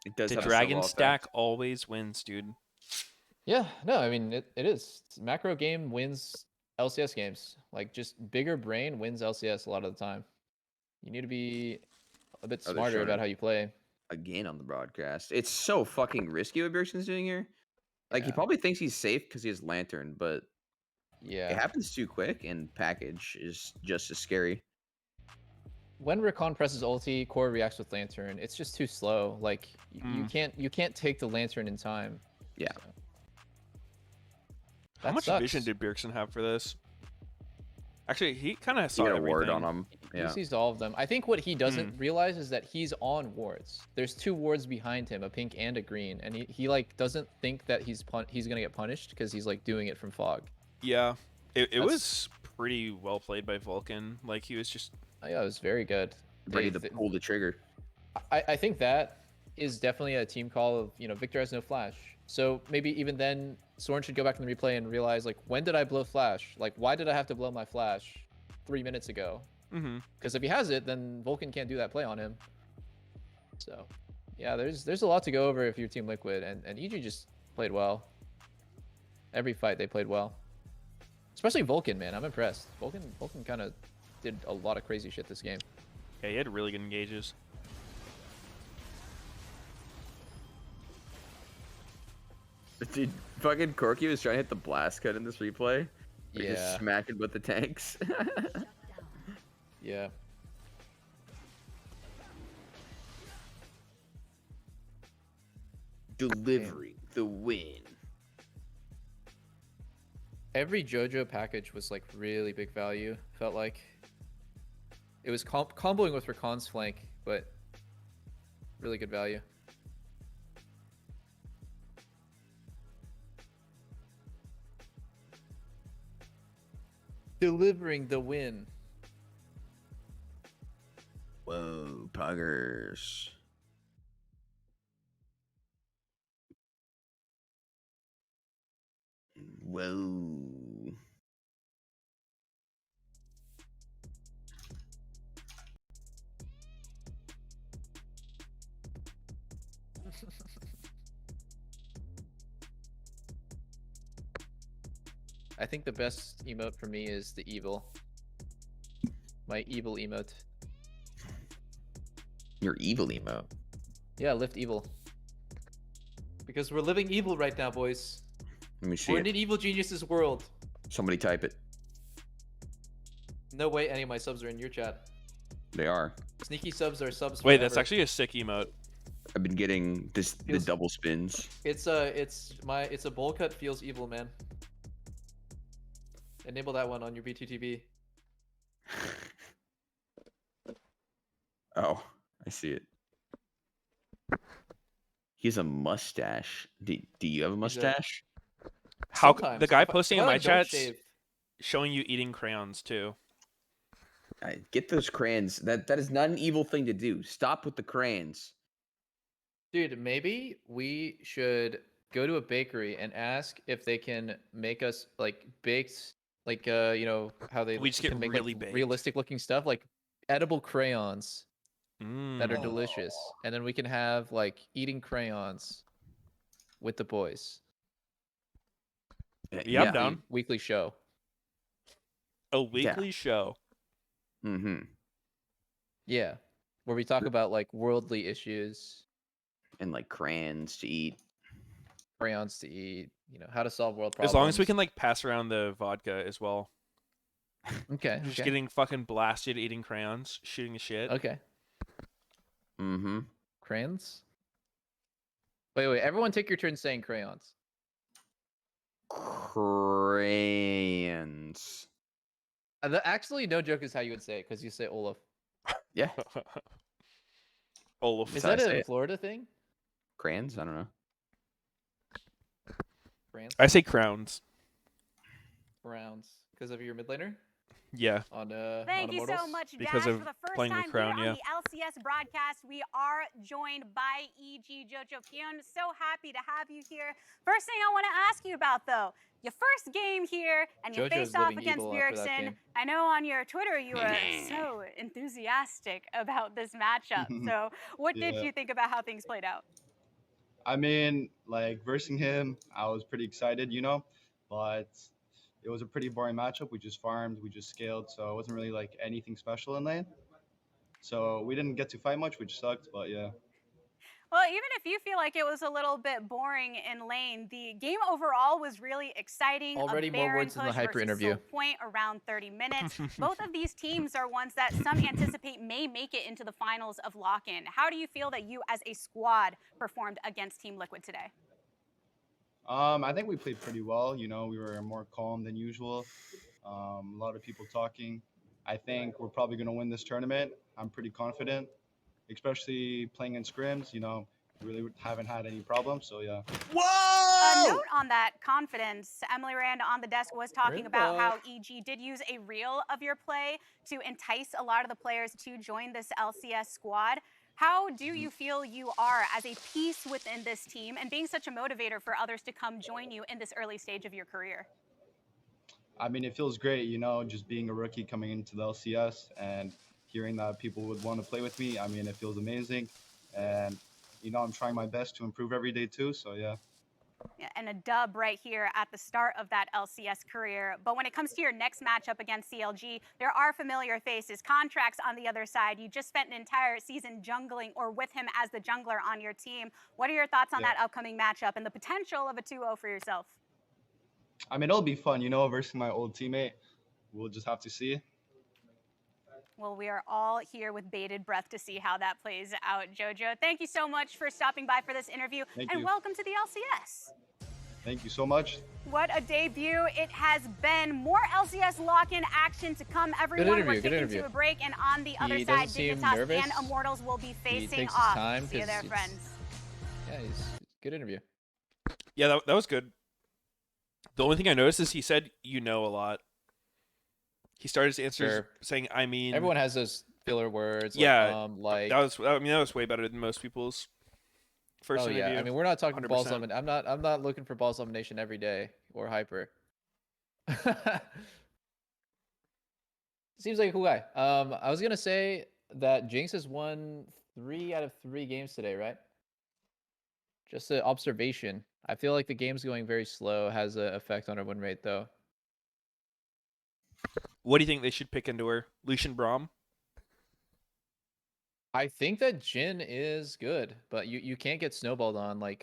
It does The have a dragon snowball stack effect. always wins, dude. Yeah, no, I mean it is. Macro game wins LCS games. Like just bigger brain wins LCS a lot of the time. You need to be a bit they're smarter showing about it how you play. Again on the broadcast. It's so fucking risky what Bjergsen's doing here. Like he Yeah. probably thinks he's safe because he has Lantern, but it Yeah. happens too quick, and package is just as scary. When Rakan presses ulti, Core reacts with Lantern. It's just too slow. Like you can't take the Lantern in time. Yeah. So. How That much sucks. vision did Bjergsen have for this? Actually, he kind of He saw got a everything. ward on him. He Yeah. sees all of them. I think what he doesn't realize is that he's on wards. There's 2 wards behind him, a pink and a green, and he like doesn't think that he's gonna get punished because he's like doing it from fog. Yeah, it was pretty well played by Vulcan. Like he was just. Oh, yeah, it was very good. Ready to pull the trigger. I think that is definitely a team call of, Victor has no flash. So maybe even then, Soren should go back in the replay and realize, like, when did I blow flash? Like, why did I have to blow my flash 3 minutes ago? Because if he has it, then Vulcan can't do that play on him. So, yeah, there's a lot to go over if you're Team Liquid, and EG just played well. Every fight they played well. Especially Vulcan, man. I'm impressed. Vulcan kind of did a lot of crazy shit this game. Yeah, he had really good engages. Dude, fucking Corky was trying to hit the blast cut in this replay. Like, Yeah. just smacking with the tanks. Yeah. Delivering the win. Every JoJo package was like really big value. Felt like it was comboing with Rakan's flank, but really good value. Delivering the win. Whoa, puggers. Whoa. I think the best emote for me is the evil. My evil emote. Your evil emote. Yeah, lift evil. Because we're living evil right now, boys. Let me see We're in it. an evil genius's world. Somebody type it. No way any of my subs are in your chat. They are. Sneaky subs are subs. Wait, that's forever. actually a sick emote. I've been getting the Feels- double spins. It's a bowl cut feels evil, man. Enable that one on your BTTV. Oh, I see it. He's a mustache. Do you have a mustache? How Sometimes. the guy If I- posting if in I my don't chat's shave- showing you eating crayons too. Get those crayons. That is not an evil thing to do. Stop with the crayons. Dude, maybe we should go to a bakery and ask if they can make us like baked, like how they We just get can make really like baked. realistic looking stuff, like edible crayons that are Mm. delicious, and then we can have like eating crayons. with the boys. Yeah, I'm down. Weekly show. A weekly show. Mm-hmm. Yeah, where we talk about like worldly issues, And like crayons to eat. crayons to eat, how to solve world problems. As long as we can like pass around the vodka as well. Okay. Just getting fucking blasted, eating crayons, shooting the shit. Okay. Mm-hmm. Crayons? Wait. Everyone take your turn saying crayons. Crayons. Actually, no joke is how you would say it, because you say Olaf. Yeah. Olaf. Is That's how that I say a it. Florida thing? Crayons? I don't know. Crayons? I say crowns. Browns. Because of your mid laner? Yeah. On Thank on you so Immortals? much, Dash. Because of For the first playing the time crown, here yeah. on the LCS broadcast, we are joined by EG Jojo Pion. So happy to have you here. First thing I want to ask you about, though, your first game here, and you JoJo's faced off living against evil after that Bjergsen. game. I know on your Twitter you were so enthusiastic about this matchup. So what did you think about how things played out? I mean, like versing him, I was pretty excited, but it was a pretty boring matchup. We just farmed, we just scaled, so it wasn't really like anything special in lane. So we didn't get to fight much, which sucked, but yeah. Well, even if you feel like it was a little bit boring in lane, the game overall was really exciting. Already a more Baron words in the push hyper versus interview. Soul Point around 30 minutes. Both of these teams are ones that some anticipate may make it into the finals of Lock-In. How do you feel that you as a squad performed against Team Liquid today? I think we played pretty well. We were more calm than usual. A lot of people talking. I think we're probably going to win this tournament. I'm pretty confident, especially playing in scrims. We really haven't had any problems, so yeah. A note on that confidence, Emily Rand on the desk was talking about how EG did use a reel of your play to entice a lot of the players to join this LCS squad. How do you feel you are as a piece within this team and being such a motivator for others to come join you in this early stage of your career? I mean, it feels great, just being a rookie coming into the LCS and hearing that people would want to play with me. I mean, it feels amazing. And, I'm trying my best to improve every day too, so yeah. And a dub right here at the start of that LCS career. But when it comes to your next matchup against CLG, there are familiar faces, contracts on the other side. You just spent an entire season jungling or with him as the jungler on your team. What are your thoughts on that upcoming matchup and the potential of a 2-0 for yourself? I mean, it'll be fun, versus my old teammate. We'll just have to see. Well, we are all here with bated breath to see how that plays out, Jojo. Thank you so much for stopping by for this interview. Thank and you. Welcome to the LCS. Thank you so much. What a debut it has been. More LCS lock-in action to come. Everyone, we're taking to a break, and on the other side, Dignitas and Immortals will be facing off. See you there, friends. Yeah, he's good interview. Yeah, that was good. The only thing I noticed is he said a lot. He started his answers saying, I mean. Everyone has those filler words. Yeah, like that was way better than most people's first interview. Yeah, I mean, we're not talking 100%. balls domination. I'm not looking for balls domination every day or hyper. Seems like a cool guy. I was gonna say that Jinx has won 3 out of 3 games today, right? Just an observation. I feel like the game's going very slow. Has an effect on her win rate, though. What do you think they should pick into her? Lucian Braum? I think that Jhin is good, but you can't get snowballed on like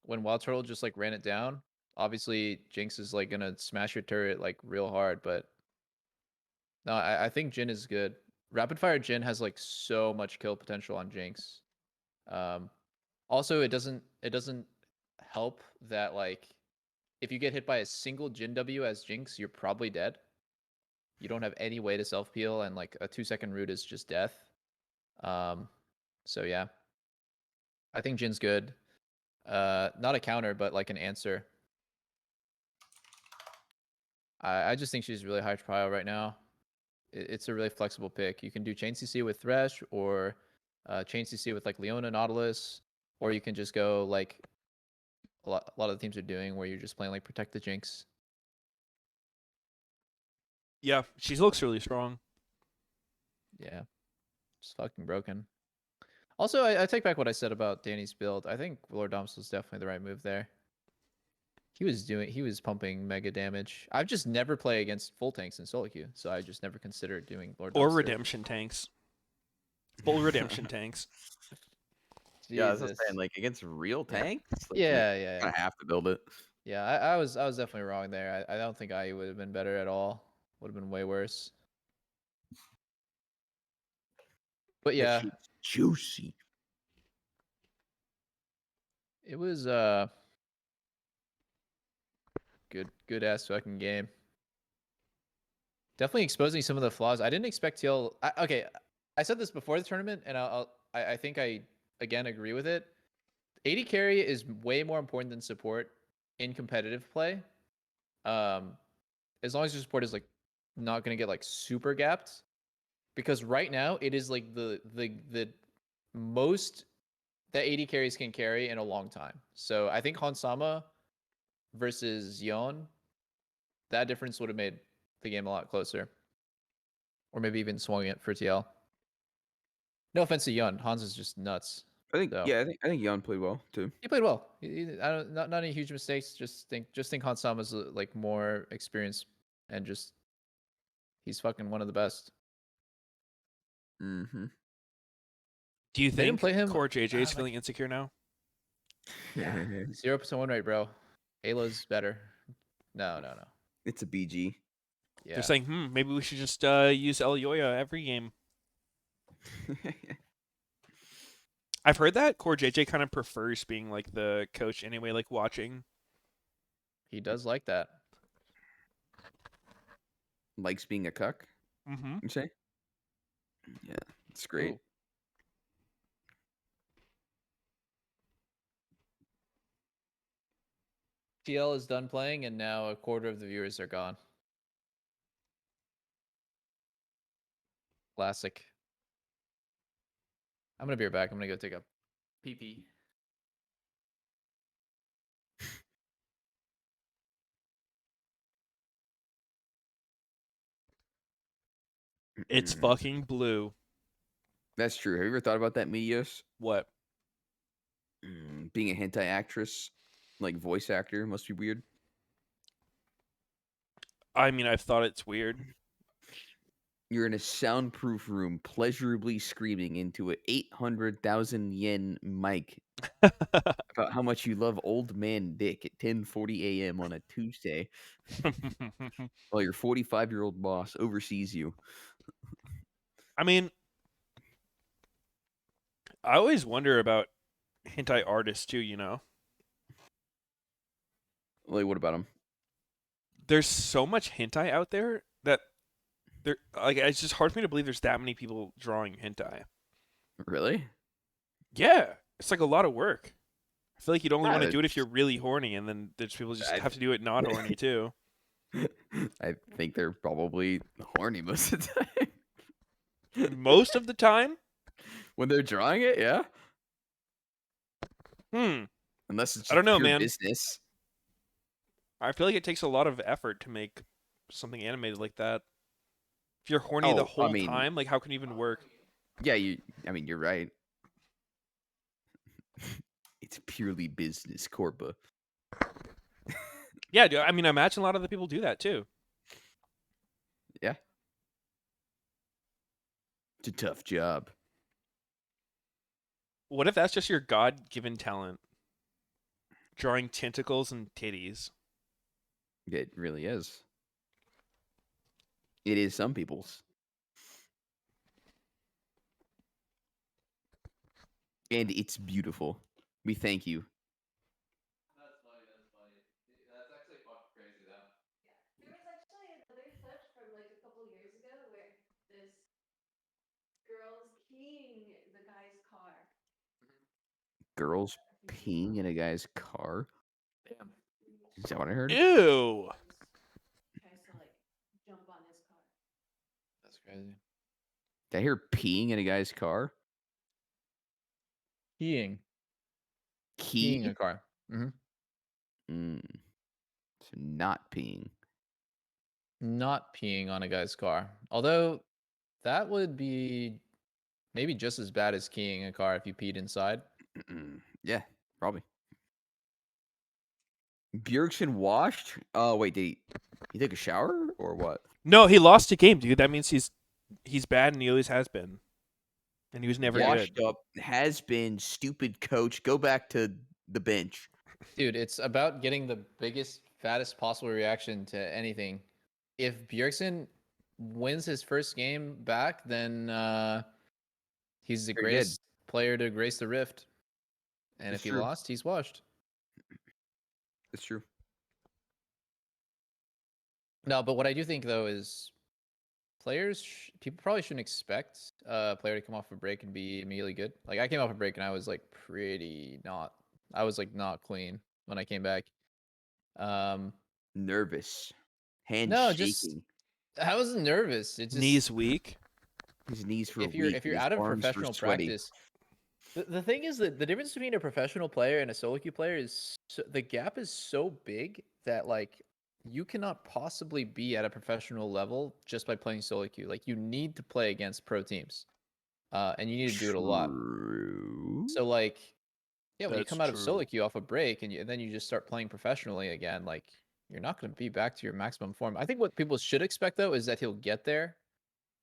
when Wild Turtle just like ran it down. Obviously, Jinx is like gonna smash your turret like real hard, but no, I think Jhin is good. Rapid Fire Jhin has like so much kill potential on Jinx. Also, it doesn't help that like if you get hit by a single Jhin W as Jinx, you're probably dead. You don't have any way to self peel, and like a 2-second root is just death. So yeah, I think Jin's good. Not a counter, but like an answer. I just think she's really high trial right now. It's a really flexible pick. You can do chain CC with Thresh, or chain CC with like Leona, Nautilus, or you can just go like a lot of the teams are doing, where you're just playing like Protect the Jinx. Yeah, she looks really strong. Yeah, it's fucking broken. Also, I take back what I said about Danny's build. I think Lord Doms was definitely the right move there. He was pumping mega damage. I've just never played against full tanks in solo queue, so I just never considered doing Lord Or Dumpster. redemption tanks. Full redemption tanks. Yeah, I was just Jesus. saying, like against real tanks. Like, Yeah. Kind of have to build it. Yeah, I was definitely wrong there. I don't think I would have been better at all. Would have been way worse. But That yeah, shit's juicy. it was good ass fucking game. Definitely exposing some of the flaws. I didn't expect TL. Okay, I said this before the tournament, and I think I again agree with it. AD carry is way more important than support in competitive play. As long as your support is like not gonna get like super gapped, because right now it is like the most that AD carries can carry in a long time. So I think Hansama versus Yon, that difference would have made the game a lot closer, or maybe even swung it for TL. No offense to Yon, Hans is just nuts. I think So. yeah, I think Jan played well too. He played well. I don't not any huge mistakes. Just think Hansama's like more experienced and just he's fucking one of the best. Mm-hmm. Do you They didn't think play him. Core JJ is feeling insecure now? Yeah, 0% win rate, bro. Halo's better. No. It's a BG. Yeah. They're saying, maybe we should just use El Yoya every game. I've heard that Core JJ kind of prefers being like the coach anyway, like watching. He does like that. Likes being a cuck. Mm-hmm. You say? Yeah, it's great. Ooh. TL is done playing, and now a quarter of the viewers are gone. Classic. I'm gonna be right back. I'm gonna go take a pee. It's fucking blue. That's true. Have you ever thought about that, Meteos? What? Being a hentai actress, like voice actor, must be weird. I mean, I've thought it's weird. You're in a soundproof room, pleasurably screaming into a 800,000 yen mic about how much you love old man dick at 10:40 a.m. on a Tuesday, while your 45-year-old boss oversees you. I mean, I always wonder about hentai artists too, you know? Like, what about them? There's so much hentai out there that it's just hard for me to believe there's that many people drawing hentai. Really? Yeah, it's like a lot of work. I feel like you'd only Yeah, want to do it if you're really horny, and then there's people just have to do it not horny too. I think they're probably horny most of the time. Most of the time? When they're drawing it, yeah. Unless it's just I don't know, pure man. business. I feel like it takes a lot of effort to make something animated like that. If you're horny the whole time, like how can it even work? Yeah, you're right. It's purely business, Corpa. Yeah, I mean, I imagine a lot of the people do that too. Yeah. It's a tough job. What if that's just your God-given talent? Drawing tentacles and titties. It really is. It is some people's. And it's beautiful. We thank you. That's funny. That's actually fucking crazy though. There was actually another clip from like a couple years ago where this girl's keying the guy's car. Girls peeing in a guy's car. Damn. Is that what I heard? Ew. Tries to like jump on his car. That's crazy. Did I hear peeing in a guy's car? Keying a car. So not peeing. Not peeing on a guy's car. Although that would be maybe just as bad as keying a car if you peed inside. Yeah, probably. Bjergsen washed? Oh, wait, did he take a shower or what? No, he lost a game, dude. That means he's bad and he always has been. And he was never Washed good. up, has been, stupid coach. Go back to the bench. Dude, it's about getting the biggest, fattest possible reaction to anything. If Bjergsen wins his first game back, then he's the Very good. greatest player to grace the Rift. And It's if he true. lost, he's washed. It's true. No, but what I do think though is people probably shouldn't expect a player to come off a break and be immediately good. Like I came off a break and I was like not clean when I came back. Nervous. Hand No, shaking. just I wasn't nervous. It's just Knees weak. His knees were if you're weak. if you're and his out of arms were professional sweaty. practice. The thing is that the difference between a professional player and a solo queue player is the gap is so big that like you cannot possibly be at a professional level just by playing solo queue. Like you need to play against pro teams, and you need to do it a lot. True. So like, yeah, when you That's come out of solo true. queue off a break and then you just start playing professionally again, like you're not going to be back to your maximum form. I think what people should expect though is that he'll get there.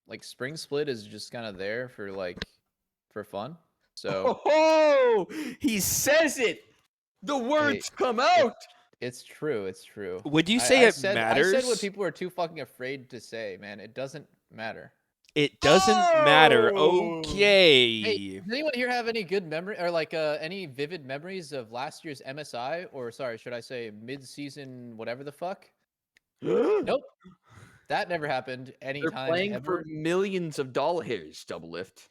Like spring split is just kind of there for fun. So Oh, he says it. The words come out. it's true. It's true. Would you I say it said matters? what people are too fucking afraid to say, man. It doesn't matter. It doesn't matter. Oh! Okay. Hey, does anyone here have any good memory or like any vivid memories of last year's MSI or sorry, should I say mid-season whatever the fuck? Nope. That never happened They're anytime playing ever. for millions of dollars. Double lift.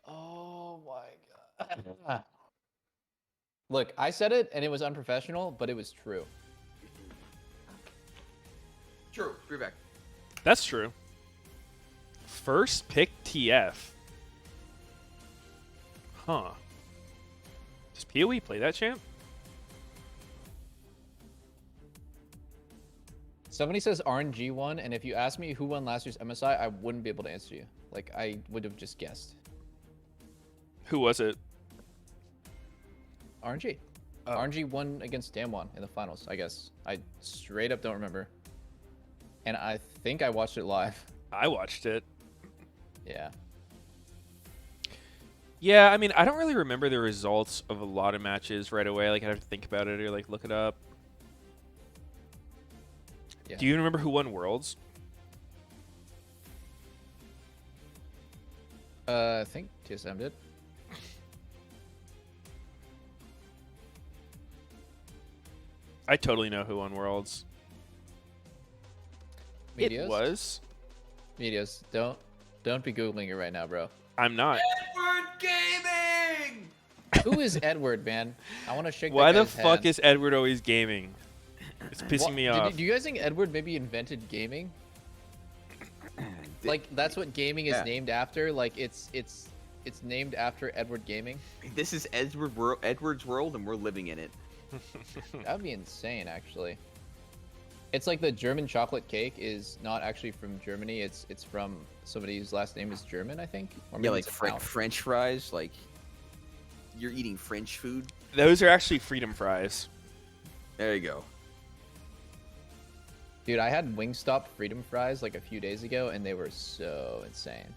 Oh my god. Look, I said it and it was unprofessional, but it was true. True. Be back. That's true. First pick TF. Huh. Does PoE play that champ? Somebody says RNG won, and if you ask me who won last year's MSI, I wouldn't be able to answer you. Like, I would have just guessed. Who was it? RNG. Oh. RNG won against Damwon in the finals, I guess. I straight up don't remember. And I think I watched it live. I watched it. Yeah. Yeah, I mean, I don't really remember the results of a lot of matches right away. Like, I'd have to think about it or, like, look it up. Yeah. Do you remember who won Worlds? I think TSM did. I totally know who won Worlds. Meteos? It was. Meteos, don't be Googling it right now, bro. I'm not. Edward Gaming! Who is Edward, man? I want to shake Why that the guy's fuck hand. is Edward always gaming? It's pissing me off. Do you guys think Edward maybe invented gaming? Like that's what gaming is named after. Like it's named after Edward Gaming. This is Edward's world, and we're living in it. That would be insane, actually. It's like the German chocolate cake is not actually from Germany. It's from somebody whose last name is German, I think. Or Yeah, maybe like it's Italian. French fries. Like you're eating French food. Those are actually freedom fries. There you go. Dude, I had Wingstop Freedom Fries like a few days ago, and they were so insane.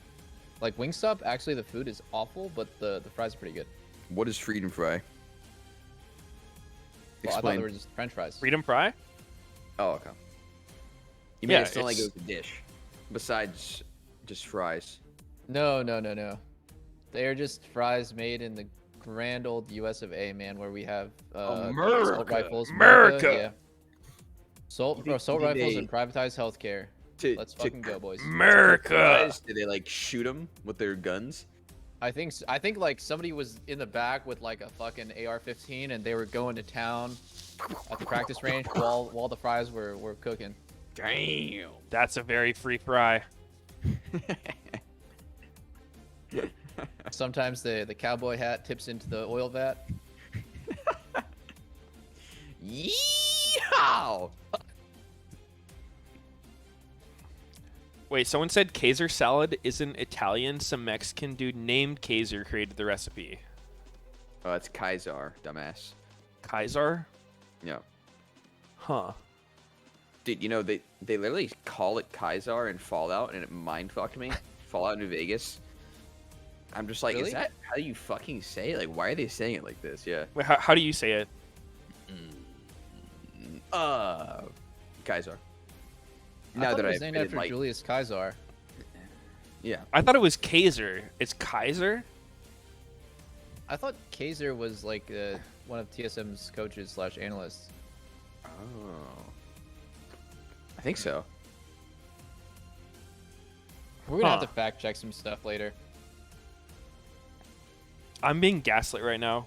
Like Wingstop, actually the food is awful, but the fries are pretty good. What is freedom fry? Well, I thought Explain. they were just French fries. Freedom fry? Oh, okay. You Yeah, made it sound like it it's- was a dish, besides just fries. No. They are just fries made in the grand old US of A, man, where we have assault America. rifles. America. Yeah. Assault You think rifles they- and privatized healthcare. Let's fucking go, boys. America. Fries? Did they like shoot them with their guns? I think like somebody was in the back with like a fucking AR-15 and they were going to town at the practice range while the fries were cooking. Damn. That's a very free fry. Sometimes the cowboy hat tips into the oil vat. Yeehaw! Wait, someone said Kaiser salad isn't Italian. Some Mexican dude named Kaiser created the recipe. Oh, it's Kaiser, dumbass. Kaiser? Yeah. Huh. Dude, you know, they literally call it Kaiser in Fallout, and it mind-fucked me. Fallout New Vegas. I'm just like, Really? is that how you fucking say it? Like, why are they saying it like this? Yeah. Wait, how do you say it? Kaiser. I Now thought that it was I've named been after like, Julius Caesar. yeah. I thought it was Kaiser. It's Kaiser? I thought Kaiser was like one of TSM's coaches / analysts. Oh. I think so. We're gonna have Huh. to fact check some stuff later. I'm being gaslit right now.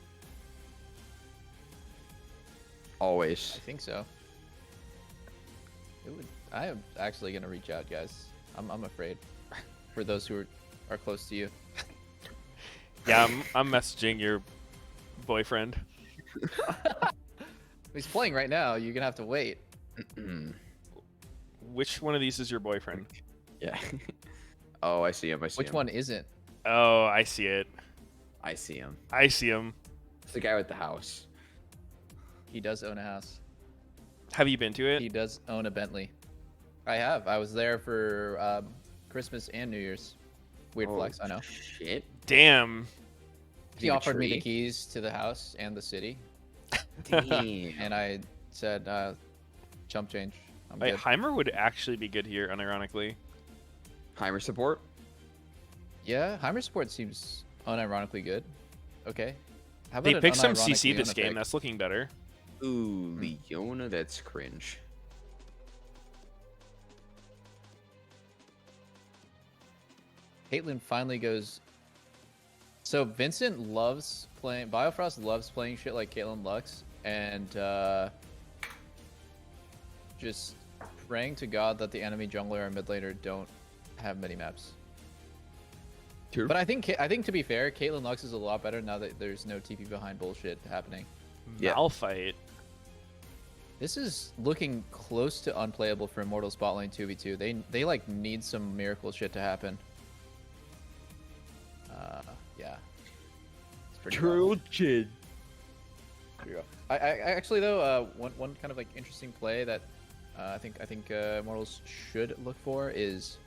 Always. I think so. I am actually gonna reach out, guys. I'm afraid. For those who are close to you. Yeah, I'm messaging your boyfriend. He's playing right now. You're gonna have to wait. Which one of these is your boyfriend? Yeah. Oh, I see him. I see Which him. one isn't? Oh, I see it. I see him. I see him. It's the guy with the house. He does own a house. Have you been to it? He does own a Bentley. I have. I was there for Christmas and New Year's. Weird Oh, flex, I know. Shit. Damn. He offered me the keys to the house and the city, Damn. and I said, "Chump change." I'm Wait, good. Heimer would actually be good here, unironically. Heimer support? Yeah, Heimer Sport seems unironically good. Okay. How about They an picked some unironic CC this Leona game. pick? That's looking better. Ooh, Leona, that's cringe. Caitlyn finally goes. So Vincent loves playing. Biofrost loves playing shit like Caitlyn Lux, and just praying to God that the enemy jungler or mid laner don't have mini maps. True. But I think to be fair, Caitlyn Lux is a lot better now that there's no TP behind bullshit happening. Yeah. Malphite. This is looking close to unplayable for Immortals bot lane 2v2. They like need some miracle shit to happen. Yeah. It's pretty rough. Kid. Pretty rough. I actually though one kind of like interesting play that I think Immortals should look for is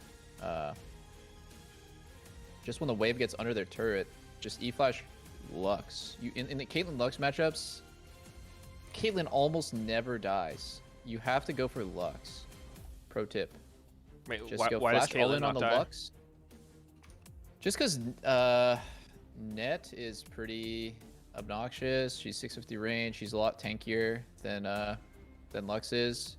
just when the wave gets under their turret, just E-flash Lux. In the Caitlyn Lux matchups, Caitlyn almost never dies. You have to go for Lux. Pro tip. Wait, Just why, go why does flash all Caitlyn in not on the die? Lux. Just because Net is pretty obnoxious. She's 650 range. She's a lot tankier than Lux is.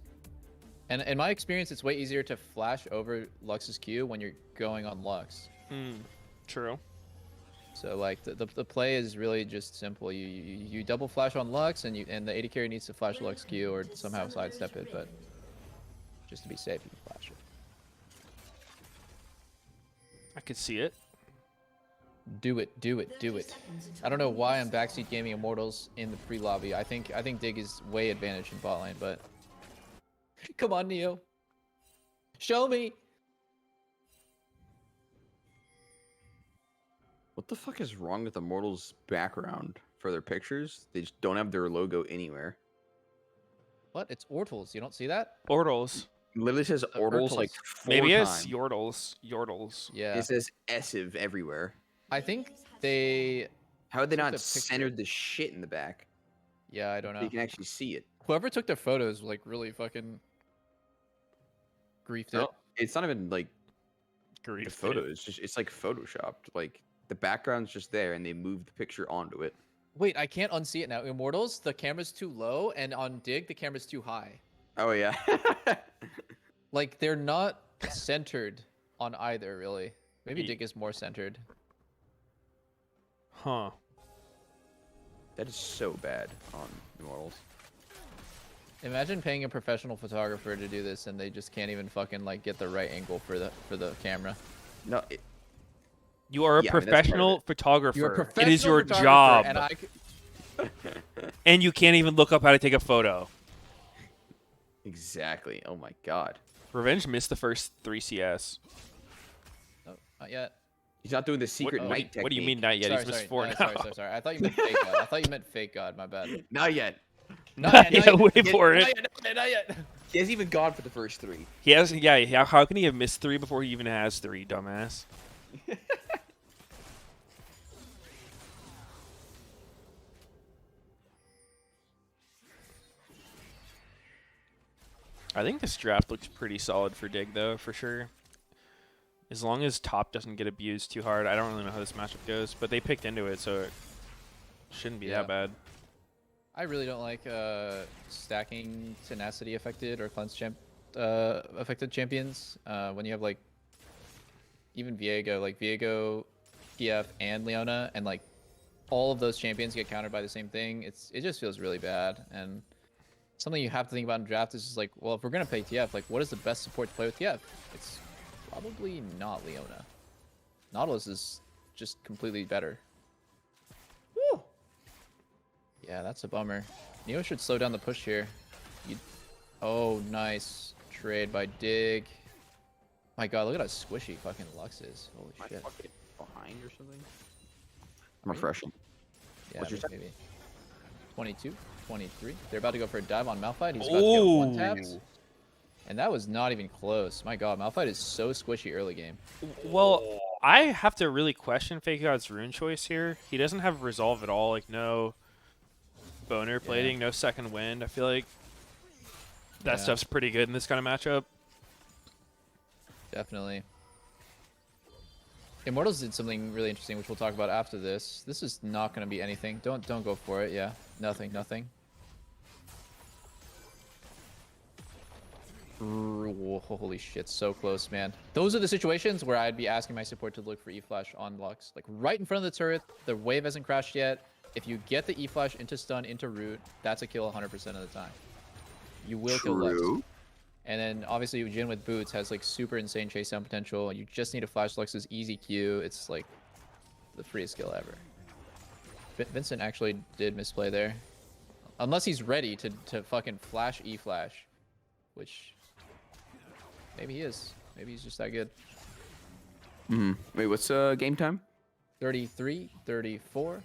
And in my experience, it's way easier to flash over Lux's Q when you're going on Lux. True. So like the play is really just simple. You double flash on Lux, and the AD carry needs to flash Lux Q or somehow sidestep it, but just to be safe, you can flash it. I could see it. Do it. I don't know why I'm backseat gaming Immortals in the pre-lobby. I think Dig is way advantaged in bot lane, but come on, Neo. Show me. What the fuck is wrong with Immortals' background for their pictures? They just don't have their logo anywhere. What? It's Ortals. You don't see that? Ortals. It literally says Ortals like Ortals. 4 Maybe times. it's Yordles. Yordles. Yeah. It says Essive everywhere. I think they. How would they took not the picture. centered the shit in the back? Yeah, I don't So know. you can actually see it. Whoever took the photos like really fucking griefed it. No, it's not even like Grief. the photo. It's like photoshopped. Like the background's just there, and they moved the picture onto it. Wait, I can't unsee it now. Immortals, the camera's too low, and on Dig, the camera's too high. Oh yeah. Like they're not centered on either, really. Maybe Ye- Dig is more centered. Huh. That is so bad on Immortals. Imagine paying a professional photographer to do this, and they just can't even fucking like get the right angle for the camera. No. You are a Yeah, I mean, that's part of professional it. photographer. You're a It professional is your photographer, job. and And you can't even look up how to take a photo. Exactly. Oh my god. Revenge missed the first 3 CS. Oh, not yet. He's not doing the secret what, knight technique. What do you mean not yet? Sorry, He's missed sorry, 4 now. sorry. I thought you meant fake god. I thought you meant fake god. My bad. Not yet. Not yet. Wait for it. Not yet. He hasn't even gone for the first 3. He has. Yeah. How can he have missed 3 before he even has 3, dumbass? I think this draft looks pretty solid for Dig, though, for sure. As long as top doesn't get abused too hard. I don't really know how this matchup goes, but they picked into it, so it shouldn't be that bad. I really don't like stacking tenacity affected or cleanse affected champions. When you have like even Viego, PF, and Leona, and like all of those champions get countered by the same thing. It just feels really bad, and something you have to think about in draft is just like, well, if we're gonna play TF, like what is the best support to play with TF? It's probably not Leona. Nautilus is just completely better. Woo! Yeah, that's a bummer. Neo should slow down the push here. Oh, nice trade by Dig. My god, look at how squishy fucking Lux is. Holy shit. Behind or something? I'm refreshing. Yeah, What's your maybe. 22, 23. They're about to go for a dive on Malphite. He's about to get one tapped. And that was not even close. My god, Malphite is so squishy early game. Well, I have to really question Fake God's rune choice here. He doesn't have resolve at all. Like, no boner plating, no second wind. I feel like that stuff's pretty good in this kind of matchup. Definitely. Immortals did something really interesting, which we'll talk about after this. This is not going to be anything. Don't go for it. Yeah, nothing. Holy shit, so close, man. Those are the situations where I'd be asking my support to look for E-Flash on Lux. Like, right in front of the turret, the wave hasn't crashed yet. If you get the E-Flash into stun, into root, that's a kill 100% of the time. You will kill Lux. And then, obviously, Jin with boots has, like, super insane chase down potential. You just need to flash Lux's easy Q. It's, like, the freest skill ever. Vincent actually did misplay there. Unless he's ready to fucking flash E-Flash. Which... maybe he is. Maybe he's just that good. Wait, what's game time? 33, 34,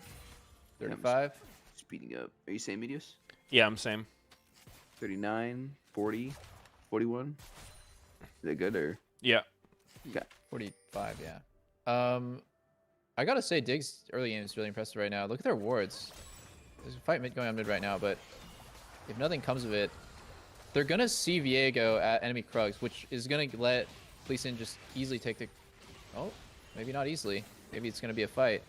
35. Speeding up. Are you saying Meteos? Yeah, I'm same. 39, 40, 41. Is that good or? Yeah. Okay. 45, yeah. I gotta say, Dig's early game is really impressive right now. Look at their wards. There's a fight going on mid right now, but if nothing comes of it, they're gonna see Viego at enemy Krugs, which is gonna let Lee Sin just easily take the... oh, maybe not easily. Maybe it's gonna be a fight.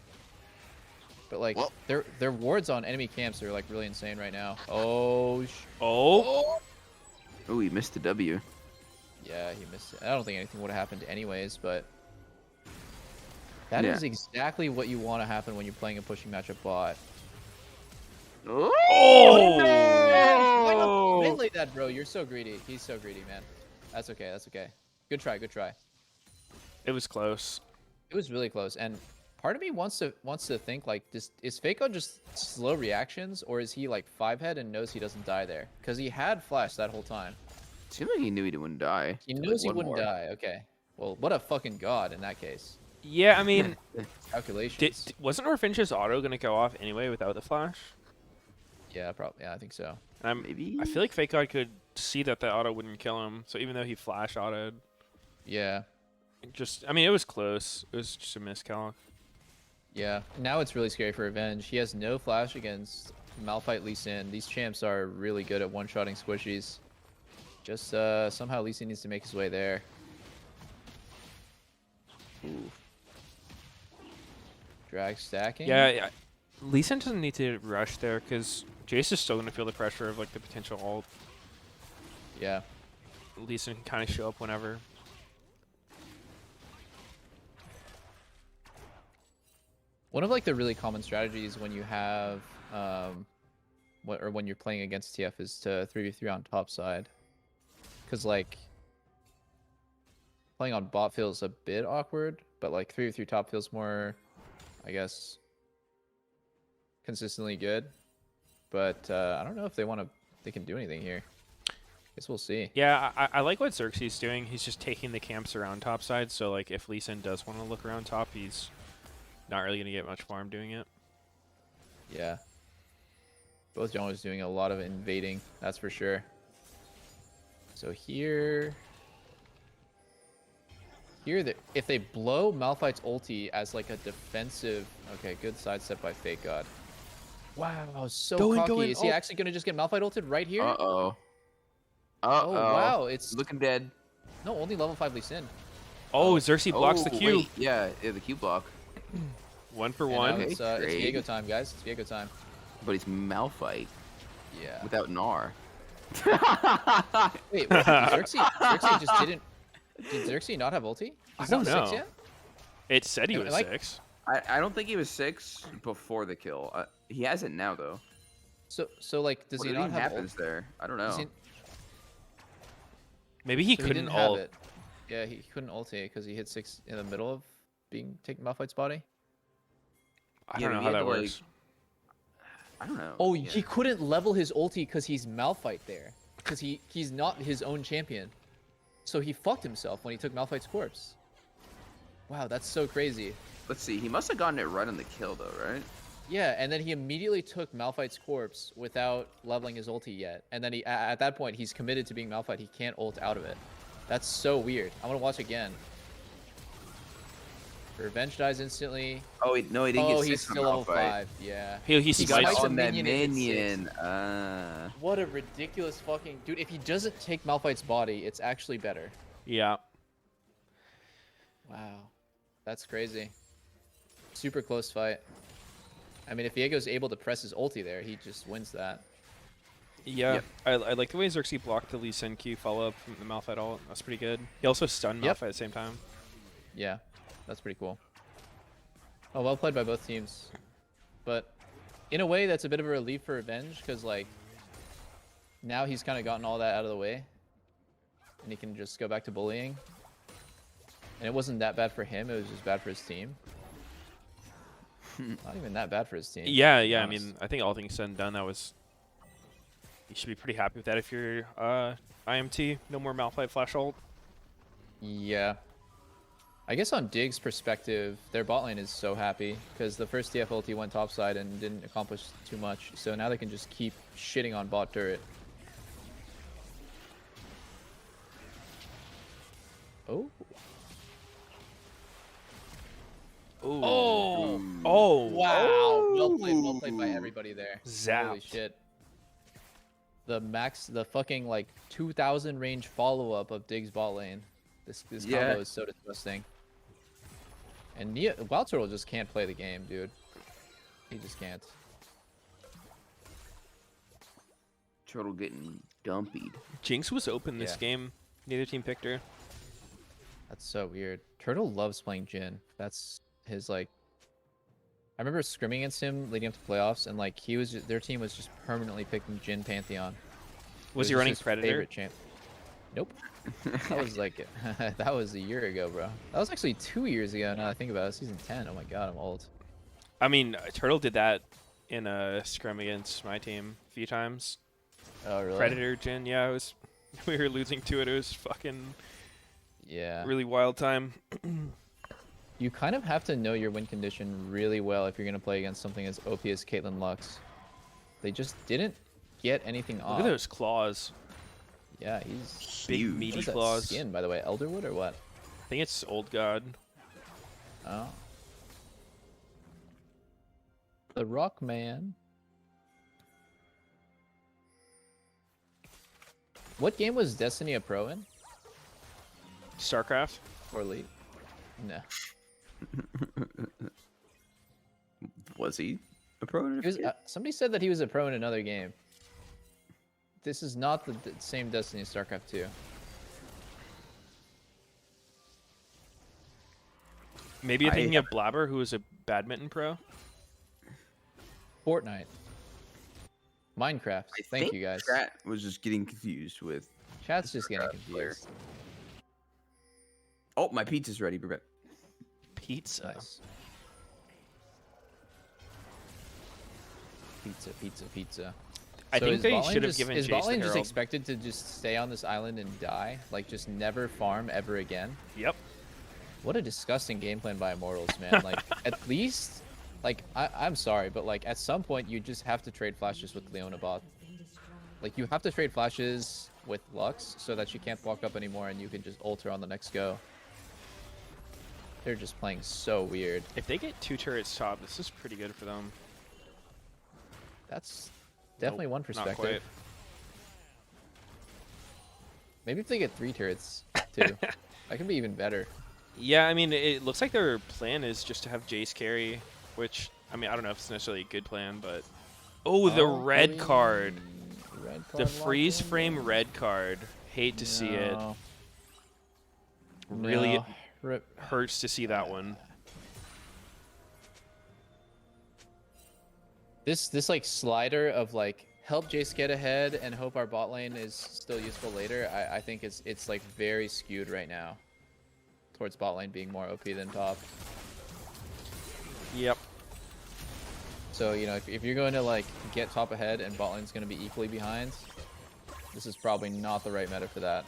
But like, their wards on enemy camps are like really insane right now. Oh, oh, he missed the W. yeah, he missed it. I don't think anything would have happened anyways, but that is exactly what you want to happen when you're playing a pushing matchup bot. Oh! Why not late that, bro? You're so greedy. He's so greedy, man. That's okay. That's okay. Good try. Good try. It was close. It was really close, and part of me wants to think like, is Faco just slow reactions, or is he like 5-head and knows he doesn't die there? Because he had flash that whole time. Seemed like he knew he wouldn't die. He knows he wouldn't die. Okay. Well, what a fucking god in that case. Yeah, I mean, calculations. Wasn't Orfinch's auto gonna go off anyway without the flash? Yeah, probably. Yeah, I think so. And I feel like Fake God could see that auto wouldn't kill him. So even though he flash autoed, yeah, I mean, it was close. It was just a miscalc. Yeah. Now it's really scary for Revenge. He has no flash against Malphite Lee Sin. These champs are really good at one-shotting squishies. Just somehow Lee Sin needs to make his way there. Ooh. Drag stacking. Yeah. Lee Sin doesn't need to rush there because Jace is still going to feel the pressure of like the potential ult. Yeah. Lee Sin can kind of show up whenever. One of like the really common strategies when you have when you're playing against TF is to 3v3 on top side. Cause like playing on bot feels a bit awkward, but like 3v3 top feels more, I guess, consistently good. But I don't know if they can do anything here. Guess we'll see. Yeah, I like what Xerxes doing. He's just taking the camps around top side. So like, if Lee Sin does want to look around top, he's not really gonna get much farm doing it. Yeah. Both junglers doing a lot of invading. That's for sure. So here. Here, if they blow Malphite's ulti as like a defensive... Okay, good sidestep by Fake God. Wow, so cocky. Is he actually going to just get Malphite ulted right here? Uh-oh. Oh, wow. It's looking dead. No, only level 5 Lee Sin. Oh, Xerxes blocks the Q. Wait. Yeah, the Q block. 1 for And 1. now it's Viego time, guys. It's Viego time. But he's Malphite. Yeah. Without Gnar. Wait, Xerxes just didn't... Did Xerxes not have ulti? I He's don't not know. 6 yet? It said he was Like- 6. I don't think he was 6 before the kill. He has it now, though. So like, does What he even not have happens there? I don't know. Does he- Maybe he So couldn't didn't have ult. it. Yeah, he couldn't ulti because he hit 6 in the middle of taking Malphite's body. I Yeah, don't know maybe how he that had to, like- works. I don't know. Oh, Yeah. he couldn't level his ulti because he's Malphite there. Because he's not his own champion. So he fucked himself when he took Malphite's corpse. Wow, that's so crazy. Let's see. He must have gotten it right on the kill, though, right? Yeah, and then he immediately took Malphite's corpse without leveling his ulti yet. And then at that point, he's committed to being Malphite. He can't ult out of it. That's so weird. I want to watch again. Revenge dies instantly. Oh, no, he didn't get 6 he's on still level Malphite. 5. Yeah. He He got smites it a on that minion and hits minion. 6. What a ridiculous fucking... Dude, if he doesn't take Malphite's body, it's actually better. Yeah. Wow. That's crazy. Super close fight. I mean, if Viego's able to press his ulti there, he just wins that. Yeah. Yep. I like the way Xerxes blocked the Lee Sin Q follow-up from the Malphite ult. That's pretty good. He also stunned Yep. Malphite at the same time. Yeah, that's pretty cool. Oh, well played by both teams. But in a way, that's a bit of a relief for Revenge, because, like, now he's kind of gotten all that out of the way. And he can just go back to bullying. And it wasn't that bad for him, it was just bad for his team. Not even that bad for his team. Yeah, to be yeah. I honest. mean, I think all things said and done, that was... You should be pretty happy with that if you're IMT. No more Malphite flash ult. Yeah. I guess on Dig's perspective, their bot lane is so happy because the first DF ulti went topside and didn't accomplish too much. So now they can just keep shitting on bot turret. Oh. Oh. Oh. Wow. Well played by everybody there. Holy Zapped. shit. The fucking like 2000 range follow-up of Dig's bot lane. This Yeah. combo is so disgusting. And Wild Turtle just can't play the game, dude. He just can't. Turtle getting dumpied. Jinx was open this Yeah. game. Neither team picked her. That's so weird. Turtle loves playing Jhin. That's his like. I remember scrimming against him leading up to playoffs, and like their team was just permanently picking Jhin Pantheon. It Was he just running his Predator? favorite champ. Nope. That was like that was a year ago, bro. That was actually 2 years ago. Now that I think about it, season 10. Oh my god, I'm old. I mean, Turtle did that in a scrim against my team a few times. Oh really? Predator, Jhin, yeah, it was. We were losing to it. It was fucking Yeah. really wild time. You kind of have to know your win condition really well if you're gonna play against something as OP as Caitlyn Lux. They just didn't get anything off. Look at those claws. Yeah, he's Big Huge. meaty What is that claws. skin, by the way? Elderwood or what? I think it's Old God. Oh. The Rock Man. What game was Destiny a pro in? StarCraft. Or Elite? No. Was he a pro? in He was, it? somebody said that he was a pro in another game. This is not the same Destiny as StarCraft 2. Maybe you're thinking of Blabber, who was a badminton pro. Fortnite. Minecraft. I Thank think you guys. Chat was just getting confused with. Chat's just getting StarCraft player. confused. Oh, my pizza's ready. Brett. Pizza. Nice. Pizza, pizza, pizza. I So think is they bot lane should have just- given Is Jace bot the lane just Herald. expected to just stay on this island and die? Like, just never farm ever again? Yep. What a disgusting game plan by Immortals, man. Like, at least, like, I'm sorry, but, like, at some point, you just have to trade flashes with Leona bot. Like, you have to trade flashes with Lux so that she can't walk up anymore and you can just ult her on the next go. They're just playing so weird. If they get 2 turrets top, this is pretty good for them. That's definitely one Not perspective. quite. Maybe if they get 3 turrets, too. That can be even better. Yeah, I mean, it looks like their plan is just to have Jace carry, which, I mean, I don't know if it's necessarily a good plan, but... Oh, the red card. Red The card freeze locked in? frame red card. Hate to see it. No. Really No. Rip. hurts to see that one. This like slider of like help Jace get ahead and hope our bot lane is still useful later. I think it's like very skewed right now towards bot lane being more OP than top. Yep. So you know if you're going to like get top ahead and bot lane's going to be equally behind, this is probably not the right meta for that.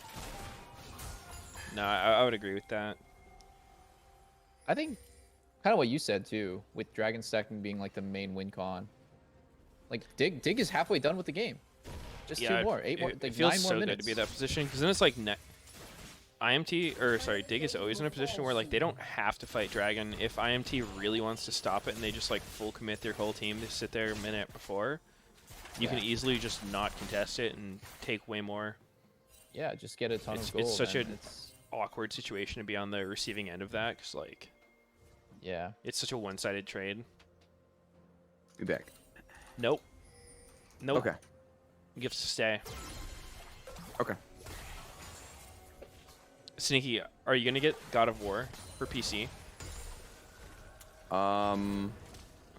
No, I would agree with that. I think kind of what you said too, with dragon stacking being like the main win con. Like Dig is halfway done with the game. Just Yeah, 2 more, 8 more, It like feels 9 more so minutes. good to be in that position, because then it's like IMT, or sorry, Dig is always in a position where like they don't have to fight Dragon. If IMT really wants to stop it and they just like full commit their whole team to sit there a minute before, you can easily just not contest it and take way more. Yeah, just get a ton of gold. It's such and a it's, awkward situation to be on the receiving end of that, because like yeah. it's such a one-sided trade. Be back. Nope. Nope. Okay. You have to stay. Okay. Sneaky, are you gonna get God of War for PC?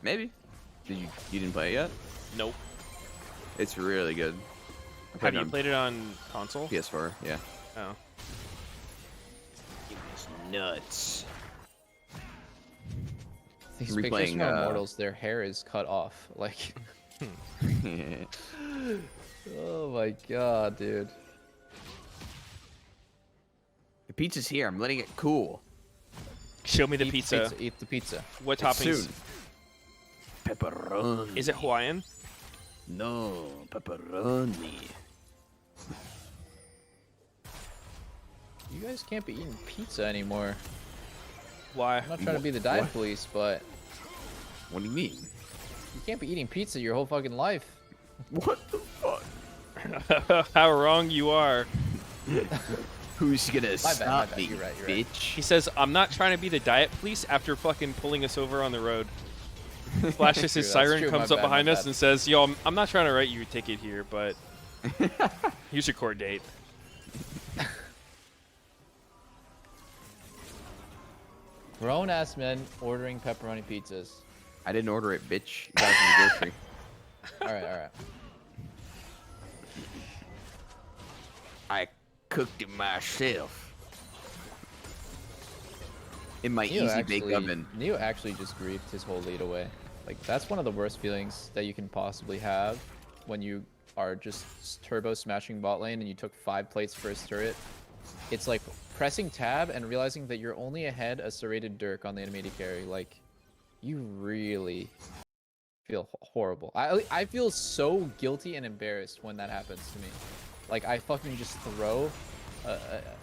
Maybe. You didn't play it yet? Nope. It's really good. Have you played it on console? PS4, yeah. Oh. It's nuts. These I'm pictures from replaying, Immortals, their hair is cut off. Like, oh my god, dude. The pizza's here. I'm letting it cool. Show me the Eat pizza. Eat the pizza. What It's toppings? soon. Pepperoni. Is it Hawaiian? No, pepperoni. You guys can't be eating pizza anymore. Why? I'm not trying to be the diet police, but What do you mean? you can't be eating pizza your whole fucking life. What the fuck? How wrong you are. Who's gonna My stop bad. me, You're right, bitch? He says, I'm not trying to be the diet police after fucking pulling us over on the road. Flashes his True, that's siren, true, comes my up bad, behind my us bad. and says, yo, I'm not trying to write you a ticket here, but here's your court date. Grown ass men ordering pepperoni pizzas. I didn't order it, bitch. You got it from the grocery. Alright, alright. I cooked it myself. In my easy bake oven. Neo actually just griefed his whole lead away. Like, that's one of the worst feelings that you can possibly have when you are just turbo smashing bot lane and you took 5 plates first turret. It's like pressing tab and realizing that you're only ahead a serrated Dirk on the animated carry. Like, you really feel horrible. I feel so guilty and embarrassed when that happens to me. Like, I fucking just throw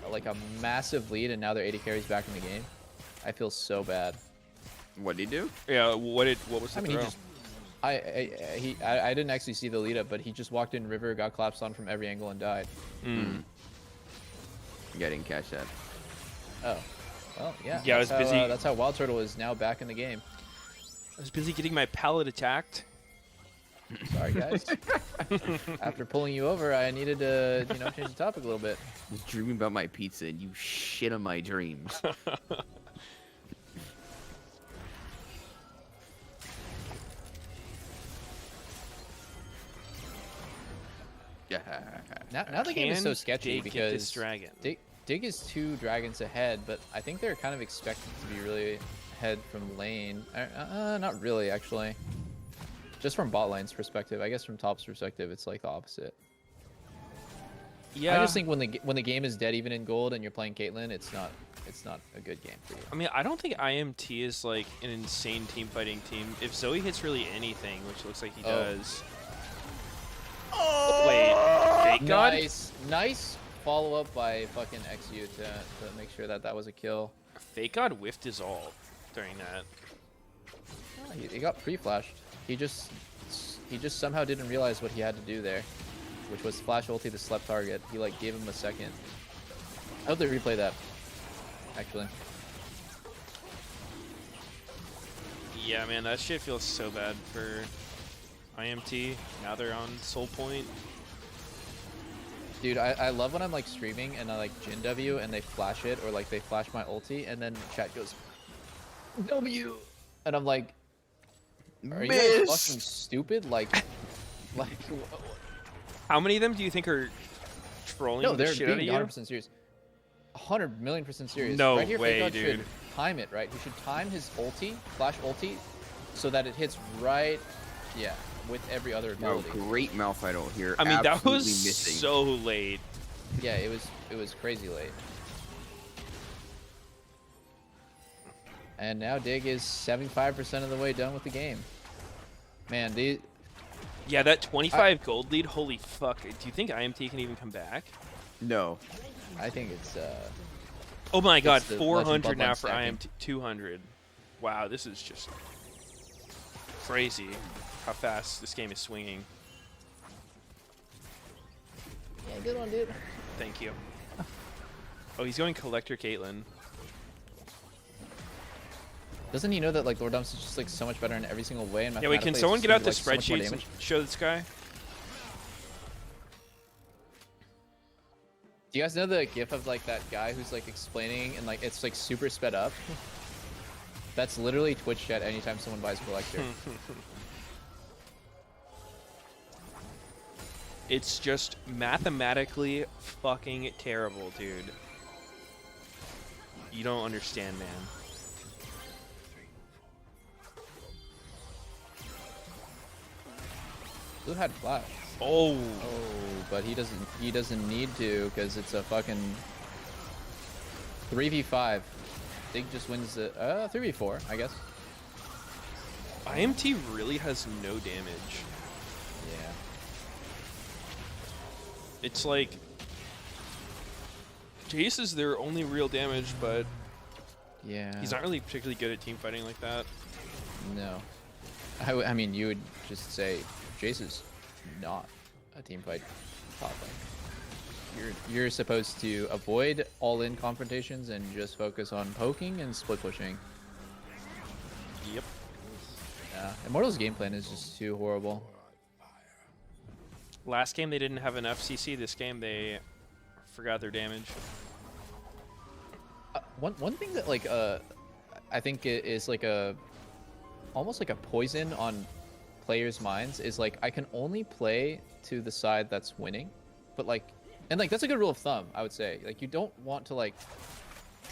like a massive lead and now their 80 carries back in the game. I feel so bad. What did he do? Yeah, what was the I mean, throw? he just I didn't actually see the lead up, but he just walked in river, got collapsed on from every angle, and died. Yeah, I didn't catch that. Oh, well, yeah. Yeah, I was busy. That's how Wild Turtle is now back in the game. I was busy getting my pallet attacked. Sorry, guys. After pulling you over, I needed to, change the topic a little bit. I was dreaming about my pizza and you shit on my dreams. Now the game is so Can sketchy Dig get this because dragon? Dig is 2 dragons ahead, but I think they're kind of expected to be really ahead from lane. Not really, actually. Just from bot lane's perspective, I guess from top's perspective, it's like the opposite. Yeah. I just think when the game is dead, even in gold, and you're playing Caitlyn, it's not a good game for you. I mean, I don't think IMT is like an insane team fighting team. If Zoe hits really anything, which looks like he does. Oh! Wait, Fake God? Nice follow up by fucking XU to make sure that was a kill. Fake God whiffed his ult during that. Oh, he got pre-flashed. He just somehow didn't realize what he had to do there, which was flash ulti the slept target. He like gave him a second. I hope they replay that. Actually. Yeah, man, that shit feels so bad for IMT. Now they're on Soul Point. Dude, I love when I'm like streaming and I like Jin W and they flash it, or like they flash my ulti and then chat goes W, and I'm like, are you guys fucking stupid? Like how many of them do you think are trolling no, the they're shit out of being you? 100% serious. 100,000,000% serious. No right here, way, Fake God dude. should time it, right? He should time his ulti, flash ulti, so that it hits right, yeah, with every other No, ability. great Malphite ult here. I mean, that Absolutely was missing. so late. Yeah, it was crazy late. And now Dig is 75% of the way done with the game. Man, Yeah, that 25 gold lead, holy fuck. Do you think IMT can even come back? No. I think it's Oh my god, it's the 400 Legend now Bloodline for stacking. IMT, 200. Wow, this is just crazy how fast this game is swinging. Yeah, good one, dude. Thank you. Oh, he's going Collector Caitlyn. Doesn't he know that like Lord Dumps is just like so much better in every single way? And Yeah, wait, can mathematically someone it's get out just the gonna do, like, so much more spreadsheets and damage? show this guy? Do you guys know the gif of like that guy who's like explaining and like it's like super sped up? That's literally Twitch chat anytime someone buys Collector. It's just mathematically fucking terrible, dude. You don't understand, man. Blue had flash. Oh. Oh, but he doesn't need to because it's a fucking 3v5. Dig just wins the 3v4, I guess. IMT really has no damage. Yeah. It's like Jace is their only real damage, but Yeah. he's not really particularly good at team fighting like that. No. I mean, you would just say Jace is not a team fight top lane. You're supposed to avoid all-in confrontations and just focus on poking and split pushing. Yep. Yeah. Immortal's game plan is just too horrible. Last game they didn't have enough CC. This game they forgot their damage. One thing that like I think is like almost like a poison on players' minds is like I can only play to the side that's winning, but like and like that's a good rule of thumb, I would say. Like you don't want to like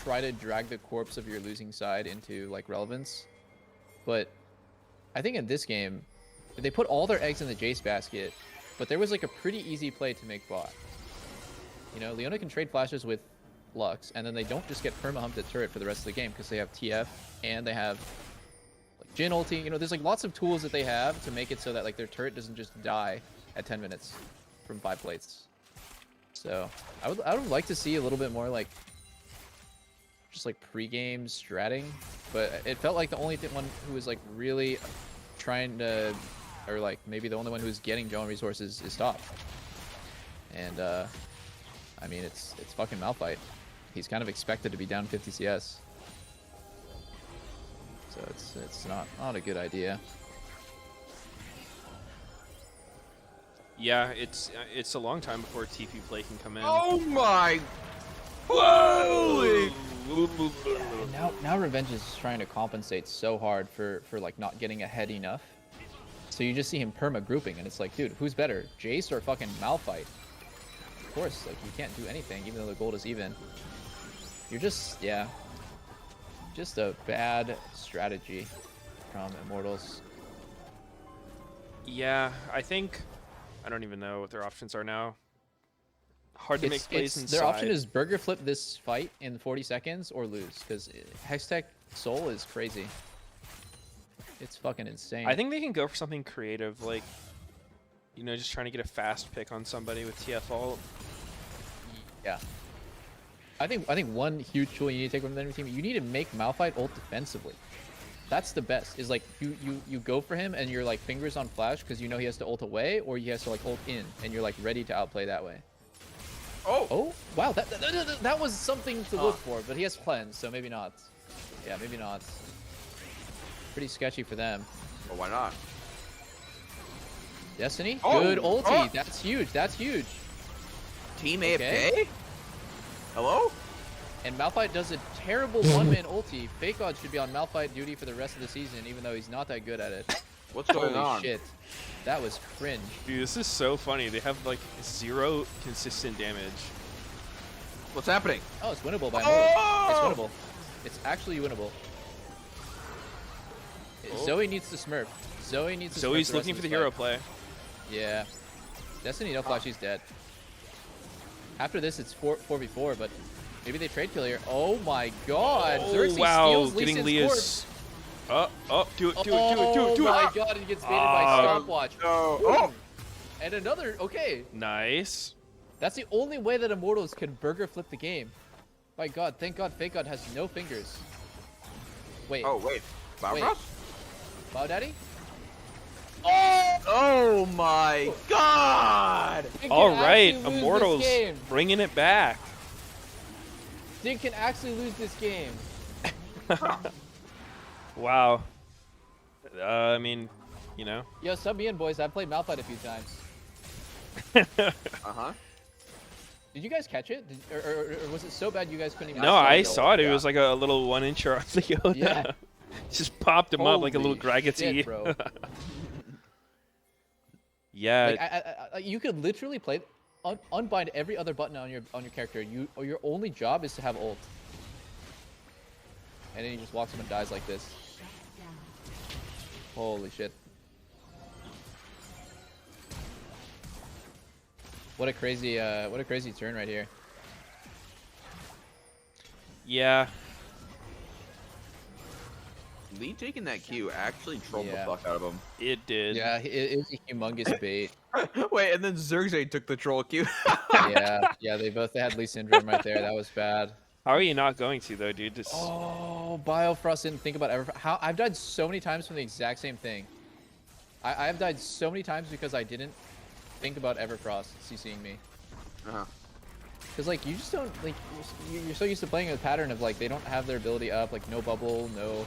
try to drag the corpse of your losing side into like relevance, but I think in this game they put all their eggs in the Jace basket, but there was like a pretty easy play to make bot. You know, Leona can trade flashes with Lux, and then they don't just get perma-humped at turret for the rest of the game because they have TF and they have like Jhin ulti. You know, there's like lots of tools that they have to make it so that like their turret doesn't just die at 10 minutes from 5 plates. So I would like to see a little bit more like just like pre-game stratting, but it felt like the only one who was like really trying to, or like maybe the only one who's getting drone resources is top. And I mean it's fucking Malphite. He's kind of expected to be down 50 CS. So it's not a good idea. Yeah, it's a long time before TP play can come in. Oh my! Whoa! And now Revenge is trying to compensate so hard for like not getting ahead enough. So you just see him perma grouping, and it's like, dude, who's better, Jace or fucking Malphite? Of course, like you can't do anything even though the gold is even. You're just just a bad strategy from Immortals. Yeah, I think I don't even know what their options are now. Hard to make plays inside. Their option is burger flip this fight in 40 seconds or lose, because Hextech Soul is crazy. It's fucking insane. I think they can go for something creative, like, you know, just trying to get a fast pick on somebody with TF ult. Yeah. I think one huge tool you need to take from the enemy team, you need to make Malphite ult defensively. That's the best. Is like you go for him and you're like fingers on flash because you know he has to ult away or he has to like ult in and you're like ready to outplay that way. Oh wow, that was something to look for, but he has cleanse, so maybe not. Yeah, maybe not. Pretty sketchy for them. Well, why not? Destiny, good ulti. That's huge. That's huge. Team AFK? Hello? And Malphite does a terrible one-man ulti. Fake God should be on Malphite duty for the rest of the season, even though he's not that good at it. What's going on? Holy shit. That was cringe. Dude, this is so funny. They have like 0 consistent damage. What's happening? Oh, it's winnable by Immortals. It's winnable. It's actually winnable. Zoe needs to smurf. Zoe needs to smurf. Zoe's looking for the hero play. Yeah. Destiny no flash, she's dead. After this, it's 4v4, but maybe they trade kill here. Oh my god. Oh, wow. Getting Leah's... do it. Oh my god, he gets baited by Stopwatch. Oh. And another, okay. Nice. That's the only way that Immortals can burger flip the game. My god, thank god Fake God has no fingers. Wait. Oh, wait. Bowfrost? Bow Daddy? Oh my god! All right, Immortals bringing it back. Dig can actually lose this game. Wow. I mean, you know. Yo, sub me in, boys. I've played Malphite a few times. Uh-huh. Did you guys catch it? Or was it so bad you guys couldn't even... No, I saw it. It was like a little 1-incher on the Yoda. Yeah. Just popped him up like a little Graggity. Bro. Yeah. Like, you could literally play... unbind every other button on your character. Your only job is to have ult. And then he just walks up and dies like this. Holy shit. What a crazy turn right here. Yeah. Lee taking that Q actually trolled the fuck out of him. It did. Yeah, it was a humongous bait. Wait, and then Zergzay took the troll Q. yeah, they had Lee syndrome right there. That was bad. How are you not going to though, dude? Just... Oh, Biofrost didn't think about how I've died so many times from the exact same thing. I've died so many times because I didn't think about Everfrost CCing me. Because like you just don't like you're so used to playing a pattern of like they don't have their ability up, like no bubble, no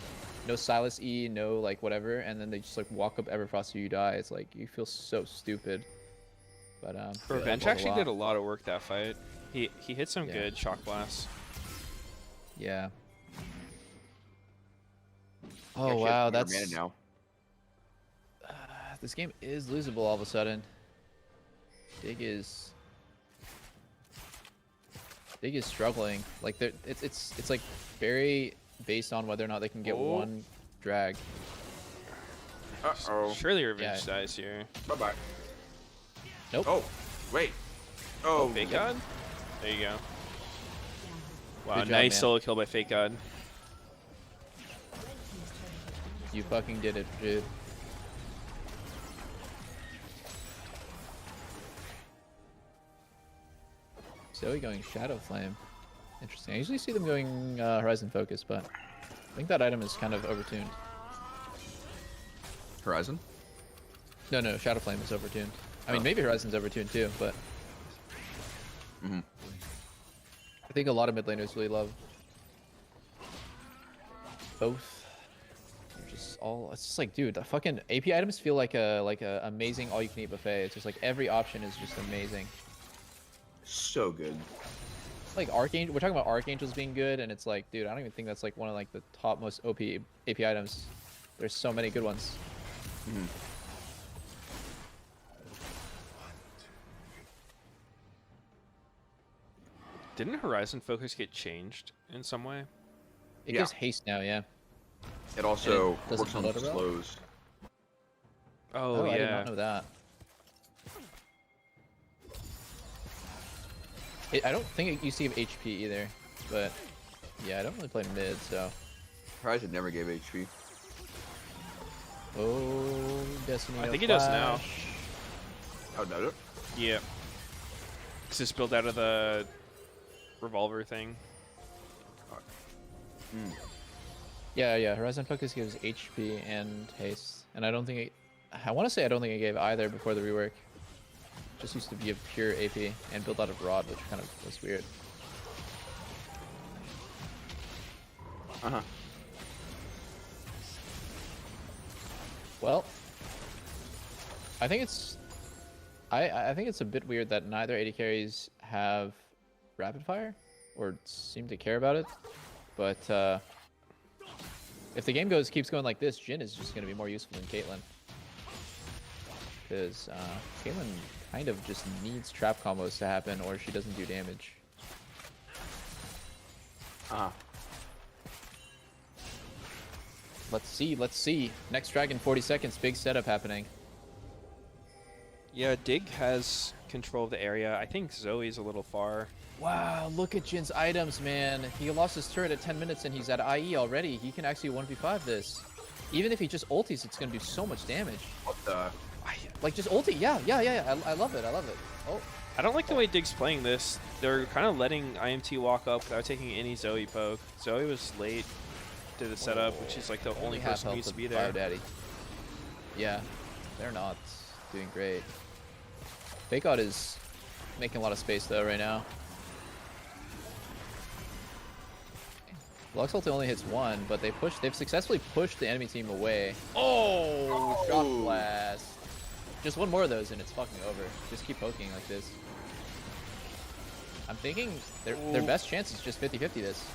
Silas E, no like whatever, and then they just like walk up Everfrost so you die. It's like you feel so stupid. But Revenge actually did a lot of work that fight. He hit some good shock blasts. Yeah. Oh wow, that's now. This game is losable all of a sudden. Dig is struggling. Like it's like very based on whether or not they can get one drag. Surely Revenge dies here. Bye bye. Nope. Oh, wait. Oh, Fake God? There you go. Wow, Good job, nice man. solo kill by Fake God. You fucking did it, dude. Zoe going Shadow Flame. Interesting. I usually see them going Horizon Focus, but I think that item is kind of overtuned. Horizon? No, Shadow Flame is overtuned. I mean, maybe Horizon's overtuned too, but I think a lot of mid laners really love both. They're just all. It's just like, dude, the fucking AP items feel like a amazing all-you-can-eat buffet. It's just like every option is just amazing. So good. Like Archangel, we're talking about Archangels being good, and it's like, dude, I don't even think that's like one of like the top most OP AP items. There's so many good ones. Didn't Horizon Focus get changed in some way? It gives haste now, yeah. It also doesn't works on float around? slows. Oh, I did yeah. not know that. I don't think it used to give HP either, but yeah, I don't really play mid, so. Surprised it never gave HP. Oh, Destiny. I think it does now. Oh, does it? Yeah. Because it's built out of the revolver thing. Yeah. Horizon Focus gives HP and haste, and I don't think it. I want to say I don't think it gave either before the rework. Just used to be a pure AP and built out of Rod, which kind of was weird. Well, I think it's. I think it's a bit weird that neither AD carries have rapid fire, or seem to care about it. But if the game keeps going like this, Jhin is just going to be more useful than Caitlyn. Because Caitlyn kind of just needs trap combos to happen, or she doesn't do damage. Let's see. Next dragon, 40 seconds. Big setup happening. Yeah, Dig has control of the area. I think Zoe's a little far. Wow, look at Jin's items, man. He lost his turret at 10 minutes and he's at IE already. He can actually 1v5 this. Even if he just ultis, it's going to do so much damage. What the? Like, just ulti. Yeah. I love it. Oh. I don't like the way Dig's playing this. They're kind of letting IMT walk up without taking any Zoe poke. Zoe was late to the setup, which is like the only person who needs to be there. Daddy. Yeah, they're not doing great. Fake Out is making a lot of space though right now. Lux ult only hits one, but they've successfully pushed the enemy team away. Oh, shock blast. Just one more of those and it's fucking over. Just keep poking like this. I'm thinking their best chance is just 50-50 this.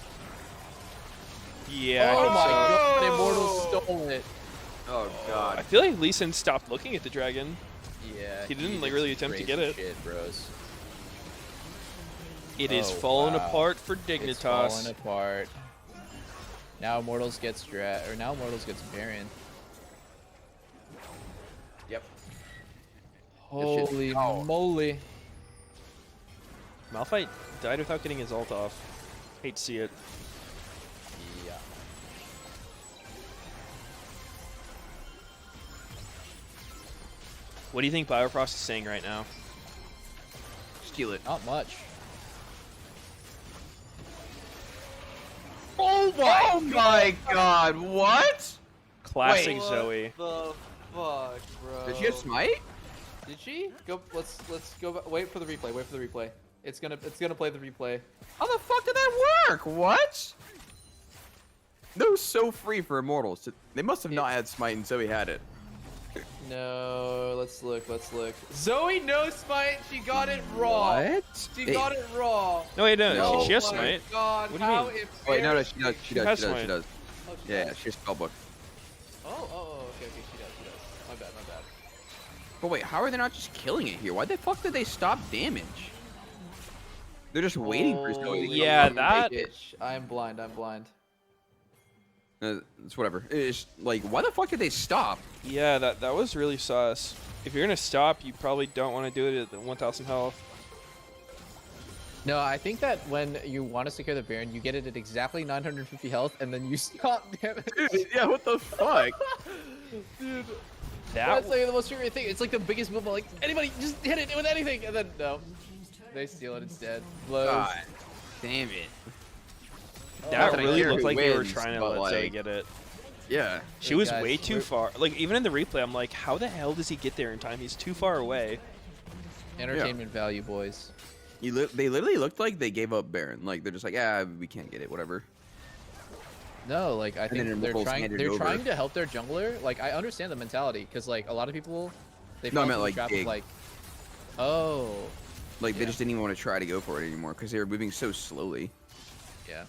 Yeah. Oh my god, Immortal stole it. Oh god. I feel like Lee Sin stopped looking at the dragon. Yeah. He didn't like really attempt to get it. Shit, bros. It is falling apart for Dignitas. It's falling apart. Now Immortals gets Baron. Yep. Holy moly. Malphite died without getting his ult off. Hate to see it. Yeah. What do you think Biofrost is saying right now? Steal it. Not much. Oh my god, what? Classic Wait. Zoe. The fuck, bro. Did she have smite? Did she? Go. Let's go. Wait for the replay. Wait for the replay. It's gonna play the replay. How the fuck did that work? What? That was so free for Immortals. They must have not had smite and Zoe had it. No, let's look. Zoe no smite. She got it raw. What? She got it raw. No, wait, no, No. she has Oh my smite. God, What do you how mean? if Wait, no, Baron- she does. She has does. smite. She does. Oh, she Yeah, does? she has spellbook. Okay, she does. My bad. But wait, how are they not just killing it here? Why the fuck did they stop damage? They're just waiting for Zoe. to come yeah, up. that- I'm blind. It's whatever. It's like, why the fuck did they stop? Yeah, that was really sus. If you're gonna stop, you probably don't want to do it at 1,000 health. No, I think that when you want to secure the Baron, you get it at exactly 950 health, and then you stop damage. Dude, yeah, what the fuck? Dude, That that's like the most favorite thing. It's like the biggest move. Like anybody, just hit it with anything, and then no, they steal it instead. Blows. God damn it. that I really care looked who like they were wins, trying to but, let Zoe like- get it. Yeah. She was guys, way too we're- far. Like, even in the replay, I'm like, how the hell does he get there in time? He's too far away. Entertainment value, boys. They literally looked like they gave up Baron. Like, they're just like, we can't get it, whatever. No, like I then think they're Immortals trying. handed They're over. trying to help their jungler. Like I understand the mentality, because like a lot of people, they No, I fall meant, into the like, trap of big. like, oh, Like, they Yeah. just didn't even want to try to go for it anymore because they were moving so slowly. yeah.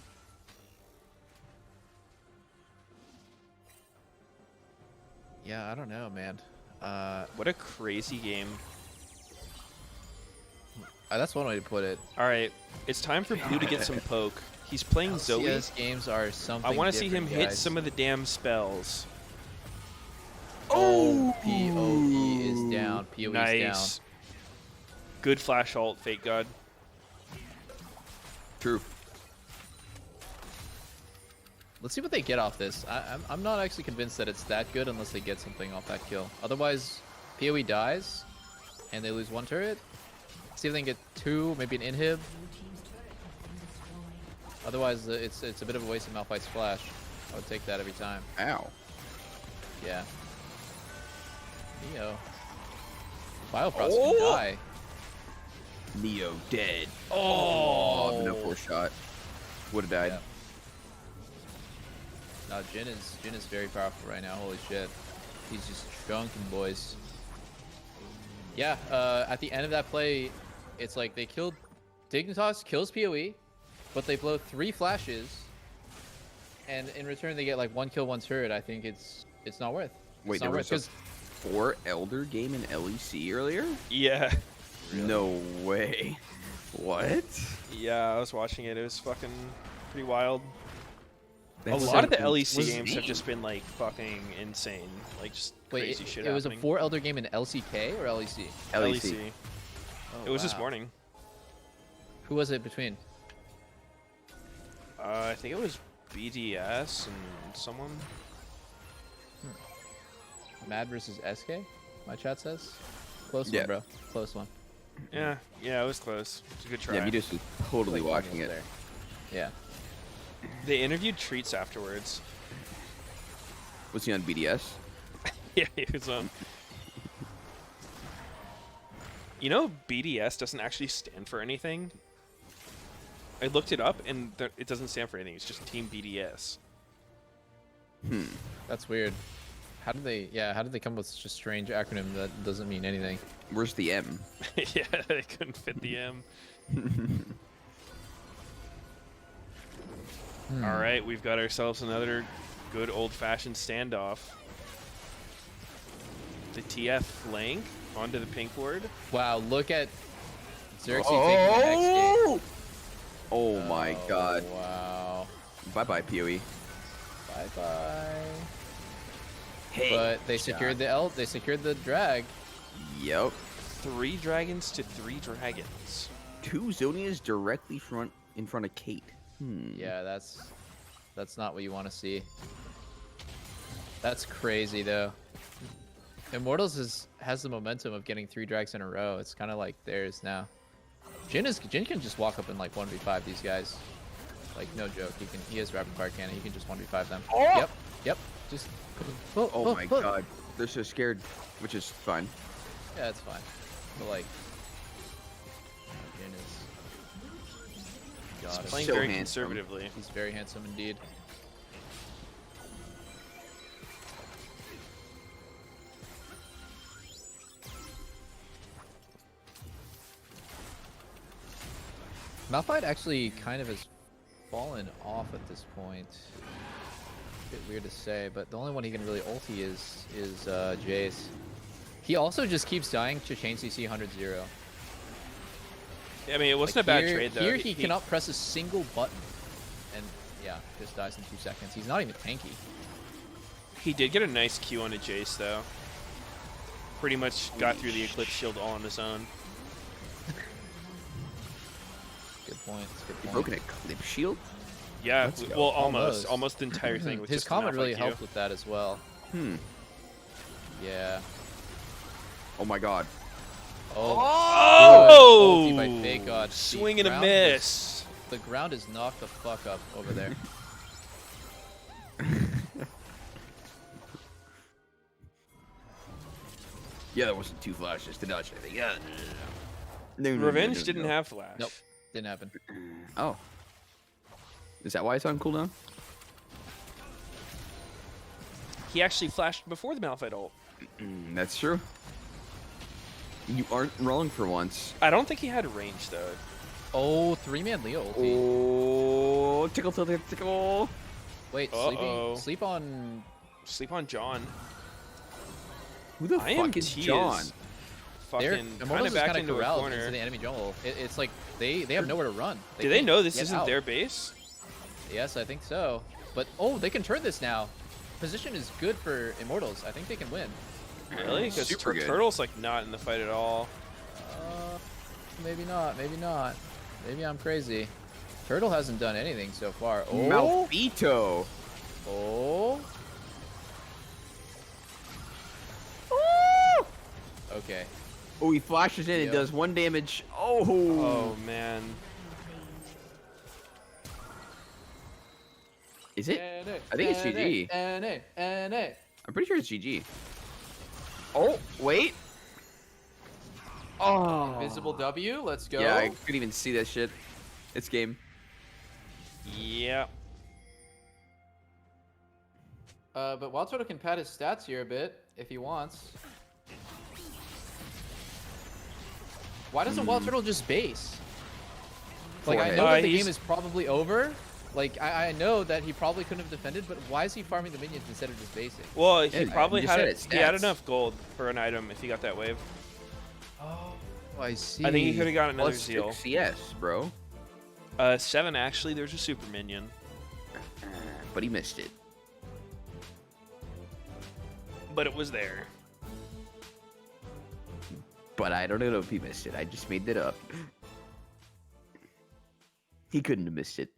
Yeah, I don't know, man. What a crazy game. That's one way to put it. All right, it's time for Blue to get some poke. He's playing Zoe. LCS games are something. I want to see him different, hit guys. some of the damn spells. OP. down. PoE's Nice. down. Good flash ult, Fake God. True. Let's see what they get off this. I'm not actually convinced that it's that good unless they get something off that kill. Otherwise, PoE dies, and they lose one turret. See if they can get 2, maybe an inhib. Otherwise, it's a bit of a waste of Malphite's flash. I would take that every time. Ow. Yeah. Neo. Biofrost can die. Neo dead. Oh, no poor shot. Would have died. Yeah. No, Jhin is very powerful right now. Holy shit. He's just chunking boys. Yeah, at the end of that play, it's like they killed Dignitas kills PoE, but they blow 3 flashes, and in return they get like 1 kill, 1 turret. I think it's not worth. Wait, there was a 4 Elder game in LEC earlier? Yeah. Really? No way. What? Yeah, I was watching it. It was fucking pretty wild. That's a lot of the so LEC games have insane. just been like fucking insane. Like just crazy shit it was a happening. 4 Elder game in LCK or LEC? LEC. Oh, It was this wow. morning. Who was it between? I think it was BDS and someone. Mad versus SK? My chat says. Close Yeah. one, bro. Close one. Yeah, it was close. It's a good try. Yeah, me just was totally Like, watching it. almost there. Yeah. They interviewed Treats afterwards. Was he on BDS? Yeah, he was on. You know, BDS doesn't actually stand for anything. I looked it up, and it doesn't stand for anything. It's just Team BDS. That's weird. How did they come up with such a strange acronym that doesn't mean anything? Where's the M? Yeah, they couldn't fit the M. All right, we've got ourselves another good old-fashioned standoff. The TF flank onto the pink ward. Wow, look at Xerxes taking the next game. Oh my god. Wow. Bye-bye, PoE. Bye-bye. Hey. But they secured they secured the drag. Yep. 3 dragons to 3 dragons. 2 Zonias directly in front of Kate. Yeah, that's not what you want to see. That's crazy though. Immortals has the momentum of getting 3 drags in a row. It's kind of like theirs now. Jhin can just walk up and like 1v5 these guys. Like no joke. He has rapid fire cannon. He can just 1v5 them. Oh! Yep. Just Oh my god. They're so scared, which is fine. Yeah, that's fine. But like Jhin is He's God, playing so very handsome. conservatively. he's very handsome indeed. Malphite actually kind of has fallen off at this point. A bit weird to say, but the only one he can really ulti is Jace. He also just keeps dying to chain CC 100-0. I mean, it wasn't Like a bad here, trade though. Here he cannot press a single button, and yeah, just dies in 2 seconds. He's not even tanky. He did get a nice Q on a Jace though. Pretty much got through the Eclipse Shield all on his own. Good point. Good You point. broke an Eclipse Shield? Yeah, Let's go. well, almost the entire thing. Was His just an comment Alpha really Q. helped with that as well. Yeah. Oh my god. Oh! Ulti by Fake God. The Swing and a ground miss. The ground is knocked the fuck up over there. Yeah, that wasn't 2 flashes to dodge anything. Yeah. No, Revenge didn't have flash. Nope, didn't happen. Oh. Is that why it's on cooldown? He actually flashed before the Malphite ult. That's true. You aren't wrong for once. I don't think he had range though. Oh, 3-man Leo ulti. Oh, tickle, tickle, tickle. Wait, sleep on. Sleep on John. Who the I am fuck is T John? They're Fucking kind Immortals of is back kind of into a corralled corner. into the enemy jungle. It's like they have nowhere to run. Do they can't know this get isn't out. their base? Yes, I think so. But oh, they can turn this now. Position is good for Immortals. I think they can win. Really? Because Super good. Turtle's like not in the fight at all. Maybe not. Maybe not. Maybe I'm crazy. Turtle hasn't done anything so far. Oh. Malfito. Oh. Okay. Oh, he flashes in and does 1 damage. Oh. Oh man. Is it? I think it's GG. I'm pretty sure it's GG. Oh, wait. Oh. Invisible W. Let's go. Yeah, I couldn't even see that shit. It's game. Yeah. But Wild Turtle can pad his stats here a bit if he wants. Why doesn't Wild Turtle just base? Like, I know that the game is probably over. Like, I know that he probably couldn't have defended, but why is he farming the minions instead of just basing? Well, he probably you had said he had stats. enough gold for an item if he got that wave. Oh, I see. I think he could have gotten another Plus Zeal. 6 CS, bro. 7 actually. There's a super minion. But he missed it. But it was there. But I don't know if he missed it. I just made that up. He couldn't have missed it.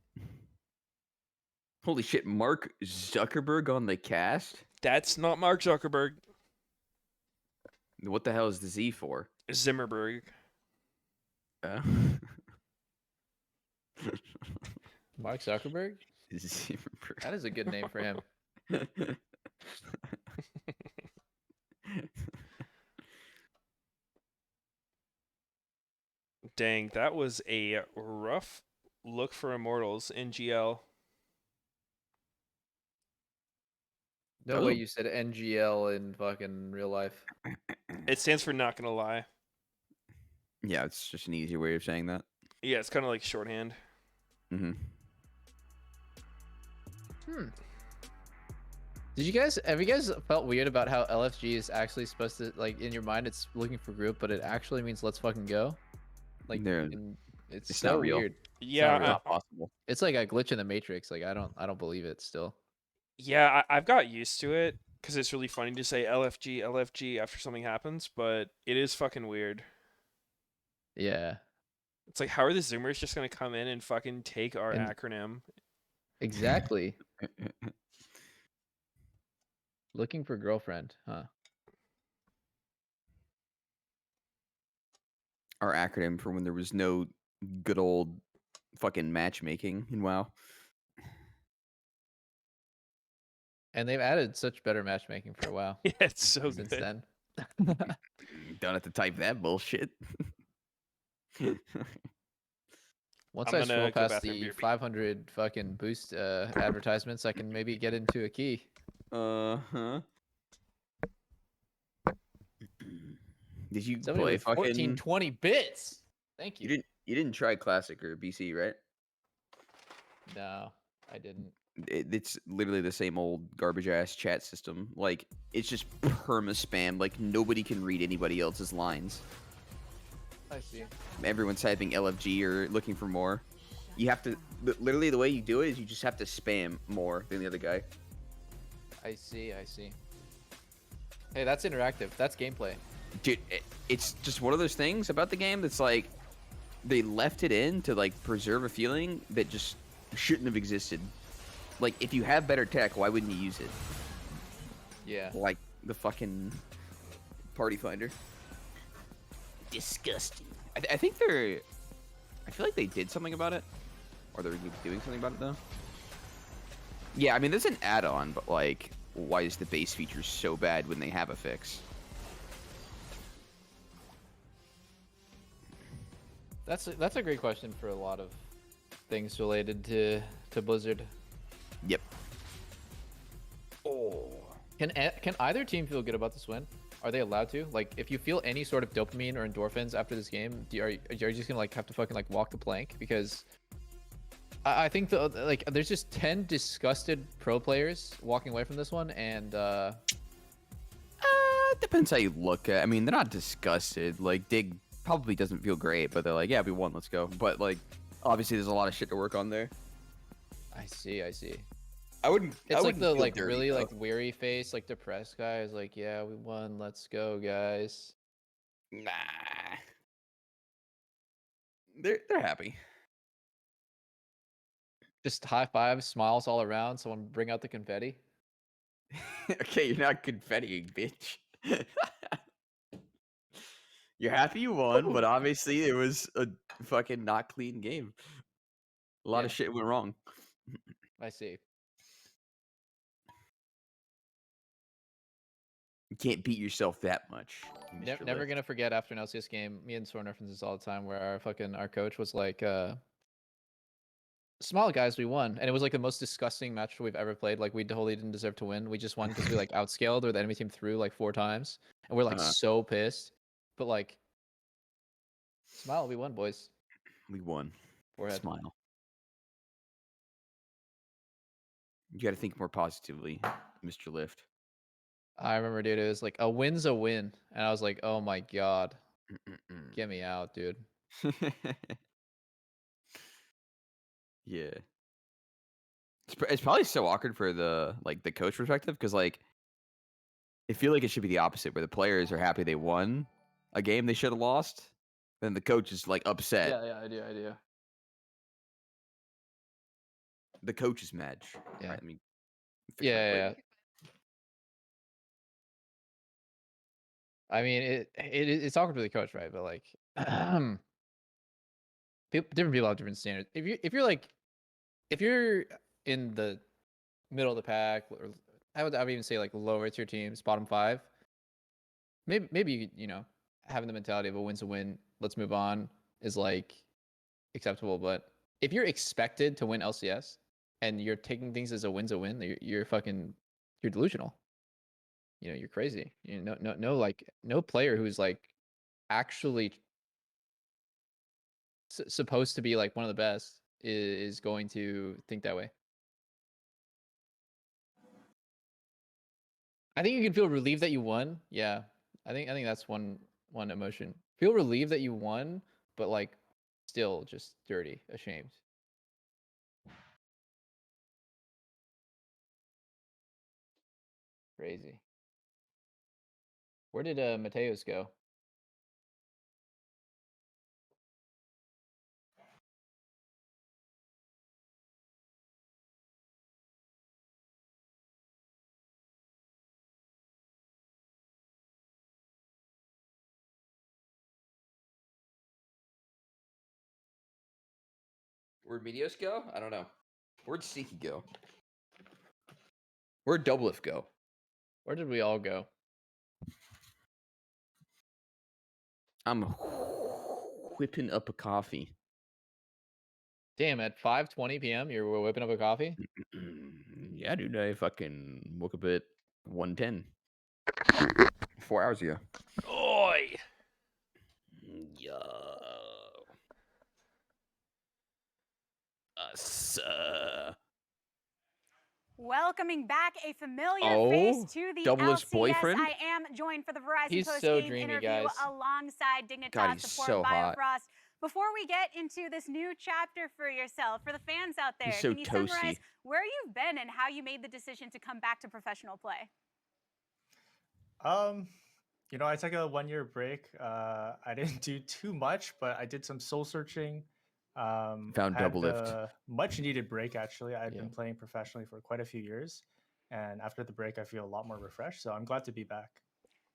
Holy shit, Mark Zuckerberg on the cast? That's not Mark Zuckerberg. What the hell is the Z for? Zimmerberg. Mark Zuckerberg? Zimmerberg. That is a good name for him. Dang, that was a rough look for Immortals in GL. No way you said NGL in fucking real life. It stands for not gonna lie. Yeah, it's just an easier way of saying that. Yeah, it's kind of like shorthand. Mm-hmm. Have you guys felt weird about how LFG is actually supposed to, like, in your mind it's looking for group, but it actually means let's fucking go? Like, it's so not real. weird. Yeah, It's not possible. It's like a glitch in the Matrix. Like, I don't believe it still. Yeah, I've got used to it because it's really funny to say LFG after something happens, but it is fucking weird. Yeah. It's like, how are the Zoomers just gonna come in and fucking take our acronym? Exactly. Looking for girlfriend, huh? Our acronym for when there was no good old fucking matchmaking in WoW. And they've added such better matchmaking for a while. Yeah, it's so since good. then. Don't have to type that bullshit. Once I'm I gonna scroll go past bathroom, the BRB. 500 fucking boost advertisements, I can maybe get into a key. Uh-huh. Did you Somebody play with fucking 1420 bits. Thank you. You didn't try classic or BC, right? No, I didn't. It's literally the same old garbage ass chat system. Like, it's just perma spam. Like, nobody can read anybody else's lines. I see. Everyone's typing LFG or looking for more. You have to literally, the way you do it is you just have to spam more than the other guy. I see. Hey, that's interactive. That's gameplay. Dude, it's just one of those things about the game that's like they left it in to like preserve a feeling that just shouldn't have existed. Like, if you have better tech, why wouldn't you use it? Yeah. Like the fucking party finder. Disgusting. I think they're. I feel like they did something about it, or they're doing something about it though. Yeah, I mean, there's an add-on, but like, why is the base feature so bad when they have a fix? That's a great question for a lot of things related to Blizzard. Yep. Oh. Can either team feel good about this win? Are they allowed to? Like, if you feel any sort of dopamine or endorphins after this game, are you just gonna like have to fucking like walk the plank? Because I think there's just 10 disgusted pro players walking away from this one, and Depends how you look at. I mean, they're not disgusted. Like, Dig probably doesn't feel great, but they're like, yeah, we won, let's go. But like, obviously, there's a lot of shit to work on there. I see. I wouldn't. It's I like wouldn't the feel like dirty, really though. like weary face, like depressed guy is like, yeah, we won, let's go, guys. Nah. They're happy. Just high fives, smiles all around. Someone bring out the confetti. Okay, you're not confettiing, bitch. You're happy you won, but obviously it was a fucking not clean game. A lot of Yeah. shit went wrong. I see. You can't beat yourself that much. Mr. Never Lift. gonna forget after an LCS game, me and Soren reference this all the time, where our coach was like, small guys, we won. And it was like the most disgusting match we've ever played. Like we totally didn't deserve to win. We just won because we like outscaled or the enemy team threw like 4 times. And we're like so pissed. But like smile, we won, boys. We won. Forehead. Smile. You gotta think more positively, Mr. Lift. I remember, dude, it was like a win's a win. And I was like, oh my god. Get me out, dude. Yeah. It's probably so awkward for the coach perspective, because like I feel like it should be the opposite, where the players are happy they won a game they should have lost, then the coach is like upset. Yeah, I do. The coach is mad. Yeah. Right, let me fix my Yeah. plate. I mean, it's awkward for the coach, right? But like, different people have different standards. If you're in the middle of the pack, or I would even say like lower tier teams, bottom 5, maybe you know, having the mentality of a win's a win, let's move on is like acceptable. But if you're expected to win LCS and you're taking things as a win's a win, you're delusional. You know, you're crazy. You know, no player who's like actually supposed to be like one of the best is going to think that way. I think you can feel relieved that you won. Yeah, I think that's one emotion. Feel relieved that you won, but like still just dirty, ashamed. Crazy. Where did Meteos go? Where'd Meteos go? I don't know. Where'd Seeky go? Where'd Doublelift go? Where did we all go? I'm whipping up a coffee. Damn, at 5:20 p.m. you're whipping up a coffee? Yeah, dude, I fucking woke up at 1:10. 4 hours ago. Oi! Yo. Welcoming back a familiar face to the Doublelift's LCS. boyfriend? I am joined for the Verizon He's post so game dreamy, interview guys. alongside Dignitas God, he's support so hot. Biofrost. Before we get into this new chapter for yourself, for the fans out there, He's so can you summarize toasty. where you've been and how you made the decision to come back to professional play? You know, I took a 1-year break. I didn't do too much, but I did some soul searching. Found had Doublelift. a much needed break, actually. I've Yeah. been playing professionally for quite a few years. And after the break, I feel a lot more refreshed. So I'm glad to be back.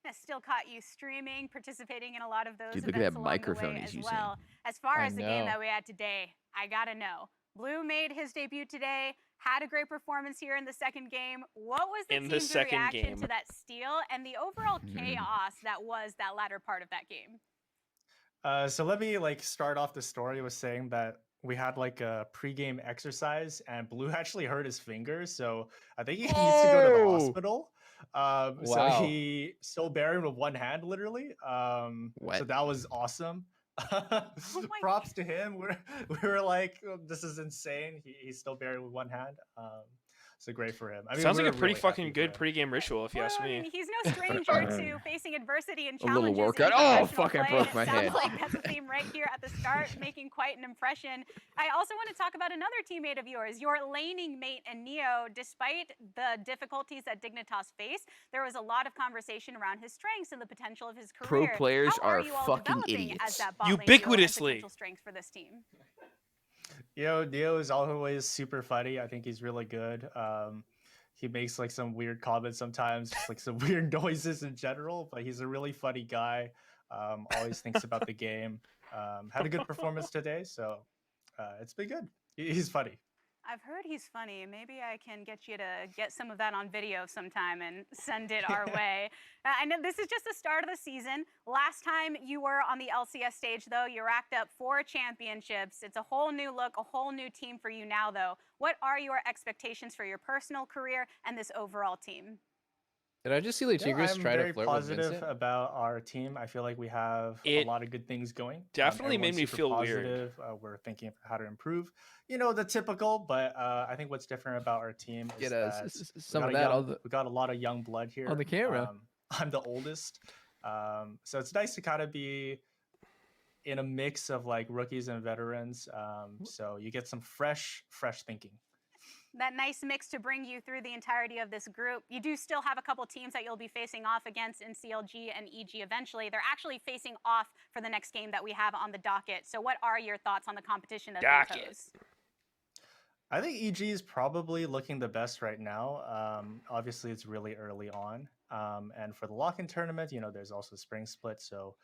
I still caught you streaming, participating in a lot of those Dude, look at events that along the microphone way he's as using. well. As far I as the game know. that we had today, I gotta know. Blue made his debut today, had a great performance here in the second game. What was the In the team's second reaction game. to that steal and the overall chaos that was that latter part of that game? So let me start off the story with saying that we had a pregame exercise and Blue actually hurt his finger, so I think he needs to go to the hospital. So Wow. he stole Baron with one hand, literally. So What? that was awesome. Props to him. We were like, "Oh, this is insane." He stole Baron with one hand. So great for him. I mean, Sounds like we're a pretty really fucking happy good for him. pregame ritual, if you ask I mean, me. he's no stranger to facing adversity and A little challenges workout. in Oh, professional fuck, I play, broke and my it sounds head. like that's the theme right here at the start, making quite an impression. I also want to talk about another teammate of yours, your laning mate and Neo. Despite the difficulties that Dignitas face, there was a lot of conversation around his strengths and the potential of his career. Pro players How are are you all fucking developing as idiots. that bot lane duo and Ubiquitously. potential strength for this team? Neo is always super funny. I think he's really good. He makes like some weird comments sometimes, just like some weird noises in general, but he's a really funny guy. Always thinks about the game. Had a good performance today, so it's been good. He's funny. I've heard he's funny. Maybe I can get you to get some of that on video sometime and send it our way. I know this is just the start of the season. Last time you were on the LCS stage, though, you racked up 4 championships. It's a whole new look, a whole new team for you now, though. What are your expectations for your personal career and this overall team? Did I just see like Tigris I'm try to very flirt with positive Vincent? about our team. I feel like we have a It lot of good things going. definitely made Everyone's me super feel weird. positive. We're thinking of how to improve. You know, the typical, but I think what's different about our team is Get that some we of got a that young- on the we got a lot of young blood here. on the camera. I'm the oldest, so it's nice to kind of be in a mix of like rookies and veterans. So you get some fresh thinking. That nice mix to bring you through the entirety of this group. You do still have a couple teams that you'll be facing off against in CLG and EG eventually. They're actually facing off for the next game that we have on the docket. So what are your thoughts on the competition that they pose? I think EG is probably looking the best right now. Obviously, it's really early on. And for the lock-in tournament, you know, there's also spring split. So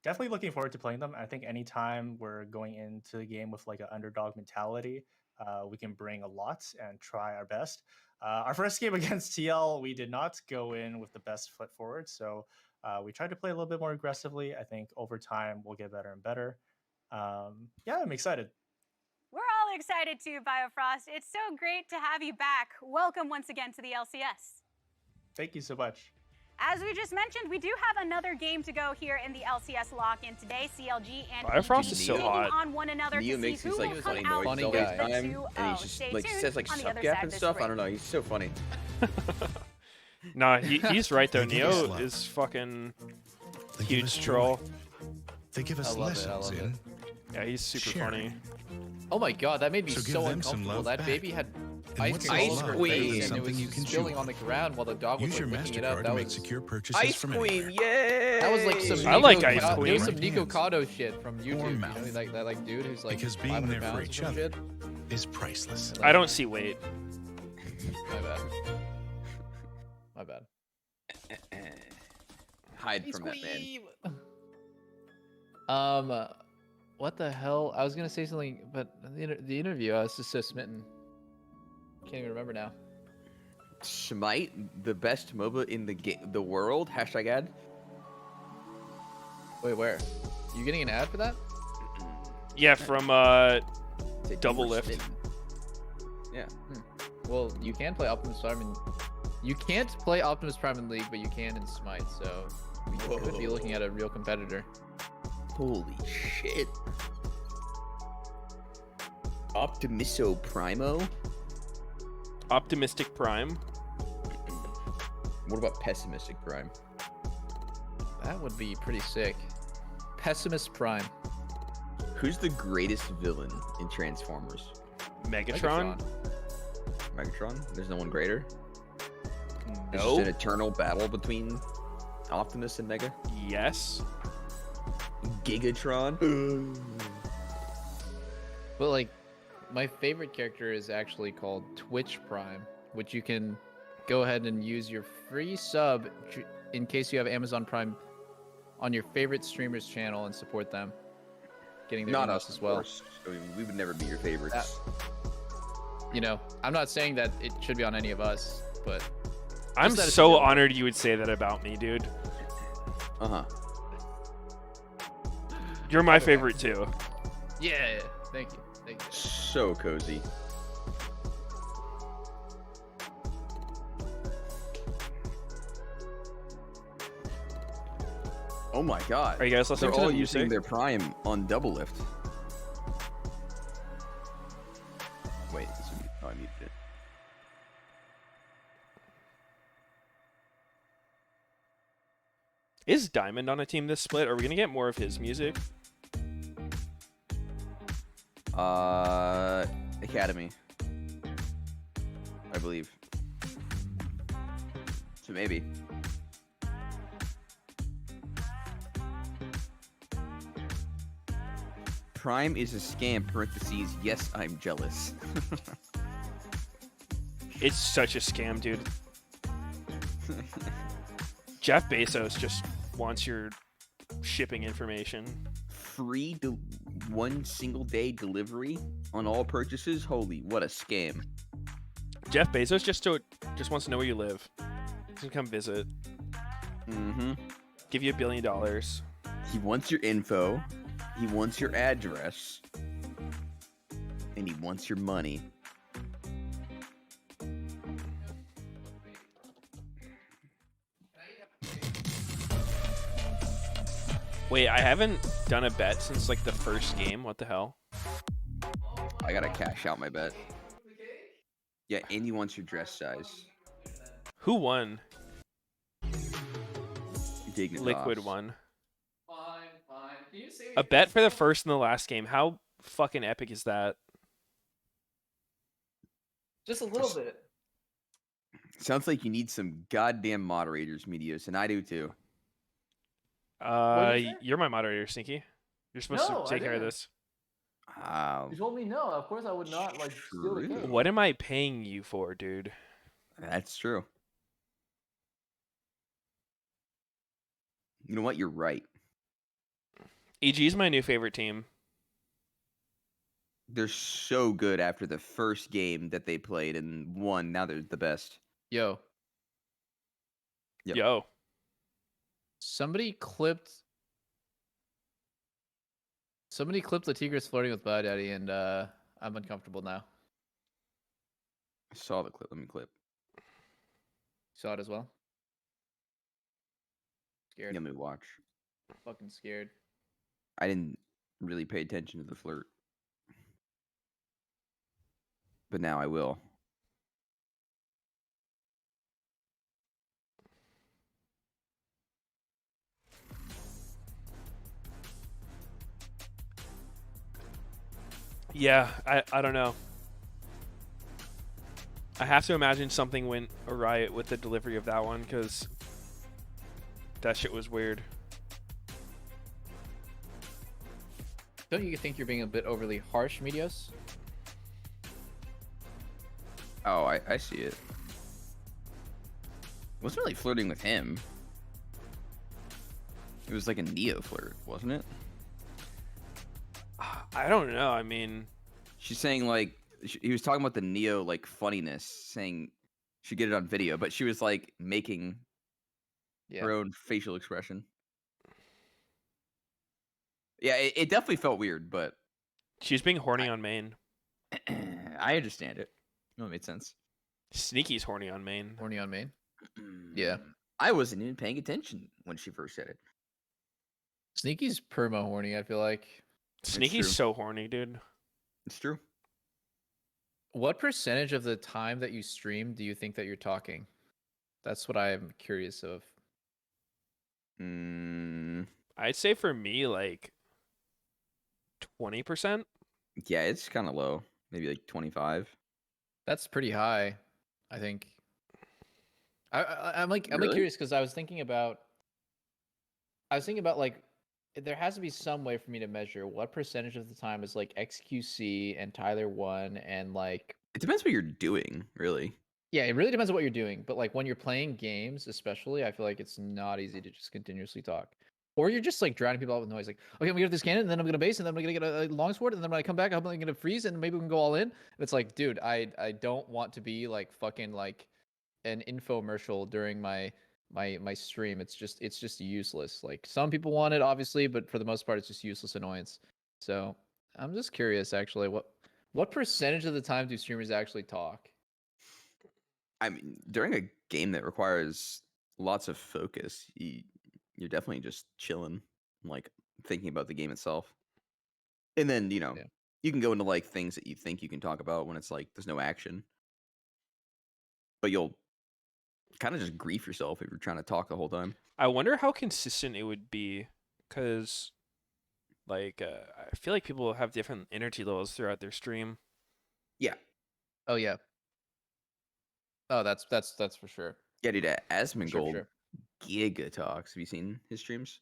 definitely looking forward to playing them. I think anytime we're going into the game with like an underdog mentality, we can bring a lot and try our best. Our first game against TL, we did not go in with the best foot forward. So we tried to play a little bit more aggressively. I think over time, we'll get better and better. Yeah, I'm excited. We're all excited too, Biofrost. It's so great to have you back. Welcome once again to the LCS. Thank you so much. As we just mentioned, we do have another game to go here in the LCS lock-in today. CLG and Biofrost EG is so taking hot. on one another Neo to makes see these who like will come funny out noises all with the the time, 2-0. and he's just Stay like tuned says like on the suck other gap side and of this stuff. I break. don't know. He's so funny. Nah, he's right though. They give us Neo love. is fucking They give us huge joy. troll. They give us I love it, I lessons love in. Yeah, he's super Sharing. funny. Oh my god, that made me So give so them some uncomfortable. love That back. baby had And ice what's cream all ice over her cream? face, and it Something was you can chew spilling on. on the ground while the dog was Use your like, licking it up. MasterCard That to make was secure purchases Ice from cream, anywhere. yay! that was like some I like Nico ice Ka- cream. It was some Right Nico hands. Kato shit from YouTube. You know, mouth. like that dude who's like Because being 500 there for pounds each or some other shit. is priceless. I don't see weight. My bad. My bad. Hide from that man. What the hell? I was gonna say something, but the interview, I was just so smitten. Can't even remember now. Smite, the best MOBA in the world. Hashtag ad. Wait, where? You getting an ad for that? Yeah, from Say Double you were Lift. smitten. Yeah. Well, you can play Optimus Prime you can't play Optimus Prime in League, but you can in Smite, so we could be looking at a real competitor. Holy shit. Optimiso Primo? Optimistic Prime. What about Pessimistic Prime? That would be pretty sick. Pessimist Prime. Who's the greatest villain in Transformers? Megatron? Megatron? There's no one greater? It's No. just an eternal battle between Optimus and Mega? Yes. Gigatron? But like, my favorite character is actually called Twitch Prime, which you can go ahead and use your free sub in case you have Amazon Prime on your favorite streamer's channel and support them. Getting their Not emails us, as of well. course. I mean, we would never be your favorites. You know, I'm not saying that it should be on any of us, but I'm that it's so real. honored you would say that about me, dude. Uh-huh. You're my favorite too. yeah, thank you. Thank you. So cozy. Oh my god. Are you guys listening They're to all the using music? their Prime on Double Lift. Wait, this would be... Oh, I muted it. is Diamond on a team this split? Are we gonna get more of his music? Academy, I believe. So maybe. Prime is a scam. Parentheses. Yes, I'm jealous. It's such a scam, dude. Jeff Bezos just wants your shipping information. Free 1 single day delivery on all purchases. Holy, what a scam! Jeff Bezos just wants to know where you live. He's gonna come visit. Mm-hmm. Give you $1 billion. He wants your info. He wants your address. And he wants your money. Wait, I haven't done a bet since like the first game. What the hell? I gotta cash out my bet. Yeah, and he wants your dress size. Who won? Dignitas. Liquid won. Fine. Can you say A bet for the first and the last game. How fucking epic is that? just a little bit? Sounds like you need some goddamn moderators, Meteos, and I do too. What'd you say? You're my moderator, Sneaky. You're supposed No, to I take care of didn't. this. You told me no. Of course I would not like steal the True. cake. What am I paying you for, dude? That's true. You know what? You're right. EG is my new favorite team. They're so good after the first game that they played and won. Now they're the best. Yo, Yep. Yo. somebody clipped the Tigris flirting with Bud Daddy, and I'm uncomfortable now. I saw the clip. Let me clip. Saw it as well. Scared. Let me watch. Fucking scared. I didn't really pay attention to the flirt. But now I will. Yeah, I don't know. I have to imagine something went awry with the delivery of that one, because that shit was weird. Don't you think you're being a bit overly harsh, Meteos? Oh, I see it. Wasn't really flirting with him. It was like a Neo flirt, wasn't it? I don't know. I mean, She's saying like he was talking about the Neo like funniness, saying she get it on video, but she was like making her own facial expression. Yeah, it definitely felt weird, but she's being horny on main. I understand it. No, it made sense. Sneaky's horny on main. Horny on main? Yeah. I wasn't even paying attention when she first said it. Sneaky's perma horny, I feel like. Sneaky's true. so horny, dude. It's true. What percentage of the time that you stream do you think that you're talking? That's what I'm curious of. I'd say for me, like 20%. Yeah, it's kind of low. Maybe like 25. That's pretty high, I think. I'm like Really? curious because I was thinking about like there has to be some way for me to measure what percentage of the time is like XQC and Tyler 1 and like It depends what you're doing, really. yeah, it really depends on what you're doing. But like when you're playing games, especially, I feel like it's not easy to just continuously talk. Or you're just like drowning people out with noise. Like, okay, I'm gonna get this cannon, and then I'm gonna base, and then I'm gonna get a longsword, and then when I come back, I'm gonna freeze, and maybe we can go all in. And it's like, dude, I don't want to be like fucking like an infomercial during my stream. It's just useless. Like some people want it, obviously, but for the most part, it's just useless annoyance. So I'm just curious, actually, what percentage of the time do streamers actually talk? I mean, during a game that requires lots of focus, you're definitely just chilling, like thinking about the game itself. And then, you know, you can go into like things that you think you can talk about when it's like there's no action. But you'll kind of just grief yourself if you're trying to talk the whole time. I wonder how consistent it would be, because like I feel like people have different energy levels throughout their stream. Yeah. Oh yeah. Oh, that's for sure. Yeah, dude. For Asmongold, sure. Giga talks. Have you seen his streams?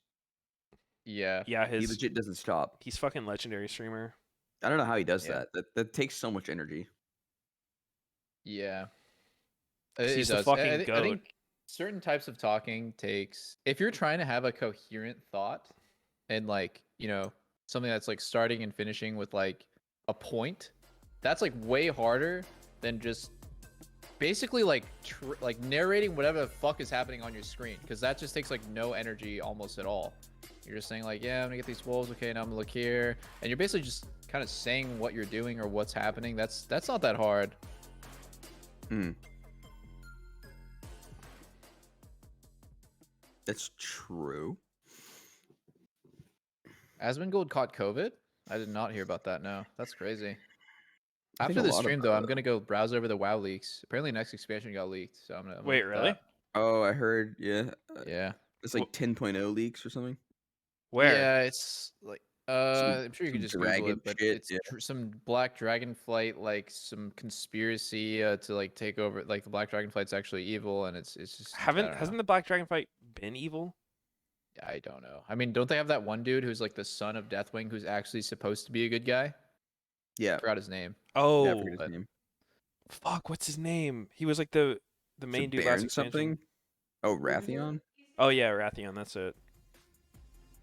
Yeah. Yeah, He legit doesn't stop. He's fucking legendary streamer. I don't know how he does Yeah. that. That takes so much energy. Yeah. 'Cause It he's the does. fucking I goat. think certain types of talking takes, if you're trying to have a coherent thought and like, you know, something that's like starting and finishing with like a point, that's like way harder than just basically like like narrating whatever the fuck is happening on your screen, because that just takes like no energy almost at all. You're just saying like, yeah, I'm gonna get these wolves, okay, now I'm gonna look here, and you're basically just kind of saying what you're doing or what's happening. That's not that hard. That's true. Asmongold caught COVID? I did not hear about that. No, that's crazy. I think After a the lot of, stream, though, I'm gonna go browse over the WoW leaks. Apparently, next expansion got leaked, so I'm gonna. Wait, look at really? that. Oh, I heard. Yeah. Yeah. It's like 10.0 leaks or something. Where? Yeah, it's like I'm sure you some could just Google dragon it, but shit, it's yeah. some black dragonflight, like some conspiracy to like take over. Like the black dragonflight's actually evil, and it's just Hasn't the Black Dragonflight been evil? I don't know. I mean, don't they have that one dude who's like the son of Deathwing, who's actually supposed to be a good guy? Yeah. I forgot his name. Oh, Yeah, I forget his name. Fuck, what's his name? He was like the main dude last Baron expansion. something? Oh, Rathion? Oh yeah, Rathion, that's it.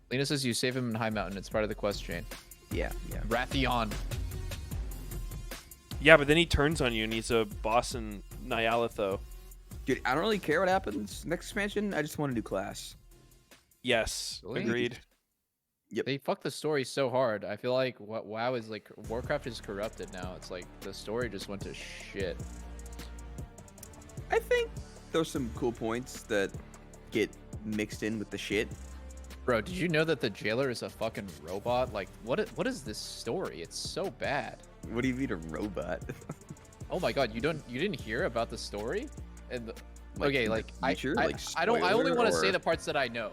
Lena says you save him in High Mountain. It's part of the quest chain. Yeah, yeah. Rathion. Yeah, but then he turns on you and he's a boss in Nyalathos. Dude, I don't really care what happens next expansion. I just want a new class. Yes, Really? agreed. Yep. They fucked the story so hard. I feel like what WoW is like, Warcraft is corrupted now. It's like the story just went to shit. I think there's some cool points that get mixed in with the shit. Bro, did you know that the jailer is a fucking robot? Like, what is this story? It's so bad. What do you mean a robot? Oh my god, you didn't hear about the story? And okay, in the like future? I Like, I don't I only spoiler, want to say or- the parts that I know.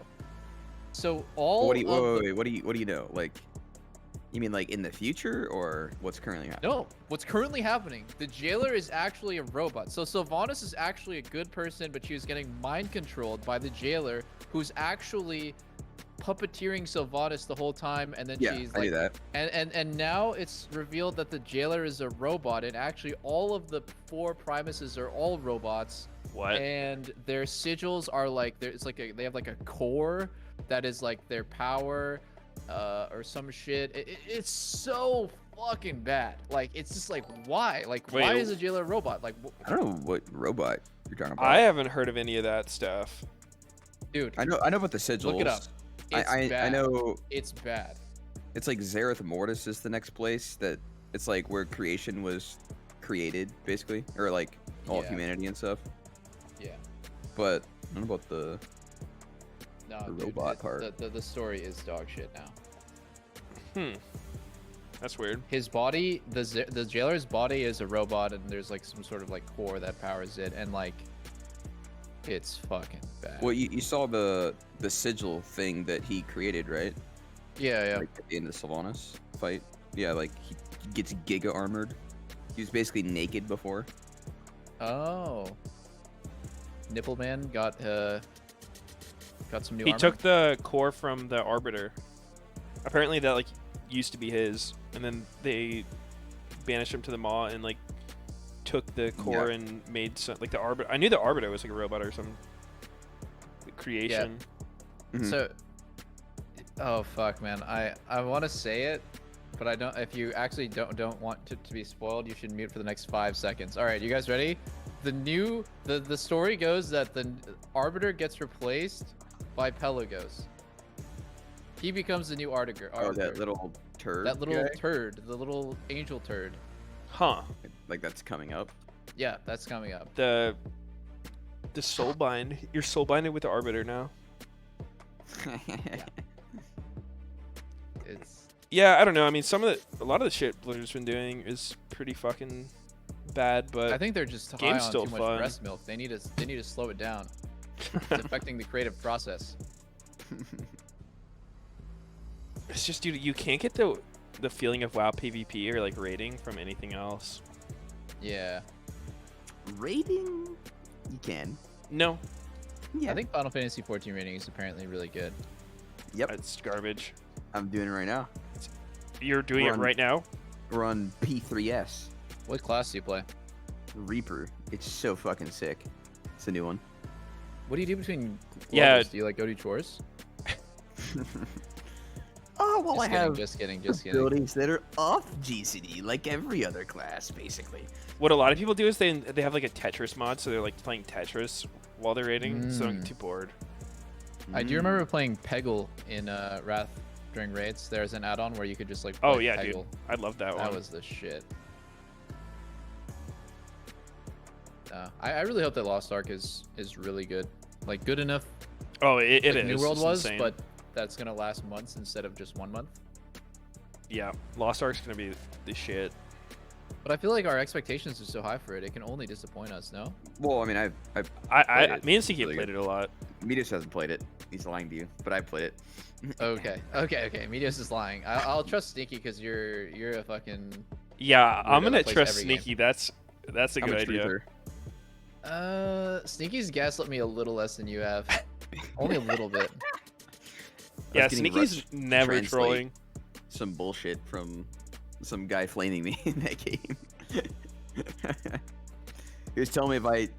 So all What do you of the- wait, what do you know? Like, you mean like in the future or what's currently happening? No, what's currently happening, the jailer is actually a robot. So Sylvanas is actually a good person, but she was getting mind controlled by the jailer, who's actually puppeteering Sylvanas the whole time, and then Yeah, she's I like, knew that. and now it's revealed that the jailer is a robot, and actually all of the 4 Primuses are all robots. What? And their sigils are like it's like they have like a core that is like their power, or some shit. It's so fucking bad. Like, it's just like, why? Like, Wait, why is a jailer a robot? Like, I don't know what robot you're talking about. I haven't heard of any of that stuff. dude, I know about the sigils. look it up. It's I bad. know It's bad. it's like Zareth Mortis is the next place that it's like where creation was created, basically, or like all of Yeah. humanity and stuff. Yeah. But I don't know about the No, The dude, robot part. The story is dog shit now. That's weird. His body, the jailer's body is a robot, and there's like some sort of like core that powers it, and like, it's fucking bad. well, you saw the sigil thing that he created, right? Yeah, yeah. Like at the end of the Sylvanas fight. Yeah, like he gets giga armored. He was basically naked before. Oh. Nipple Man got some new He armor? took the core from the Arbiter. Apparently that like used to be his, and then they banished him to the Maw and like took the core and made some like the Arbiter. I knew the Arbiter was like a robot or some creation. So, oh fuck, man, I want to say it, but I don't. If you actually don't want to be spoiled, you should mute for the next 5 seconds. All right, you guys ready? The story goes that the Arbiter gets replaced by Pelagos. He becomes the new Arbiter. Oh, that little turd. That little guy? turd, the little angel turd. Huh. Like that's coming up. Yeah, that's coming up. The soulbind. You're soulbinded with the Arbiter now. It's Yeah, I don't know. I mean, a lot of the shit Blizzard's been doing is pretty fucking bad, but I think they're just high game's on still too much fun. breast milk. They need to slow it down. It's affecting the creative process. It's just, dude, you can't get the feeling of WoW PvP or like rating from anything else. Yeah. Rating? You can. No. Yeah. I think Final Fantasy 14 rating is apparently really good. Yep. It's garbage. I'm doing it right now. You're doing it right now? We're on P3S. What class do you play? Reaper. It's so fucking sick. It's a new one. What do you do between Yeah. levels? Do you like go do chores? Oh, well, Just I kidding, have just kidding. abilities that are off GCD, like every other class, basically. What a lot of people do is they have like a Tetris mod, so they're like playing Tetris while they're raiding, so they don't get too bored. I do remember playing Peggle in Wrath during raids. There's an add-on where you could just like play Oh yeah, Peggle. dude. I love that one. That was the shit. I really hope that Lost Ark is really good. Like good enough. Oh, it like is. New World It's was, insane. but that's gonna last months instead of just 1 month. Yeah, Lost Ark's gonna be the shit. But I feel like our expectations are so high for it. It can only disappoint us, no? Well, I mean, Me and CK played it a lot. Meteos hasn't played it. He's lying to you, but I played it. Okay. Meteos is lying. I'll trust Sneaky because you're a fucking. Yeah, I'm weirdo gonna that plays trust every game. Sneaky. That's a good idea. Sneaky's gaslit me a little less than you have. Only a little bit. Yeah, Sneaky's never trolling. Some bullshit from some guy flaming me in that game. He was telling me if I,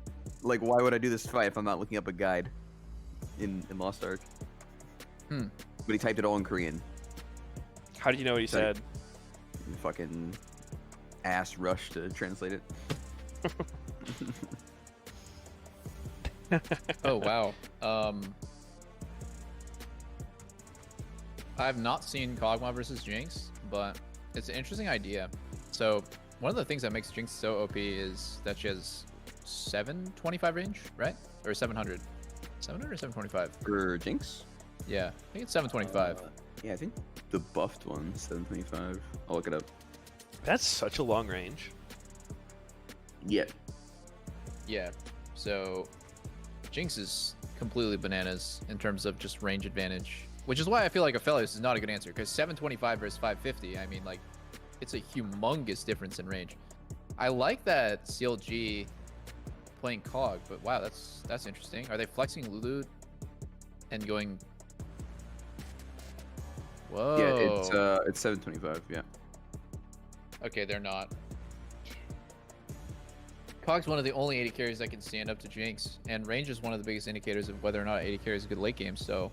like, why would I do this fight if I'm not looking up a guide in Lost Ark? But he typed it all in Korean. How did you know what he said? Fucking ass rush to translate it. Oh wow. I've not seen Kog'Maw versus Jinx, but it's an interesting idea. So one of the things that makes Jinx so OP is that she has 725 range, right? Or 700? 700 or 725? For Jinx? Yeah, I think it's 725. Yeah, I think the buffed one, 725. I'll look it up. That's such a long range. Yeah. Yeah. So Jinx is completely bananas in terms of just range advantage, which is why I feel like Aphelios is not a good answer, because 725 versus 550, I mean, like, it's a humongous difference in range. I like that CLG playing Cog, but wow, that's interesting. Are they flexing Lulu and going? Whoa. Yeah, it's 725. Yeah. Okay, they're not. Cog's one of the only 80 carries that can stand up to Jinx, and range is one of the biggest indicators of whether or not 80 carry is a good late game. So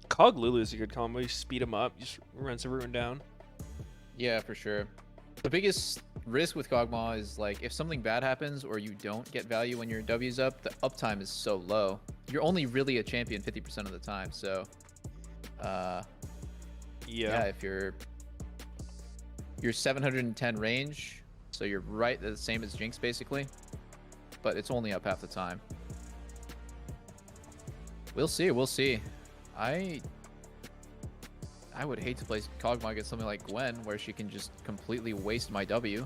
Cog Lulu is a good combo. You speed him up, just runs everyone down. yeah, for sure. The biggest risk with Kog'Maw is like if something bad happens or you don't get value when your W's up, the uptime is so low. You're only really a champion 50% of the time. So yeah, if you're 710 range, so you're right the same as Jinx basically, but it's only up half the time. We'll see. I would hate to play Kog'Maw against something like Gwen, where she can just completely waste my W.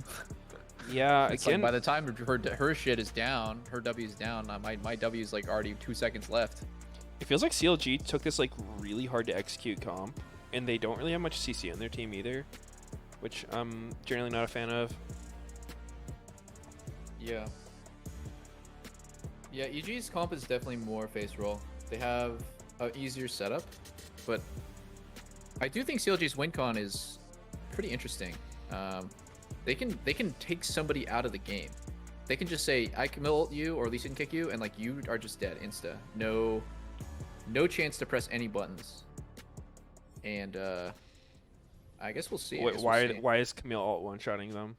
Yeah, it's again, like by the time her shit is down, her W is down, my W is like already 2 seconds left. it feels like CLG took this like really hard to execute comp, and they don't really have much CC on their team either, which I'm generally not a fan of. Yeah. Yeah, EG's comp is definitely more face roll. They have an easier setup, but I do think CLG's win con is pretty interesting. They can take somebody out of the game. They can just say, I can ult you or Lee Sin kick you, and like you are just dead insta. No chance to press any buttons. And I guess we'll see. Wait, why is Camille alt one-shotting them?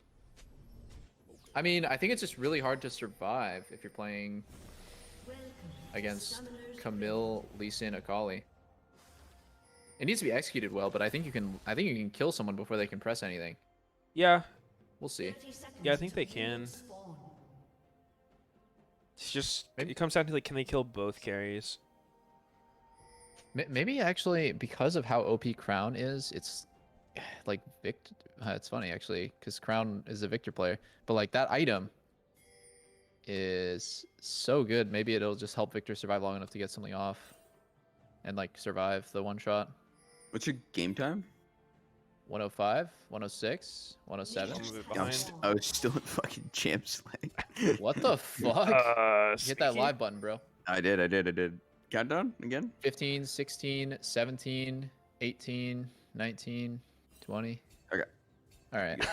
I mean, I think it's just really hard to survive if you're playing against Camille, Lee Sin, Akali. It needs to be executed well, but I think you can kill someone before they can press anything. Yeah. We'll see. Yeah, I think they can. It's just it comes down to like, can they kill both carries? Maybe actually because of how OP Crown is, like Victor. It's funny actually, because Crown is a Victor player, but like that item is so good. Maybe it'll just help Victor survive long enough to get something off, and like survive the one shot. What's your game time? 105, 106, 107. I was still in fucking champ slang. What the fuck? Hit that live button, bro. I did. Countdown again? 15, 16, 17, 18, 19, 20. Okay. All right.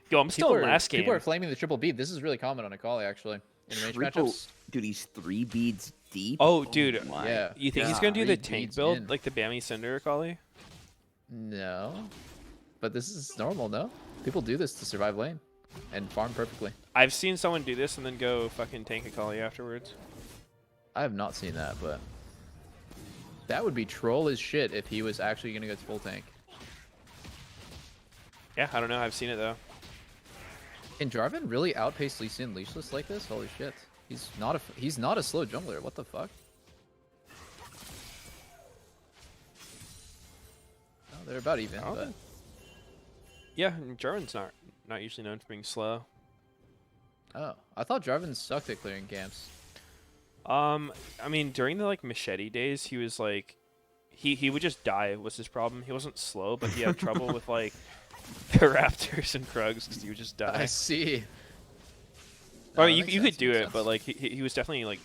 Yo, I'm still in last game. People are flaming the triple bead. This is really common on Akali, actually. In range matchups. Dude, he's 3 beads deep. Oh, dude. Yeah. You think he's going to do the 3 tank beads build, in. like the Bammy Cinder Akali? No. But this is normal, no? People do this to survive lane and farm perfectly. I've seen someone do this and then go fucking tank Akali afterwards. I have not seen that, but that would be troll as shit if he was actually going to go to full tank. Yeah, I don't know. I've seen it, though. Can Jarvan really outpace Lee Sin leashless like this? Holy shit. He's not a slow jungler. What the fuck? Oh, they're about even, but Yeah, and Jarvan's not usually known for being slow. oh, I thought Jarvan sucked at clearing camps. I mean, during the like machete days, he was like, he would just die was his problem. He wasn't slow, but he had trouble with like the Raptors and Krugs because he would just die. I see. I mean, you could do it, but like he was definitely like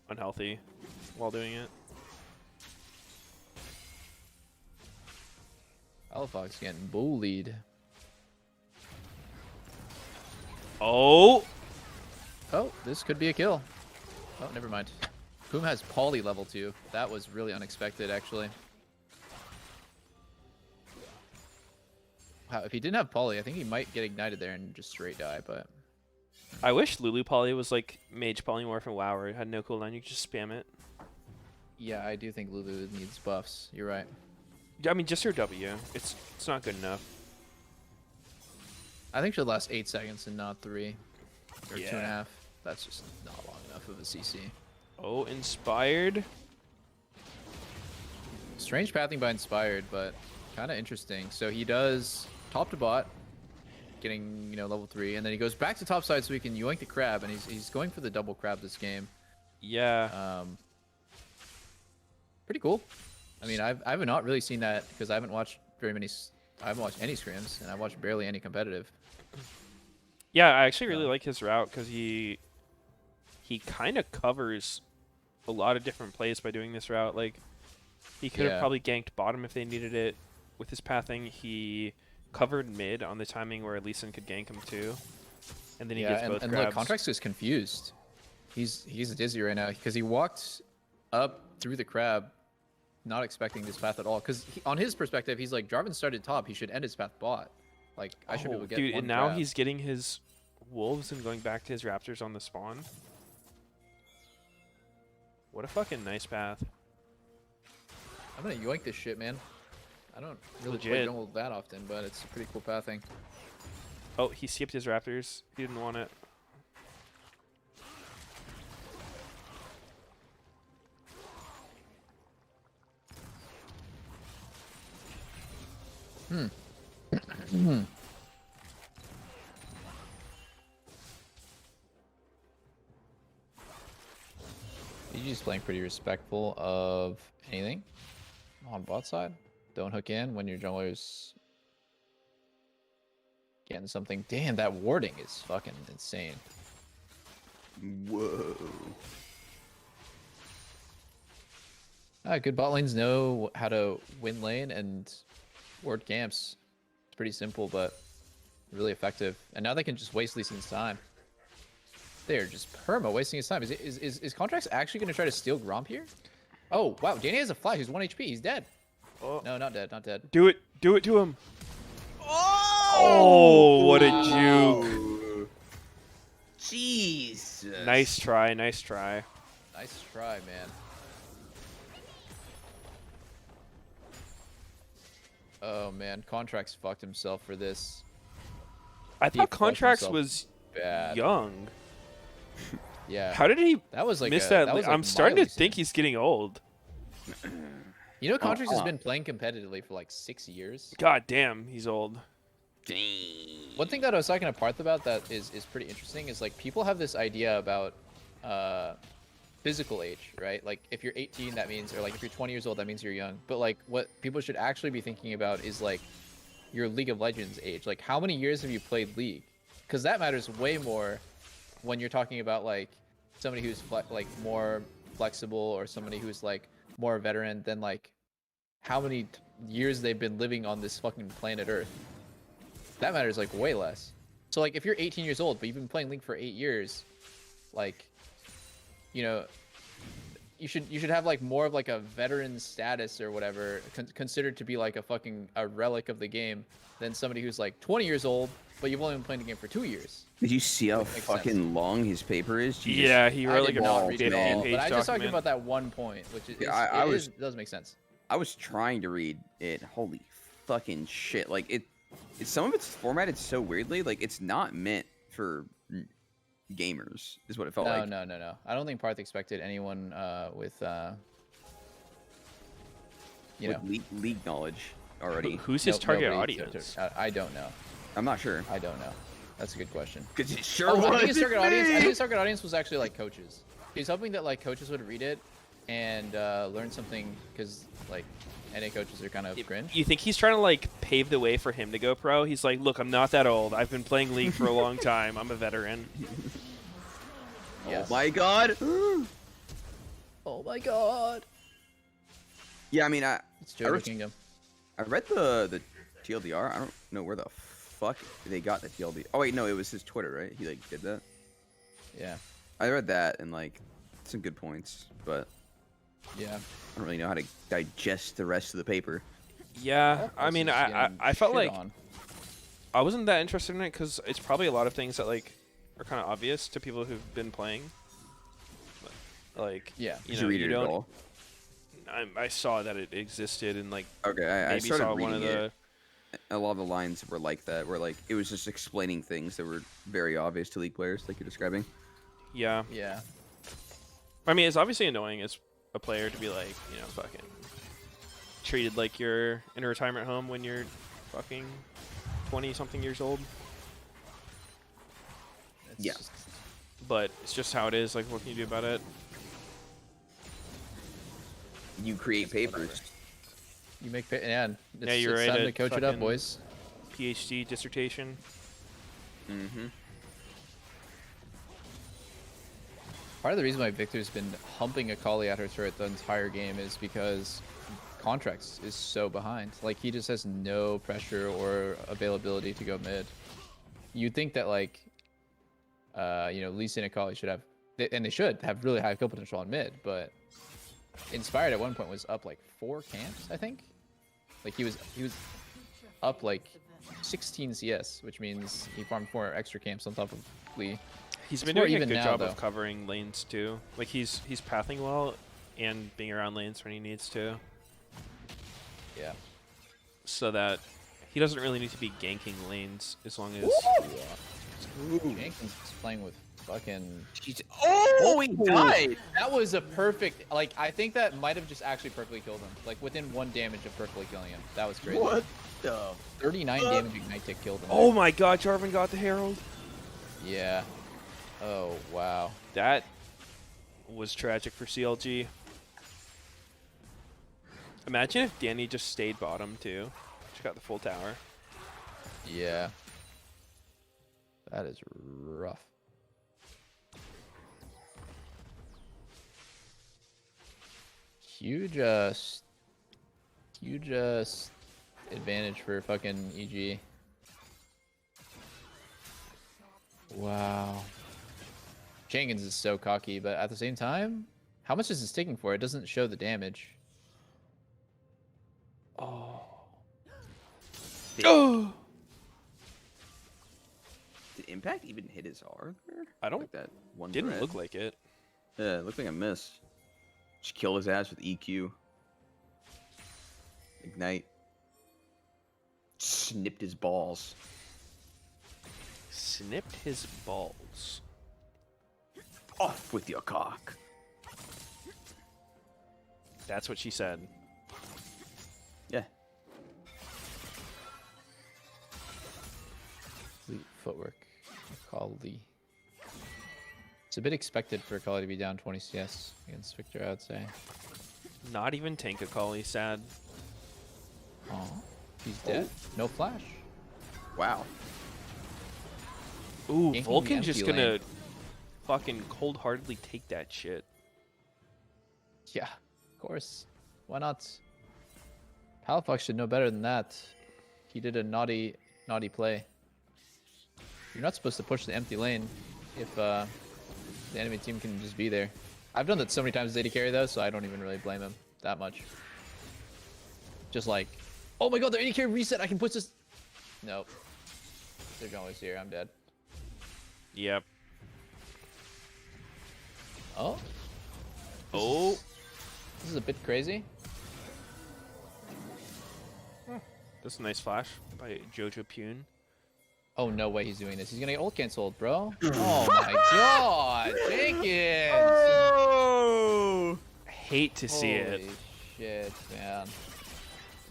unhealthy while doing it. Alphax getting bullied. Oh, this could be a kill. Oh, never mind. Boom has Poly level 2. That was really unexpected, actually. Wow, if he didn't have Poly, I think he might get ignited there and just straight die, but I wish Lulu Poly was like Mage Polymorph and WoW, where it had no cooldown. You could just spam it. yeah, I do think Lulu needs buffs. You're right. I mean, just her W. It's not good enough. I think she'll last 8 seconds and not 3 or Yeah. 2.5. That's just not long enough of a CC. Oh, Inspired. Strange pathing by Inspired, but kind of interesting. So he does top to bot, getting level 3, and then he goes back to top side so he can yoink the crab, and he's going for the double crab this game. Yeah. Pretty cool. I mean, I've not really seen that because I haven't watched very many. I haven't watched any scrims, and I watched barely any competitive. Yeah, I actually really like his route because he kind of covers a lot of different plays by doing this route. Like, he could have probably ganked bottom if they needed it. With his pathing, he covered mid on the timing where Lee Sin could gank him too. And then he gets both and grabs. look, Contracts is confused. He's dizzy right now because he walked up through the crab, not expecting this path at all. Because on his perspective, he's like, Jarvan started top. He should end his path bot. Like, I should be able to get dude, one and now grab. he's getting his wolves and going back to his raptors on the spawn. What a fucking nice path. I'm gonna yoink this shit, man. I don't really play Legit. jungle that often, but it's a pretty cool pathing. Oh, he skipped his raptors. He didn't want it. BG's playing pretty respectful of anything on bot side. Don't hook in when your jungler's getting something. Damn, that warding is fucking insane. Whoa. Good bot lanes know how to win lane and ward camps. It's pretty simple, but really effective. And now they can just waste Lee Sin's time. They're just perma wasting his time. Is Contracts actually going to try to steal Gromp here? Oh, wow. Danny has a flash. He's 1 HP. He's dead. Oh. No, not dead. Not dead. Do it. Do it to him. Oh, what a juke. Jesus. Nice try. Nice try. Nice try, man. Oh, man. Contracts fucked himself for this. I He thought fucked Contracts himself was bad. young. Yeah. How did he That was like miss a- that? that was like I'm starting to Miley think he's getting old. You know, Contrix has been playing competitively for like 6 years. God damn, he's old. One thing that I was talking to Parth about that is pretty interesting is like people have this idea about physical age, right? Like if you're 18, that means, or like if you're 20 years old, that means you're young. But like what people should actually be thinking about is like your League of Legends age. Like how many years have you played League? Because that matters way more when you're talking about like somebody who's like more flexible or somebody who's like more veteran than like how many years they've been living on this fucking planet Earth. That matters like way less. So like if you're 18 years old but you've been playing League for 8 years, like, you know, you should have like more of like a veteran status or whatever, considered to be like a relic of the game, than somebody who's like 20 years old but you've only been playing the game for 2 years. Did you see how fucking long his paper is? Jesus. Yeah, he wrote like I did not a read it all, 50-page but I just talking document. about that one point, which is, it does make sense. I was trying to read it. Holy fucking shit! Like some of it's formatted so weirdly. Like it's not meant for gamers, is what it felt like. No. I don't think Parth expected anyone with league knowledge already. Who's his target audience? I don't know. I'm not sure. I don't know. That's a good question. Because it sure I think was. his target audience was actually like coaches. He's hoping that like coaches would read it and learn something, because like NA coaches are kind of cringe. You think he's trying to like pave the way for him to go pro? He's like, look, I'm not that old. I've been playing League for a long time. I'm a veteran. Yes. Oh my god. Oh my god. Yeah, I mean, it's Jojo Kingdom. I read the TLDR. I don't know where the fuck they got the TLDR. Oh wait, no, it was his Twitter, right? He like did that. Yeah. I read that and like some good points, but yeah, I don't really know how to digest the rest of the paper. Yeah, I mean, I felt like on. I wasn't that interested in it because it's probably a lot of things that like are kind of obvious to people who've been playing. But, like, yeah, you know, read you it don't. at all? I saw that it existed and like. Okay, I maybe started saw reading one of the. A lot of the lines were like that, where like it was just explaining things that were very obvious to League players, like you're describing. Yeah. Yeah. I mean, it's obviously annoying as a player to be like, you know, fucking treated like you're in a retirement home when you're fucking 20-something years old. Yeah. But it's just how it is. Like, what can you do about it? You create papers. You make yeah, you're it's right. time to coach it up, boys. PhD dissertation. Mm-hmm. Part of the reason why Victor's been humping Akali at her turret the entire game is because Contracts is so behind. Like, he just has no pressure or availability to go mid. You'd think that, like, you know, Lee Sin and Akali should have, and they should have really high kill potential on mid, but Inspired at one point was up like 4 camps, I think. Like he was up like 16 CS, which means he farmed 4 extra camps on top of Lee. He's been doing a good job of covering lanes too. Like he's pathing well and being around lanes when he needs to. Yeah. So that he doesn't really need to be ganking lanes as long as. Jenkins is playing with fucking. Oh, he died. That was a perfect. Like, I think that might have just actually perfectly killed him. Like within 1 damage of perfectly killing him. That was crazy. What the? 39 damage Ignite Tick killed him. Oh my God, Jarvan got the Herald. Yeah. Oh wow. That was tragic for CLG. Imagine if Danny just stayed bottom too. She got the full tower. Yeah. That is rough. Huge advantage for fucking EG. Wow. Jenkins is so cocky, but at the same time, how much is this taking for? It doesn't show the damage. Oh. Oh. Did Impact even hit his R there? I don't. Like that one. Didn't thread? look like it. Yeah, it looked like a miss. Just killed his ass with EQ. Ignite. Snipped his balls. Snipped his balls. Off with your cock. That's what she said. Fleet footwork. Akali. It's a bit expected for Akali to be down 20 CS against Victor, I would say. Not even tank Akali, sad. Oh, he's dead. No flash. Wow. Ooh, Ganking the Vulcan's just empty gonna lane. fucking cold-heartedly take that shit. Yeah, of course. Why not? Palafox should know better than that. He did a naughty play. You're not supposed to push the empty lane if the enemy team can just be there. I've done that so many times as AD carry though, so I don't even really blame him that much. Just like, oh my god, the AD carry reset, I can push this. Nope. They're always here, I'm dead. Yep. Oh? Oh. This is a bit crazy. That's a nice flash by Jojo Pune. Oh, no way he's doing this. He's gonna get ult canceled, bro. Oh my god, Jenkins! Oh! Hate to see it. Holy shit, man.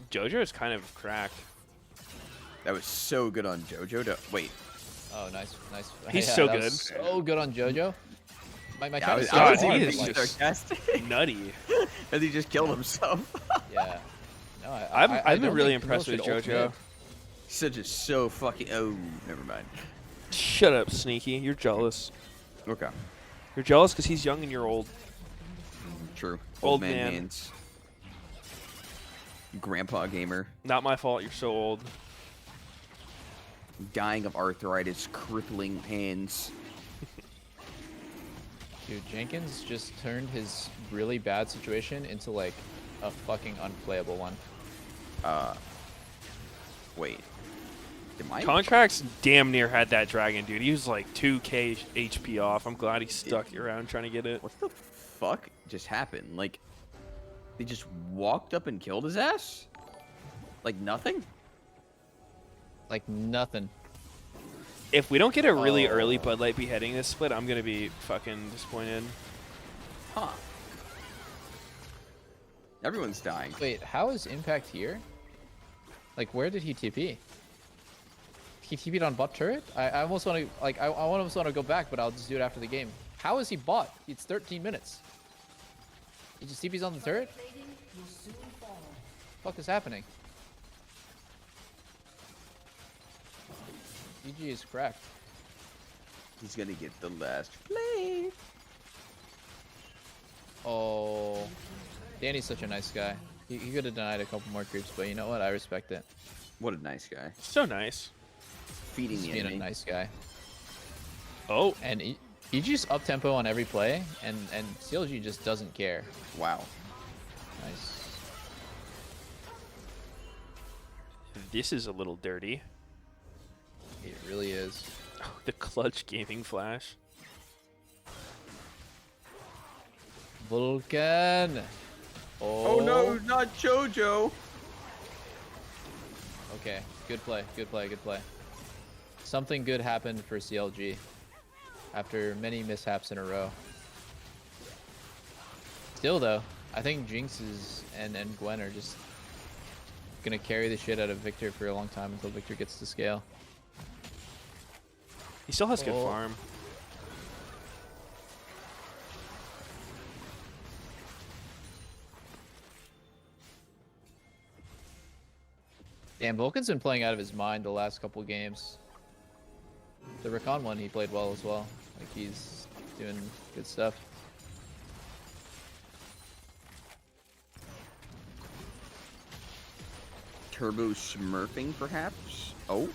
Jojo is kind of cracked. That was so good on JoJo to wait. Oh, nice. He's Yeah, so that good. was so good on JoJo. My Yeah, chat is so God, hard, he but, is like, just sarcastic. nutty. And he just killed himself. yeah. No, I've been don't really think impressed Camille with should ult JoJo. mid. Such a so fucking. Oh, never mind. Shut up, Sneaky. You're jealous. Okay. You're jealous because he's young and you're old. True. Old man man. hands. Grandpa gamer. Not my fault. You're so old. Dying of arthritis, crippling hands. Dude, Jenkins just turned his really bad situation into like a fucking unplayable one. Wait. Did my Contracts damn near had that dragon, dude. He was like 2k HP off. I'm glad he stuck around trying to get it. What the fuck just happened? Like, they just walked up and killed his ass? Like nothing? Like nothing. If we don't get a really early Bud Light beheading this split, I'm gonna be fucking disappointed. Huh. Everyone's dying. Wait, how is Impact here? Like, where did he TP? He TP'd on bot turret? I almost want to, like, I almost want to go back, but I'll just do it after the game. How is he bot? It's 13 minutes. He just TP's on the turret? What the fuck is happening? GG is cracked. He's gonna get the last play. Oh, Danny's such a nice guy. He could have denied a couple more creeps, but you know what? I respect it. What a nice guy. So nice. Feeding He's the being enemy. a nice guy. Oh. And he just up tempo on every play, and CLG just doesn't care. Wow. Nice. This is a little dirty. It really is. The clutch gaming flash. Vulcan. Oh no, not JoJo. Okay, good play, good play, good play. Something good happened for CLG after many mishaps in a row. Still though, I think Jinx and Gwen are just gonna carry the shit out of Victor for a long time until Victor gets to scale. He still has good farm. Damn, Vulcan's been playing out of his mind the last couple games. The Recon one, he played well as well. Like, he's doing good stuff. Turbo smurfing, perhaps? Oh.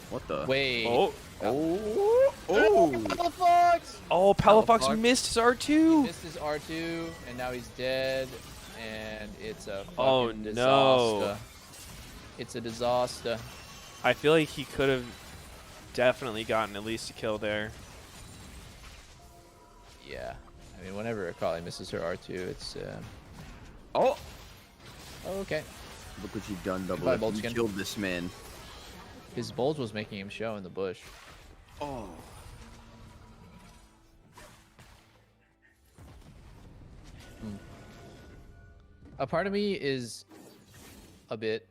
What the? Wait. Oh. Oh. Palafox! Oh, Palafox missed his R2. He missed his R2, and now he's dead. And it's a fucking disaster. No. It's a disaster. I feel like he could have definitely gotten at least a kill there. Yeah. I mean, whenever Akali misses her R2, it's... Oh! Oh, okay. Look what you've done, Double. Goodbye, You Boltzkin. killed this man. His bulge was making him show in the bush. Oh. A part of me is a bit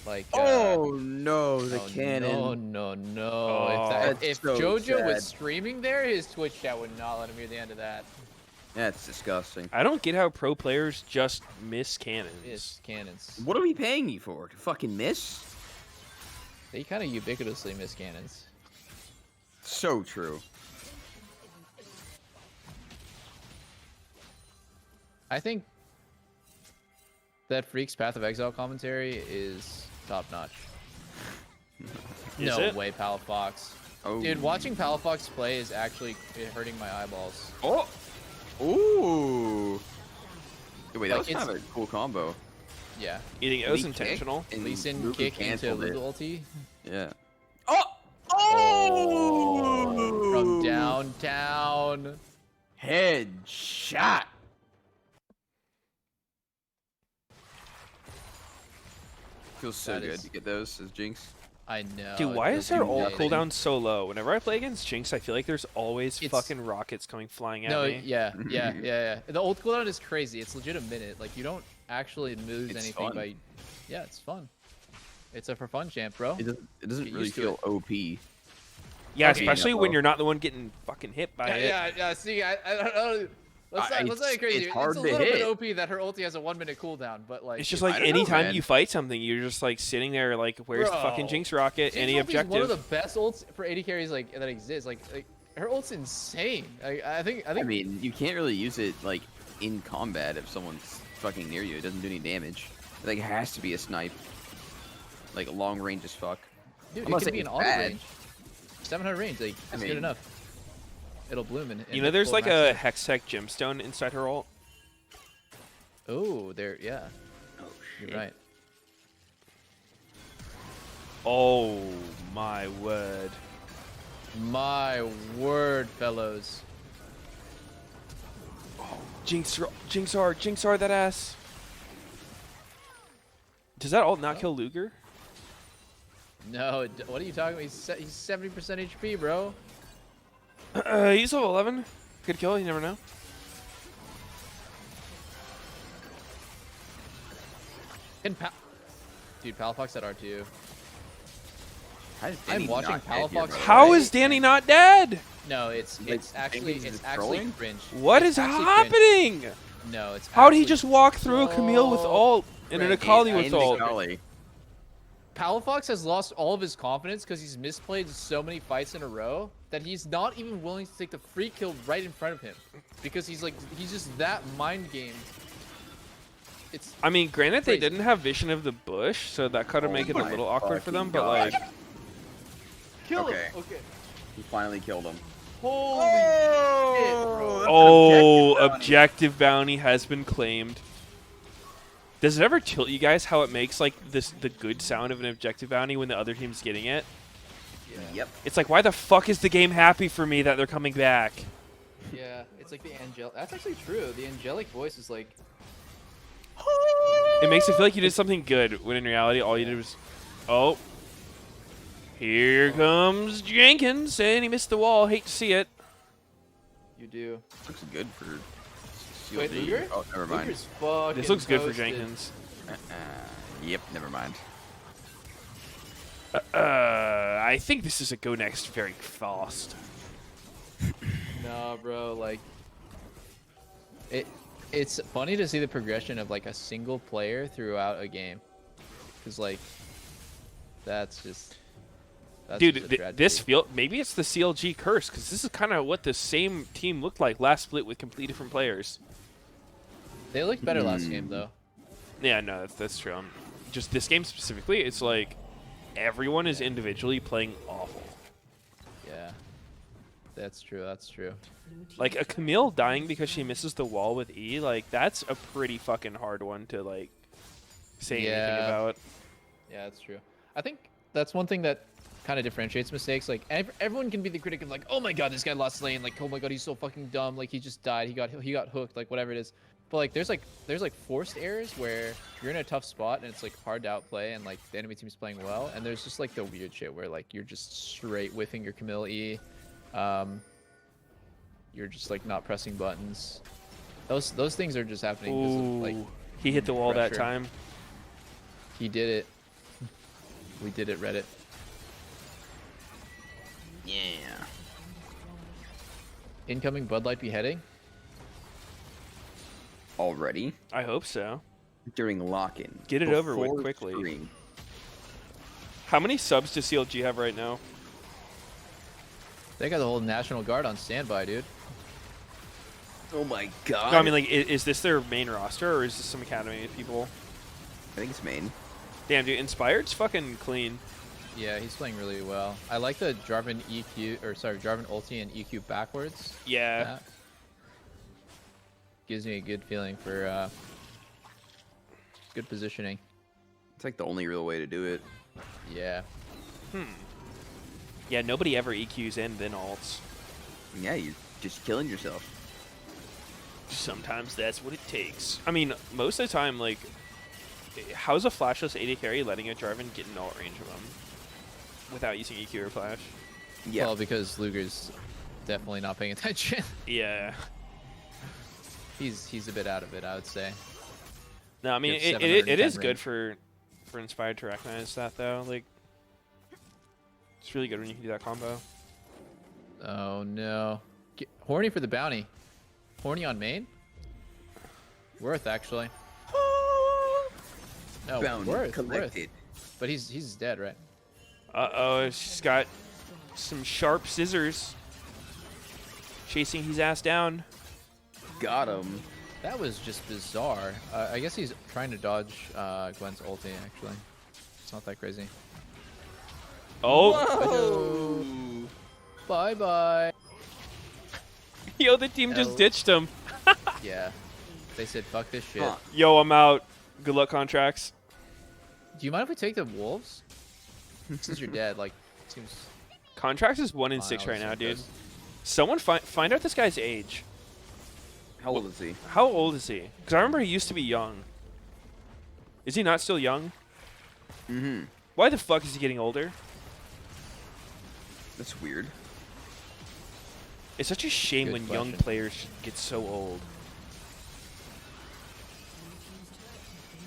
Like, Oh no, the oh, cannon. No. Oh, If so JoJo sad. was streaming there, his Twitch chat would not let him hear the end of that. That's disgusting. I don't get how pro players just miss cannons. Yes, cannons. What are we paying you for? To fucking miss? They kind of ubiquitously miss cannons. So true. I think that Freak's Path of Exile commentary is top notch. Is No it? way, Palafox. Oh. Dude, watching Palafox play is actually hurting my eyeballs. Oh. Ooh. Wait, that Like, was kind of a cool combo. Yeah. It was intentional. And Lee Sin Luke kick into canceled it. Ludo ulti. Yeah. Oh! Oh! From downtown. Headshot. Feels so That good is- to get those as Jinx. I know. Dude, it why feels is her ult amazing. cooldown so low? Whenever I play against Jinx, I feel like there's always It's- fucking rockets coming flying at No, me. yeah. The ult cooldown is crazy. It's legit a minute. Like, you don't actually lose It's anything fun. by... Yeah, it's fun. It's a for fun champ, bro. It doesn't Get really used to feel OP. Yeah, Okay, especially no. when you're not the one getting fucking hit by it. Yeah. See, I don't know. Let's not It's- get crazy. it's hard a to little hit. bit OP that her ulti has a 1 minute cooldown, but like... It's just I like don't know, anytime man. you fight something, you're just like sitting there like, where's the fucking Bro. Jinx rocket? Jinx Any ulti is objective? one of the best ults for AD carries like that exists. Like her ult's insane. I think. I mean, you can't really use it like in combat if someone's fucking near you. It doesn't do any damage. It like has to be a snipe. Like long range as fuck. dude, I'm it not can saying be an it's auto bad. range. 700 range, like that's mean- good enough. It'll bloom and You know, there's like a Hextech gemstone inside her ult. Oh, there, yeah. Oh shit. You're right. Oh my word. My word, fellows. Jinx R, that ass. Does that ult not kill Luger? No, what are you talking about? He's 70% HP, bro. He's level 11. Good kill, you never know. Dude, Palafox at R2. How did I'm Danny watching not get here, Palafox. bro? How is Danny not dead? No, it's actually Jenkins is actually trolling? cringe. What It's is actually happening? cringe. No, it's How did he actually just walk through a Camille with so ult and an cringe. Akali with And ult? Akali. Palafox has lost all of his confidence because he's misplayed so many fights in a row that he's not even willing to take the free kill right in front of him because he's just that mind gamed. It's I mean, granted, they crazy. didn't have vision of the bush, so that could have Oh made it a my little awkward for them, fucking but God. like, kill Okay. him. Okay. He finally killed him. Holy shit, bro. That's an oh, objective bounty. objective bounty has been claimed. Does it ever tilt you guys how it makes like the good sound of an objective bounty when the other team's getting it? Yep. It's like, why the fuck is the game happy for me that they're coming back? Yeah, it's like the angelic. That's actually true. The angelic voice is like. It makes it feel like you did something good, when in reality all you did was, oh, here comes Jenkins, and he missed the wall. Hate to see it. You do. Looks good for. Wait, CLG. Luger? Oh, never mind. Luger's fucking This looks good for toasted. Jenkins. Yep, never mind. I think this is a go next very fast. Nah, bro. Like, it's funny to see the progression of like a single player throughout a game, because like, that's just. That's Dude, just a tragedy. this feel maybe it's the CLG curse, because this is kind of what the same team looked like last split with completely different players. They looked better last game though. Yeah, no, that's true. Just this game specifically, it's like everyone is individually playing awful. Yeah, that's true. That's true. Like a Camille dying because she misses the wall with E, like that's a pretty fucking hard one to like say anything about. Yeah, that's true. I think that's one thing that kind of differentiates mistakes. Like everyone can be the critic of like, oh my god, this guy lost lane. Like, oh my god, he's so fucking dumb. Like he just died. He got hooked. Like whatever it is. But like there's like forced errors where you're in a tough spot and it's like hard to outplay and like the enemy team's playing well. And there's just like the weird shit where like you're just straight whiffing your Camille E. You're just like not pressing buttons. Those things are just happening because of like He hit the wall that pressure. time. He did it. We did it, Reddit. Yeah. Incoming Bud Light beheading? Already? I hope so. During lock-in. Get it over with Before quickly. stream. How many subs does CLG have right now? They got the whole National Guard on standby, dude. Oh my god. No, I mean, like, is this their main roster, or is this some academy people? I think it's main. Damn, dude, Inspired's fucking clean. Yeah, he's playing really well. I like the Jarvan Jarvan ulti and EQ backwards. Yeah. That gives me a good feeling for good positioning. It's like the only real way to do it. Yeah. Yeah, nobody ever EQs in then ults. Yeah, you're just killing yourself. Sometimes that's what it takes. I mean, most of the time, like, how's a flashless AD carry letting a Jarvan get in ult range of him without using EQ or flash? Yeah. Well, because Luger's definitely not paying attention. Yeah. He's a bit out of it, I would say. No, I mean, He has it is 710 good for Inspired to recognize that, though. Like, it's really good when you can do that combo. Oh no. Horny for the bounty. Horny on main? Worth, actually. No, Bounty worth. collected. But he's dead, right? Uh-oh, she's got some sharp scissors. Chasing his ass down. Got him. That was just bizarre. I guess he's trying to dodge Gwen's ulti, actually. It's not that crazy. Oh! Bye-bye. Yo, the team just ditched him. Yeah. They said, fuck this shit. Huh. Yo, I'm out. Good luck, contracts. Do you mind if we take the wolves? Since you're dead, like, seems... Contracts is 1 in Fine, 6 I'll right now, accept dude. this. Someone find out this guy's age. How old is he? How old is he? Because I remember he used to be young. Is he not still young? Mm-hmm. Why the fuck is he getting older? That's weird. It's such a shame Good when young question. players get so old.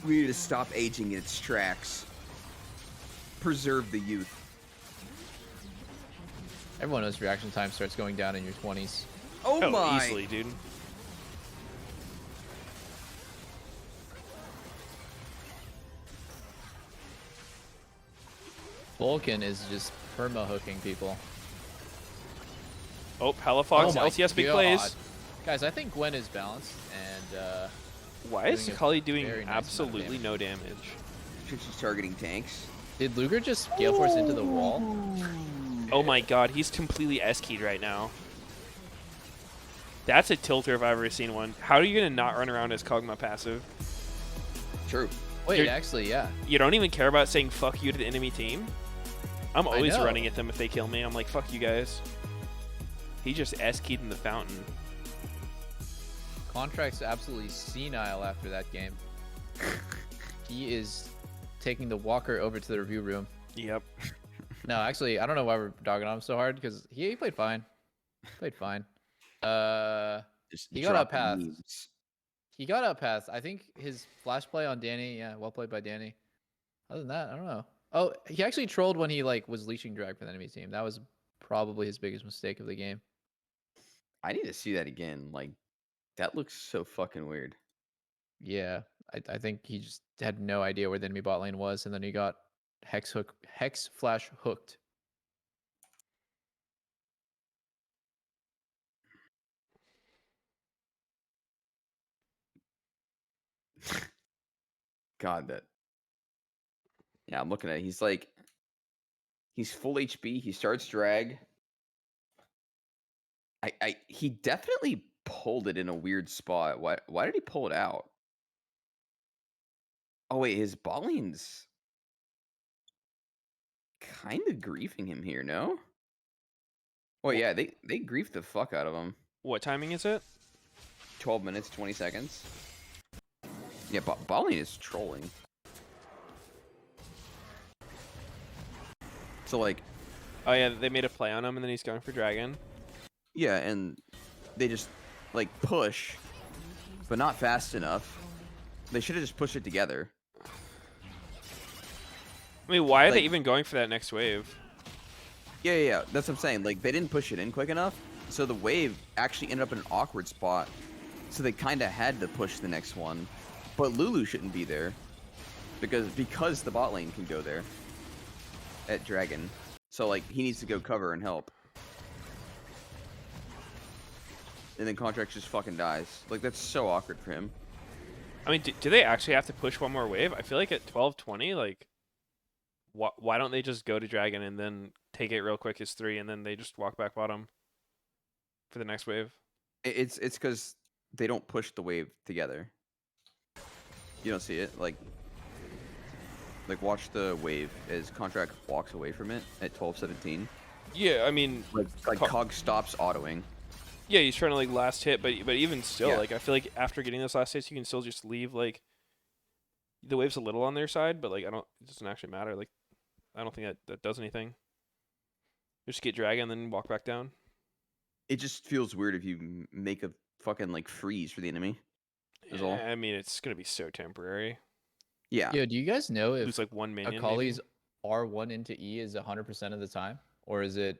We need to stop aging in its tracks. Preserve the youth. Everyone knows reaction time starts going down in your 20s. Oh my! Easily, dude. Vulcan is just perma-hooking people. Oh, Palafox, my LCS big God. plays. Guys, I think Gwen is balanced, and Why is doing a Sakali doing very nice amount of absolutely damage. no damage? She's targeting tanks. Did Luger just Gale Force into the wall? Oh my god, he's completely S-keyed right now. That's a tilter if I've ever seen one. How are you going to not run around as Kog'Maw passive? True. Wait, You're- actually, yeah. You don't even care about saying fuck you to the enemy team? I'm always know. running at them if they kill me. I'm like, fuck you guys. He just S-keyed in the fountain. Contract's absolutely senile after that game. He is taking the walker over to the review room. Yep. No, actually, I don't know why we're dogging on him so hard, because he played fine. Played fine. Just He got up dropping path. memes. He got up path. I think his flash play on Danny, yeah, well played by Danny. Other than that, I don't know. Oh, he actually trolled when he like was leashing drag for the enemy team. That was probably his biggest mistake of the game. I need to see that again. Like, that looks so fucking weird. Yeah, I think he just had no idea where the enemy bot lane was, and then he got hex flash hooked. God, that. Yeah, I'm looking at it. He's like, he's full HP. He starts drag. He definitely pulled it in a weird spot. Why did he pull it out? Oh wait, his bot lane's kind of griefing him here, no? Oh yeah, they griefed the fuck out of him. What timing is it? 12 minutes, 20 seconds. Yeah, bot lane is trolling. So like, Oh yeah, they made a play on him and then he's going for dragon. yeah, and they just like push, but not fast enough. They should have just pushed it together. I mean, why are they Like- even going for that next wave? Yeah. That's what I'm saying. Like, they didn't push it in quick enough, so the wave actually ended up in an awkward spot. So they kind of had to push the next one. But Lulu shouldn't be there because the bot lane can go there at Dragon. So, like, he needs to go cover and help. And then Contract just fucking dies. Like, that's so awkward for him. I mean, do they actually have to push one more wave? I feel like at 12-20, like, why don't they just go to Dragon and then take it real quick as 3, and then they just walk back bottom for the next wave? It's because they don't push the wave together. You don't see it? Like watch the wave as Contract walks away from it at 12-17. Yeah, I mean, like Cog stops autoing. Yeah, he's trying to like last hit, but even still, Yeah. like I feel like after getting those last hits, you can still just leave. Like the wave's a little on their side, but like it doesn't actually matter. Like I don't think that does anything. Just get Dragon, then walk back down. It just feels weird if you make a fucking like freeze for the enemy. Is all. I mean, it's gonna be so temporary. Yeah. Yo, do you guys know if Lose like one minion? Akali's R1 into E is 100% of the time, or is it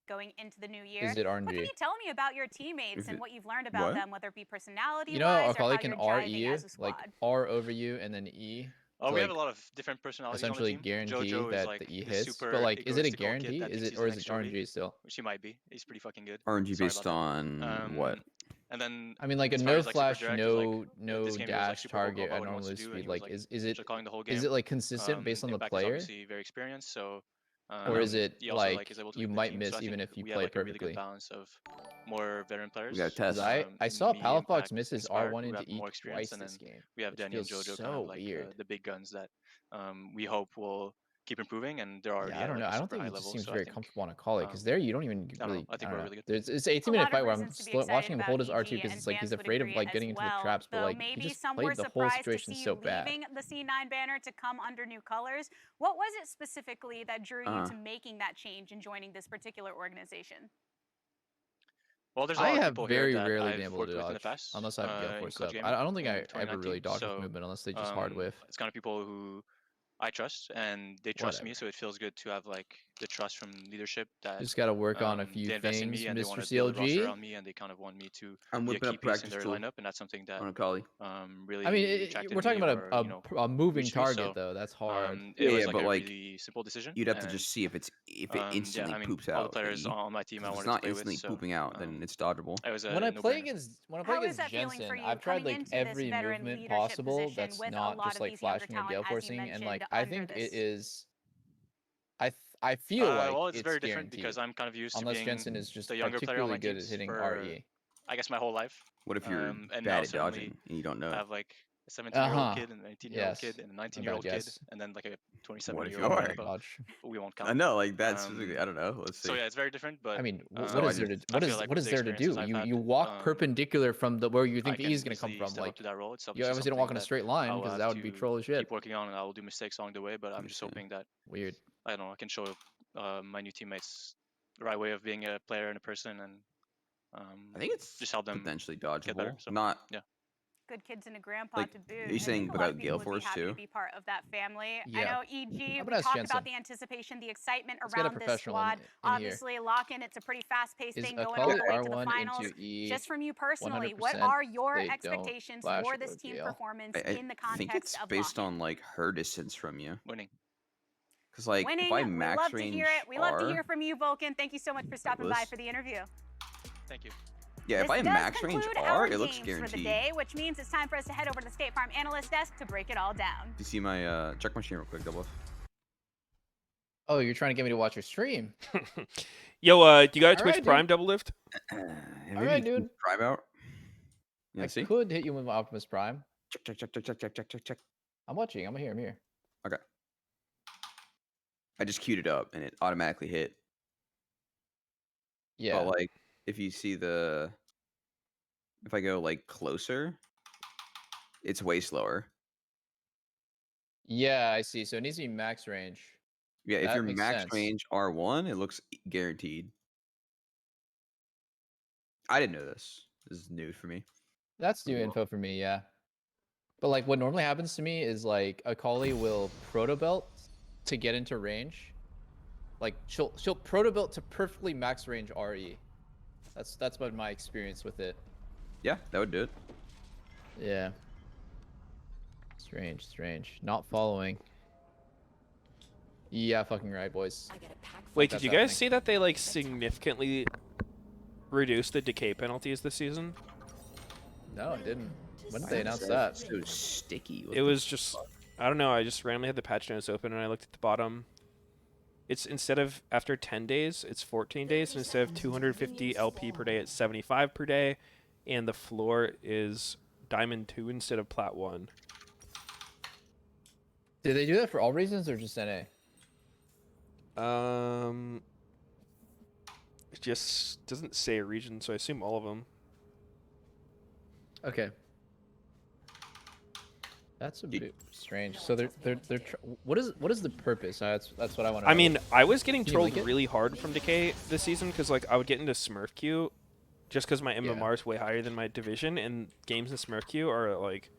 going into the new year? Is it What can RNG? you tell me about your teammates and what you've learned about what? them, whether it be personality You know wise or Akali how can you're R driving E as a squad? like R over you and then E. We have like, a lot of different personalities on the essentially team. guarantee Jojo is that like the E the hits, super but like, is it a egoistical kid guarantee? that Is thinks it he's or the is it next Jordy, RNG still? which he might be. He's pretty fucking good. RNG Sorry based about that. on what? And then I mean, like a as far no as, like, super flash, direct, is, no like, no this game he was, like, dash super vocal target about at what he wants normal to do, and speed. he was, Like, like, is it calling the whole is game. it like consistent based on the Impact is player? obviously very experienced, so Or is it he also, like is able to you lead the might team, miss so I even think if you we play have, like, a really perfectly? good balance of more veteran players. We got a test. 'Cause I saw me, Palafox Impact, miss his Inspired, R1 who into have E more experience, twice and then this game, we have which Danny and feels Jojo, so kind of like weird. the big guns that we hope will keep improving, and they're already Yeah, I at don't like know. a I don't super think high he just level. seems So I very think comfortable on Akali because there you don't even I don't really. know. I think I we're don't know. really good. It's an 18 A minute lot of fight where I'm reasons to be excited watching him about hold his EG, R2 because and it's like he's fans would afraid of agree like as getting into the well, traps, but though like he maybe just some played were the whole surprised to situation see so you bad. leaving the C9 banner to come under new colors. What was it specifically that drew you to making that change and joining this particular organization? Well, there's a I lot of have people here very that rarely been I've able worked to with in the dodge past, unless I have Gale in Force Clutch up. Gaming I don't think in I ever 2019. really dodge with So movement unless they just hard whiff. it's kind of people who I trust, and they trust me, so it feels good to have like the trust from leadership that Just got to work on a few they invest in things, me and they Mr. want to build a roster CLG. around me, and they kind of want me to I'm be a whipping key up piece in practice their tool lineup, and that's something that on Akali. really I mean, attracted we're talking me about or, you know, a moving reached me. target So, though. That's hard. it was Yeah, like but a like really simple decision. you'd have to and, just see if it yeah, instantly I mean, poops all the out. players on my team I If it's wanted to not play with, instantly so pooping out, then it's dodgeable. it was When a I play no-brainer. against How is that feeling for Jensen, you I've tried coming like into this every veteran movement leadership possible position that's with a not lot just of like these younger flashing a talent, Gale as forcing, you and mentioned, like I under think it this? is. I feel like Well, it's very different guaranteed. because I'm kind of used to Unless being Jensen is just the younger player on particularly my good teams at hitting for, RE. I guess, my whole life. What if you're and bad now at suddenly dodging and you don't know I it? have like a 17-year-old Uh-huh. kid and a 19-year-old Yes. kid and a My 19-year-old bad, kid, yes. and then like a What if 27-year-old you kid, are? but Dodge. we won't count. I know, like that's I don't know. Let's see. So yeah, it's very different. But I mean, So what I is there to just- what I is feel like what with is the there to do? experiences I've had, You walk perpendicular from the where you think I the can E is gonna come easily from. step Like up to that role. It's you obviously obviously don't walk in a something straight line I will because have that would be to troll as shit. keep working on, and I will do mistakes along the way. But I'm just hoping that Weird. I don't know, I can show my new teammates the right way of being a player and a person, and I think it's just help them potentially get better. dodgeable. So Not yeah. Good kids and a grandpa like to boot. are you I saying think a lot of without people Gale would be Force happy too? to be part of that family. I Yeah. know EG, I'm we gonna ask talked Jensen. about the anticipation, the excitement Let's get a around this professional squad. in here. Obviously, lock-in, it's a pretty fast-paced Is thing going all Akali the way to the R1 finals. into E Just from you personally, what 100% are your they don't expectations flash for it this with team Gale? performance I in the think context it's of based lock-in? on like her distance from you. Winning. Because like Winning, if I we max love to range hear it. We love to R, hear from you, Vulcan. Thank you so much for stopping by Douglas? for the interview. Thank you. yeah, This if I does max range conclude R, our it looks games for the guaranteed. day, which means it's time for us to head over to the State Farm Analyst Desk to break it all down. You see my check my stream real quick, double. Oh, you're trying to get me to watch your stream. Yo, do you got a Twitch Alright, Prime dude. double lift? Alright, dude. Prime out. You I see? could hit you with my Optimus Prime. Check. I'm watching. I'm here. Okay. I just queued it up and it automatically hit. Yeah. But like, if you see if I go like closer, it's way slower. Yeah, I see. So it needs to be max range. Yeah, if That you're makes max sense. range R1, it looks guaranteed. I didn't know this. This is new for me. That's new info for me, yeah. But like what normally happens to me is like Akali will proto belt to get into range. Like she'll proto build to perfectly max range RE. That's been my experience with it. Yeah, that would do it. Yeah. Strange. Not following. Yeah, fucking right, boys. Wait, did you guys see that they like significantly reduced the decay penalties this season? No, I didn't. When did Why they is announce that that? so sticky? What It the was just, I don't know, I just randomly had the patch notes open and I looked at the bottom. It's instead of after 10 days, it's 14 days, and instead of 250 LP per day, it's 75 per day, and the floor is Diamond 2 instead of Plat 1. Did they do that for all reasons or just NA? It just doesn't say a region, so I assume all of them. Okay. That's a bit strange. So what is the purpose? That's what I want to know. I mean, I was getting Can you trolled link it? really hard from Decay this season because like I would get into Smurf queue just because my MMR is way higher than my division, and games in Smurf queue are like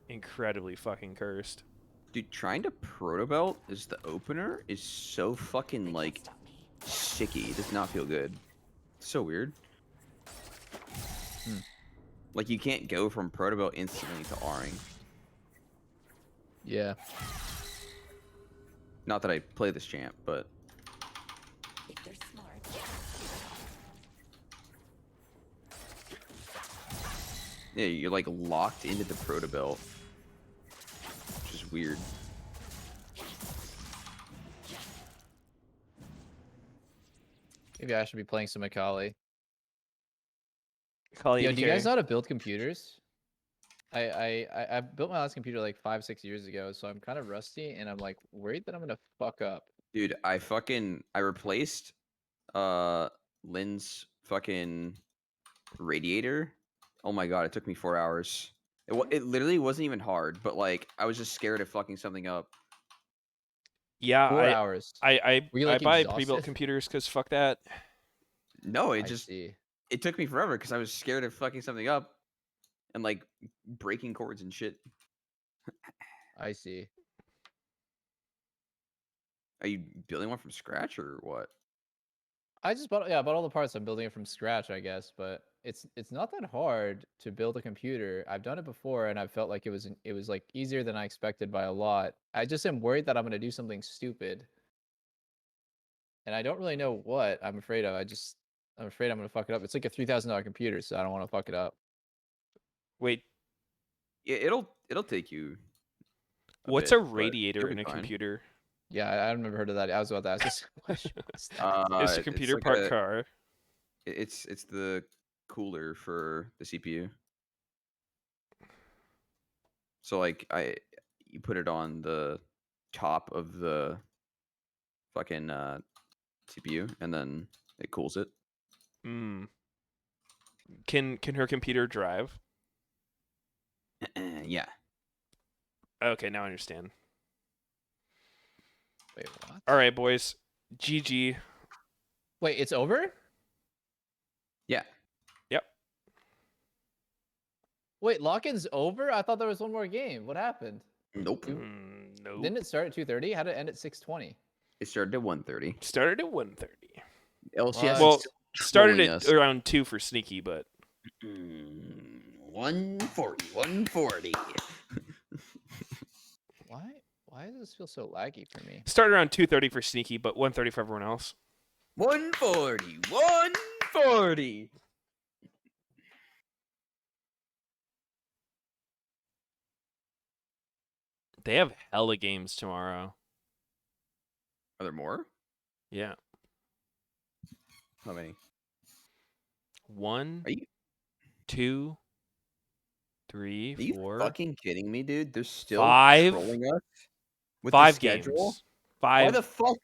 incredibly fucking cursed. Dude, trying to proto belt as the opener is so fucking like sticky. It does not feel good. It's so weird. Like you can't go from proto belt instantly to R-ing. Yeah. Not that I play this champ, but yeah, you're like locked into the proto belt, which is weird. Maybe I should be playing some Akali. Akali Yo, and do you guys Decay. know how to build computers? I built my last computer like 5-6 years ago, so I'm kind of rusty, and I'm like worried that I'm gonna fuck up. Dude, I replaced Lynn's fucking radiator. Oh my god, it took me 4 hours. It literally wasn't even hard, but like I was just scared of fucking something up. Yeah, 4 hours. Were you I like buy exhausted? pre-built computers because fuck that. No, I see. it took me forever because I was scared of fucking something up and like breaking cords and shit. I see. Are you building one from scratch or what? I bought all the parts. I'm building it from scratch, I guess, but it's not that hard to build a computer. I've done it before, and I felt like it was like easier than I expected by a lot. I just am worried that I'm gonna do something stupid, and I don't really know what I'm afraid of. I'm afraid I'm gonna fuck it up. It's like a $3,000 computer, so I don't want to fuck it up. Wait, Yeah, it'll take you. what's bit, a but radiator you'll in be a fine. computer? Yeah, I've never heard of that. I was about to ask this question. Is the computer like part car? It's the cooler for the CPU. So like you put it on the top of the fucking CPU and then it cools it. Hmm. Can her computer drive? Yeah. Okay, now I understand. Wait, what? All right, boys. GG. Wait, it's over? Yeah. Yep. Wait, lock-in's over? I thought there was one more game. What happened? Nope. Nope. Didn't it start at 2:30? How did it end at 6:20? It started at 1:30. Started at 1:30. LCS Well, is started trolling at us. around 2 for sneaky, but 140. Why does this feel so laggy for me? started around 2:30 for sneaky, but 1:30 for everyone else. 140. They have hella games tomorrow. Are there more? Yeah. How many? 1, Are you 2, 3, Are you 4, fucking kidding me, dude? They're still 5 trolling us with 5 the schedule. games. Why 5 the fuck?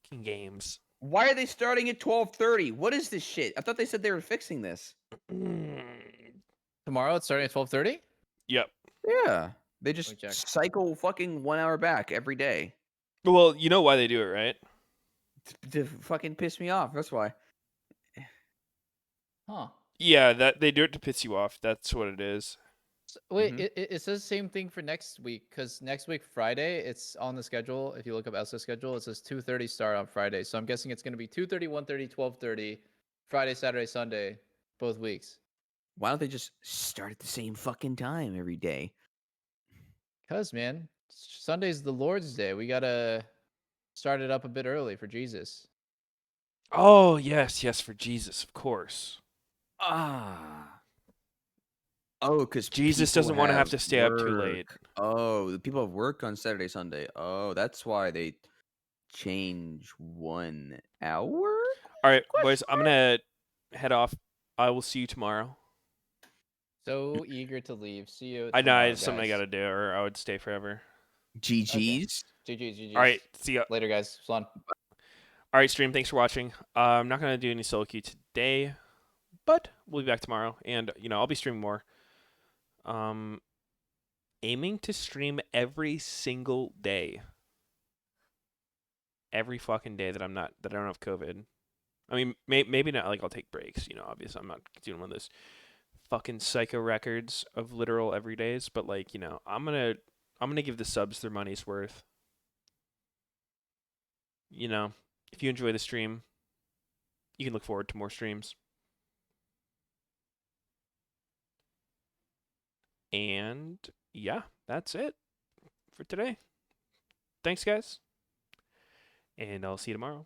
fucking games. Why are they starting at 12:30? What is this shit? I thought they said they were fixing this. Tomorrow it's starting at 12:30? Yep. Yeah. They me just check. cycle fucking 1 hour back every day. Well, you know why they do it, right? To fucking piss me off. That's why. Huh. Yeah, that they do it to piss you off. That's what it is. Wait, Mhm. it says same thing for next week because next week Friday it's on the schedule. If you look up LCS schedule, it says 2:30 start on Friday. So I'm guessing it's gonna be 2:30, 1:30, 12:30, Friday, Saturday, Sunday, both weeks. Why don't they just start at the same fucking time every day? Cause man, Sunday's the Lord's Day. We gotta start it up a bit early for Jesus. Oh yes, yes, for Jesus, of course. Ah. Oh, because Jesus people doesn't want to have have to stay up too late. work. Oh, the people have work on Saturday, Sunday. Oh, that's why they change 1 hour? All right, boys, I'm gonna head off. I will see you tomorrow. So eager to leave. See you I know tomorrow, it's something I guys. gotta do, or I would stay forever. GG's. GG's, GG's. All right, see ya. Later, guys. Fun. All right, stream. Thanks for watching. I'm not gonna do any solo queue today, but we'll be back tomorrow, and I'll be streaming more. Aiming to stream every single day. Every fucking day that I don't have COVID. I mean, maybe not. Like I'll take breaks. Obviously I'm not doing one of those fucking psycho records of literal everydays. But like, I'm gonna give the subs their money's worth. If you enjoy the stream, you can look forward to more streams. And yeah, that's it for today. Thanks, guys. And I'll see you tomorrow.